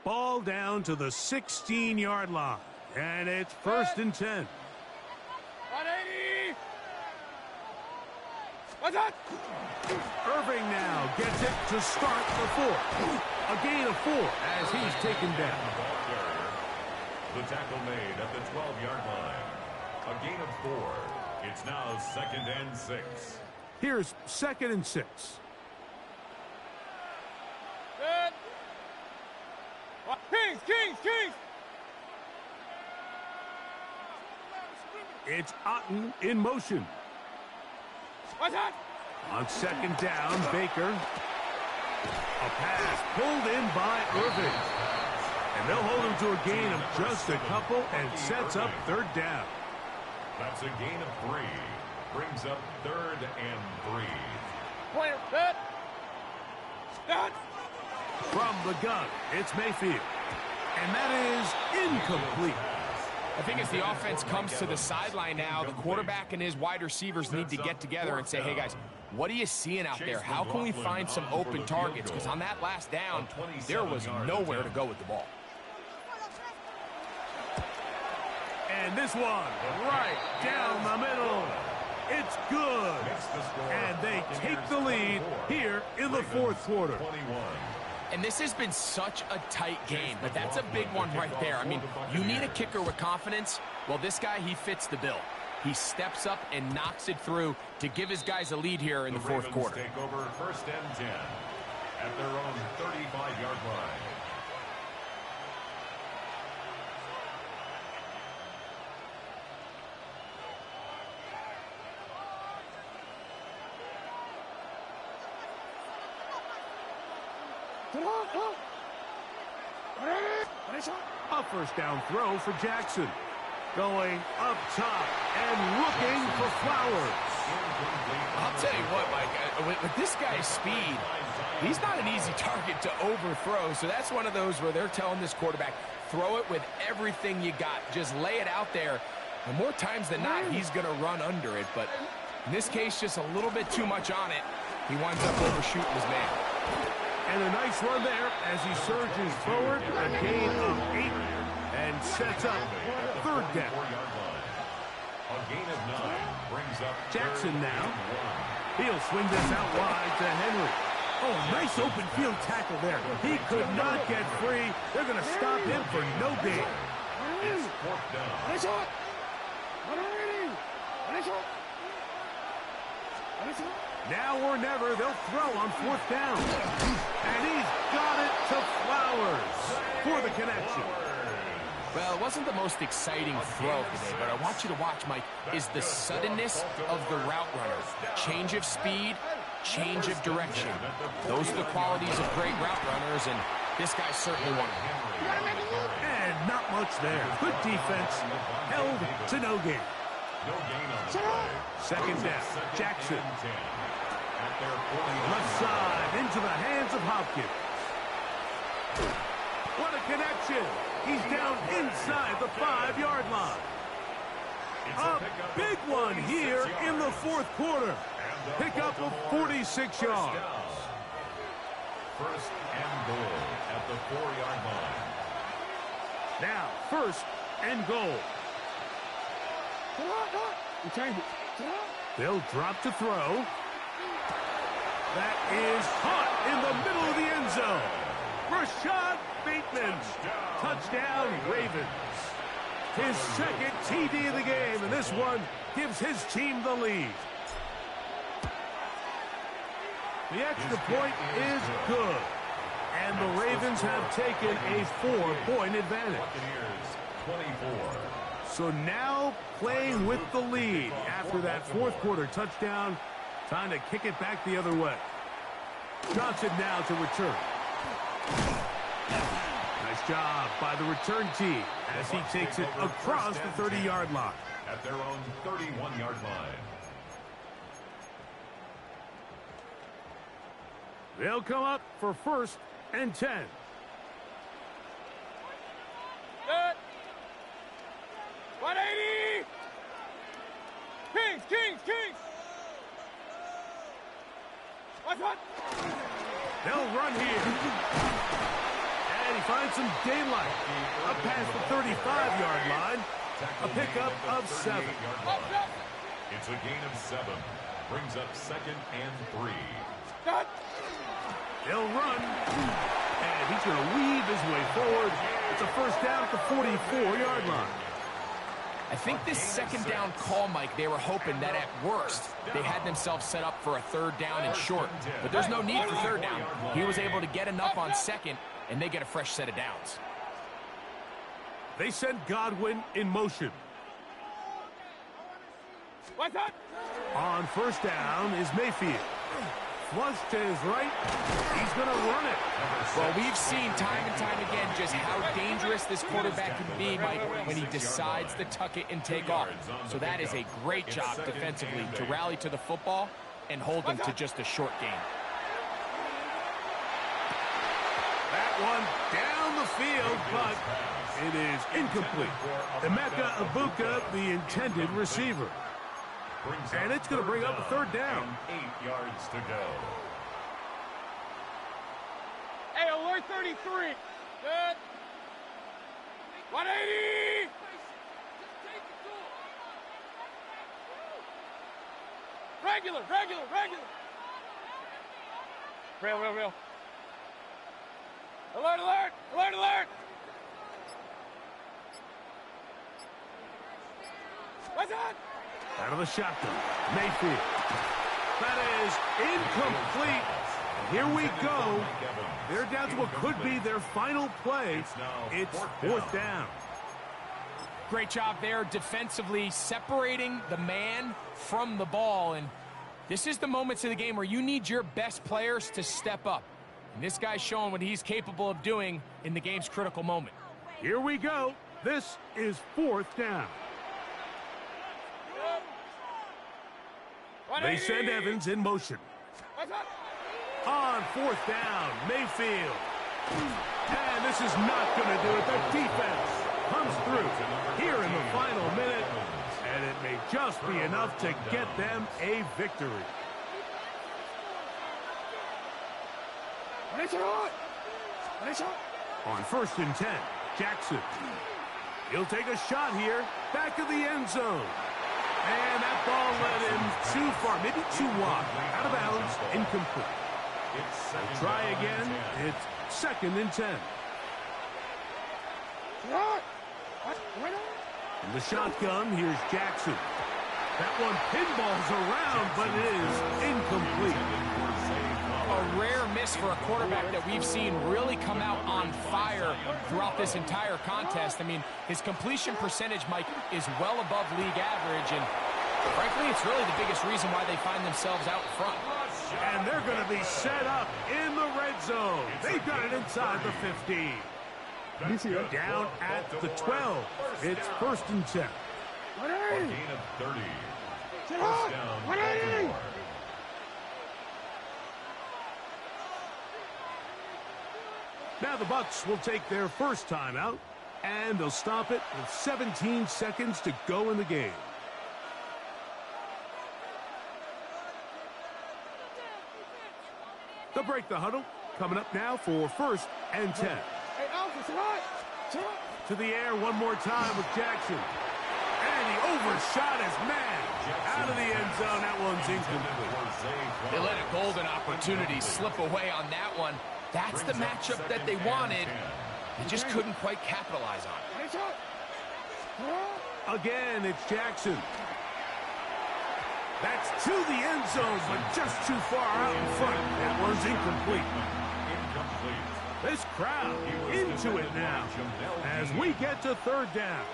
Ball down to the 16-yard line, and it's 1st and 10.
180. What's that?
Irving now gets it to start the 4th. A gain of 4 as he's taken down.
The tackle made at the 12-yard line. A gain of 4. It's now 2nd and 6.
Here's 2nd and 6.
Kings!
It's Otten in motion.
What's that?
On 2nd down, Baker. A pass pulled in by Irving. And they'll hold him to a gain of just a couple and sets up 3rd down.
That's a gain of 3. Brings up 3rd and 3.
Player, set.
From the gun, it's Mayfield. And that is incomplete.
I think as the offense comes to the sideline now, the quarterback and his wide receivers need to get together and say, hey, guys, what are you seeing out there? How can we find some open targets? Because on that last down, there was nowhere to go with the ball.
And this one right down the middle. It's good. And they take the lead here in the 4th quarter.
And this has been such a tight game, but that's a big one right there. I mean, you need a kicker with confidence. Well, this guy, he fits the bill. He steps up and knocks it through to give his guys a lead here in the 4th quarter.
Take over 1st and 10 at their own 35-yard line.
A 1st down throw for Jackson. Going up top and looking for Flowers.
I'll tell you what, Mike, with this guy's speed, he's not an easy target to overthrow. So that's one of those where they're telling this quarterback, throw it with everything you got. Just lay it out there. And more times than not, he's going to run under it. But in this case, just a little bit too much on it. He winds up overshooting his man.
And a nice run there as he surges forward, a gain of 8, and sets up 3rd down.
A gain of 9 brings up
Jackson now. He'll swing this out wide to Henry. Oh, nice open field tackle there. He could not get free. They're going to stop him for no gain.
It's 4th down.
Now or never, they'll throw on 4th down. And he's got it to Flowers for the connection.
Well, it wasn't the most exciting throw today, but I want you to watch, Mike, is the suddenness of the route runner. Change of speed, change of direction. Those are the qualities of great route runners, and this guy certainly one of them.
And not much there. Good defense. Held to no gain.
No gain on the play.
2nd down. Jackson. Left side into the hands of Hopkins. What a connection. He's down inside the 5-yard line. A big one here in the 4th quarter. Pickup of 46 yards.
1st and goal at the 4-yard line.
Now, 1st and goal. They'll drop to throw. That is caught in the middle of the end zone. Rashad Bateman. Touchdown, Ravens. His 2nd TD of the game, and this one gives his team the lead. The extra point is good, and the Ravens have taken a 4-point advantage.
24.
So now playing with the lead after that 4th quarter touchdown. Time to kick it back the other way. Johnson now to return. Nice job by the return team as he takes it across the 30-yard line.
At their own 31-yard line.
They'll come up for 1st and 10.
Set. 180. Kings. What?
They'll run here. And he finds some daylight. Up past the 35-yard line. A pickup of 7.
It's a gain of 7. Brings up 2nd and 3.
Cut.
They'll run. And he's going to weave his way forward It's a first down at the 44-yard line.
I think this second down call, Mike, they were hoping that at worst they had themselves set up for a third down and short. But there's no need for third down. He was able to get enough on second, and they get a fresh set of downs.
They send Godwin in motion. On first down is Mayfield. Flush to his right. He's going to run it.
Well, we've seen time and time again just how dangerous this quarterback can be, Mike, when he decides to tuck it and take off. So that is a great job defensively to rally to the football and hold them to just a short gain.
That one down the field, but it is incomplete. Emeka Ibuka, the intended receiver. And it's going to bring up a third down.
8 yards to go.
Hey, alert 33. Good. 180. Regular. Real. Alert. What's that?
Out of the shotgun, Mayfield. That is incomplete. Here we go. They're down to what could be their final play. It's fourth down.
Great job there defensively, separating the man from the ball. And this is the moments of the game where you need your best players to step up. And this guy's showing what he's capable of doing in the game's critical moment.
Here we go. This is fourth down. They send Evans in motion. On fourth down, Mayfield. And this is not going to do it. The defense comes through here in the final minute, and it may just be enough to get them a victory. On first and 10, Jackson. He'll take a shot here, back of the end zone. And that ball led him too far, maybe too wide. Out of bounds, incomplete. We'll try again. It's second and 10. In the shotgun, here's Jackson. That one pinballs around, but it is incomplete.
A rare miss for a quarterback that we've seen really come out on fire throughout this entire contest. I mean, his completion percentage, Mike, is well above league average, and frankly, it's really the biggest reason why they find themselves out front.
And they're going to be set up in the red zone. They've got it inside the 15. Down at the 12. It's first and 10.
A gain of 30. First down, Baltimore.
Now the Bucs will take their first timeout, and they'll stop it with 17 seconds to go in the game. They'll break the huddle. Coming up now for first and 10. To the air one more time with Jackson. And he overshot his man. Out of the end zone. That one's incomplete.
They let a golden opportunity slip away on that one. That's the matchup that they wanted. They just couldn't quite capitalize on it.
Again, it's Jackson. That's to the end zone, but just too far out in front. That one's incomplete. This crowd into it now as we get to third down.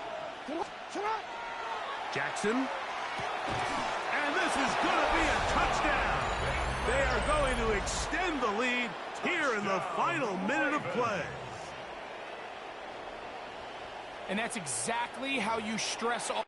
Jackson. And this is going to be a touchdown. They are going to extend the lead here in the final minute of play.
And that's exactly how you stress all.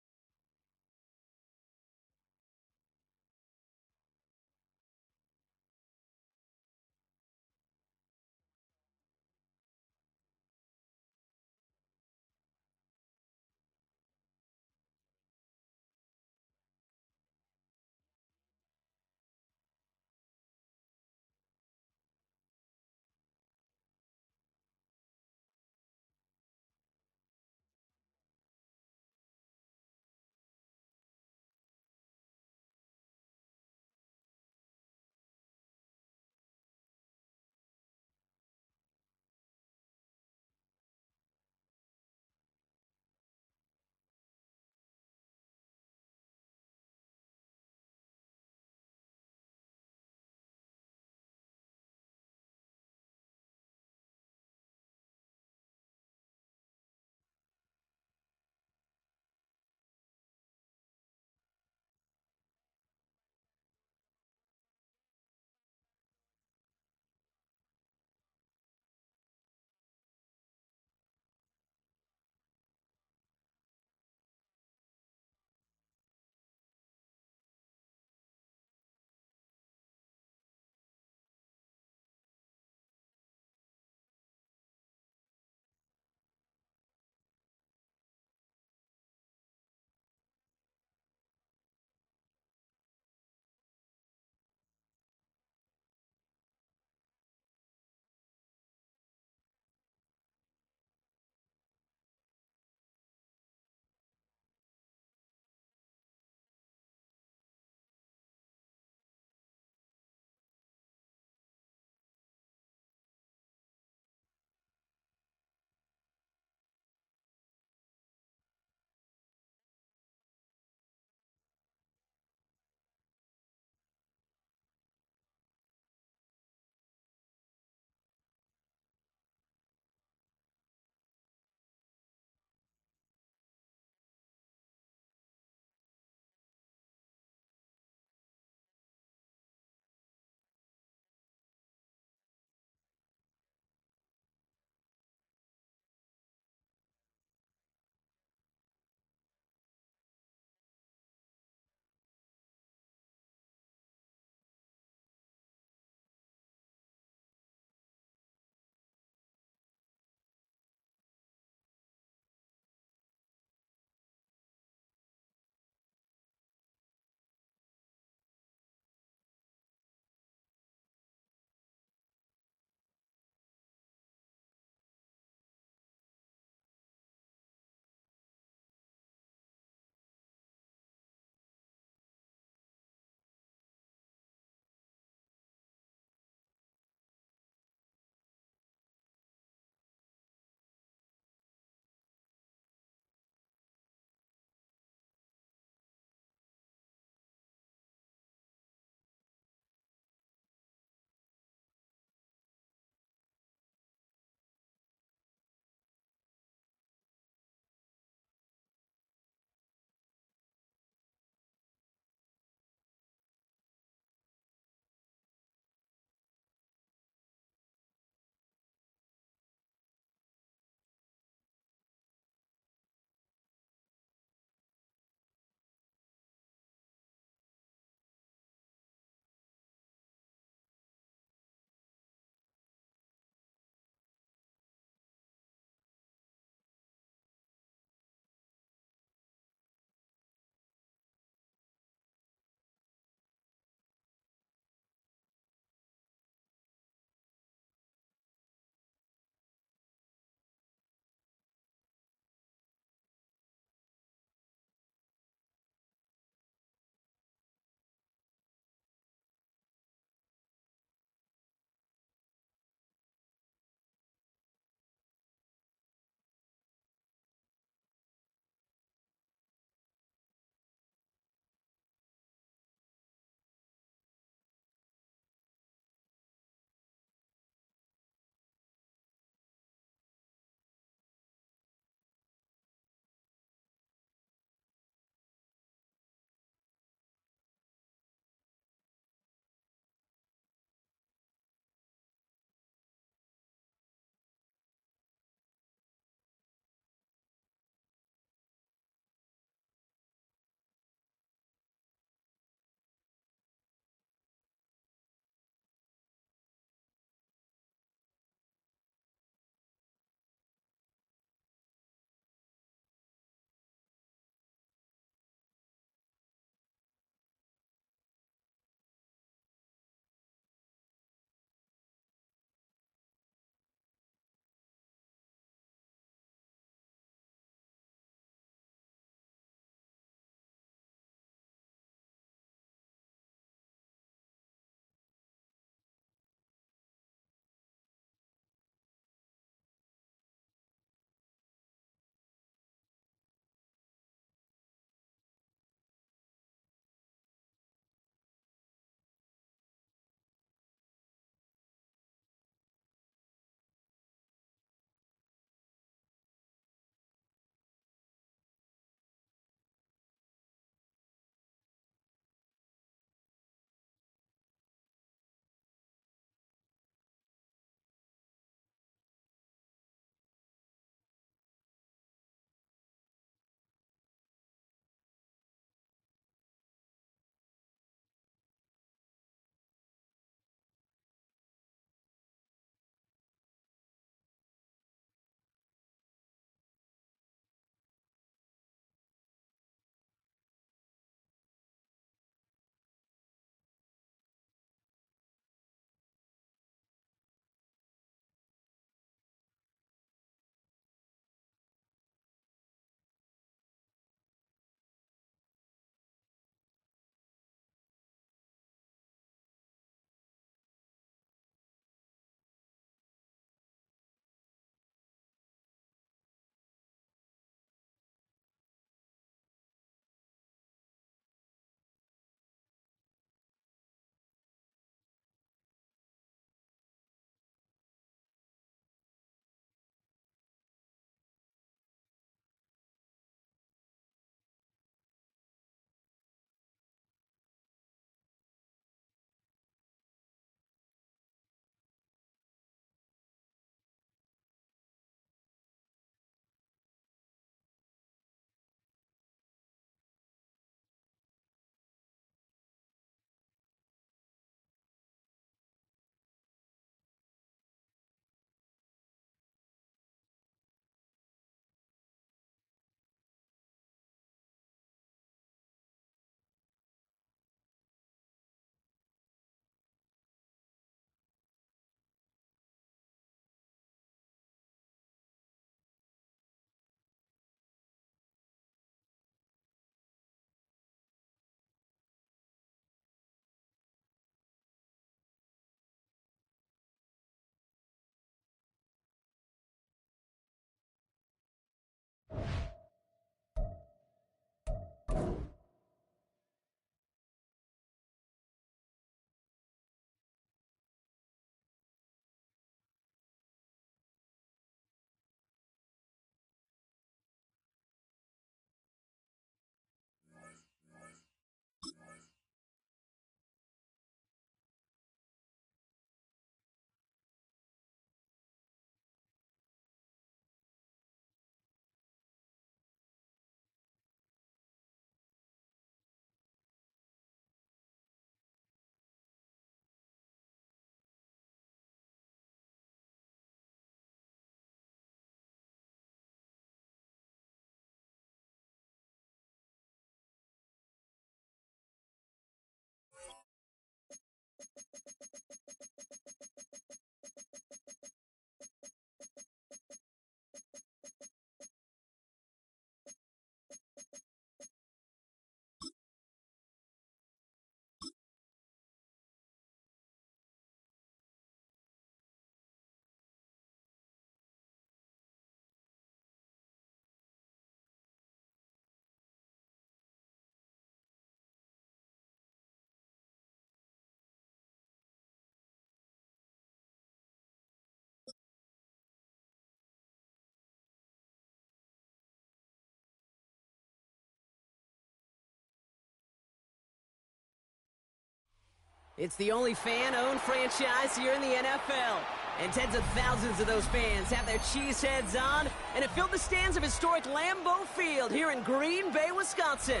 It's the only fan-owned franchise here in the NFL. And tens of thousands of those fans have their cheeseheads on, and it filled the stands of historic Lambeau Field here in Green Bay, Wisconsin.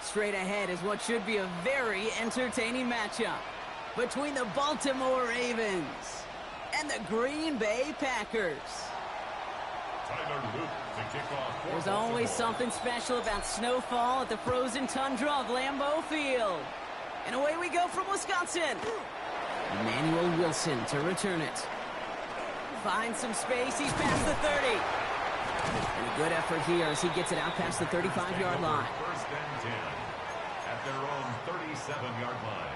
Straight ahead is what should be a very entertaining matchup between the Baltimore Ravens and the Green Bay Packers. There's always something special about snowfall at the frozen tundra of Lambeau Field. And away we go from Wisconsin. Emmanuel Wilson to return it. Finds some space. He's past the 30. And a good effort here as he gets it out past the 35-yard line.
First and 10 at their own 37-yard line.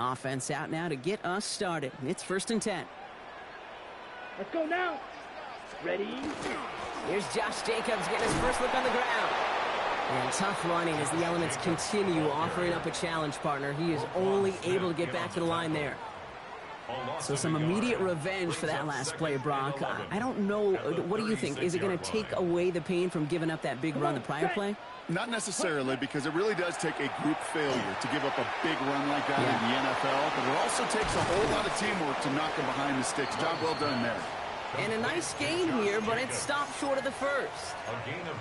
Offense out now to get us started. It's first and 10.
Let's go now. Ready?
Here's Josh Jacobs getting his first look on the ground. And tough running as the elements continue offering up a challenge partner. He is only able to get back to the line there. So some immediate revenge for that last play, Brock. I don't know. What do you think? Is it going to take away the pain from giving up that big run the prior play?
Not necessarily, because it really does take a group failure to give up a big run like that in the NFL, but it also takes a whole lot of teamwork to knock them behind the sticks. Job well done there.
And a nice gain here, but it stopped short of the first.
A gain of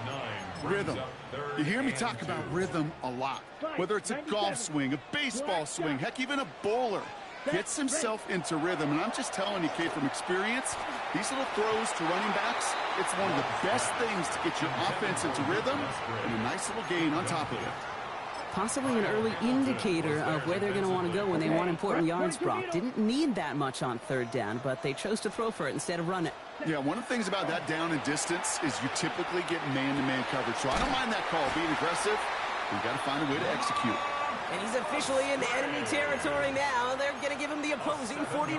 9.
Rhythm. You hear me talk about rhythm a lot. Whether it's a golf swing, a baseball swing, heck, even a bowler. Gets himself into rhythm, and I'm just telling you, Kate, from experience, these little throws to running backs, it's one of the best things to get your offense into rhythm, and a nice little gain on top of it.
Possibly an early indicator of where they're going to want to go when they want important yards, Brock. Didn't need that much on third down, but they chose to throw for it instead of run it.
Yeah, one of the things about that down and distance is you typically get man-to-man coverage, so I don't mind that call, being aggressive. You've got to find a way to execute.
And he's officially in enemy territory now. They're going to give him the opposing 49.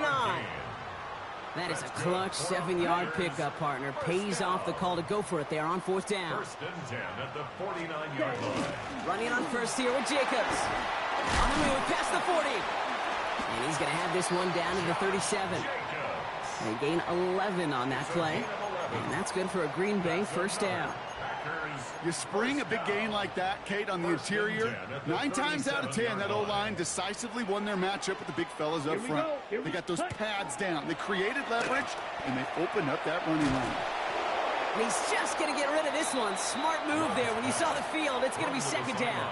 That is a clutch 7-yard pickup, partner. Pays off the call to go for it there on fourth down.
First and 10 at the 49-yard line.
Running on first here with Jacobs. On the move past the 40. And he's going to have this one down to the 37. They gain 11 on that play. And that's good for a Green Bay first down.
You spring a big gain like that, Kate, on the interior. 9 times out of 10, that O-line decisively won their matchup with the big fellas up front. They got those pads down. They created leverage, and they opened up that running line.
And he's just going to get rid of this one. Smart move there. When you saw the field, it's going to be second down.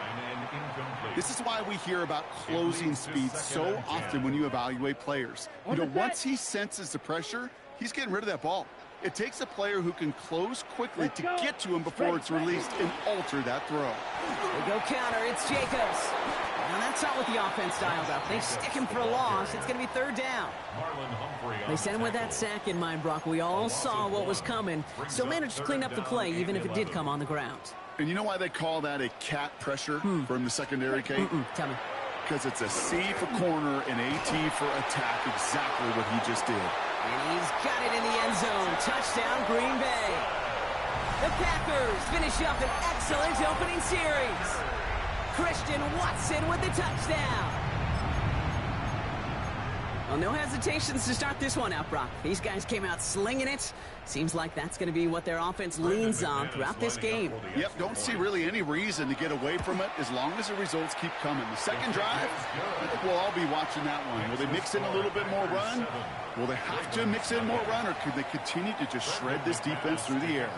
This is why we hear about closing speed so often when you evaluate players. You know, once he senses the pressure, he's getting rid of that ball. It takes a player who can close quickly to get to him before it's released and alter that throw.
They go counter. It's Jacobs. Now that's not what the offense dialed up. They stick him for a loss. It's going to be third down. They sent him with that sack in mind, Brock. We all saw what was coming. Still managed to clean up the play, even if it did come on the ground.
And you know why they call that a cat pressure from the secondary, Kate?
Tell me.
Because it's a C for corner and a T for attack, exactly what he just did.
And he's got it in the end zone. Touchdown, Green Bay. The Packers finish up an excellent opening series. Christian Watson with the touchdown. Well, no hesitations to start this one out, Brock. These guys came out slinging it. Seems like that's going to be what their offense leans on throughout this game.
Yep, don't see really any reason to get away from it as long as the results keep coming. The second drive, I think we'll all be watching that one. Will they mix in a little bit more run? Will they have to mix in more run, or could they continue to just shred this defense through the air?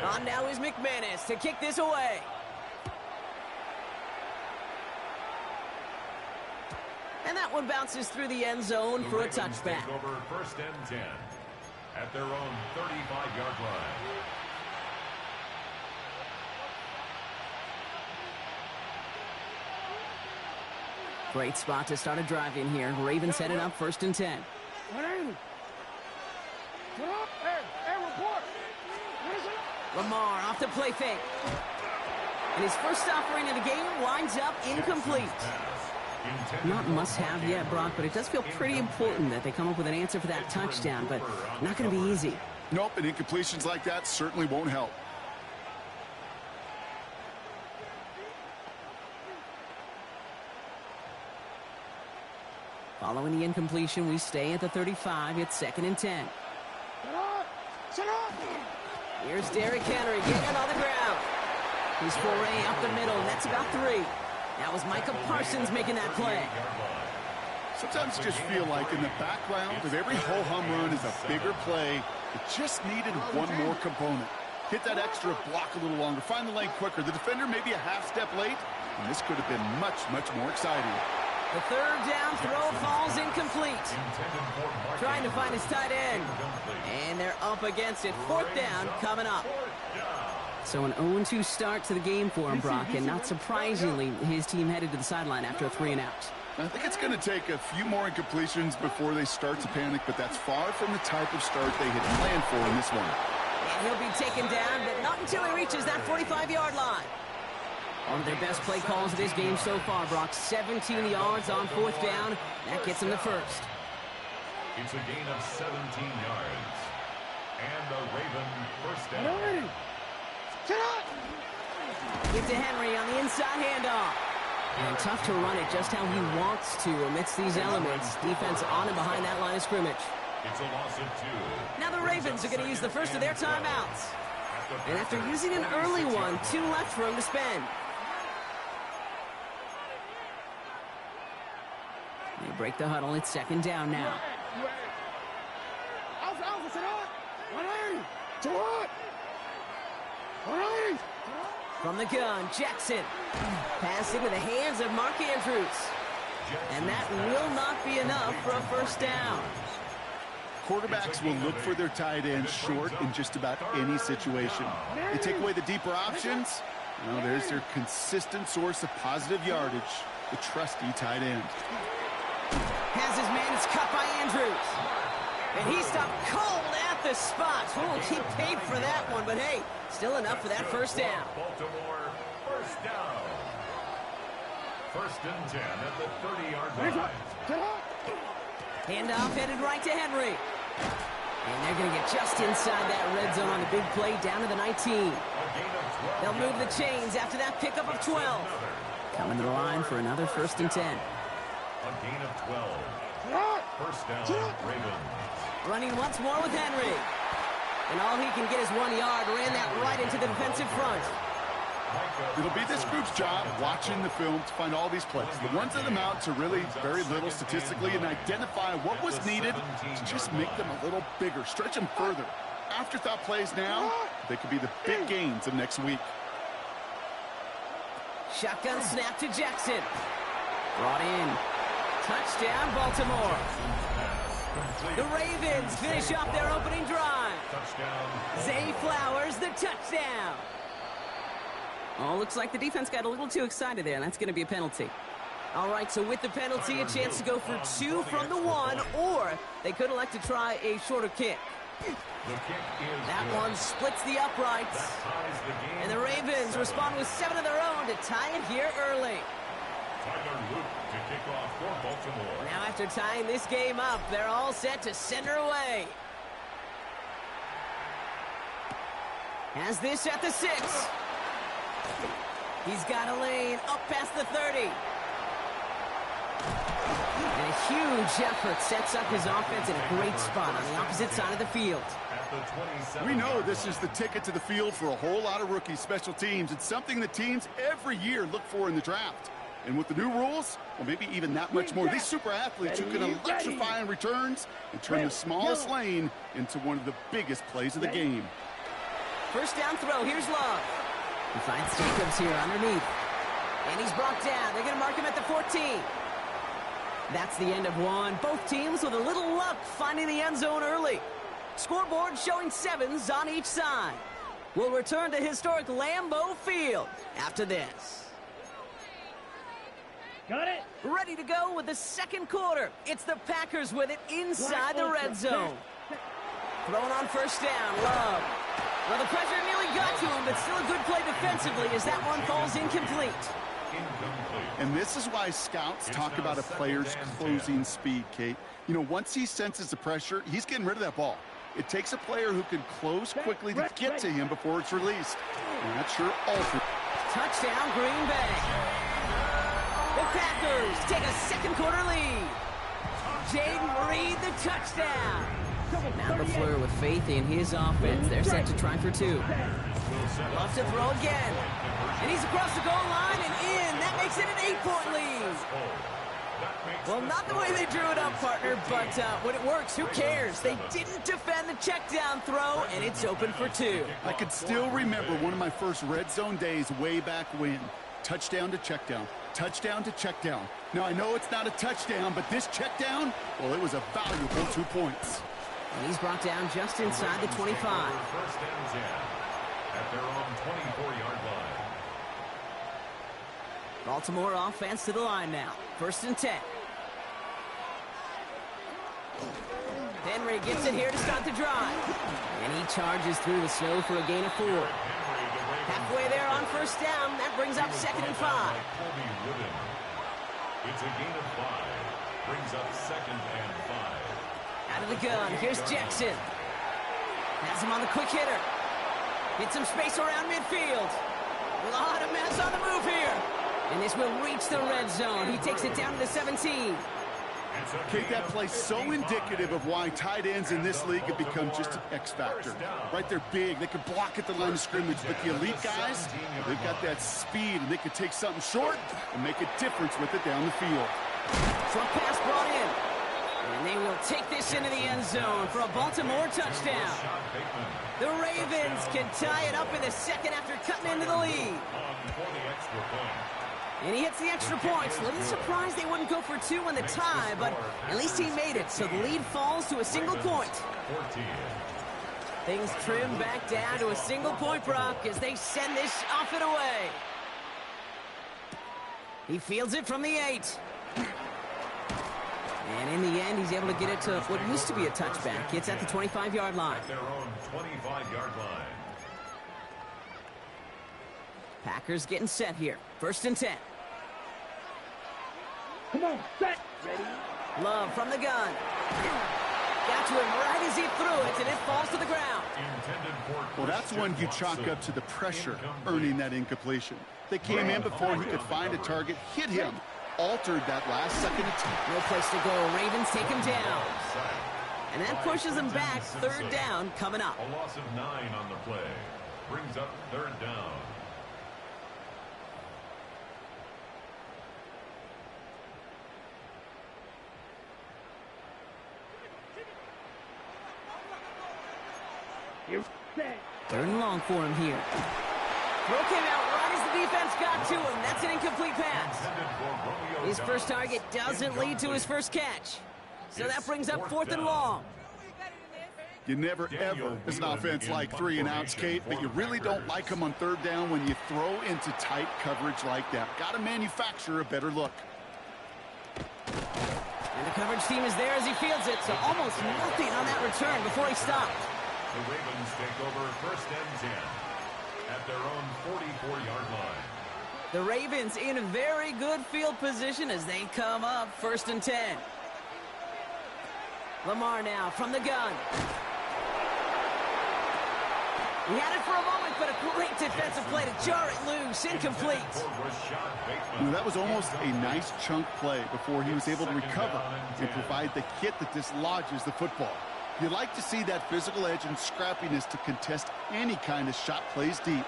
On now is McManus to kick this away. And that one bounces through the end zone for a touchback.
Over first and 10 at their own 35-yard line.
Great spot to start a drive in here. Ravens headed up first and 10. Lamar off the play fake. And his first offering of the game winds up incomplete. Not must-have yet, Brock, but it does feel pretty important that they come up with an answer for that touchdown, but not going to be easy.
Nope, and incompletions like that certainly won't help.
Following the incompletion, we stay at the 35. It's 2nd and 10.
Shut up!
Here's Derrick Henry getting it on the ground. His foray up the middle. That's about 3. That was Micah Parsons making that play.
Sometimes you just feel like in the background of every ho-hum run is a bigger play. It just needed one more component. Hit that extra block a little longer. Find the lane quicker. The defender maybe a half step late. And this could have been much, much more exciting.
The 3rd down throw falls incomplete. Trying to find his tight end. And they're up against it. 4th down coming up. So an 0-2 start to the game for him, Brock. And not surprisingly, his team headed to the sideline after a 3-and-out.
I think it's going to take a few more incompletions before they start to panic, but that's far from the type of start they had planned for in this one.
And he'll be taken down, but not until he reaches that 45-yard line. One of their best play calls of this game so far, Brock. 17 yards on 4th down. That gets him the first.
It's a gain of 17 yards. And the Raven first down.
Give to Henry on the inside handoff. And tough to run it just how he wants to amidst these elements. Defense on and behind that line of scrimmage.
It's a loss of 2.
Now the Ravens are going to use the first of their timeouts. And after using an early one, 2 left for him to spend. They break the huddle. It's 2nd down now. From the gun, Jackson. Pass into the hands of Mark Andrews. And that will not be enough for a first down.
Quarterbacks will look for their tight ends short in just about any situation. They take away the deeper options. Well, there's their consistent source of positive yardage, the trusty tight end.
Has his man, it's cut by Andrews. And he stopped cold at the spot. Oh, he paid for that one, but hey, still enough for that first down.
Baltimore, first down. 1st and 10 at the 30-yard line.
Handoff headed right to Henry. And they're going to get just inside that red zone on the big play down to the 19. They'll move the chains after that pickup of 12. Coming to the line for another 1st and 10.
A gain of 12. First down, Ravens.
Running once more with Henry. And all he can get is 1 yard. Ran that right into the defensive front.
It'll be this group's job watching the film to find all these plays. The ones that amount to really very little statistically and identify what was needed to just make them a little bigger, stretch them further. Afterthought plays now, they could be the big gains of next week.
Shotgun snap to Jackson. Brought in. Touchdown, Baltimore. The Ravens finish off their opening drive. Zay Flowers, the touchdown. Oh, looks like the defense got a little too excited there, and that's going to be a penalty. All right, so with the penalty, a chance to go for 2 from the 1, or they could elect to try a shorter kick. That one splits the uprights. And the Ravens respond with 7 of their own to tie it here early.
To kick off for Baltimore.
Now after tying this game up, they're all set to center away. Has this at the 6. He's got a lane up past the 30. And a huge effort sets up his offense in a great spot on the opposite side of the field.
We know this is the ticket to the field for a whole lot of rookie special teams. It's something that teams every year look for in the draft. And with the new rules, well, maybe even that much more. These super athletes who can electrify in returns and turn the smallest lane into one of the biggest plays of the game.
First down throw. Here's Love. He finds Jacobs here underneath. And he's brought down. They're going to mark him at the 14. That's the end of one. Both teams with a little luck finding the end zone early. Scoreboard showing 7s on each side. We'll return to historic Lambeau Field after this.
Got it.
Ready to go with the second quarter. It's the Packers with it inside the red zone. Throwing on first down. Love. Well, the pressure nearly got to him, but still a good play defensively as that one falls incomplete.
And this is why scouts talk about a player's closing speed, Kate. You know, once he senses the pressure, he's getting rid of that ball. It takes a player who can close quickly to get to him before it's released. And that sure alters.
Touchdown, Green Bay. The Packers take a second quarter lead. Jaden Reed, the touchdown. Now LaFleur with faith in his offense. They're set to try for two. Loves to throw again. And he's across the goal line and in. That makes it an 8-point lead. Well, not the way they drew it up, partner, but when it works, who cares? They didn't defend the check down throw, and it's open for two.
I could still remember one of my first red zone days way back when. Touchdown to check down. Touchdown to check down. Now, I know it's not a touchdown, but this check down, well, it was a valuable 2 points.
And he's brought down just inside the 25.
First and 10 at their own 24-yard line.
Baltimore offense to the line now. First and 10. Henry gets it here to start the drive. And he charges through the snow for a gain of 4. Halfway there on first down. That brings up 2nd and 5.
It's a gain of 5. Brings up 2nd and 5.
Out of the gun. Here's Jackson. Has him on the quick hitter. Hits some space around midfield. A lot of mess on the move here. And this will reach the red zone. He takes it down to the 17.
Kate, that play's so indicative of why tight ends in this league have become just an X factor. Right, they're big. They can block at the line of scrimmage. But the elite guys, they've got that speed, and they can take something short and make a difference with it down the field.
Short pass brought in. And they will take this into the end zone for a Baltimore touchdown. The Ravens can tie it up in the second after cutting into the lead. And he hits the extra points. A little surprised they wouldn't go for 2 in the tie, but at least he made it, so the lead falls to a single point. Things trim back down to a single point, Brock, as they send this off and away. He fields it from the 8. And in the end, he's able to get it to what used to be a touchback. It's at the 25-yard line.
At their own 25-yard line.
Packers getting set here. First and 10.
Come on, set. Ready?
Love from the gun. Got to him right as he threw it, and it falls to the ground.
Well, that's one you chalk up to the pressure earning that incompletion. They came in before he could find a target, hit him, altered that last-second attempt.
No place to go. Ravens take him down. And that pushes him back. Third down coming up.
A loss of 9 on the play. Brings up 3rd down.
Third and long for him here. Throw came out right as the defense got to him. That's an incomplete pass. His first target doesn't lead to his first catch. So that brings up 4th and long.
You never, ever, as an offense, like 3 and outs, Kate, but you really don't like them on 3rd down when you throw into tight coverage like that. Got to manufacture a better look.
And the coverage team is there as he fields it, so almost nothing on that return before he stopped.
The Ravens take over 1st and 10 at their own 44-yard line.
The Ravens in a very good field position as they come up 1st and 10. Lamar now from the gun. He had it for a moment, but a great defensive play to jar it loose. Incomplete.
That was almost a nice chunk play before he was able to recover and provide the hit that dislodges the football. You like to see that physical edge and scrappiness to contest any kind of shot plays deep.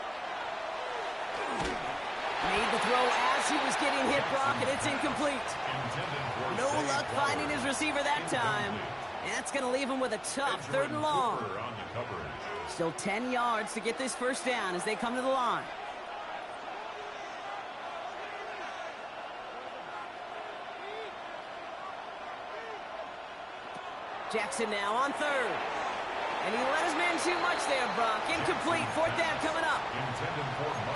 Made the throw as he was getting hit, Brock, and it's incomplete. No luck finding his receiver that time. And that's going to leave him with a tough 3rd and long. Still 10 yards to get this first down as they come to the line. Jackson now on 3rd. And he let his man too much there, Brock. Incomplete. 4th down coming up.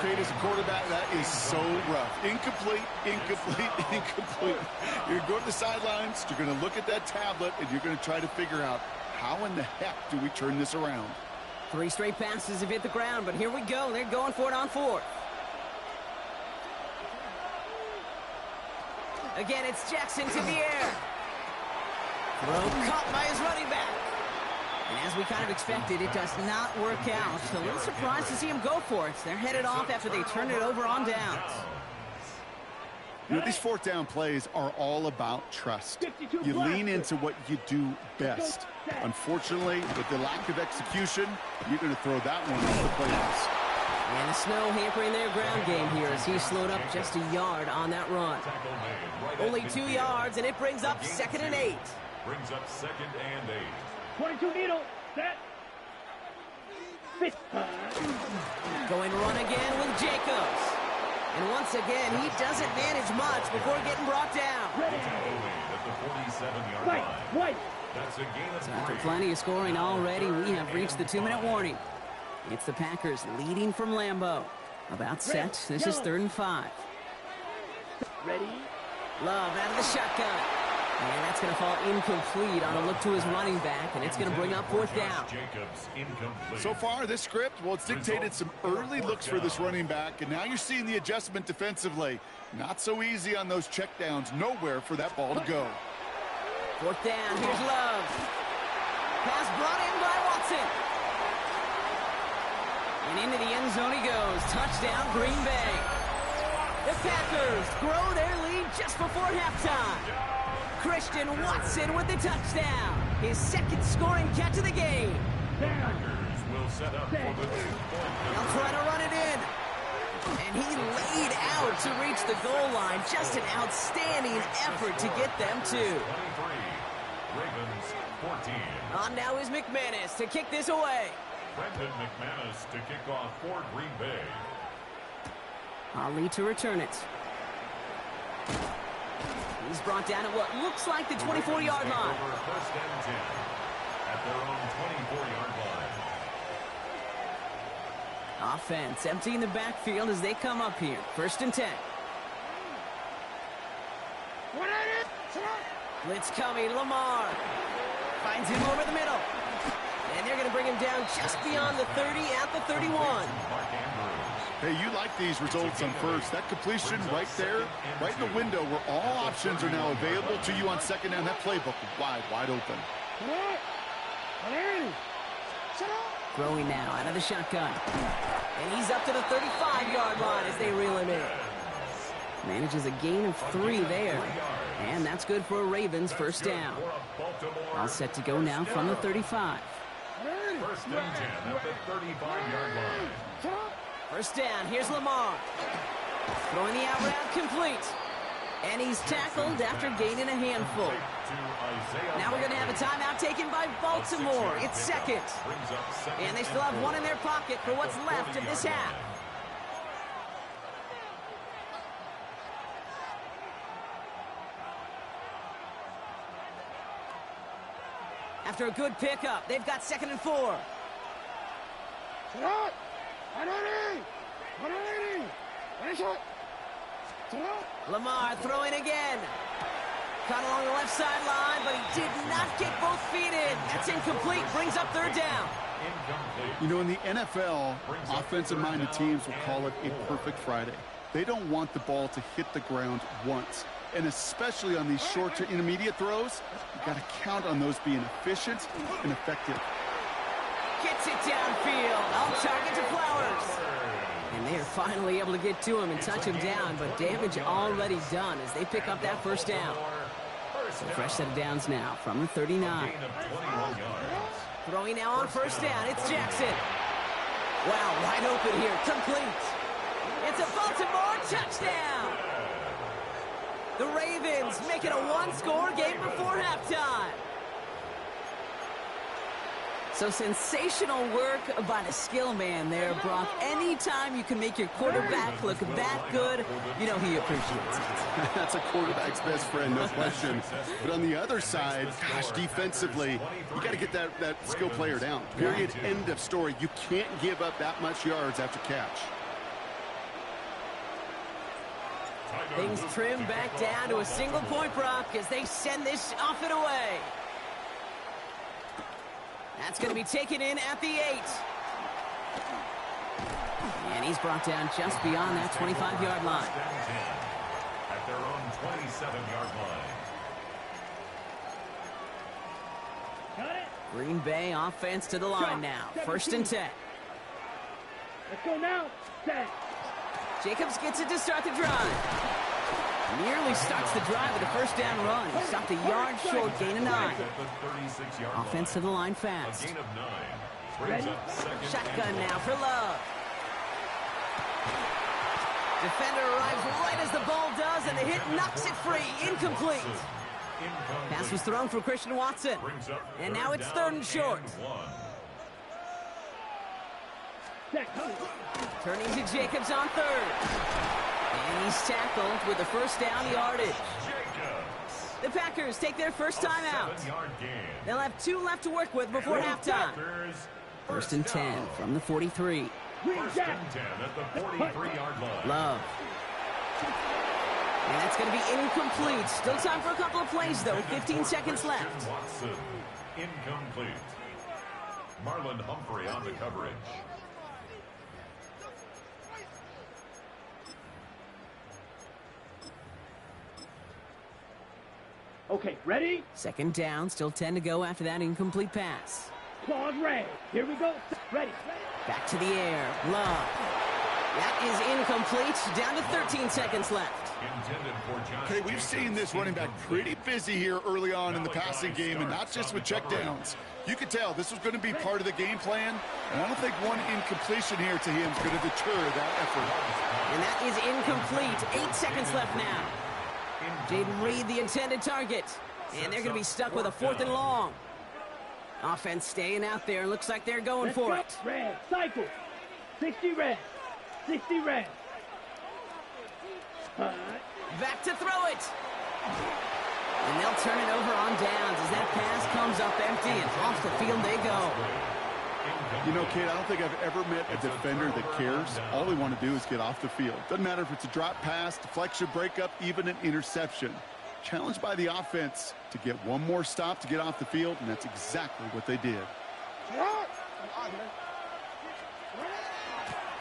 Kate, as a quarterback, that is so rough. Incomplete, incomplete, incomplete. You're going to go to the sidelines, you're going to look at that tablet, and you're going to try to figure out how in the heck do we turn this around.
3 straight passes have hit the ground, but here we go. They're going for it on 4th. Again, it's Jackson to the air. Throw caught by his running back. And as we kind of expected, it does not work out. So a little surprised to see him go for it. They're headed off after they turned it over on downs.
You know, these fourth down plays are all about trust. You lean into what you do best. Unfortunately, with the lack of execution, you're going to throw that one off the playoffs.
And the snow hampering their ground game here as he slowed up just a yard on that run. Only 2 yards, and it brings up 2nd and 8.
Brings up 2nd and 8.
22 needle. Set.
Going run again with Jacobs. And once again, he doesn't manage much before getting brought down.
At the 47-yard line. That's a gain of 3.
After plenty of scoring already, we have reached the 2-minute warning. It's the Packers leading from Lambeau. About set. This is 3rd and 5.
Ready?
Love out of the shotgun. And that's going to fall incomplete on a look to his running back, and it's going to bring up 4th down.
So far, this script, well, it's dictated some early looks for this running back, and now you're seeing the adjustment defensively. Not so easy on those checkdowns. Nowhere for that ball to go.
4th down. Here's Love. Pass brought in by Watson. And into the end zone he goes. Touchdown, Green Bay. The Packers grow their lead just before halftime. Christian Watson with the touchdown. His 2nd scoring catch of the game.
Packers will set up for the 2-point.
They'll try to run it in. And he laid out to reach the goal line. Just an outstanding effort to get them to.
23. Ravens 14.
On now is McManus to kick this away.
Brendan McManus to kick off for Green Bay.
Ali to return it. He's brought down at what looks like the 24-yard line.
1st and 10 at their own 24-yard line.
Offense emptying the backfield as they come up here. 1st and 10. Blitz coming. Lamar finds him over the middle. And they're going to bring him down just beyond the 30 at the 31.
Hey, you like these results on first. That completion right there, right in the window where all options are now available to you on 2nd down. That playbook wide open.
Throwing now out of the shotgun. And he's up to the 35-yard line as they reel him in. Manages a gain of 3 there. And that's good for a Ravens 1st down. All set to go now from the 35.
1st and 10 at the 35-yard line.
1st down, here's Lamar. Throwing the out route complete. And he's tackled after gaining a handful. Now we're going to have a timeout taken by Baltimore. It's 2nd. And they still have 1 in their pocket for what's left of this half. After a good pickup, they've got 2nd and 4. Lamar throwing again. Caught along the left sideline, but he did not get both feet in. That's incomplete. Brings up 3rd down.
You know, in the NFL, offensive-minded teams will call it a perfect Friday. They don't want the ball to hit the ground once. And especially on these short to intermediate throws, you've got to count on those being efficient and effective.
Gets it downfield. On target to Flowers. And they are finally able to get to him and touch him down, but damage already done as they pick up that 1st down. So fresh set of downs now from the 39. Throwing now on 1st down. It's Jackson. Wow, wide open here. Complete. It's a Baltimore touchdown. The Ravens make it a 1-score game before halftime. So sensational work by the skill man there, Brock. Anytime you can make your quarterback look that good, you know he appreciates it.
That's a quarterback's best friend, no question. But on the other side, gosh, defensively, you got to get that skill player down. Period, end of story. You can't give up that much yards after catch.
Things trim back down to a single point, Brock, as they send this off and away. That's going to be taken in at the 8. And he's brought down just beyond that 25-yard line.
At their own 27-yard line.
Green Bay offense to the line now. 1st and 10.
Let's go now. Set.
Jacobs gets it to start the drive. Nearly starts the drive with a first down run. He stopped a yard short, gain of 9. Offense to the line fast. Shotgun now for Love. Defender arrives right as the ball does, and the hit knocks it free. Incomplete. Pass was thrown for Christian Watson. And now it's 3rd and short. Turning to Jacobs on 3rd. And he's tackled with the first down yardage. The Packers take their first time out. They'll have 2 left to work with before halftime. 1st and 10 from the 43.
1st and 10 at the 43-yard line.
Love. And that's going to be incomplete. Still time for a couple of plays, though. 15 seconds left.
Watson, incomplete. Marlon Humphrey on the coverage.
Okay, ready?
2nd down, still 10 to go after that incomplete pass.
Claws red. Here we go. Ready.
Back to the air. Love. That is incomplete. Down to 13 seconds left.
Okay, we've seen this running back pretty busy here early on in the passing game, and not just with checkdowns. You could tell this was going to be part of the game plan, and I don't think one incompletion here to him is going to deter that effort.
And that is incomplete. 8 seconds left now. Jaden Reed, the intended target. And they're going to be stuck with a 4th and long. Offense staying out there. Looks like they're going for it.
Red, cycle. 60 red. 60 red.
Back to throw it. And they'll turn it over on downs as that pass comes up empty, and off the field they go.
You know, Kate, I don't think I've ever met a defender that cares. All they want to do is get off the field. Doesn't matter if it's a drop pass, deflection, breakup, even an interception. Challenged by the offense to get one more stop to get off the field, and that's exactly what they did.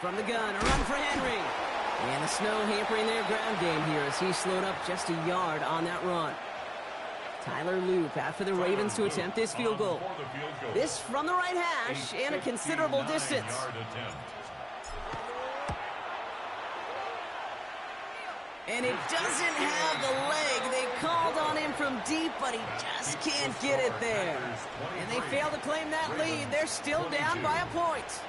From the gun, a run for Henry. And the snow hampering their ground game here as he slowed up just a yard on that run. Tyler Loop out for the Ravens to attempt this field goal. This from the right hash and a considerable distance. And it doesn't have the leg. They called on him from deep, but he just can't get it there. And they fail to claim that lead. They're still down by a point.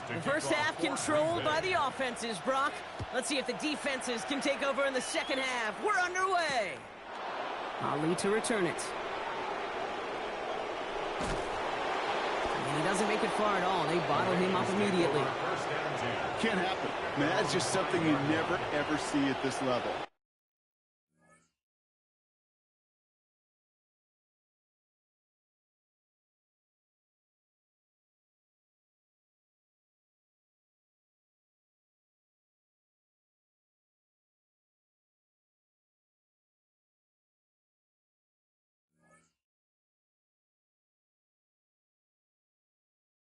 The first half controlled by the offenses, Brock. Let's see if the defenses can take over in the second half. We're underway. Ali to return it. And he doesn't make it far at all. They bottle him up immediately.
Can't happen. I mean, that's just something you never, ever see at this level.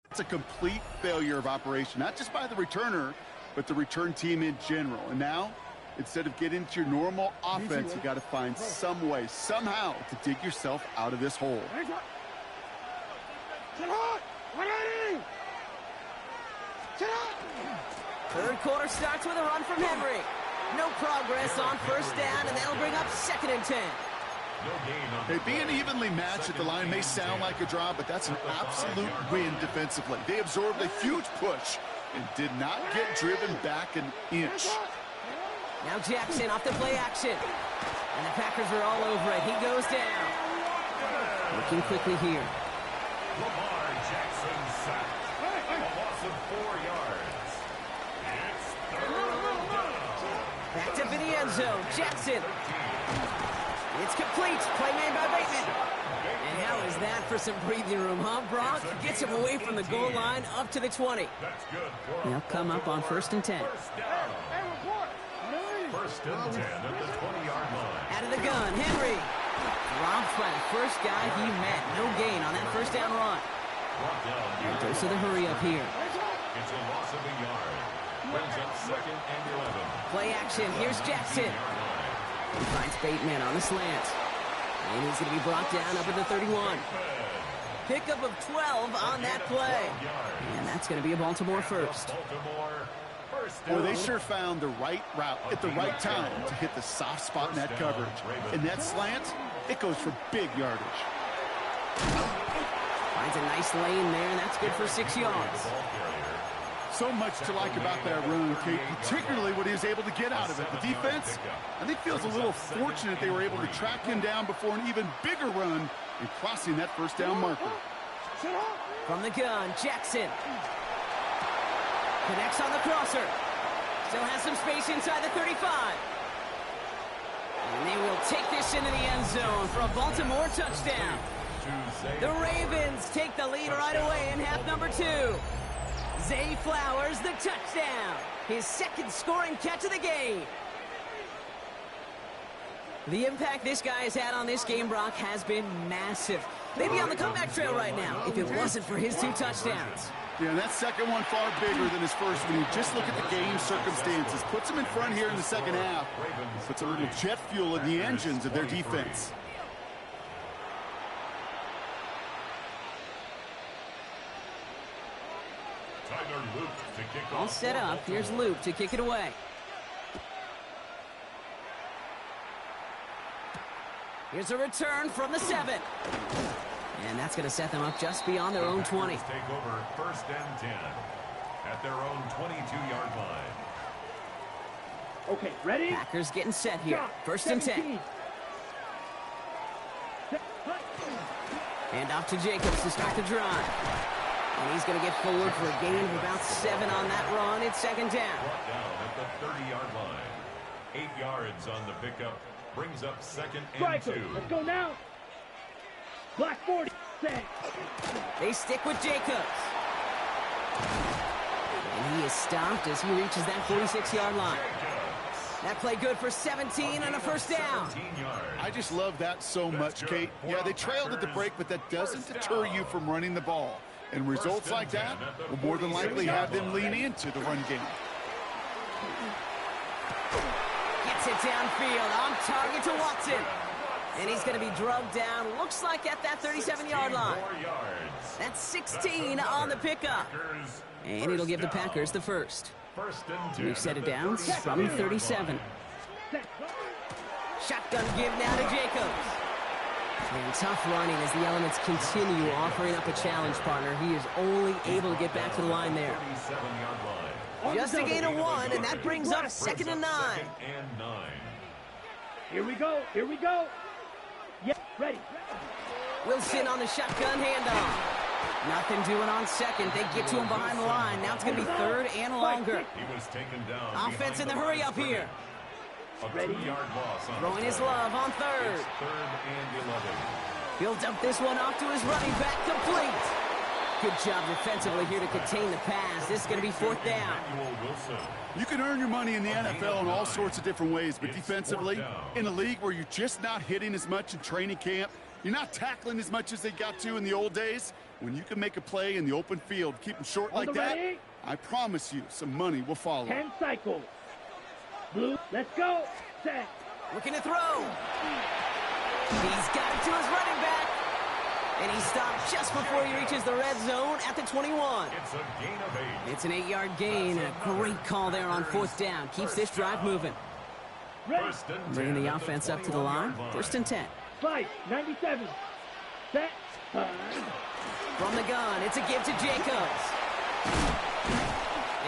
It's a complete failure of operation, not just by the returner, but the return team in general. And now, instead of getting into your normal offense, you got to find some way, somehow, to dig yourself out of this hole.
Third quarter starts with a run from Henry. No progress on first down, and that'll bring up 2nd and 10.
Hey, being evenly matched at the line may sound like a draw, but that's an absolute win defensively. They absorbed a huge push and did not get driven back an inch.
Now Jackson off the play action. And the Packers are all over it. He goes down. Looking quickly here.
Lamar Jackson sacked. A loss of 4 yards. It's 3rd down.
Back to Vinienzo. Jackson. It's complete. Play made by Bateman. And how is that for some breathing room, huh, Brock? Gets him away from the goal line up to the 20. They'll come up on 1st and 10.
1st and 10 at the 20-yard line.
Out of the gun, Henry. Dropped by the first guy he met. No gain on that first down run. And dose of the hurry up here.
It's a loss of a yard. Brings up 2nd and 11.
Play action. Here's Jackson. He finds Bateman on the slant. And he's going to be brought down up at the 31. Pickup of 12 on that play. And that's going to be a Baltimore first.
Well, they sure found the right route at the right time to hit the soft spot in that coverage. And that slant, it goes for big yardage.
Finds a nice lane there, and that's good for 6 yards.
So much to like about that run, Kate, particularly what he was able to get out of it. The defense, I think, feels a little fortunate they were able to track him down before an even bigger run and crossing that first down marker.
From the gun, Jackson. Connects on the crosser. Still has some space inside the 35. And they will take this into the end zone for a Baltimore touchdown. The Ravens take the lead right away in half number 2. Zay Flowers, the touchdown. His second scoring catch of the game. The impact this guy has had on this game, Brock, has been massive. They'd be on the comeback trail right now if it wasn't for his 2 touchdowns.
Yeah, that second one far bigger than his first when you just look at the game circumstances. Puts him in front here in the second half. Puts a little jet fuel in the engines of their defense.
All set up. Here's Luke to kick it away. Here's a return from the 7. And that's going to set them up just beyond their own 20.
Take over 1st and 10 at their own 22-yard line.
Okay, ready?
Packers getting set here. 1st and 10. Hand off to Jacobs to start the drive. And he's going to get forward for a gain of about 7 on that run. It's 2nd down.
Brought down at the 30-yard line. 8 yards on the pickup. Brings up 2nd and 2.
Let's go now. Black 40. Set.
They stick with Jacobs. And he is stopped as he reaches that 46-yard line. That play good for 17 and a 1st down.
I just love that so much, Kate. Yeah, they trailed at the break, but that doesn't deter you from running the ball. And results like that will more than likely have them lean into the run game.
Gets it downfield, on target to Watson. And he's going to be drugged down, looks like at that 37-yard line. That's 16 on the pickup. And it'll give the Packers the first. We've set it down from 37. Shotgun give now to Jacobs. And tough running as the elements continue offering up a challenge, partner. He is only able to get back to the line there. Just a gain of 1, and that brings up 2nd and 9.
Here we go. Here we go. Yeah, ready.
Wilson on the shotgun handoff. Nothing doing on 2nd. They get to him behind the line. Now it's going to be 3rd and longer.
He was taken down.
Offense in the hurry up here.
Ready. 2-yard loss on
throwing his love on 3rd.
3rd and 11.
He'll dump this one off to his running back, complete. Good job defensively here to contain the pass. This is going to be 4th down.
You can earn your money in the NFL in all sorts of different ways, but defensively, in a league where you're just not hitting as much in training camp, you're not tackling as much as they got to in the old days, when you can make a play in the open field, keep them short like that, I promise you some money will follow.
10 cycles. Blue, let's go. Set.
Looking to throw. He's got it to his running back. And he stopped just before he reaches the red zone at the 21.
It's a gain of 8.
It's an 8-yard gain, and a great call there on 4th down. Keeps this drive moving. Bringing the offense up to the line. 1st and 10.
5, 97. Set.
From the gun, it's a give to Jacobs.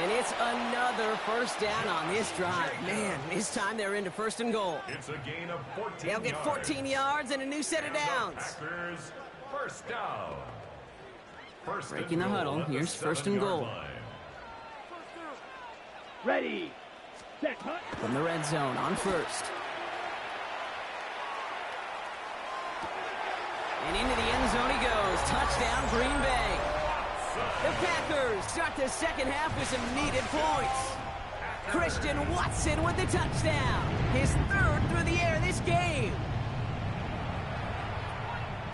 And it's another 1st down on this drive. Man, this time they're into 1st and goal.
It's a gain of 14
They'll get 14 yards and a new set of downs.
Packers, 1st down.
Breaking the huddle. Here's 1st and goal.
Ready. Set.
From the red zone on 1st. And into the end zone he goes. Touchdown, Green Bay. The Packers start the 2nd half with some needed points. Christian Watson with the touchdown. His 3rd through the air this game.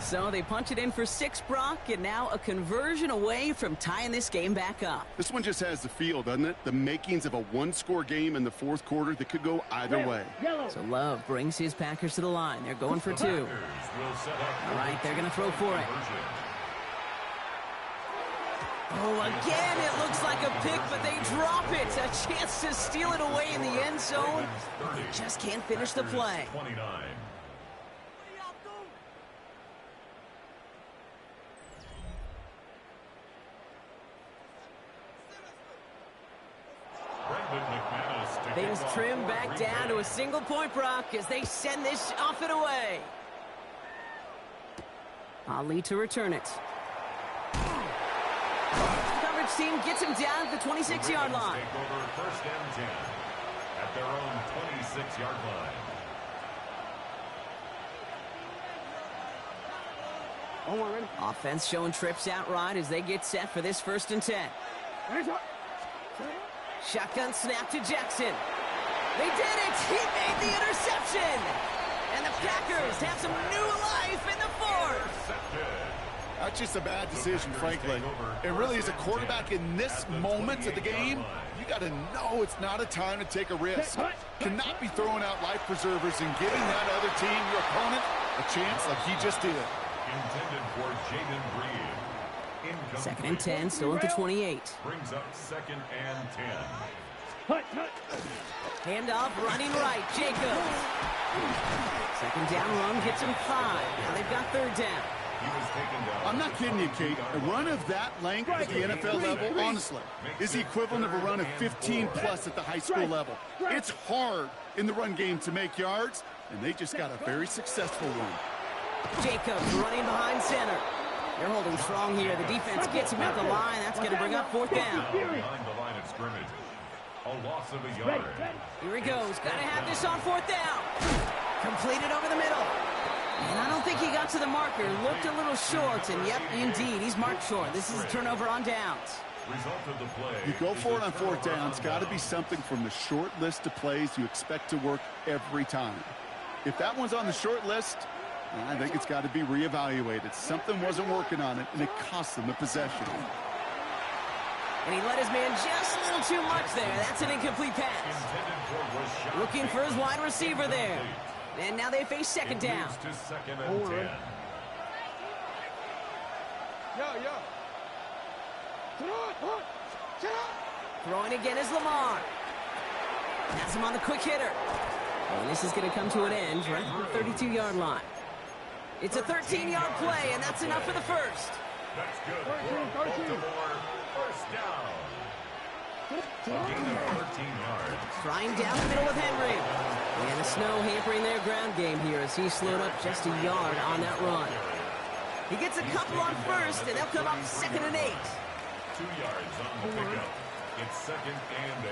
So they punch it in for 6, Brock, and now a conversion away from tying this game back up.
This one just has the feel, doesn't it? The makings of a one-score game in the fourth quarter that could go either way.
So Love brings his Packers to the line. They're going for 2. All right, they're going to throw for it. Oh, again, it looks like a pick, but they drop it. A chance to steal it away in the end zone. They just can't finish the play. Things trim back down to a single point, Brock, as they send this off and away. Ali to return it. Coverage team gets him down at the 26-yard line.
First and 10 at their own 26-yard line.
Offense showing trips out right as they get set for this 1st and 10. Shotgun snap to Jackson. They did it! He made the interception! And the Packers have some new life in the 4th.
That's just a bad decision, frankly. It really is a quarterback in this moment of the game. You got to know it's not a time to take a risk. Cannot be throwing out life preservers and giving that other team, your opponent, a chance like he just did.
Intended for Jaden Reed.
2nd and 10, still at the 28.
Brings up 2nd and 10.
Handoff, running right, Jacobs. 2nd down run gets him 5. Now they've got 3rd down.
I'm not kidding you, Kate. A run of that length at the NFL level, honestly, is the equivalent of a run of 15-plus at the high school level. It's hard in the run game to make yards, and they just got a very successful one.
Jacobs running behind center. They're holding strong here. The defense gets him at the line. That's going to bring up 4th down.
Behind the line of scrimmage. A loss of a yard.
Here he goes. Got to have this on 4th down. Completed over the middle. And I don't think he got to the marker. Looked a little short, and yep, indeed, he's marked short. This is a turnover on downs.
Result of the play.
You go for it on 4th down. It's got to be something from the short list of plays you expect to work every time. If that one's on the short list, I think it's got to be reevaluated. Something wasn't working on it, and it cost them the possession.
And he let his man just a little too much there. That's an incomplete pass. Looking for his wide receiver there. And now they face 2nd down.
To 2nd and 10.
Throwing again is Lamar. Has him on the quick hitter. And this is going to come to an end right on the 32-yard line. It's a 13-yard play, and that's enough for the 1st.
That's good. Baltimore, 1st down. A gain of 13 yards.
Trying down the middle with Henry. And the snow hampering their ground game here as he slowed up just a yard on that run. He gets a couple on 1st, and they'll come up 2nd and 8.
2 yards on the pickup. It's 2nd and 8.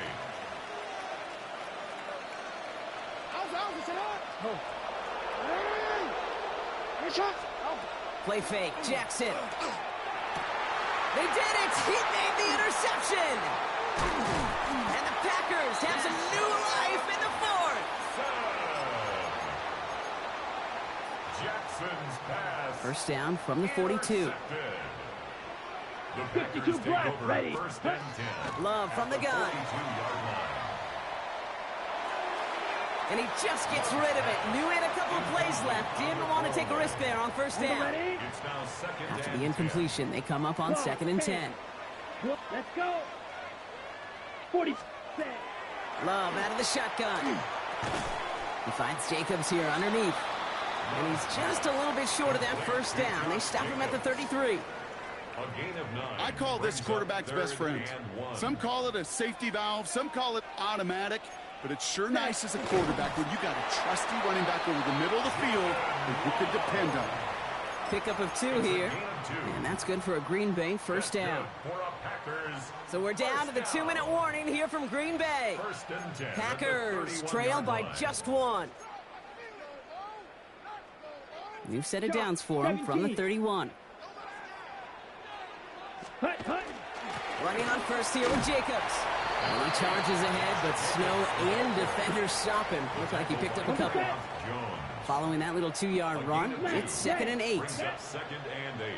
Play fake, Jackson. They did it! He made the interception! And the Packers have some new life in the 4th!
Jackson's pass.
1st down from the 42.
The Packers take over 1st and 10.
Love from the gun.
42-yard line.
And he just gets rid of it. Knew he had a couple of plays left. Didn't want to take a risk there on 1st down.
It's now 2nd
After
and
the incompletion, they come up on 2nd and 10.
Let's go. 40.
Love out of the shotgun. He finds Jacobs here underneath. And he's just a little bit short of that 1st down. They stop him at the 33.
A gain of 9.
I call this quarterback's best friend. Some call it a safety valve. Some call it automatic. But it's sure nice as a quarterback when you got a trusty running back over the middle of the field that you can depend on.
Pickup of 2 here. And that's good for a Green Bay 1st down. So we're down to the 2-minute warning here from Green Bay. Packers trail by just 1. New set of downs for him from the 31. Running on 1st here with Jacobs. And he charges ahead, but snow and defenders stop him. Looks like he picked up a couple. Following that little 2-yard run, it's 2nd and 8.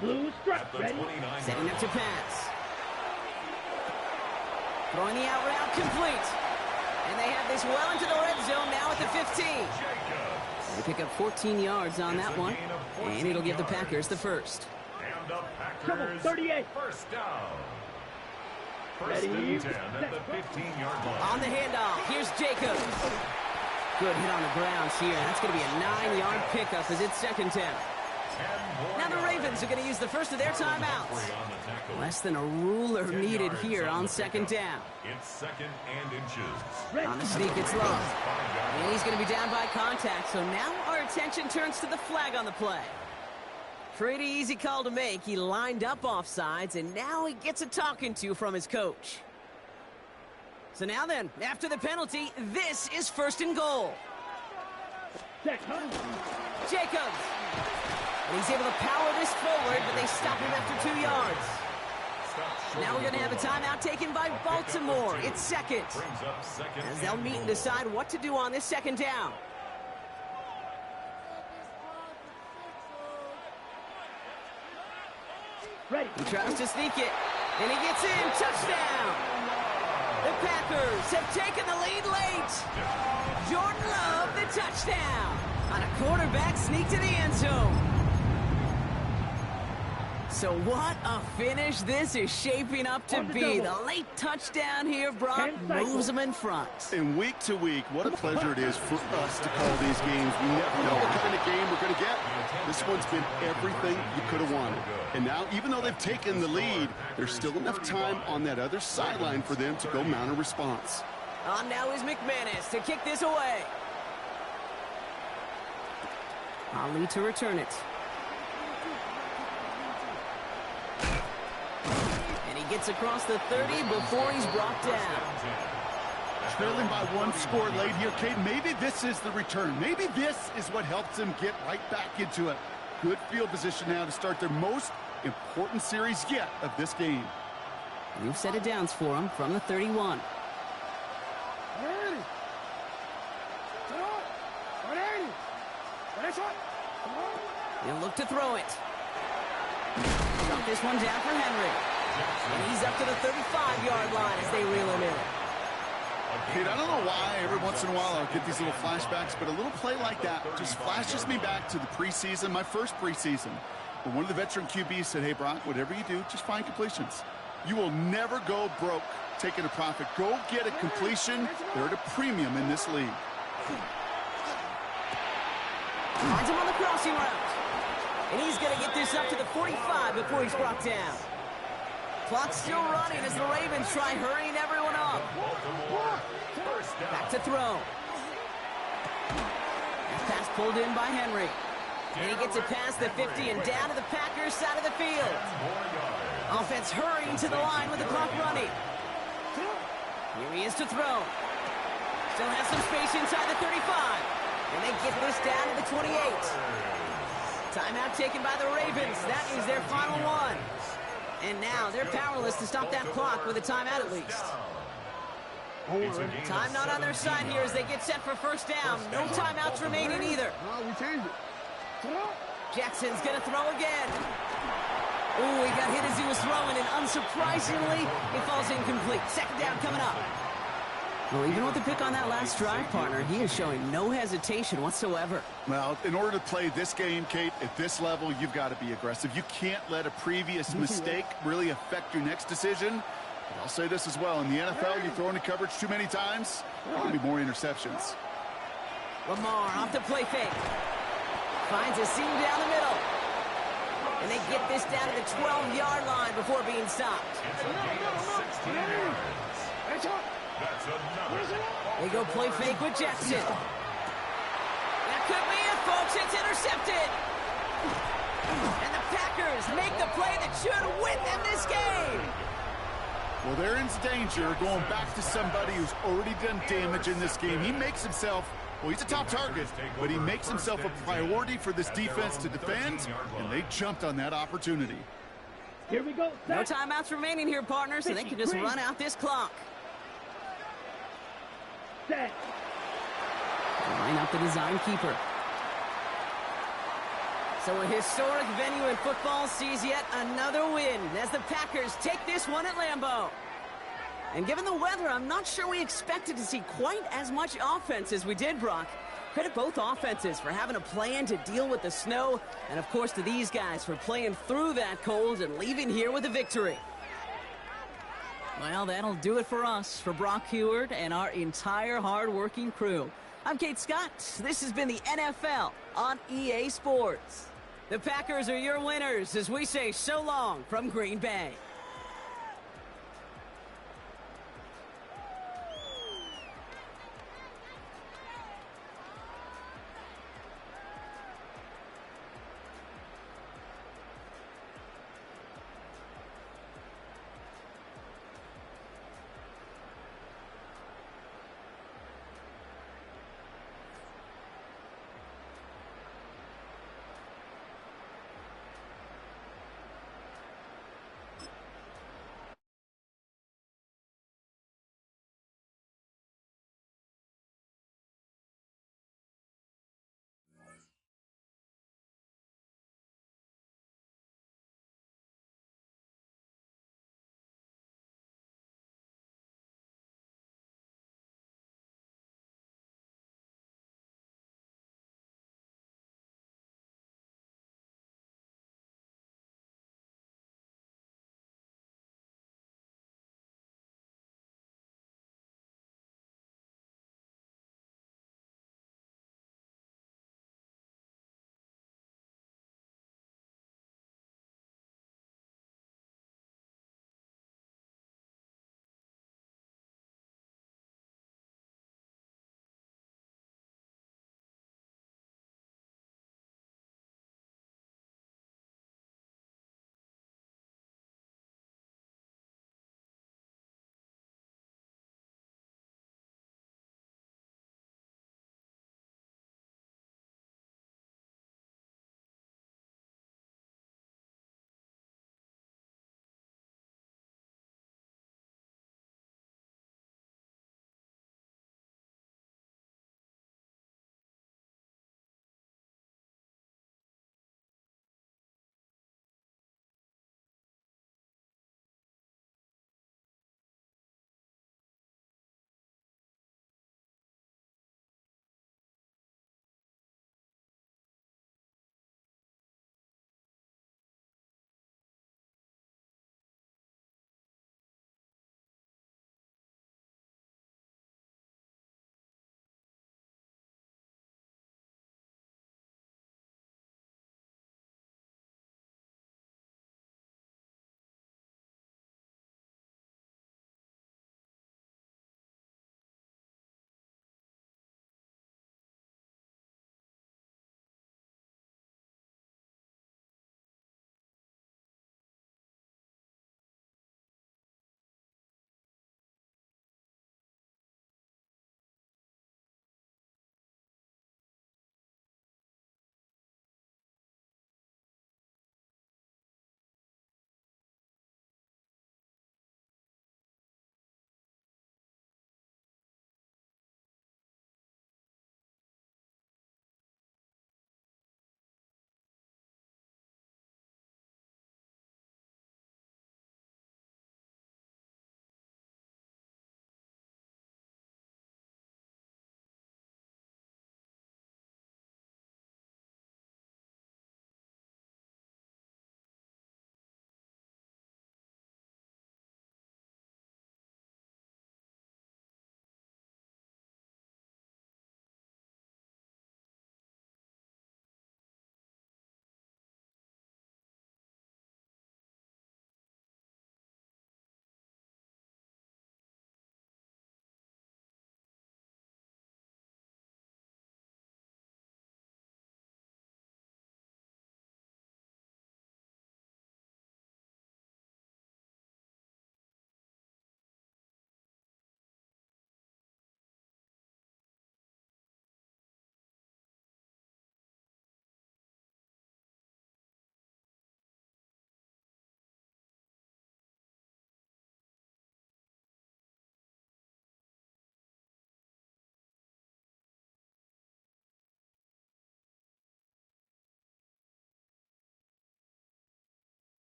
Blue strike, ready?
Setting up to pass. Throwing the out route complete. And they have this well into the red zone now at the 15. They pick up 14 yards on that one, and it'll give the Packers the first.
And the
Trouble,
Packers
38.
first down. First
Ready?
and 10 at the 15-yard line.
On the handoff, here's Jacobs. Good hit on the grounds here. That's going to be a 9-yard pickup as it's 2nd down. Now the Ravens are going to use the first of their timeouts. Less than a ruler needed here on 2nd down.
It's 2nd and inches.
On the sneak, it's low. And he's going to be down by contact, so now our attention turns to the flag on the play. Pretty easy call to make. He lined up offsides, and now he gets a talking to from his coach. So now then, after the penalty, this is 1st and goal. Jacobs. And he's able to power this forward, but they stop him after 2 yards. Now we're going to have a timeout taken by Baltimore. It's 2nd. As they'll meet and decide what to do on this 2nd down.
Ready.
He tries to sneak it, and he gets in. Touchdown! The Packers have taken the lead late. Jordan Love, the touchdown. On a quarterback sneak to the end zone. So what a finish this is shaping up to be. The late touchdown here, Brock, moves them in front.
And week to week, what a pleasure it is for us to call these games. We never know what kind of game we're going to get. This one's been everything you could have wanted. And now, even though they've taken the lead, there's still enough time on that other sideline for them to go mount a response.
On now is McManus to kick this away. Ali to return it. And he gets across the 30 before he's brought down.
Trailing by 1 score late here, Kate. Maybe this is the return. Maybe this is what helps them get right back into it. Good field position now to start their most important series yet of this game.
New set of downs for him from the 31. He'll look to throw it. Drop this one down for Henry. And he's up to the 35-yard line as they reel him in.
Kate, I don't know why every once in a while I'll get these little flashbacks, but a little play like that just flashes me back to the preseason, my first preseason. When one of the veteran QBs said, hey, Brock, whatever you do, just find completions. You will never go broke taking a profit. Go get a completion. They're at a premium in this league.
Finds him on the crossing route. And he's going to get this up to the 45 before he's brought down. Clock's still running as the Ravens try hurrying everyone up. Back to throw. Pass pulled in by Henry. And he gets it past the 50 and down to the Packers side of the field. Offense hurrying to the line with the clock running. Here he is to throw. Still has some space inside the 35. And they get this down to the 28. Timeout taken by the Ravens. That is their final one. And now they're powerless to stop that clock with a timeout at least. Time not on their side here as they get set for first down. No timeouts remaining either. Jackson's going to throw again. Ooh, he got hit as he was throwing, and unsurprisingly, it falls incomplete. 2nd down coming up. Well, even with the pick on that last drive, partner, he is showing no hesitation whatsoever.
Well, in order to play this game, Kate, at this level, you've got to be aggressive. You can't let a previous mistake really affect your next decision. But I'll say this as well. In the NFL, you throw into coverage too many times, there will be more interceptions.
Lamar off the play fake. Finds a seam down the middle. And they get this down to the 12-yard line before being stopped. They go play fake with Jackson. That could be it, folks. It's intercepted. And the Packers make the play that should win them this game.
Well, they're in danger going back to somebody who's already done damage in this game. He makes himself, well, he's a top target, but he makes himself a priority for this defense to defend, and they jumped on that opportunity.
Here we go.
No timeouts remaining here, partners, so they can just run out this clock.
Set.
Line up the design keeper. So a historic venue in football sees yet another win as the Packers take this one at Lambeau. And given the weather, I'm not sure we expected to see quite as much offense as we did, Brock. Credit both offenses for having a plan to deal with the snow, and of course to these guys for playing through that cold and leaving here with a victory. Well, that'll do it for us, for Brock Heward and our entire hard-working crew. I'm Kate Scott. This has been the NFL on EA Sports. The Packers are your winners as we say so long from Green Bay.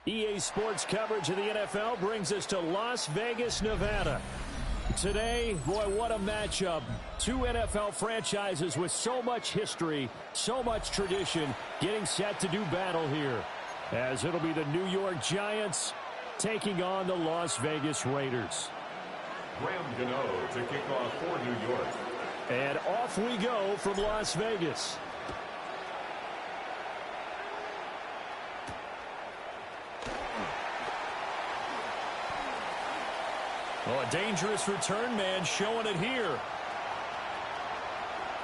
EA Sports coverage of the NFL brings us to Las Vegas, Nevada. Today, boy, what a matchup. Two NFL franchises with so much history, so much tradition, getting set to do battle here. As it'll be the New York Giants taking on the Las Vegas Raiders.
Graham Gano to kick off for New York.
And off we go from Las Vegas. Oh, a dangerous return man showing it here.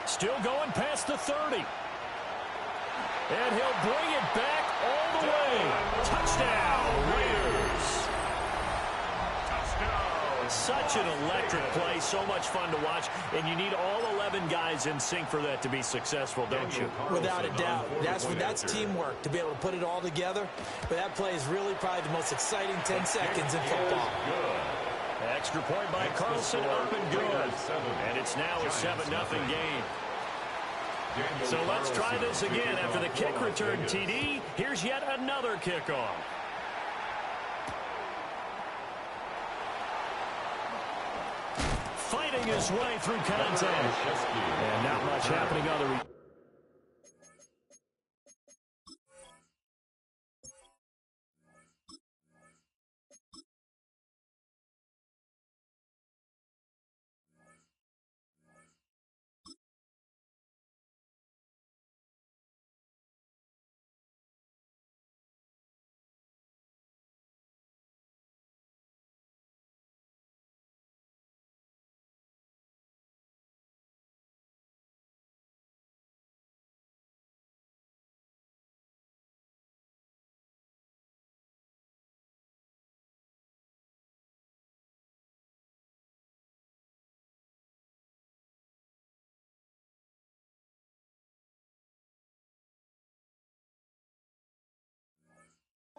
Still going past the 30. And he'll bring it back all the way. Touchdown, Raiders. Touchdown. Such an electric play, so much fun to watch, and you need all 11 guys in sync for that to be successful, don't you?
Without a doubt. That's teamwork, to be able to put it all together. But that play is really probably the most exciting 10 seconds in football.
Extra point by Carlson, up and good. And it's now a 7-0 game. So let's try this again. After the kick return TD, here's yet another kickoff. Fighting his way through contact. And not much happening on the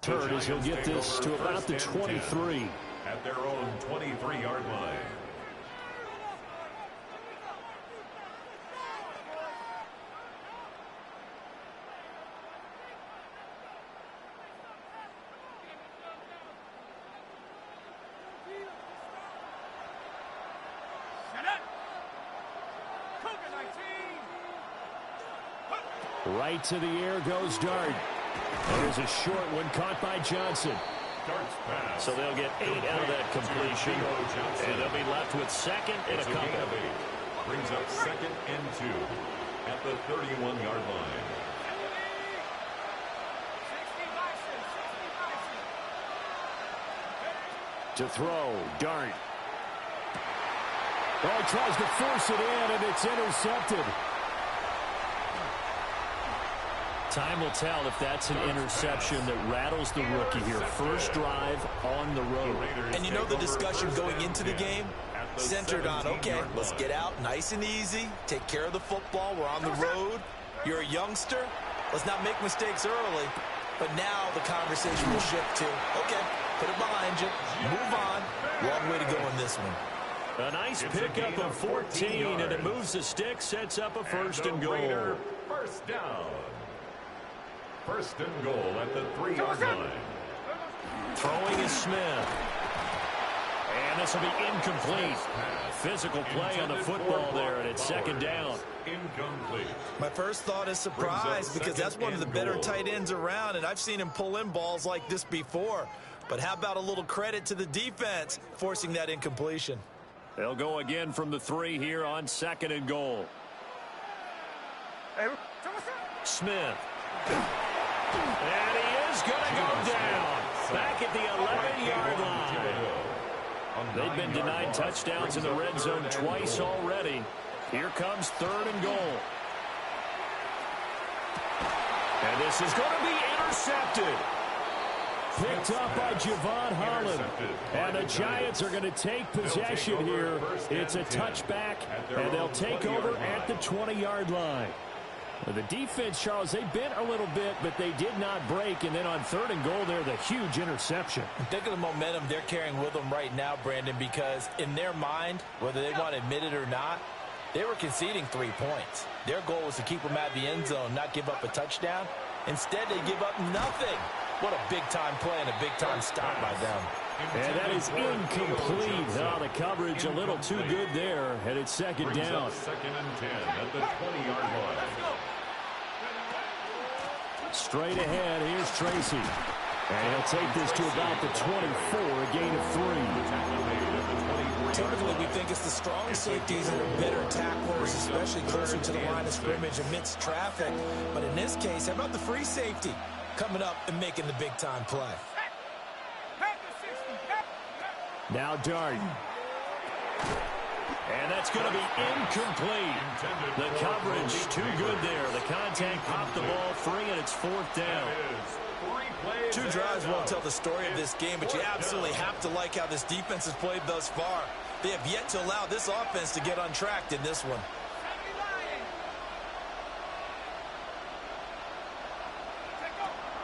turn as he'll get this to about the 23.
At their own 23-yard line.
Right to the air goes Dart. There's a short one caught by Johnson. So they'll get 8 out of that completion. And they'll be left with second and a couple.
Brings up 2nd and 2 at the 31-yard line.
To throw, Dart. Oh, he tries to force it in, and it's intercepted. Time will tell if that's an interception that rattles the rookie here. First drive on the road.
And you know the discussion going into the game? Centered on, okay, let's get out nice and easy, take care of the football, we're on the road, you're a youngster, let's not make mistakes early. But now the conversation will shift to, okay, put it behind you, move on, long way to go in this one.
A nice pickup of 14, and it moves the stick, sets up a first and goal.
First down. First and goal at the 3-yard line.
Throwing is Smith. And this will be incomplete. Physical play on the football there, and it's second down.
Incomplete.
My first thought is surprise, because that's one of the better tight ends around, and I've seen him pull in balls like this before. But how about a little credit to the defense forcing that incompletion?
They'll go again from the 3 here on second and goal. Smith. And he is going to go down. Back at the 11-yard line. They've been denied touchdowns in the red zone twice already. Here comes third and goal. And this is going to be intercepted. Picked up by Javon Holland. And the Giants are going to take possession here. It's a touchback, and they'll take over at the 20-yard line. The defense, Charles, they bent a little bit, but they did not break. And then on third and goal there, the huge interception.
Think of the momentum they're carrying with them right now, Brandon, because in their mind, whether they want to admit it or not, they were conceding 3 points. Their goal was to keep them at the end zone, not give up a touchdown. Instead, they give up nothing. What a big-time play and a big-time stop by them.
And that is incomplete. Oh, the coverage a little too good there, and it's second down.
Second and 10 at the 20-yard line.
Straight ahead, here's Tracy. And he'll take this to about the 24, a gain of 3.
Typically, we think it's the strong safeties that are better tacklers, especially closer to the line of scrimmage amidst traffic. But in this case, how about the free safety coming up and making the big-time play?
Now Dart. And that's going to be incomplete. The coverage too good there. The contact popped the ball free, and it's fourth down.
2 drives won't tell the story of this game, but you absolutely have to like how this defense has played thus far. They have yet to allow this offense to get untracked in this one.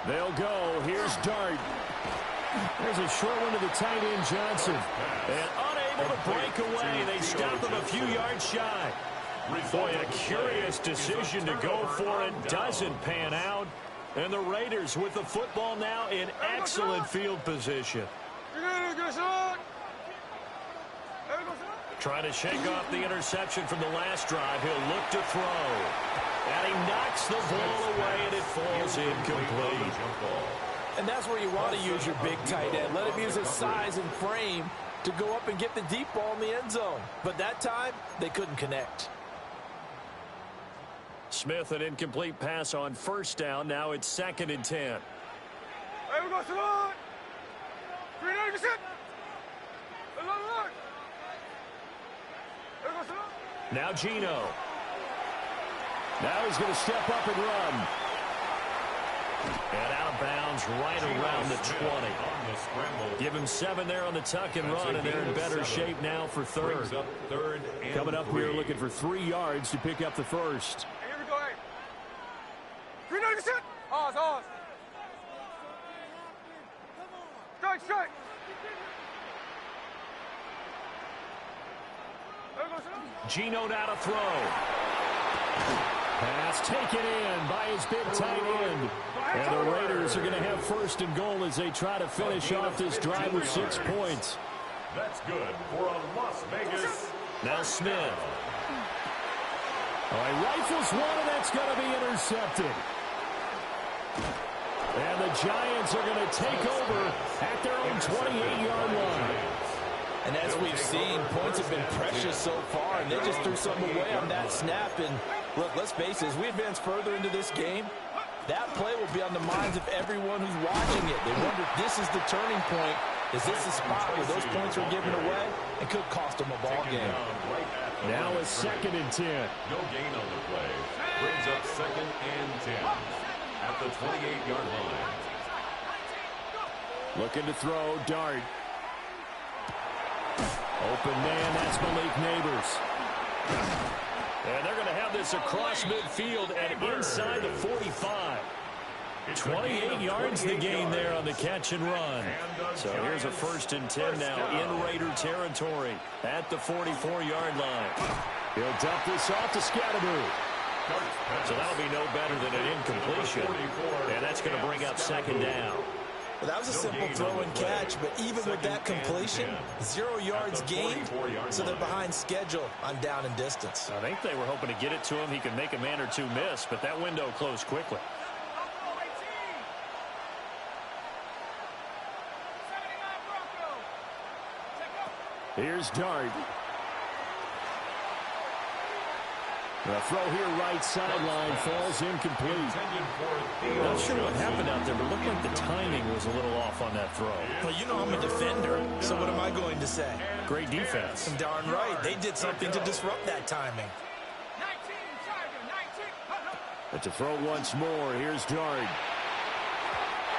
They'll go. Here's Dart. There's a short one to the tight end, Johnson. And unable to break away. They stop him a few yards shy. Boy, a curious decision to go for it. Doesn't pan out. And the Raiders with the football now in excellent field position. Trying to shake off the interception from the last drive. He'll look to throw. And he knocks the ball away, and it falls incomplete.
And that's where you want to use your big tight end. Let him use his size and frame to go up and get the deep ball in the end zone. But that time, they couldn't connect.
Smith, an incomplete pass on first down. Now it's second and 10.
Hey, we got Salon. 390%.
Now Gino. Now he's going to step up and run. And out of bounds right around the 20. Give him 7 there on the tuck and run, and they're in better shape now for third. Coming up here looking for 3 yards to pick up the first.
Here we go, hey. 390%. Ours. Strike.
Gino now to throw. Pass taken in by his big tight end. And the Raiders are going to have first and goal as they try to finish off this drive with 6 points.
That's good for a Las Vegas.
Now Smith. All right, rifles one, and that's going to be intercepted. And the Giants are going to take over at their own 28-yard line.
And as we've seen, points have been precious so far, and they just threw something away on that snap. And look, let's face it, as we advance further into this game, that play will be on the minds of everyone who's watching it. They wonder if this is the turning point. Is this the spot where those points are given away? It could cost them a ball game.
Now a second and 10.
No gain on the play. Brings up second and 10 at the 28-yard line.
Looking to throw, Dart. Open man, that's Malik Neighbors. And they're going to have this across midfield and inside the 45. 28 yards the gain there on the catch and run. So here's a first and 10 now in Raider territory at the 44-yard line. He'll dump this off to Scatterboo. So that'll be no better than an incompletion. And that's going to bring up second down.
Well, that was a simple throw and catch, but even with that completion, 0 yards gained, so they're behind schedule on down and distance.
I think they were hoping to get it to him. He could make a man or two miss, but that window closed quickly. Here's Dart. The throw here right sideline falls incomplete. Not sure what happened out there, but it looked like the timing was a little off on that throw.
Well, you know I'm a defender, so what am I going to say?
Great defense.
Darn right. They did something to disrupt that timing.
But to throw once more, here's Dart.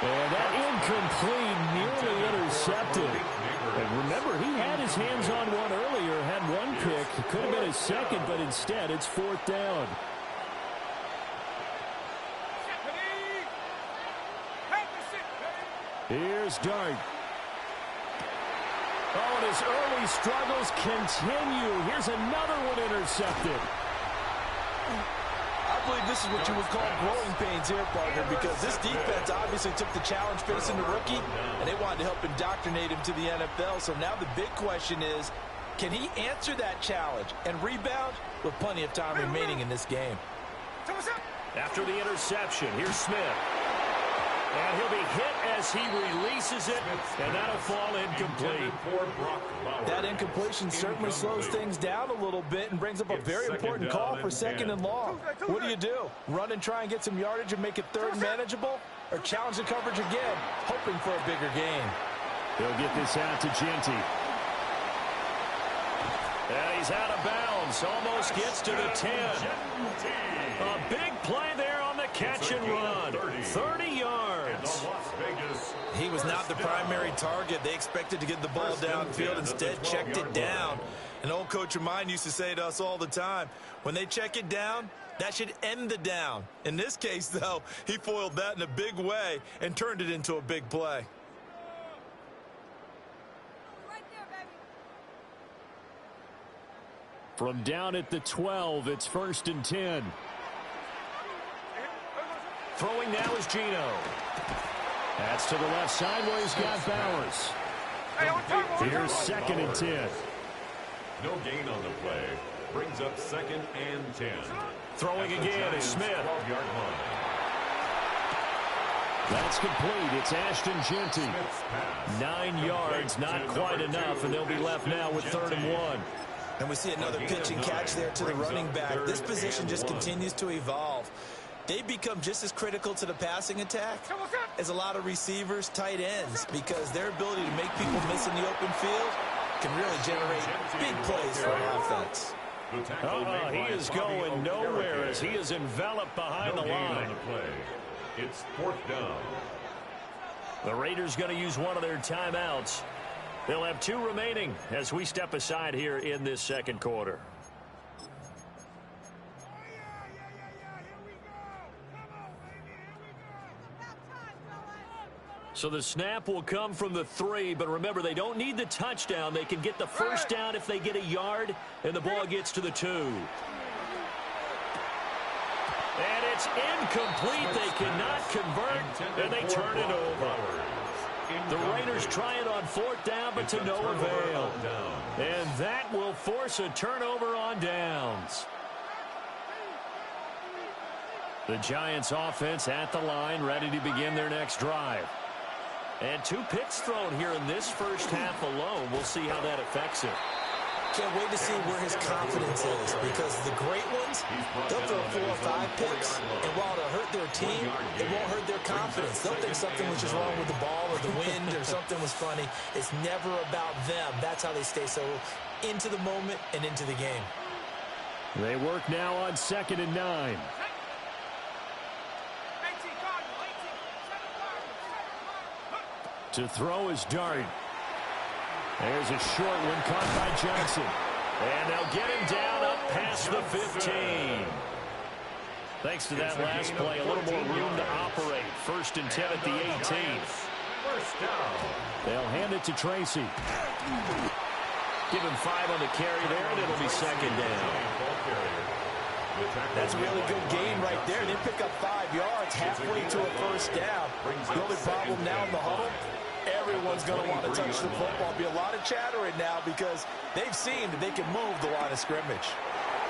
And that incomplete, nearly intercepted. And remember, he had his hands on one earlier, had one pick. It could have been his second, but instead it's fourth down. Here's Dart. Oh, and his early struggles continue. Here's another one intercepted.
I I believe this is what you would call growing pains here, partner, because this defense obviously took the challenge facing the rookie, and they wanted to help indoctrinate him to the NFL. So now the big question is, can he answer that challenge and rebound with plenty of time remaining in this game?
After the interception, here's Smith. And he'll be hit as he releases it, and that'll fall incomplete.
That incompletion certainly slows things down a little bit and brings up a very important call for 2nd and long. What do? Run and try and get some yardage and make it 3rd manageable? Or challenge the coverage again, hoping for a bigger gain?
He'll get this out to Genty. And he's out of bounds, almost gets to the 10. A big play there on the catch and run. 30 yards.
He was not the primary target. They expected to get the ball downfield, instead checked it down. An old coach of mine used to say to us all the time, when they check it down, that should end the down. In this case, though, he foiled that in a big way and turned it into a big play.
From down at the 12, it's 1st and 10. Throwing now is Gino. That's to the left side where he's got Bowers. Here's 2nd and 10.
No gain on the play. Brings up 2nd and 10.
Throwing again is Smith. That's complete. It's Ashton Genty. 9 yards, not quite enough, and they'll be left now with 3rd and 1.
And we see another pitch and catch there to the running back. This position just continues to evolve. They become just as critical to the passing attack as a lot of receivers, tight ends, because their ability to make people miss in the open field can really generate big plays for an offense.
He is going nowhere as he is enveloped behind the line.
It's 4th down.
The Raiders going to use one of their timeouts. They'll have 2 remaining as we step aside here in this 2nd quarter. So the snap will come from the 3, but remember, they don't need the touchdown. They can get the 1st down if they get a yard, and the ball gets to the 2. And it's incomplete. They cannot convert, and they turn it over. The Raiders try it on 4th down, but to no avail. And that will force a turnover on downs. The Giants offense at the line, ready to begin their next drive. And 2 picks thrown here in this first half alone. We'll see how that affects it.
Can't wait to see where his confidence is, because the great ones, they'll throw 4 or 5 picks, and while it'll hurt their team, it won't hurt their confidence. They'll think something was just wrong with the ball or the wind or something was funny. It's never about them. That's how they stay so into the moment and into the game.
They work now on 2nd and 9. To throw is Dart. There's a short one caught by Johnson. And they'll get him down up past the 15. Thanks to that last play, a little more room to operate. 1st and 10 at the 18. They'll hand it to Tracy. Give him 5 on the carry there, and it'll be 2nd down.
That's a really good gain right there. They pick up 5 yards halfway to a 1st down. The only problem now in the huddle, everyone's going to want to touch the football. Be a lot of chattering now because they've seen that they can move the line of scrimmage.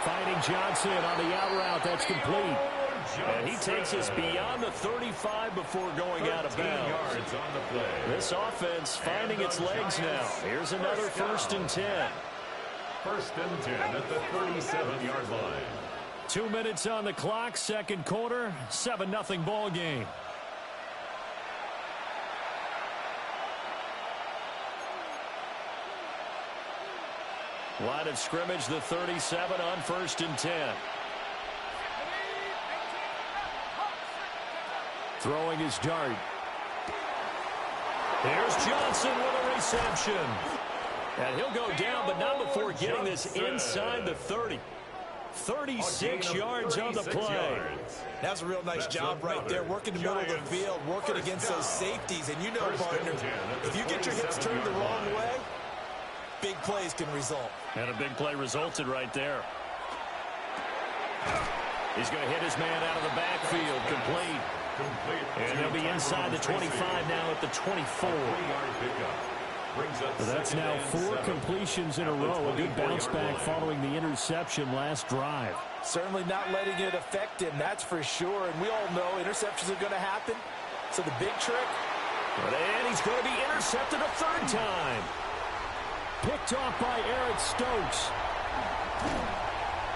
Finding Johnson on the out route. That's complete. And he takes us beyond the 35 before going out of bounds. This offense finding its legs now. Here's another 1st and 10.
1st and 10 at the 37-yard line.
2 minutes on the clock, 2nd quarter, 7-0 ball game. Line of scrimmage, the 37 on 1st and 10. Throwing his Dart. Here's Johnson with a reception. And he'll go down, but not before getting this inside the 30. 36 yards on the play.
That's a real nice job right there, working the middle of the field, working against those safeties. And you know, partner, if you get your hips turned the wrong way, big plays can result.
And a big play resulted right there. He's going to hit his man out of the backfield, complete. And they'll be inside the 25 now at the 24. So that's now 4 completions in a row. A good bounce back following the interception last drive.
Certainly not letting it affect him, that's for sure. And we all know interceptions are going to happen. So the big trick.
And he's going to be intercepted a third time.
Picked off by Eric Stokes.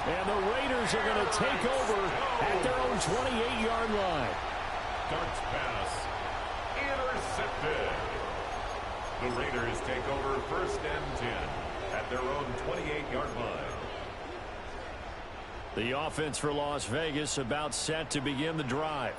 And the Raiders are going to take over at their own 28-yard line.
Darts pass. Intercepted. The Raiders take over 1st and 10 at their own 28-yard line.
The offense for Las Vegas about set to begin the drive.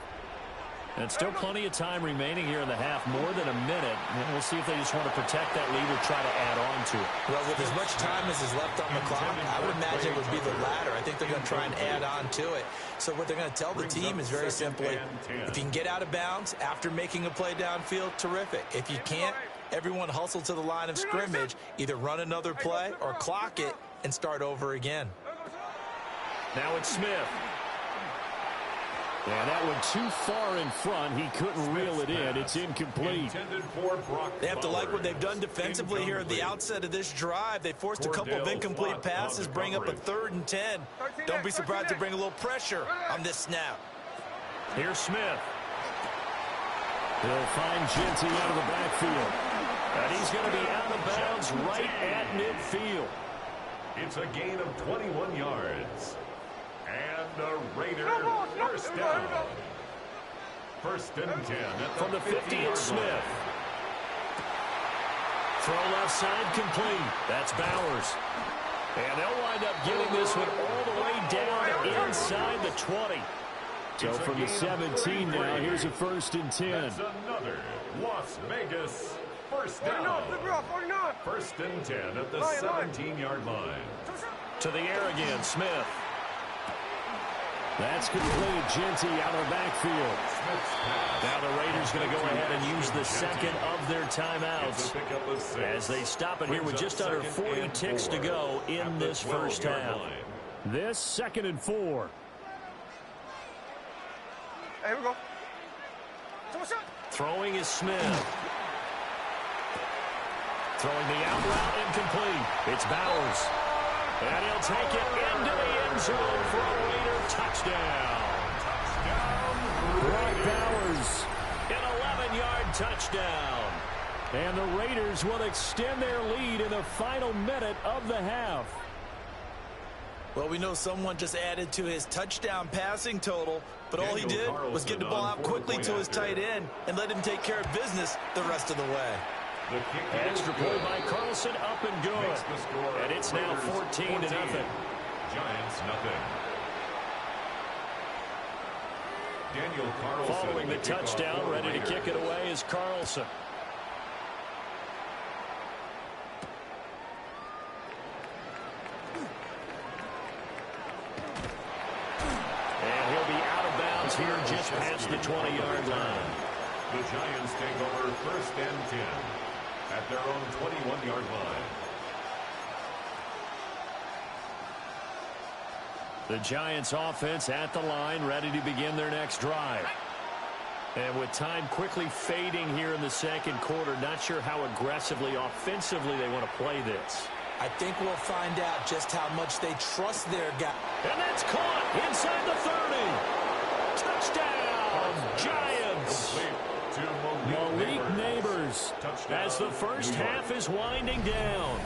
And still plenty of time remaining here in the half, more than a minute. And we'll see if they just want to protect that lead or try to add on to it.
Well, with as much time as is left on the clock, I would imagine it would be the latter. I think they're going to try and add on to it. So what they're going to tell the team is very simply, if you can get out of bounds after making a play downfield, terrific. If you can't, everyone hustle to the line of scrimmage, either run another play or clock it and start over again.
Now it's Smith. And that one too far in front. He couldn't reel it in. It's incomplete.
They have to like what they've done defensively here at the outset of this drive. They forced a couple of incomplete passes, bring up a 3rd and 10. Don't be surprised to bring a little pressure on this snap.
Here's Smith. He'll find Genty out of the backfield. And he's going to be out of bounds right at midfield.
It's a gain of 21 yards. And the Raiders first down. 1st and 10
from the 50 at Smith. Throw left side complete. That's Bowers. And they'll wind up getting this one all the way down inside the 20. So from the 17 now, here's a 1st and 10.
That's another Las Vegas first down. 1st and 10 at the 17-yard line.
To the air again, Smith. That's complete. Genty out of the backfield. Now the Raiders going to go ahead and use the second of their timeouts as they stop it here with just under 40 ticks to go in this first half.
This 2nd and 4.
Here we go.
Throwing is Smith. Throwing the out route incomplete. It's Bowers. And he'll take it into the end zone for a Raider touchdown.
Brock Bowers.
An 11-yard touchdown.
And the Raiders will extend their lead in the final minute of the half.
Well, we know someone just added to his touchdown passing total, but all he did was get the ball out quickly to his tight end and let him take care of business the rest of the way.
Extra point by Carlson, up and good. And it's now 14-0.
Giants nothing. Daniel Carlson
following the touchdown, ready to kick it away is Carlson. And he'll be out of bounds here just past the 20-yard line.
The Giants take over 1st and 10 at their own 21-yard line.
The Giants offense at the line, ready to begin their next drive. And with time quickly fading here in the second quarter, not sure how aggressively, offensively they want to play this.
I think we'll find out just how much they trust their guy.
And that's caught inside the 30. Touchdown, Giants.
Malik Neighbors as the first half is winding down.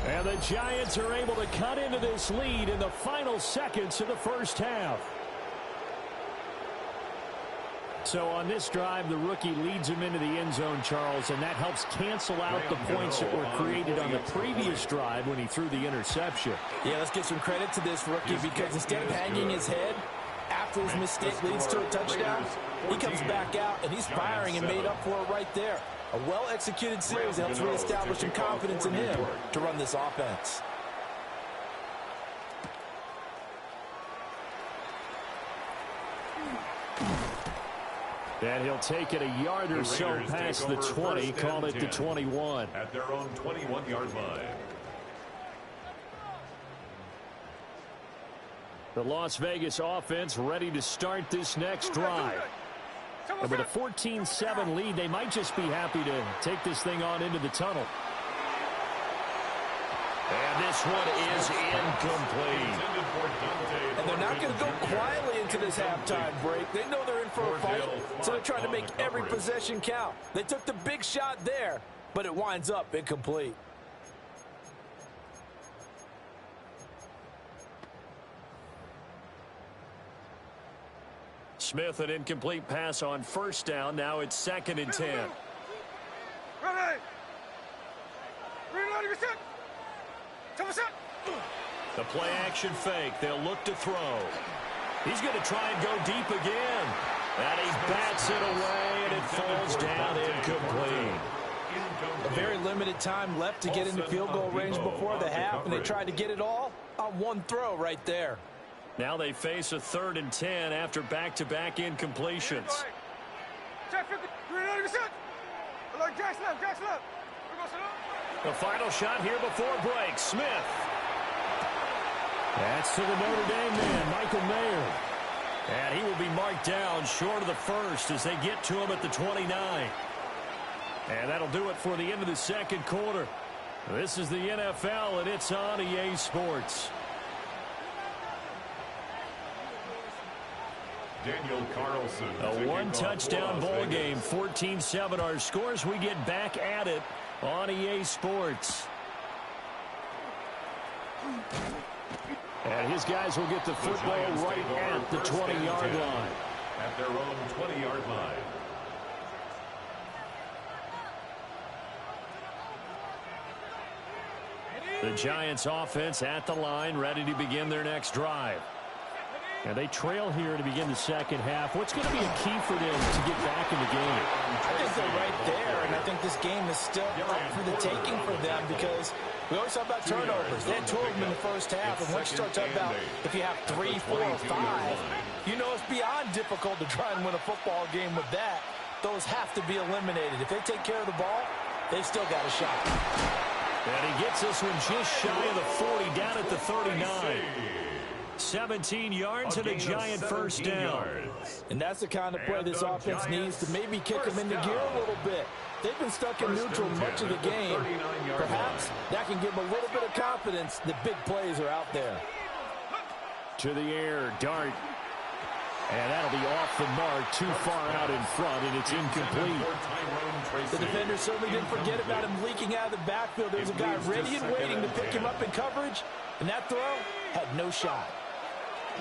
And the Giants are able to cut into this lead in the final seconds of the first half. So on this drive, the rookie leads him into the end zone, Charles, and that helps cancel out the points that were created on the previous drive when he threw the interception.
Yeah, let's give some credit to this rookie because instead of hanging his head after his mistake leads to a touchdown, he comes back out and he's firing and made up for it right there. A well-executed series helps reestablish some confidence in him to run this offense.
And he'll take it a yard or so past the 20, call it the 21.
At their own 21-yard line.
The Las Vegas offense ready to start this next drive. And with a 14-7 lead, they might just be happy to take this thing on into the tunnel. And this one is incomplete.
And they're not going to go quietly into this halftime break. They know they're in for a fight, so they're trying to make every possession count. They took the big shot there, but it winds up incomplete.
Smith, an incomplete pass on first down. Now it's 2nd and 10. The play action fake. They'll look to throw. He's going to try and go deep again. And he bats it away, and it falls down incomplete.
A very limited time left to get into field goal range before the half, and they tried to get it all on one throw right there.
Now they face a 3rd and 10 after back-to-back incompletions. The final shot here before break. Smith.
That's to the Notre Dame man, Michael Mayer.
And he will be marked down short of the first as they get to him at the 29. And that'll do it for the end of the second quarter. This is the NFL, and it's on EA Sports.
Daniel Carlson.
A one-touchdown ball game, 14-7 our scores. We get back at it on EA Sports. And his guys will get the football right at the 20-yard line.
At their own 20-yard line.
The Giants offense at the line, ready to begin their next drive. And they trail here to begin the second half. What's going to be a key for them to get back in the game?
I think they're right there, and I think this game is still up for the taking for them because we always talk about turnovers. They had 2 of them in the first half, and once you start talking about if you have 3, 4, or 5, you know it's beyond difficult to try and win a football game with that. Those have to be eliminated. If they take care of the ball, they've still got a shot.
And he gets this one just shy of the 40, down at the 39. 17 yards and a Giant first down.
And that's the kind of play this offense needs to maybe kick them into gear a little bit. They've been stuck in neutral much of the game. Perhaps that can give them a little bit of confidence that big plays are out there.
To the air, dart. And that'll be off the mark, too far out in front, and it's incomplete.
The defender certainly didn't forget about him leaking out of the backfield. There's a guy ready and waiting to pick him up in coverage, and that throw had no shot.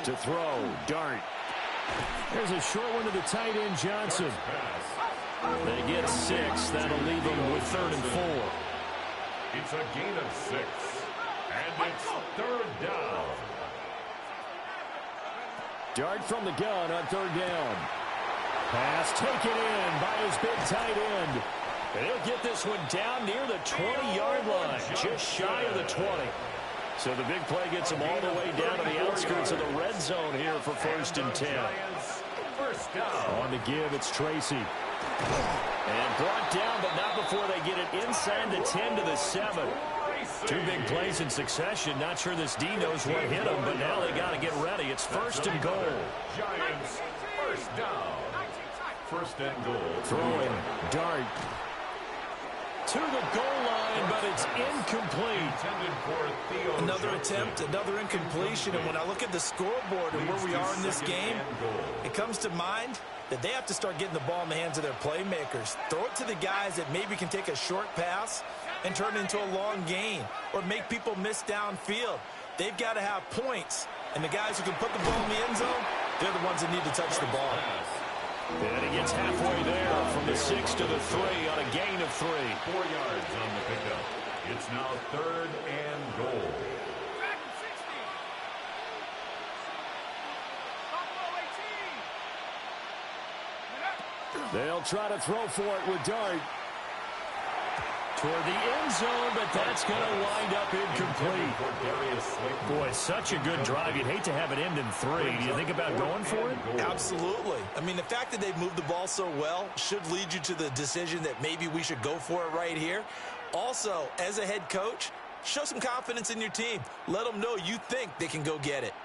To throw, dart. There's a short one to the tight end, Johnson. They get 6. That'll leave them with 3rd and 4.
It's a gain of 6. And it's 3rd down.
Dart from the gun on 3rd down. Pass taken in by his big tight end. And he'll get this one down near the 20-yard line, just shy of the 20. So the big play gets him all the way down to the outskirts of the red zone here for 1st and 10. On the give, it's Tracy. And brought down, but not before they get it inside the 10 to the 7. 2 big plays in succession. Not sure this D knows what hit him, but now they got to get ready. It's 1st and goal.
Giants first down. 1st and goal.
Throwing, dart. To the goal line, but it's incomplete.
Another attempt, another incompletion. And when I look at the scoreboard and where we are in this game, it comes to mind that they have to start getting the ball in the hands of their playmakers. Throw it to the guys that maybe can take a short pass and turn it into a long gain or make people miss downfield. They've got to have points. And the guys who can put the ball in the end zone, they're the ones that need to touch the ball.
And he gets halfway there from the 6 to the 3 on a gain of 3.
4 yards on the pickup. It's now 3rd and goal.
They'll try to throw for it with Dart. Toward the end zone, but that's going to wind up incomplete. Boy, such a good drive. You'd hate to have it end in 3. Do you think about going for it?
Absolutely. I mean, the fact that they've moved the ball so well should lead you to the decision that maybe we should go for it right here. Also, as a head coach, show some confidence in your team. Let them know you think they can go get it.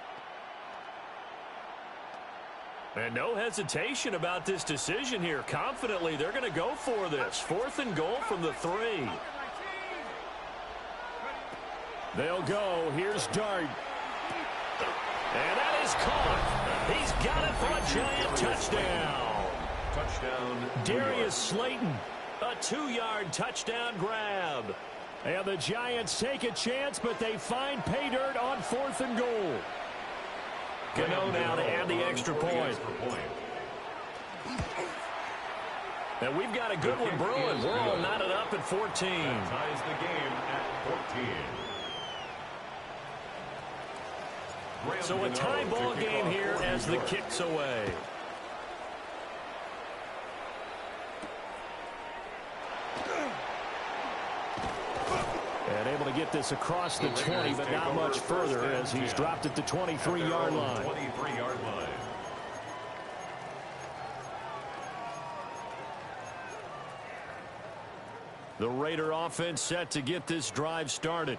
And no hesitation about this decision here. Confidently, they're going to go for this. 4th and goal from the 3. They'll go. Here's Dart. And that is caught. He's got it for a giant touchdown.
Touchdown.
Darius Slayton, a 2-yard touchdown grab. And the Giants take a chance, but they find pay dirt on 4th and goal. Gano now to add the extra point. And we've got a good one brewing. We're all knotted up at 14.
That ties the game at 14.
So a tie ball game here as the kick's away. And able to get this across the 20, but not much further as he's dropped at the 23-yard line.
23-yard line.
The Raider offense set to get this drive started.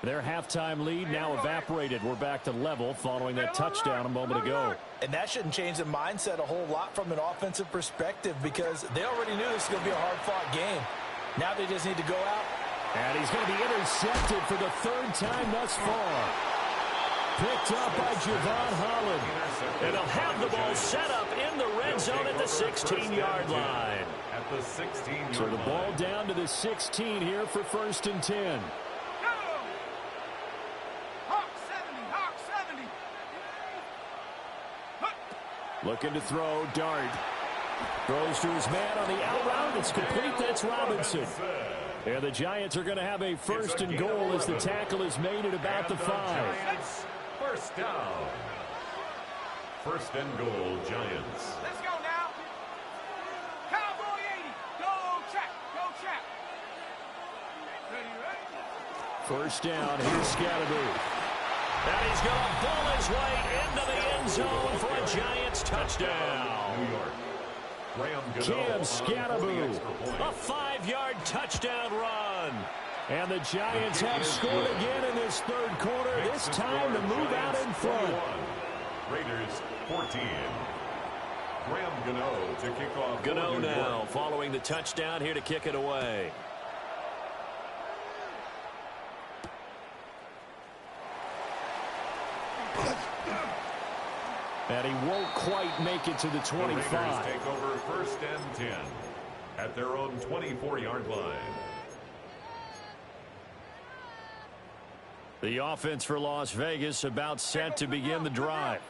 Their halftime lead now evaporated. We're back to level following that touchdown a moment ago.
And that shouldn't change the mindset a whole lot from an offensive perspective because they already knew this was going to be a hard-fought game. Now they just need to go out.
And he's going to be intercepted for the 3rd time thus far. Picked up by Javon Holland. And he'll have the ball set up in the red zone at the 16-yard line.
At the 16-yard line.
So the ball down to the 16 here for 1st and 10. Looking to throw, Dart. Throws to his man on the out route. It's complete. That's Robinson. And the Giants are going to have a 1st and goal as the tackle is made at about the 5.
First down. 1st and goal, Giants.
Let's go now. Cowboy 80. Go track. Go track. Ready?
1st down. Here's Scatterby. And he's going to pull his way into the end zone for a Giants touchdown.
New York.
Cam Scatterby, a 5-yard touchdown run. And the Giants have scored again in this 3rd quarter, this time to move out in front.
Raiders 14. Graham Gano to kick off.
Gano now following the touchdown here to kick it away. And he won't quite make it to the 25.
The Raiders take over 1st and 10 at their own 24-yard line.
The offense for Las Vegas about set to begin the drive.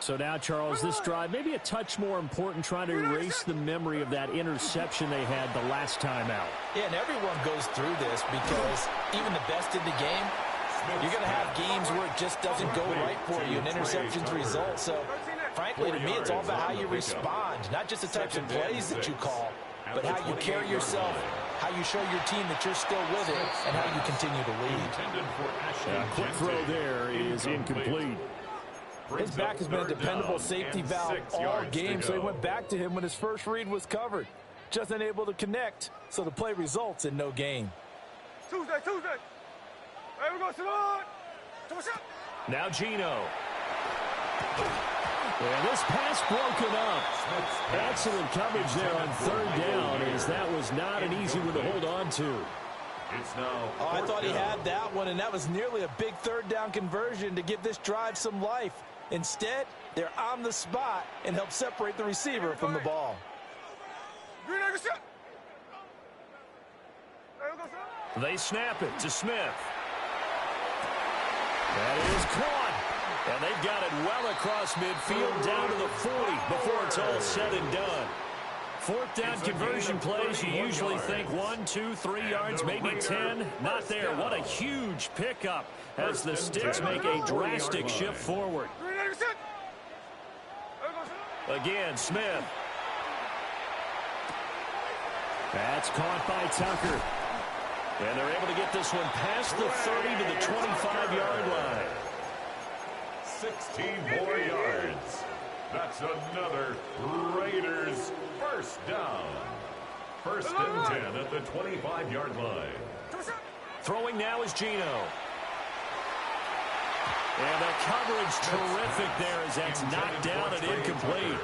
So now, Charles, this drive maybe a touch more important, trying to erase the memory of that interception they had the last time out.
Yeah, and everyone goes through this because even the best in the game, you're going to have games where it just doesn't go right for you, and interceptions result. So, frankly, to me, it's all about how you respond, not just the types of plays that you call, but how you carry yourself, how you show your team that you're still with it, and how you continue to lead.
A quick throw there is incomplete.
His back has been a dependable safety valve all game, so he went back to him when his first read was covered. Just unable to connect, so the play results in no gain.
Tuesday. Hey, we're going to Salon.
Now Gino. And this pass broken up. Excellent coverage there on 3rd down, as that was not an easy one to hold on to.
It's now
I thought he had that one, and that was nearly a big 3rd down conversion to give this drive some life. Instead, they're on the spot and help separate the receiver from the ball.
They snap it to Smith. That is caught. And they've got it well across midfield down to the 40 before it's all said and done. 4th down conversion plays, you usually think 1, 2, 3 yards, maybe 10. Not there. What a huge pickup as the Sticks make a drastic shift forward. Again, Smith. That's caught by Tucker. And they're able to get this one past the 30 to the 25-yard line.
16 more yards. That's another Raiders first down. 1st and 10 at the 25-yard line.
Throwing now is Gino. And the coverage terrific there as that's knocked down and incomplete.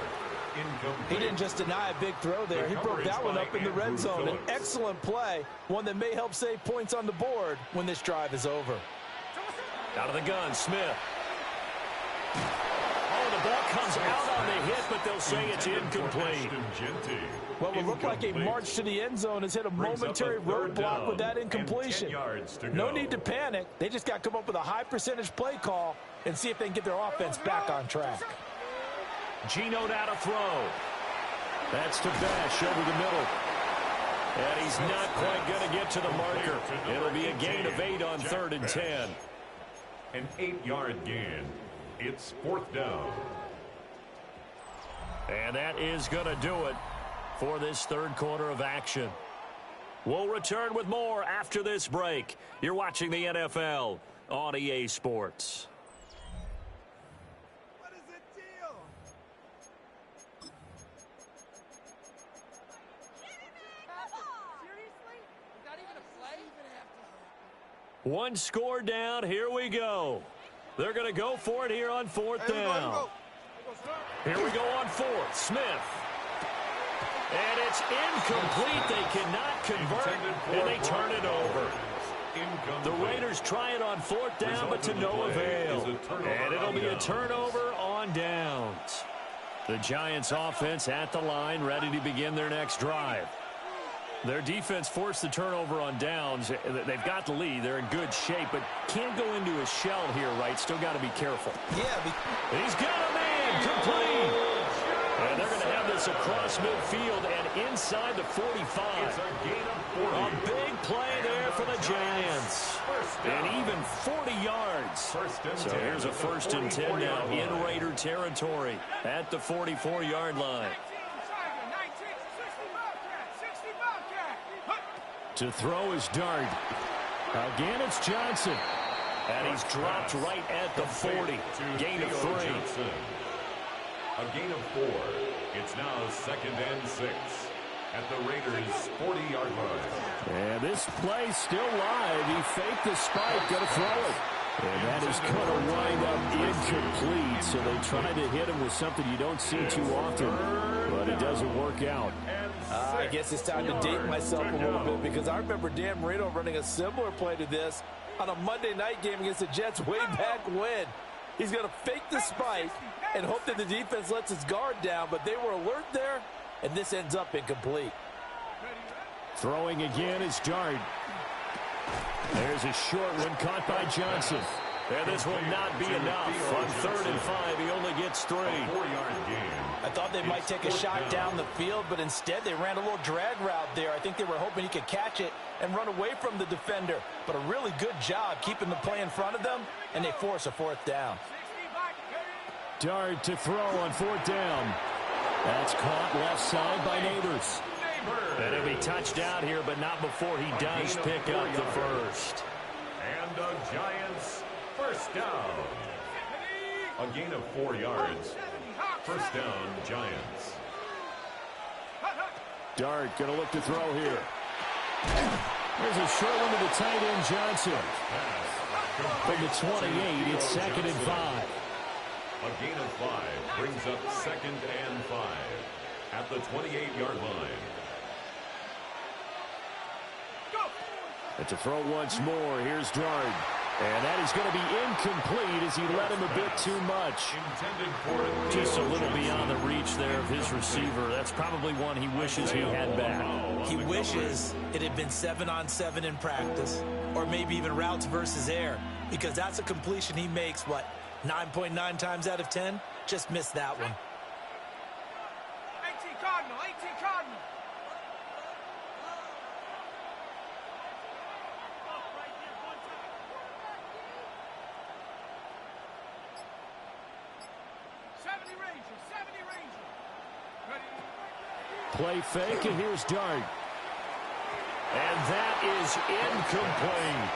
He didn't just deny a big throw there. He broke that one up in the red zone. An excellent play, one that may help save points on the board when this drive is over.
Out of the gun, Smith. Oh, the ball comes out on the hit, but they'll say it's incomplete.
Well, it looked like a march to the end zone has hit a momentary roadblock with that incompletion. No need to panic. They just got to come up with a high percentage play call and see if they can get their offense back on track.
Geno down to throw. That's to Bash over the middle. And he's not quite going to get to the marker. It'll be a gain of 8 on 3rd and 10.
An 8-yard gain. It's 4th down.
And that is going to do it for this 3rd quarter of action. We'll return with more after this break. You're watching the NFL on EA Sports. One score down. Here we go. They're going to go for it here on 4th down. Here we go on 4th. Smith. And it's incomplete. They cannot convert, and they turn it over. The Raiders try it on 4th down, but to no avail. And it'll be a turnover on downs. The Giants offense at the line, ready to begin their next drive. Their defense forced the turnover on downs. They've got the lead. They're in good shape, but can't go into a shell here, right? Still got to be careful.
Yeah.
He's got a man complete. And they're going to have this across midfield and inside the 45. A big play there for the Giants. And even 40 yards. So here's a 1st and 10 now in Raider territory at the 44-yard line. To throw is Dart. Again, it's Johnson. And he's dropped right at the 40. Gain of 3.
A gain of 4. It's now 2nd and 6 at the Raiders' 40-yard line.
And this play still live. He faked the spike, going to throw it. And that is going to wind up incomplete. So they try to hit him with something you don't see too often, but it doesn't work out.
I guess it's time to date myself a little bit because I remember Dan Marino running a similar play to this on a Monday night game against the Jets way back when. He's going to fake the spike and hope that the defense lets his guard down, but they were alert there, and this ends up incomplete.
Throwing again is Dart. There's a short one caught by Johnson. And this will not be enough. On 3rd and 5, he only gets 3.
I thought they might take a shot down the field, but instead they ran a little drag route there. I think they were hoping he could catch it and run away from the defender. But a really good job keeping the play in front of them, and they force a 4th down.
Dart to throw on 4th down. That's caught left side by Neighbors. And it'll be touchdown here, but not before he does pick up the 1st.
And the Giants' 1st down. A gain of 4 yards. 1st down, Giants.
Dart going to look to throw here. There's a short one to the tight end, Johnson. From the 28, it's 2nd and 5.
A gain of 5 brings up 2nd and 5 at the 28-yard line.
And to throw once more, here's Dart. And that is going to be incomplete as he let him a bit too much. Just a little beyond the reach there of his receiver. That's probably one he wishes he had back.
He wishes it had been 7-on-7 in practice, or maybe even routes versus air, because that's a completion he makes, 9.9 times out of 10? Just missed that one.
18 Cardinal, 18 Cardinal.
Play fake, and here's Dart. And that is incomplete.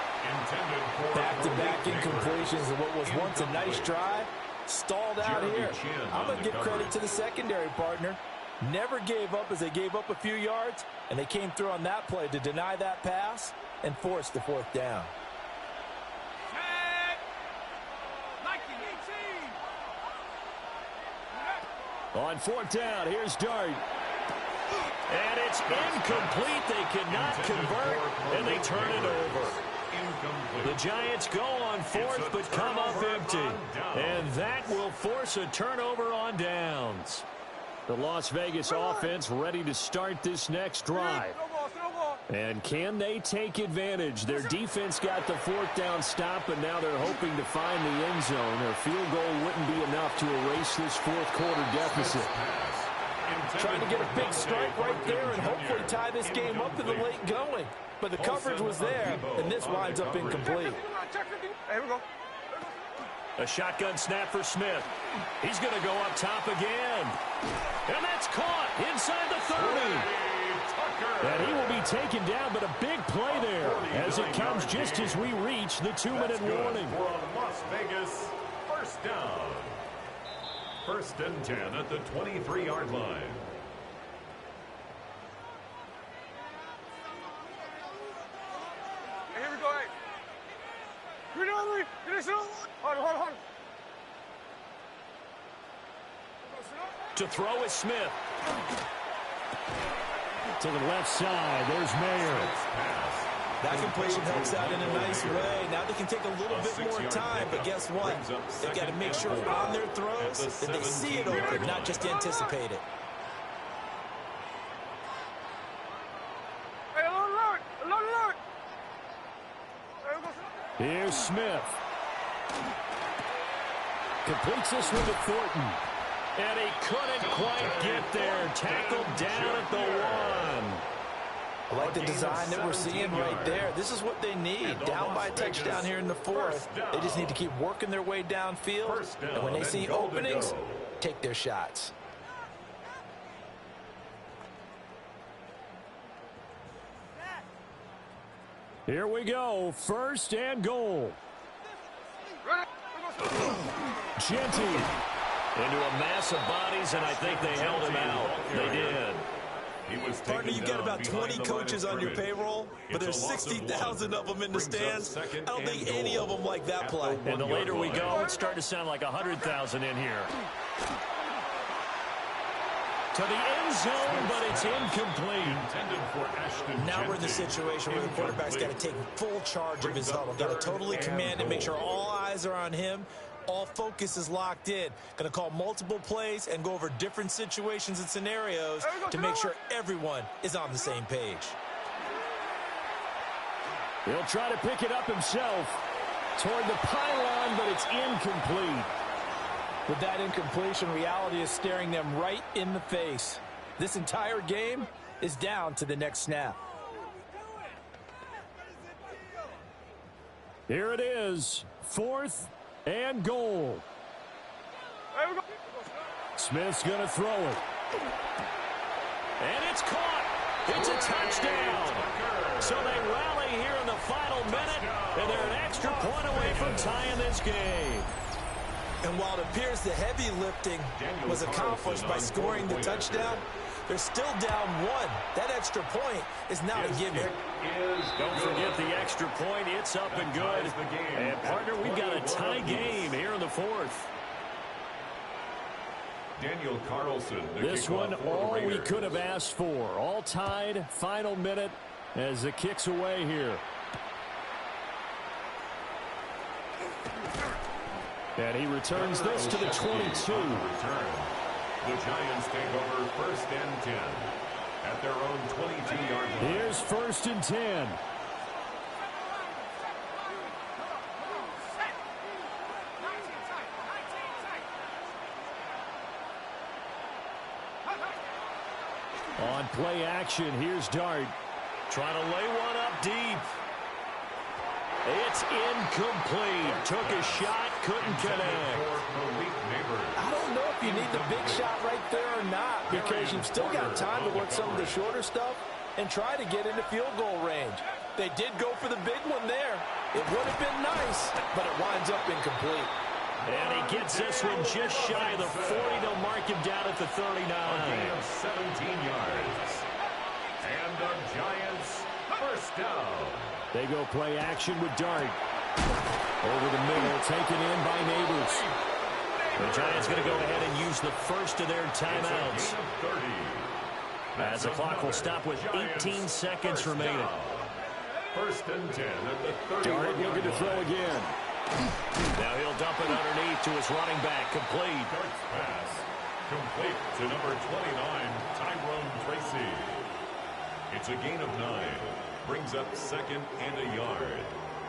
Back-to-back incompletions of what was once a nice drive. Stalled out here. I'm going to give credit to the secondary partner. Never gave up as they gave up a few yards, and they came through on that play to deny that pass and force the 4th down.
On fourth down, here's Dart. And it's incomplete. They cannot convert, and they turn it over. The Giants go on fourth, but come up empty. And that will force a turnover on downs. The Las Vegas offense ready to start this next drive. And can they take advantage? Their defense got the fourth down stop, and now they're hoping to find the end zone. Their field goal wouldn't be enough to erase this fourth quarter deficit.
Trying to get a big strike right there and hopefully tie this game up in the late going. But the coverage was there, and this winds up incomplete.
Here we go.
A shotgun snap for Smith. He's going to go up top again. And that's caught inside the 30. And he will be taken down, but a big play there as it comes just as we reach the 2-minute warning.
For a Las Vegas first down. 1st and 10 at the 23-yard line.
Hey, here we go. Hey. Hold.
To throw is Smith. To the left side, there's Mayer.
That completion helps out in a nice way. Now they can take a little bit more time, but guess what? They've got to make sure on their throws that they see it open, not just anticipate it.
Hey, alert!
Here's Smith. Completes this one to Thornton. And he couldn't quite get there. Tackled down at the 1.
I like the design that we're seeing right there. This is what they need. Down by a touchdown here in the 4th. They just need to keep working their way downfield. And when they see openings, take their shots.
Here we go. 1st and goal. Genty into a mass of bodies, and I think they held him out. They did.
Partner, you've got about 20 coaches on your payroll, but there's 60,000 of them in the stands. I don't think any of them like that play.
And the later we go, it's starting to sound like 100,000 in here. To the end zone, but it's incomplete.
Now we're in the situation where the quarterback's got to take full charge of his huddle. Got to totally command and make sure all eyes are on him. All focus is locked in. Going to call multiple plays and go over different situations and scenarios to make sure everyone is on the same page.
He'll try to pick it up himself toward the pylon, but it's incomplete.
With that incompletion, reality is staring them right in the face. This entire game is down to the next snap.
Here it is, 4th and goal. Smith's going to throw it. And it's caught. It's a touchdown. So they rally here in the final minute, and they're an extra point away from tying this game.
And while it appears the heavy lifting was accomplished by scoring the touchdown, they're still down 1. That extra point is not a given.
Don't forget the extra point. It's up and good. And, partner, we've got a tie game here in the 4th.
Daniel Carlson.
This one, all we could have asked for. All tied, final minute as the kick's away here. And he returns this to the 22.
The Giants take over 1st and 10 at their own 22-yard line.
Here's 1st and 10. On play action, here's Dart. Trying to lay one up deep. It's incomplete. Took a shot, couldn't connect.
I don't know if you need the big shot right there or not, because you've still got time to work some of the shorter stuff and try to get into field goal range. They did go for the big one there. It would have been nice, but it winds up incomplete.
And he gets this one just shy of the 40. They'll mark him down at the 39.
A gain of 17 yards. And the Giants first down.
They go play action with Dart. Over the middle, taken in by Neighbors. The Giants going to go ahead and use the first of their timeouts. As the clock will stop with 18 seconds remaining.
First and 10 at the 30.
Dart looking to throw again. Now he'll dump it underneath to his running back. Complete.
Dart's pass. Complete to number 29, Tyrone Tracy. It's a gain of 9. Brings up second and a yard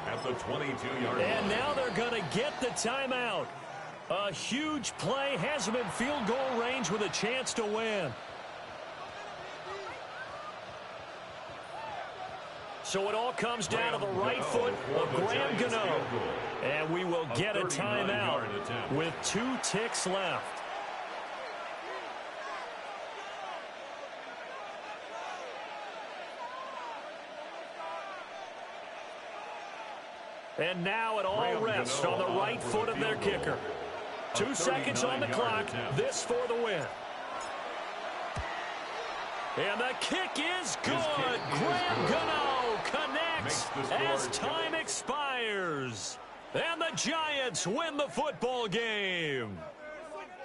at the 22-yard line.
And now they're going to get the timeout. A huge play has him in field goal range with a chance to win. So it all comes down to the right foot of Graham Gano. And we will get a timeout with 2 ticks left. And now it all rests on the right foot of their kicker. 2 seconds on the clock. This for the win. And the kick is good. Graham Gano connects as time expires. And the Giants win the football game.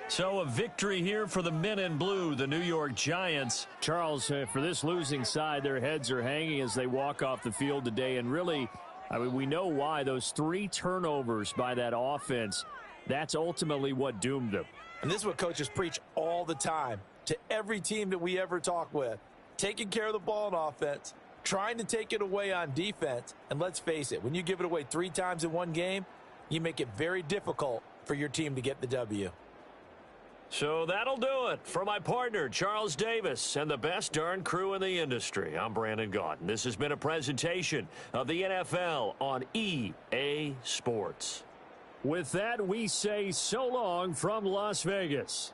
So a victory here for the men in blue, the New York Giants. Charles, for this losing side, their heads are hanging as they walk off the field today. And really, I mean, we know why. Those 3 turnovers by that offense, that's ultimately what doomed them.
And this is what coaches preach all the time to every team that we ever talk with. Taking care of the ball on offense, trying to take it away on defense. And let's face it, when you give it away 3 times in one game, you make it very difficult for your team to get the W.
So that'll do it for my partner, Charles Davis, and the best darn crew in the industry. I'm Brandon Gaudin. This has been a presentation of the NFL on EA Sports. With that, we say so long from Las Vegas.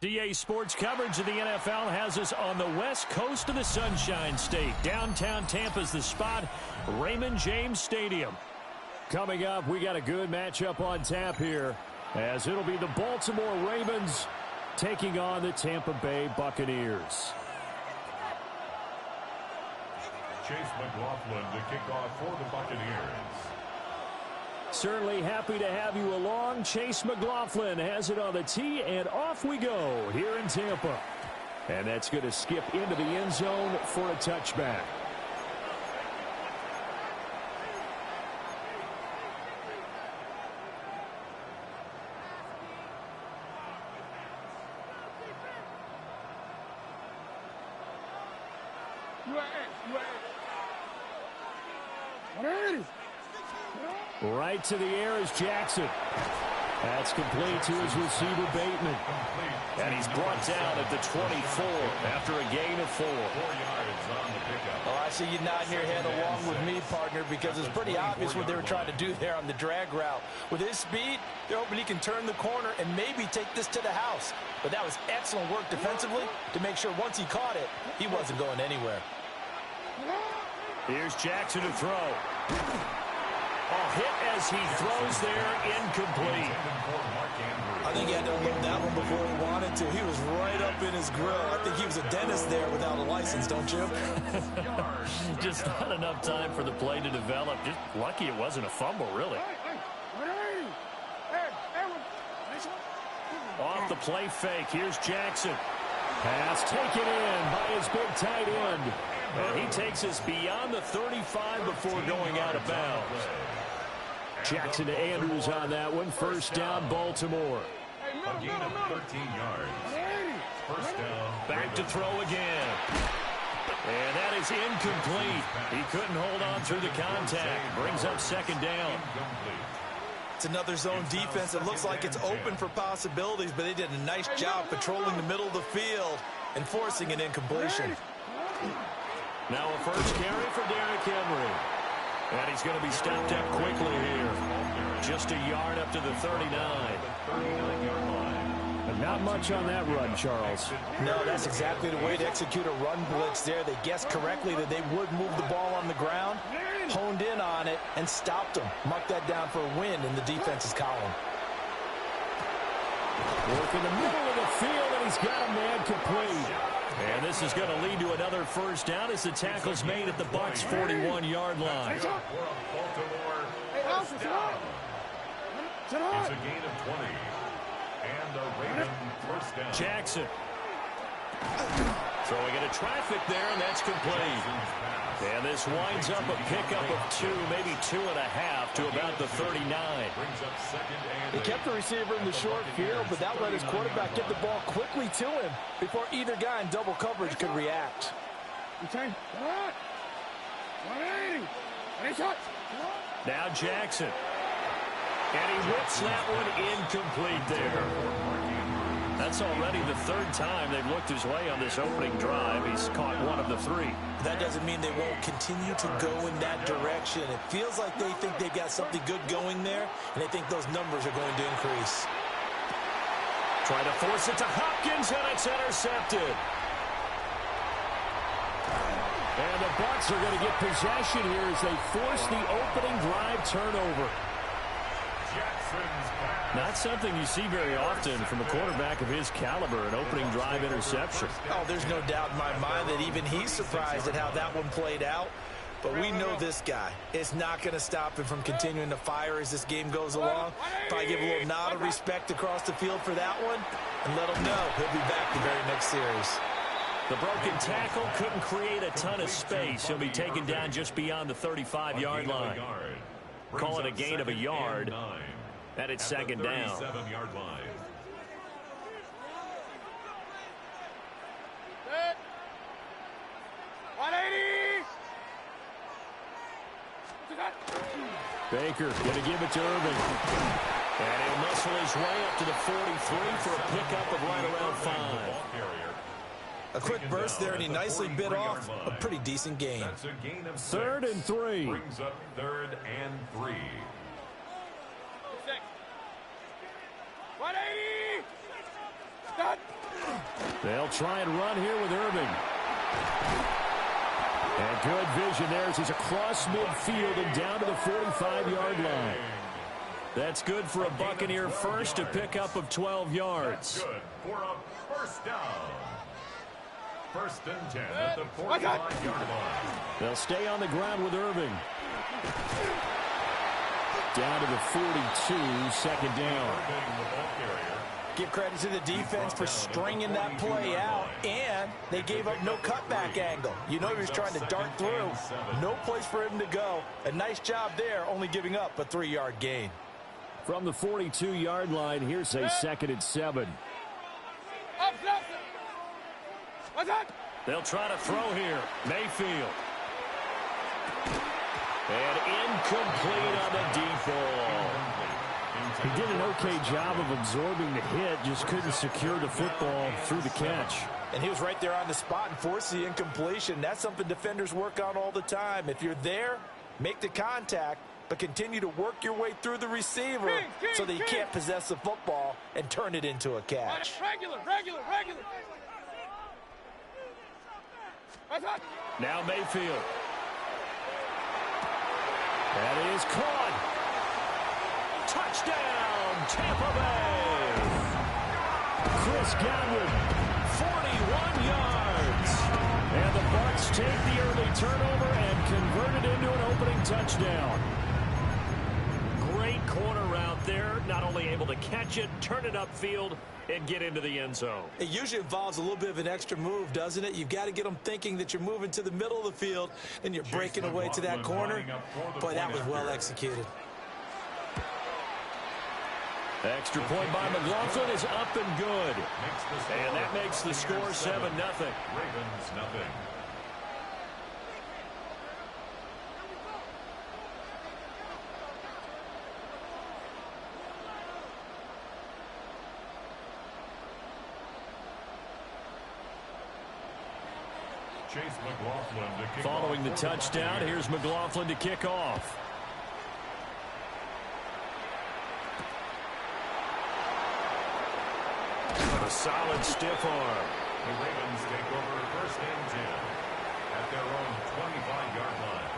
USDA Sports coverage of the NFL has us on the west coast of the Sunshine State. Downtown Tampa's the spot, Raymond James Stadium. Coming up, we got a good matchup on tap here, as it'll be the Baltimore Ravens taking on the Tampa Bay Buccaneers.
Chase McLaughlin to kick off for the Buccaneers.
Certainly happy to have you along. Chase McLaughlin has it on the tee, and off we go here in Tampa. And that's going to skip into the end zone for a touchback. Right to the air is Jackson. That's complete to his receiver, Bateman. And he's brought down at the 24 after a gain of 4.
4 yards on the pickup.
Oh, I see you nodding your head along with me, partner, because it's pretty obvious what they were trying to do there on the drag route. With his speed, they're hoping he can turn the corner and maybe take this to the house. But that was excellent work defensively to make sure once he caught it, he wasn't going anywhere.
Here's Jackson to throw. Hit as he throws there, incomplete.
I think he had to unload that one before he wanted to. He was right up in his grill. I think he was a dentist there without a license, don't you?
Just not enough time for the play to develop. Just lucky it wasn't a fumble, really. Off the play fake, here's Jackson. Pass taken in by his big tight end. And he takes us beyond the 35 before going out of bounds. Jackson to Andrews on that one. First down, Baltimore.
A gain of 13 yards. First down.
Back to throw again. And that is incomplete. He couldn't hold on through the contact. Brings up second down.
It's another zone defense. It looks like it's open for possibilities, but they did a nice job patrolling the middle of the field and forcing an incompletion.
Now a first carry for Derrick Henry. And he's going to be stopped up quickly here. Just a yard up to the 39. But not much on that run, Charles.
No, that's exactly the way to execute a run blitz there. They guessed correctly that they would move the ball on the ground, honed in on it, and stopped them. Mark that down for a win in the defense's column.
Work in the middle of the field, and he's got a man complete. And this is going to lead to another first down as the tackle's made at the Bucs' 41-yard line.
It's a gain of 20. And a Raven first down.
Jackson. Throwing into traffic there, and that's complete. And this winds up a pickup of 2, maybe 2.5 to about the 39.
They kept the receiver in the short field, but that let his quarterback get the ball quickly to him before either guy in double coverage could react.
Now Jackson. And he whips that one incomplete there. That's already the third time they've looked his way on this opening drive. He's caught one of the 3.
That doesn't mean they won't continue to go in that direction. It feels like they think they've got something good going there, and they think those numbers are going to increase.
Try to force it to Hopkins, and it's intercepted. And the Bucs are going to get possession here as they force the opening drive turnover. Not something you see very often from a quarterback of his caliber, an opening drive interception.
Oh, there's no doubt in my mind that even he's surprised at how that one played out. But we know this guy. It's not going to stop him from continuing to fire as this game goes along. Probably give a little nod of respect across the field for that one and let him know he'll be back the very next series.
The broken tackle couldn't create a ton of space. He'll be taken down just beyond the 35-yard line. Call it a gain of a yard. And it's second down.
37-yard line.
Baker going to give it to Irving. And he'll muscle his way up to the 43 for a pickup of right around 5.
A quick burst there, and he nicely bit off a pretty decent gain.
That's a gain of
3rd and 3.
Brings up 3rd and 3.
They'll try and run here with Irving. And good vision there as he's across midfield and down to the 45-yard line. That's good for a Buccaneer first, a pickup of 12 yards.
Good for a first down. First and 10 at the 45-yard line.
They'll stay on the ground with Irving. Down to the 42, second down.
Give credit to the defense for stringing that play out, and they gave up no cutback angle. You know he was trying to dart through. No place for him to go. A nice job there, only giving up a 3-yard gain.
From the 42-yard line, here's a second and 7. They'll try to throw here. Mayfield. And incomplete on the deep ball. He did an okay job of absorbing the hit, just couldn't secure the football through the catch.
And he was right there on the spot and forced the incompletion. That's something defenders work on all the time. If you're there, make the contact, but continue to work your way through the receiver so that you can't possess the football and turn it into a catch.
Regular.
Now Mayfield. That is caught. Touchdown, Tampa Bay. Chris Godwin, 41 yards. And the Bucs take the early turnover and convert it into an opening touchdown. Great corner route there. Not only able to catch it, turn it upfield, and get into the end zone.
It usually involves a little bit of an extra move, doesn't it? You've got to get them thinking that you're moving to the middle of the field and you're breaking away to that corner. Boy, that was well executed.
Extra point by McLaughlin is up and good. And that makes the score 7-0.
Ravens nothing. Chase McLaughlin to kick
Following the
off.
touchdown, here's McLaughlin to kick off. A solid stiff arm.
The Ravens take over first and 10 at their own 25-yard line.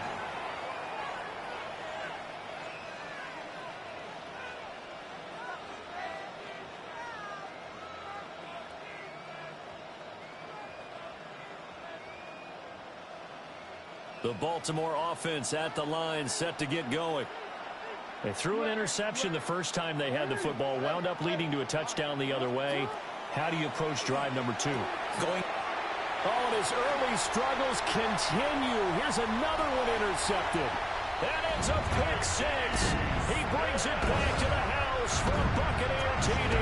The Baltimore offense at the line, set to get going. They threw an interception the first time they had the football, wound up leading to a touchdown the other way. How do you approach drive number 2?
Going.
Oh, and his early struggles continue. Here's another one intercepted. That ends up pick 6. He brings it back to the house for a Buccaneer TD.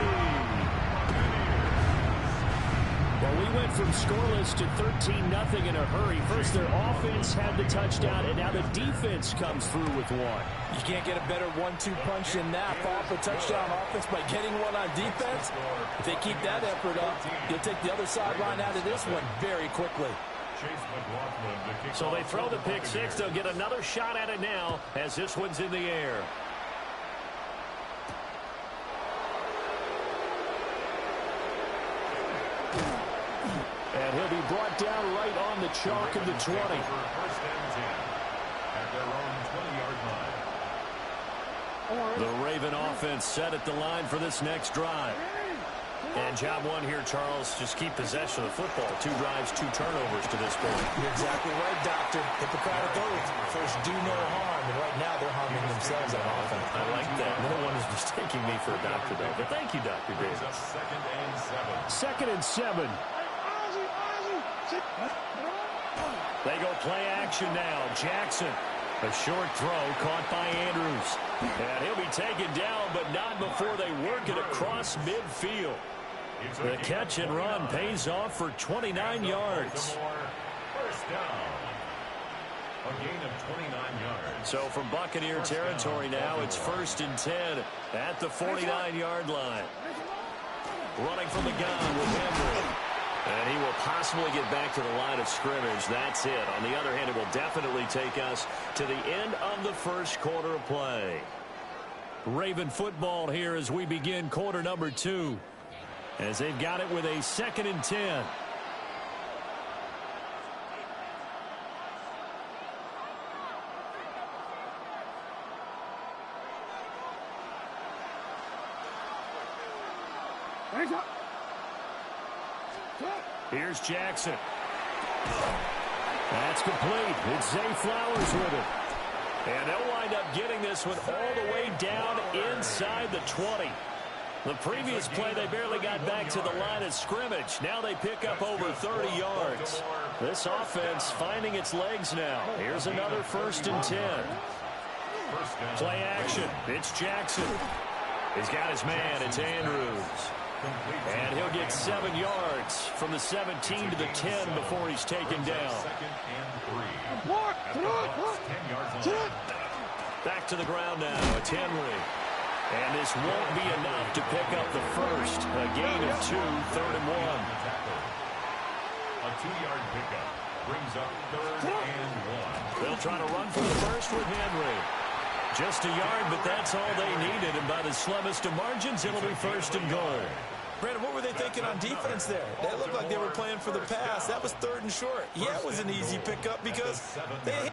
Well, we went from scoreless to 13-0 in a hurry. First, their offense had the touchdown, and now the defense comes through with one.
You can't get a better 1-2 punch than that. Follow up a touchdown offense by getting one on defense. If they keep that effort up, you'll take the other sideline out of this one very quickly.
So they throw the pick 6. They'll get another shot at it now as this one's in the air. And he'll be brought down right on the chalk of the 20.
First and 10 at their own 20-yard line.
The Raven offense set at the line for this next drive. And job one here, Charles, just keep possession of the football. 2 drives, 2 turnovers to this point.
You're exactly right, Doctor. Hippocratic oath. First, do no harm. And right now, they're harming themselves on offense.
I like that. No one is mistaking me for a doctor, though. But thank you, Dr. Davis.
Second and 7.
Second and 7. They go play action now. Jackson. A short throw caught by Andrews. And he'll be taken down, but not before they work it across midfield. The catch and run pays off for 29 yards.
First down. A gain of 29 yards.
So from Buccaneer territory now, it's first and 10 at the 49-yard line. Running from the gun with Henry. And he will possibly get back to the line of scrimmage. That's it. On the other hand, it will definitely take us to the end of the first quarter of play. Raven football here as we begin quarter number 2. as they've got it with a 2nd and 10. Here's Jackson. That's complete. It's Zay Flowers with it. And they'll wind up getting this one all the way down inside the 20. The previous play, they barely got back to the line of scrimmage. Now they pick up over 30 yards. This offense finding its legs now. Here's another 1st and 10. Play action. It's Jackson. He's got his man. It's Andrews. And he'll get 7 yards from the 17 to the 10 before he's taken down. Back to the ground now. It's Henry. And this won't be enough to pick up the first. A gain of 2, 3rd and 1.
A 2-yard pickup brings up 3rd and 1.
They'll try to run for the first with Henry. Just a yard, but that's all they needed. And by the slimmest of margins, it'll be 1st and goal.
Brandon, what were they thinking on defense there? They looked like they were playing for the pass. That was 3rd and short. Yeah, it was an easy pickup because they...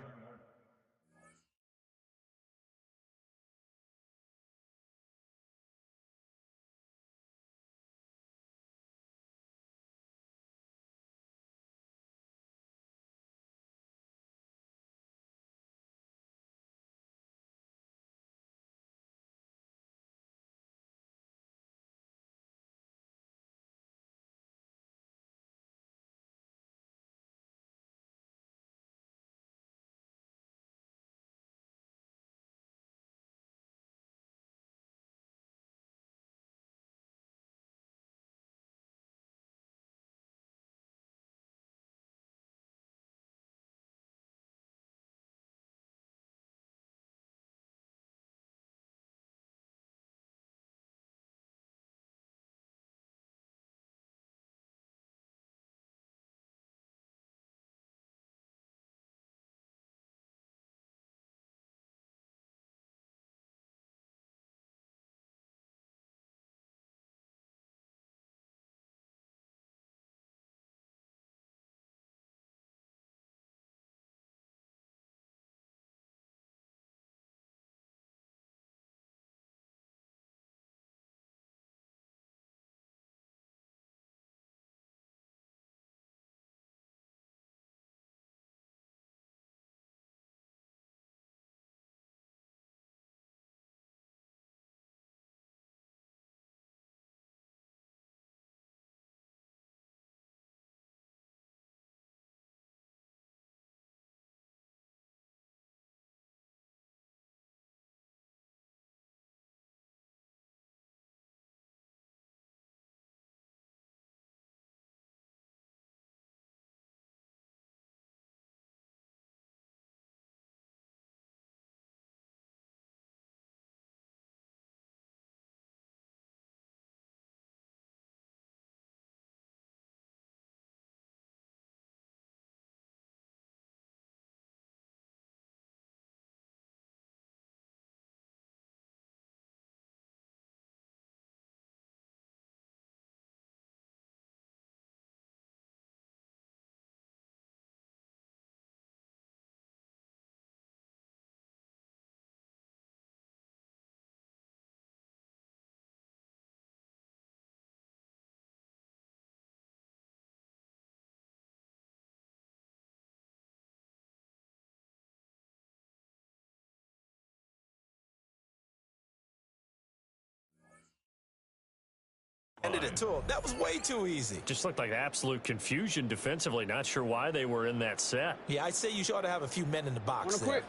Ended it to him. That was way too easy.
Just looked like absolute confusion defensively. Not sure why they were in that set.
Yeah, I'd say you ought to have a few men in the box there.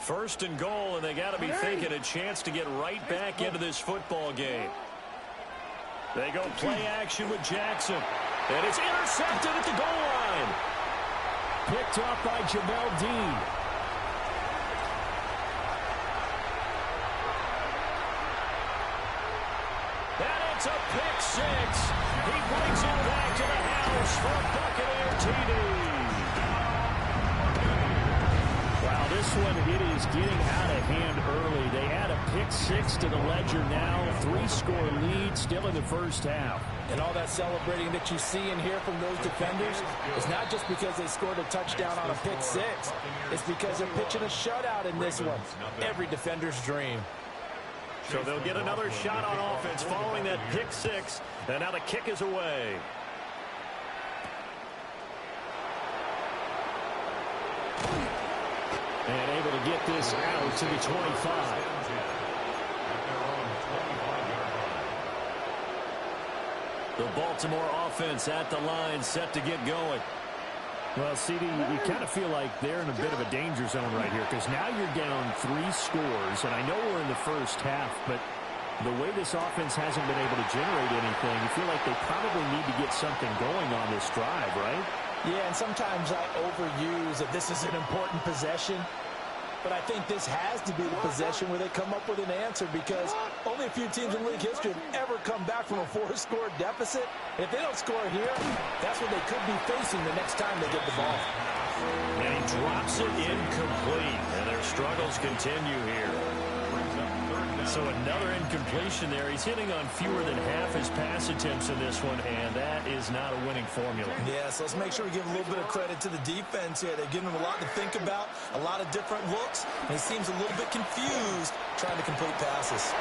1st and goal, and they got to be thinking a chance to get right back into this football game. They go play action with Jackson. And it's intercepted at the goal line. Picked up by Jamel Dean. And it's a pick 6. He brings it back to the house for Buccaneer TD. Wow, this one, it is getting out of hand early. They add a pick 6 to the ledger now. 3-score lead still in the first half.
And all that celebrating that you see and hear from those defenders is not just because they scored a touchdown on a pick six. It's because they're pitching a shutout in this one. Every defender's dream.
So they'll get another shot on offense following that pick six. And now the kick is away. And able to get this out to the 25. The Baltimore offense at the line, set to get going.
Well, CD, you kind of feel like they're in a bit of a danger zone right here because now you're down 3 scores, and I know we're in the first half, but the way this offense hasn't been able to generate anything, you feel like they probably need to get something going on this drive, right?
Yeah, and sometimes I overuse that this is an important possession. But I think this has to be the possession where they come up with an answer because only a few teams in league history have ever come back from a 4-score deficit. And if they don't score here, that's what they could be facing the next time they get the ball.
And he drops it incomplete. And their struggles continue here. So another incompletion there. He's hitting on fewer than half his pass attempts in this one, and that is not a winning formula.
Yeah, so let's make sure we give a little bit of credit to the defense here. They're giving him a lot to think about, a lot of different looks, and he seems a little bit confused trying to complete passes.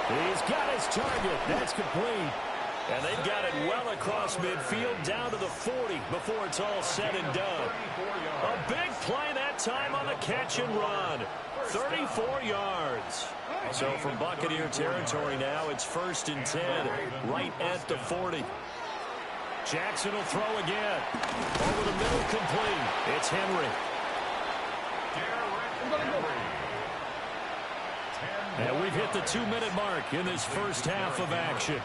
He's got his target. That's complete. And they've got it well across midfield down to the 40 before it's all said and done. A big play that time on the catch and run. 34 yards. So from Buccaneer territory now, it's 1st and 10, right at the 40. Jackson will throw again. Over the middle, complete. It's Henry. And we've hit the 2-minute mark in this first half of action.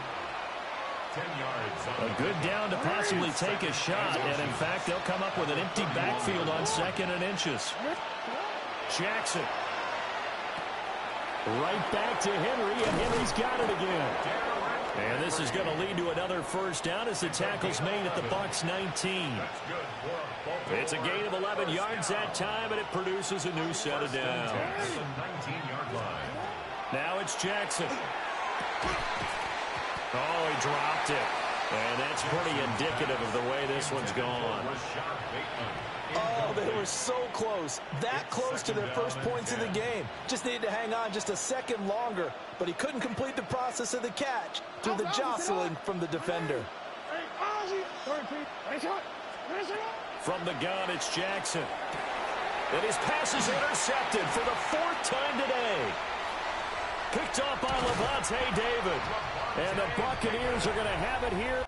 A good down to possibly take a shot, and in fact, they'll come up with an empty backfield on 2nd and inches. Jackson. Right back to Henry, and Henry's got it again. And this is going to lead to another first down as the tackle's made at the Bucs 19. It's a gain of 11 yards that time, and it produces a new set of downs. Now it's Jackson. Oh, he dropped it. And that's pretty indicative of the way this one's gone.
Oh, they were so close. That close to their first points of the game. Just needed to hang on just a second longer. But he couldn't complete the process of the catch through the jostling from the defender.
From the gun, it's Jackson. And his pass is intercepted for the 4th time today. Picked off by Levante David. And the Buccaneers are going to have it here.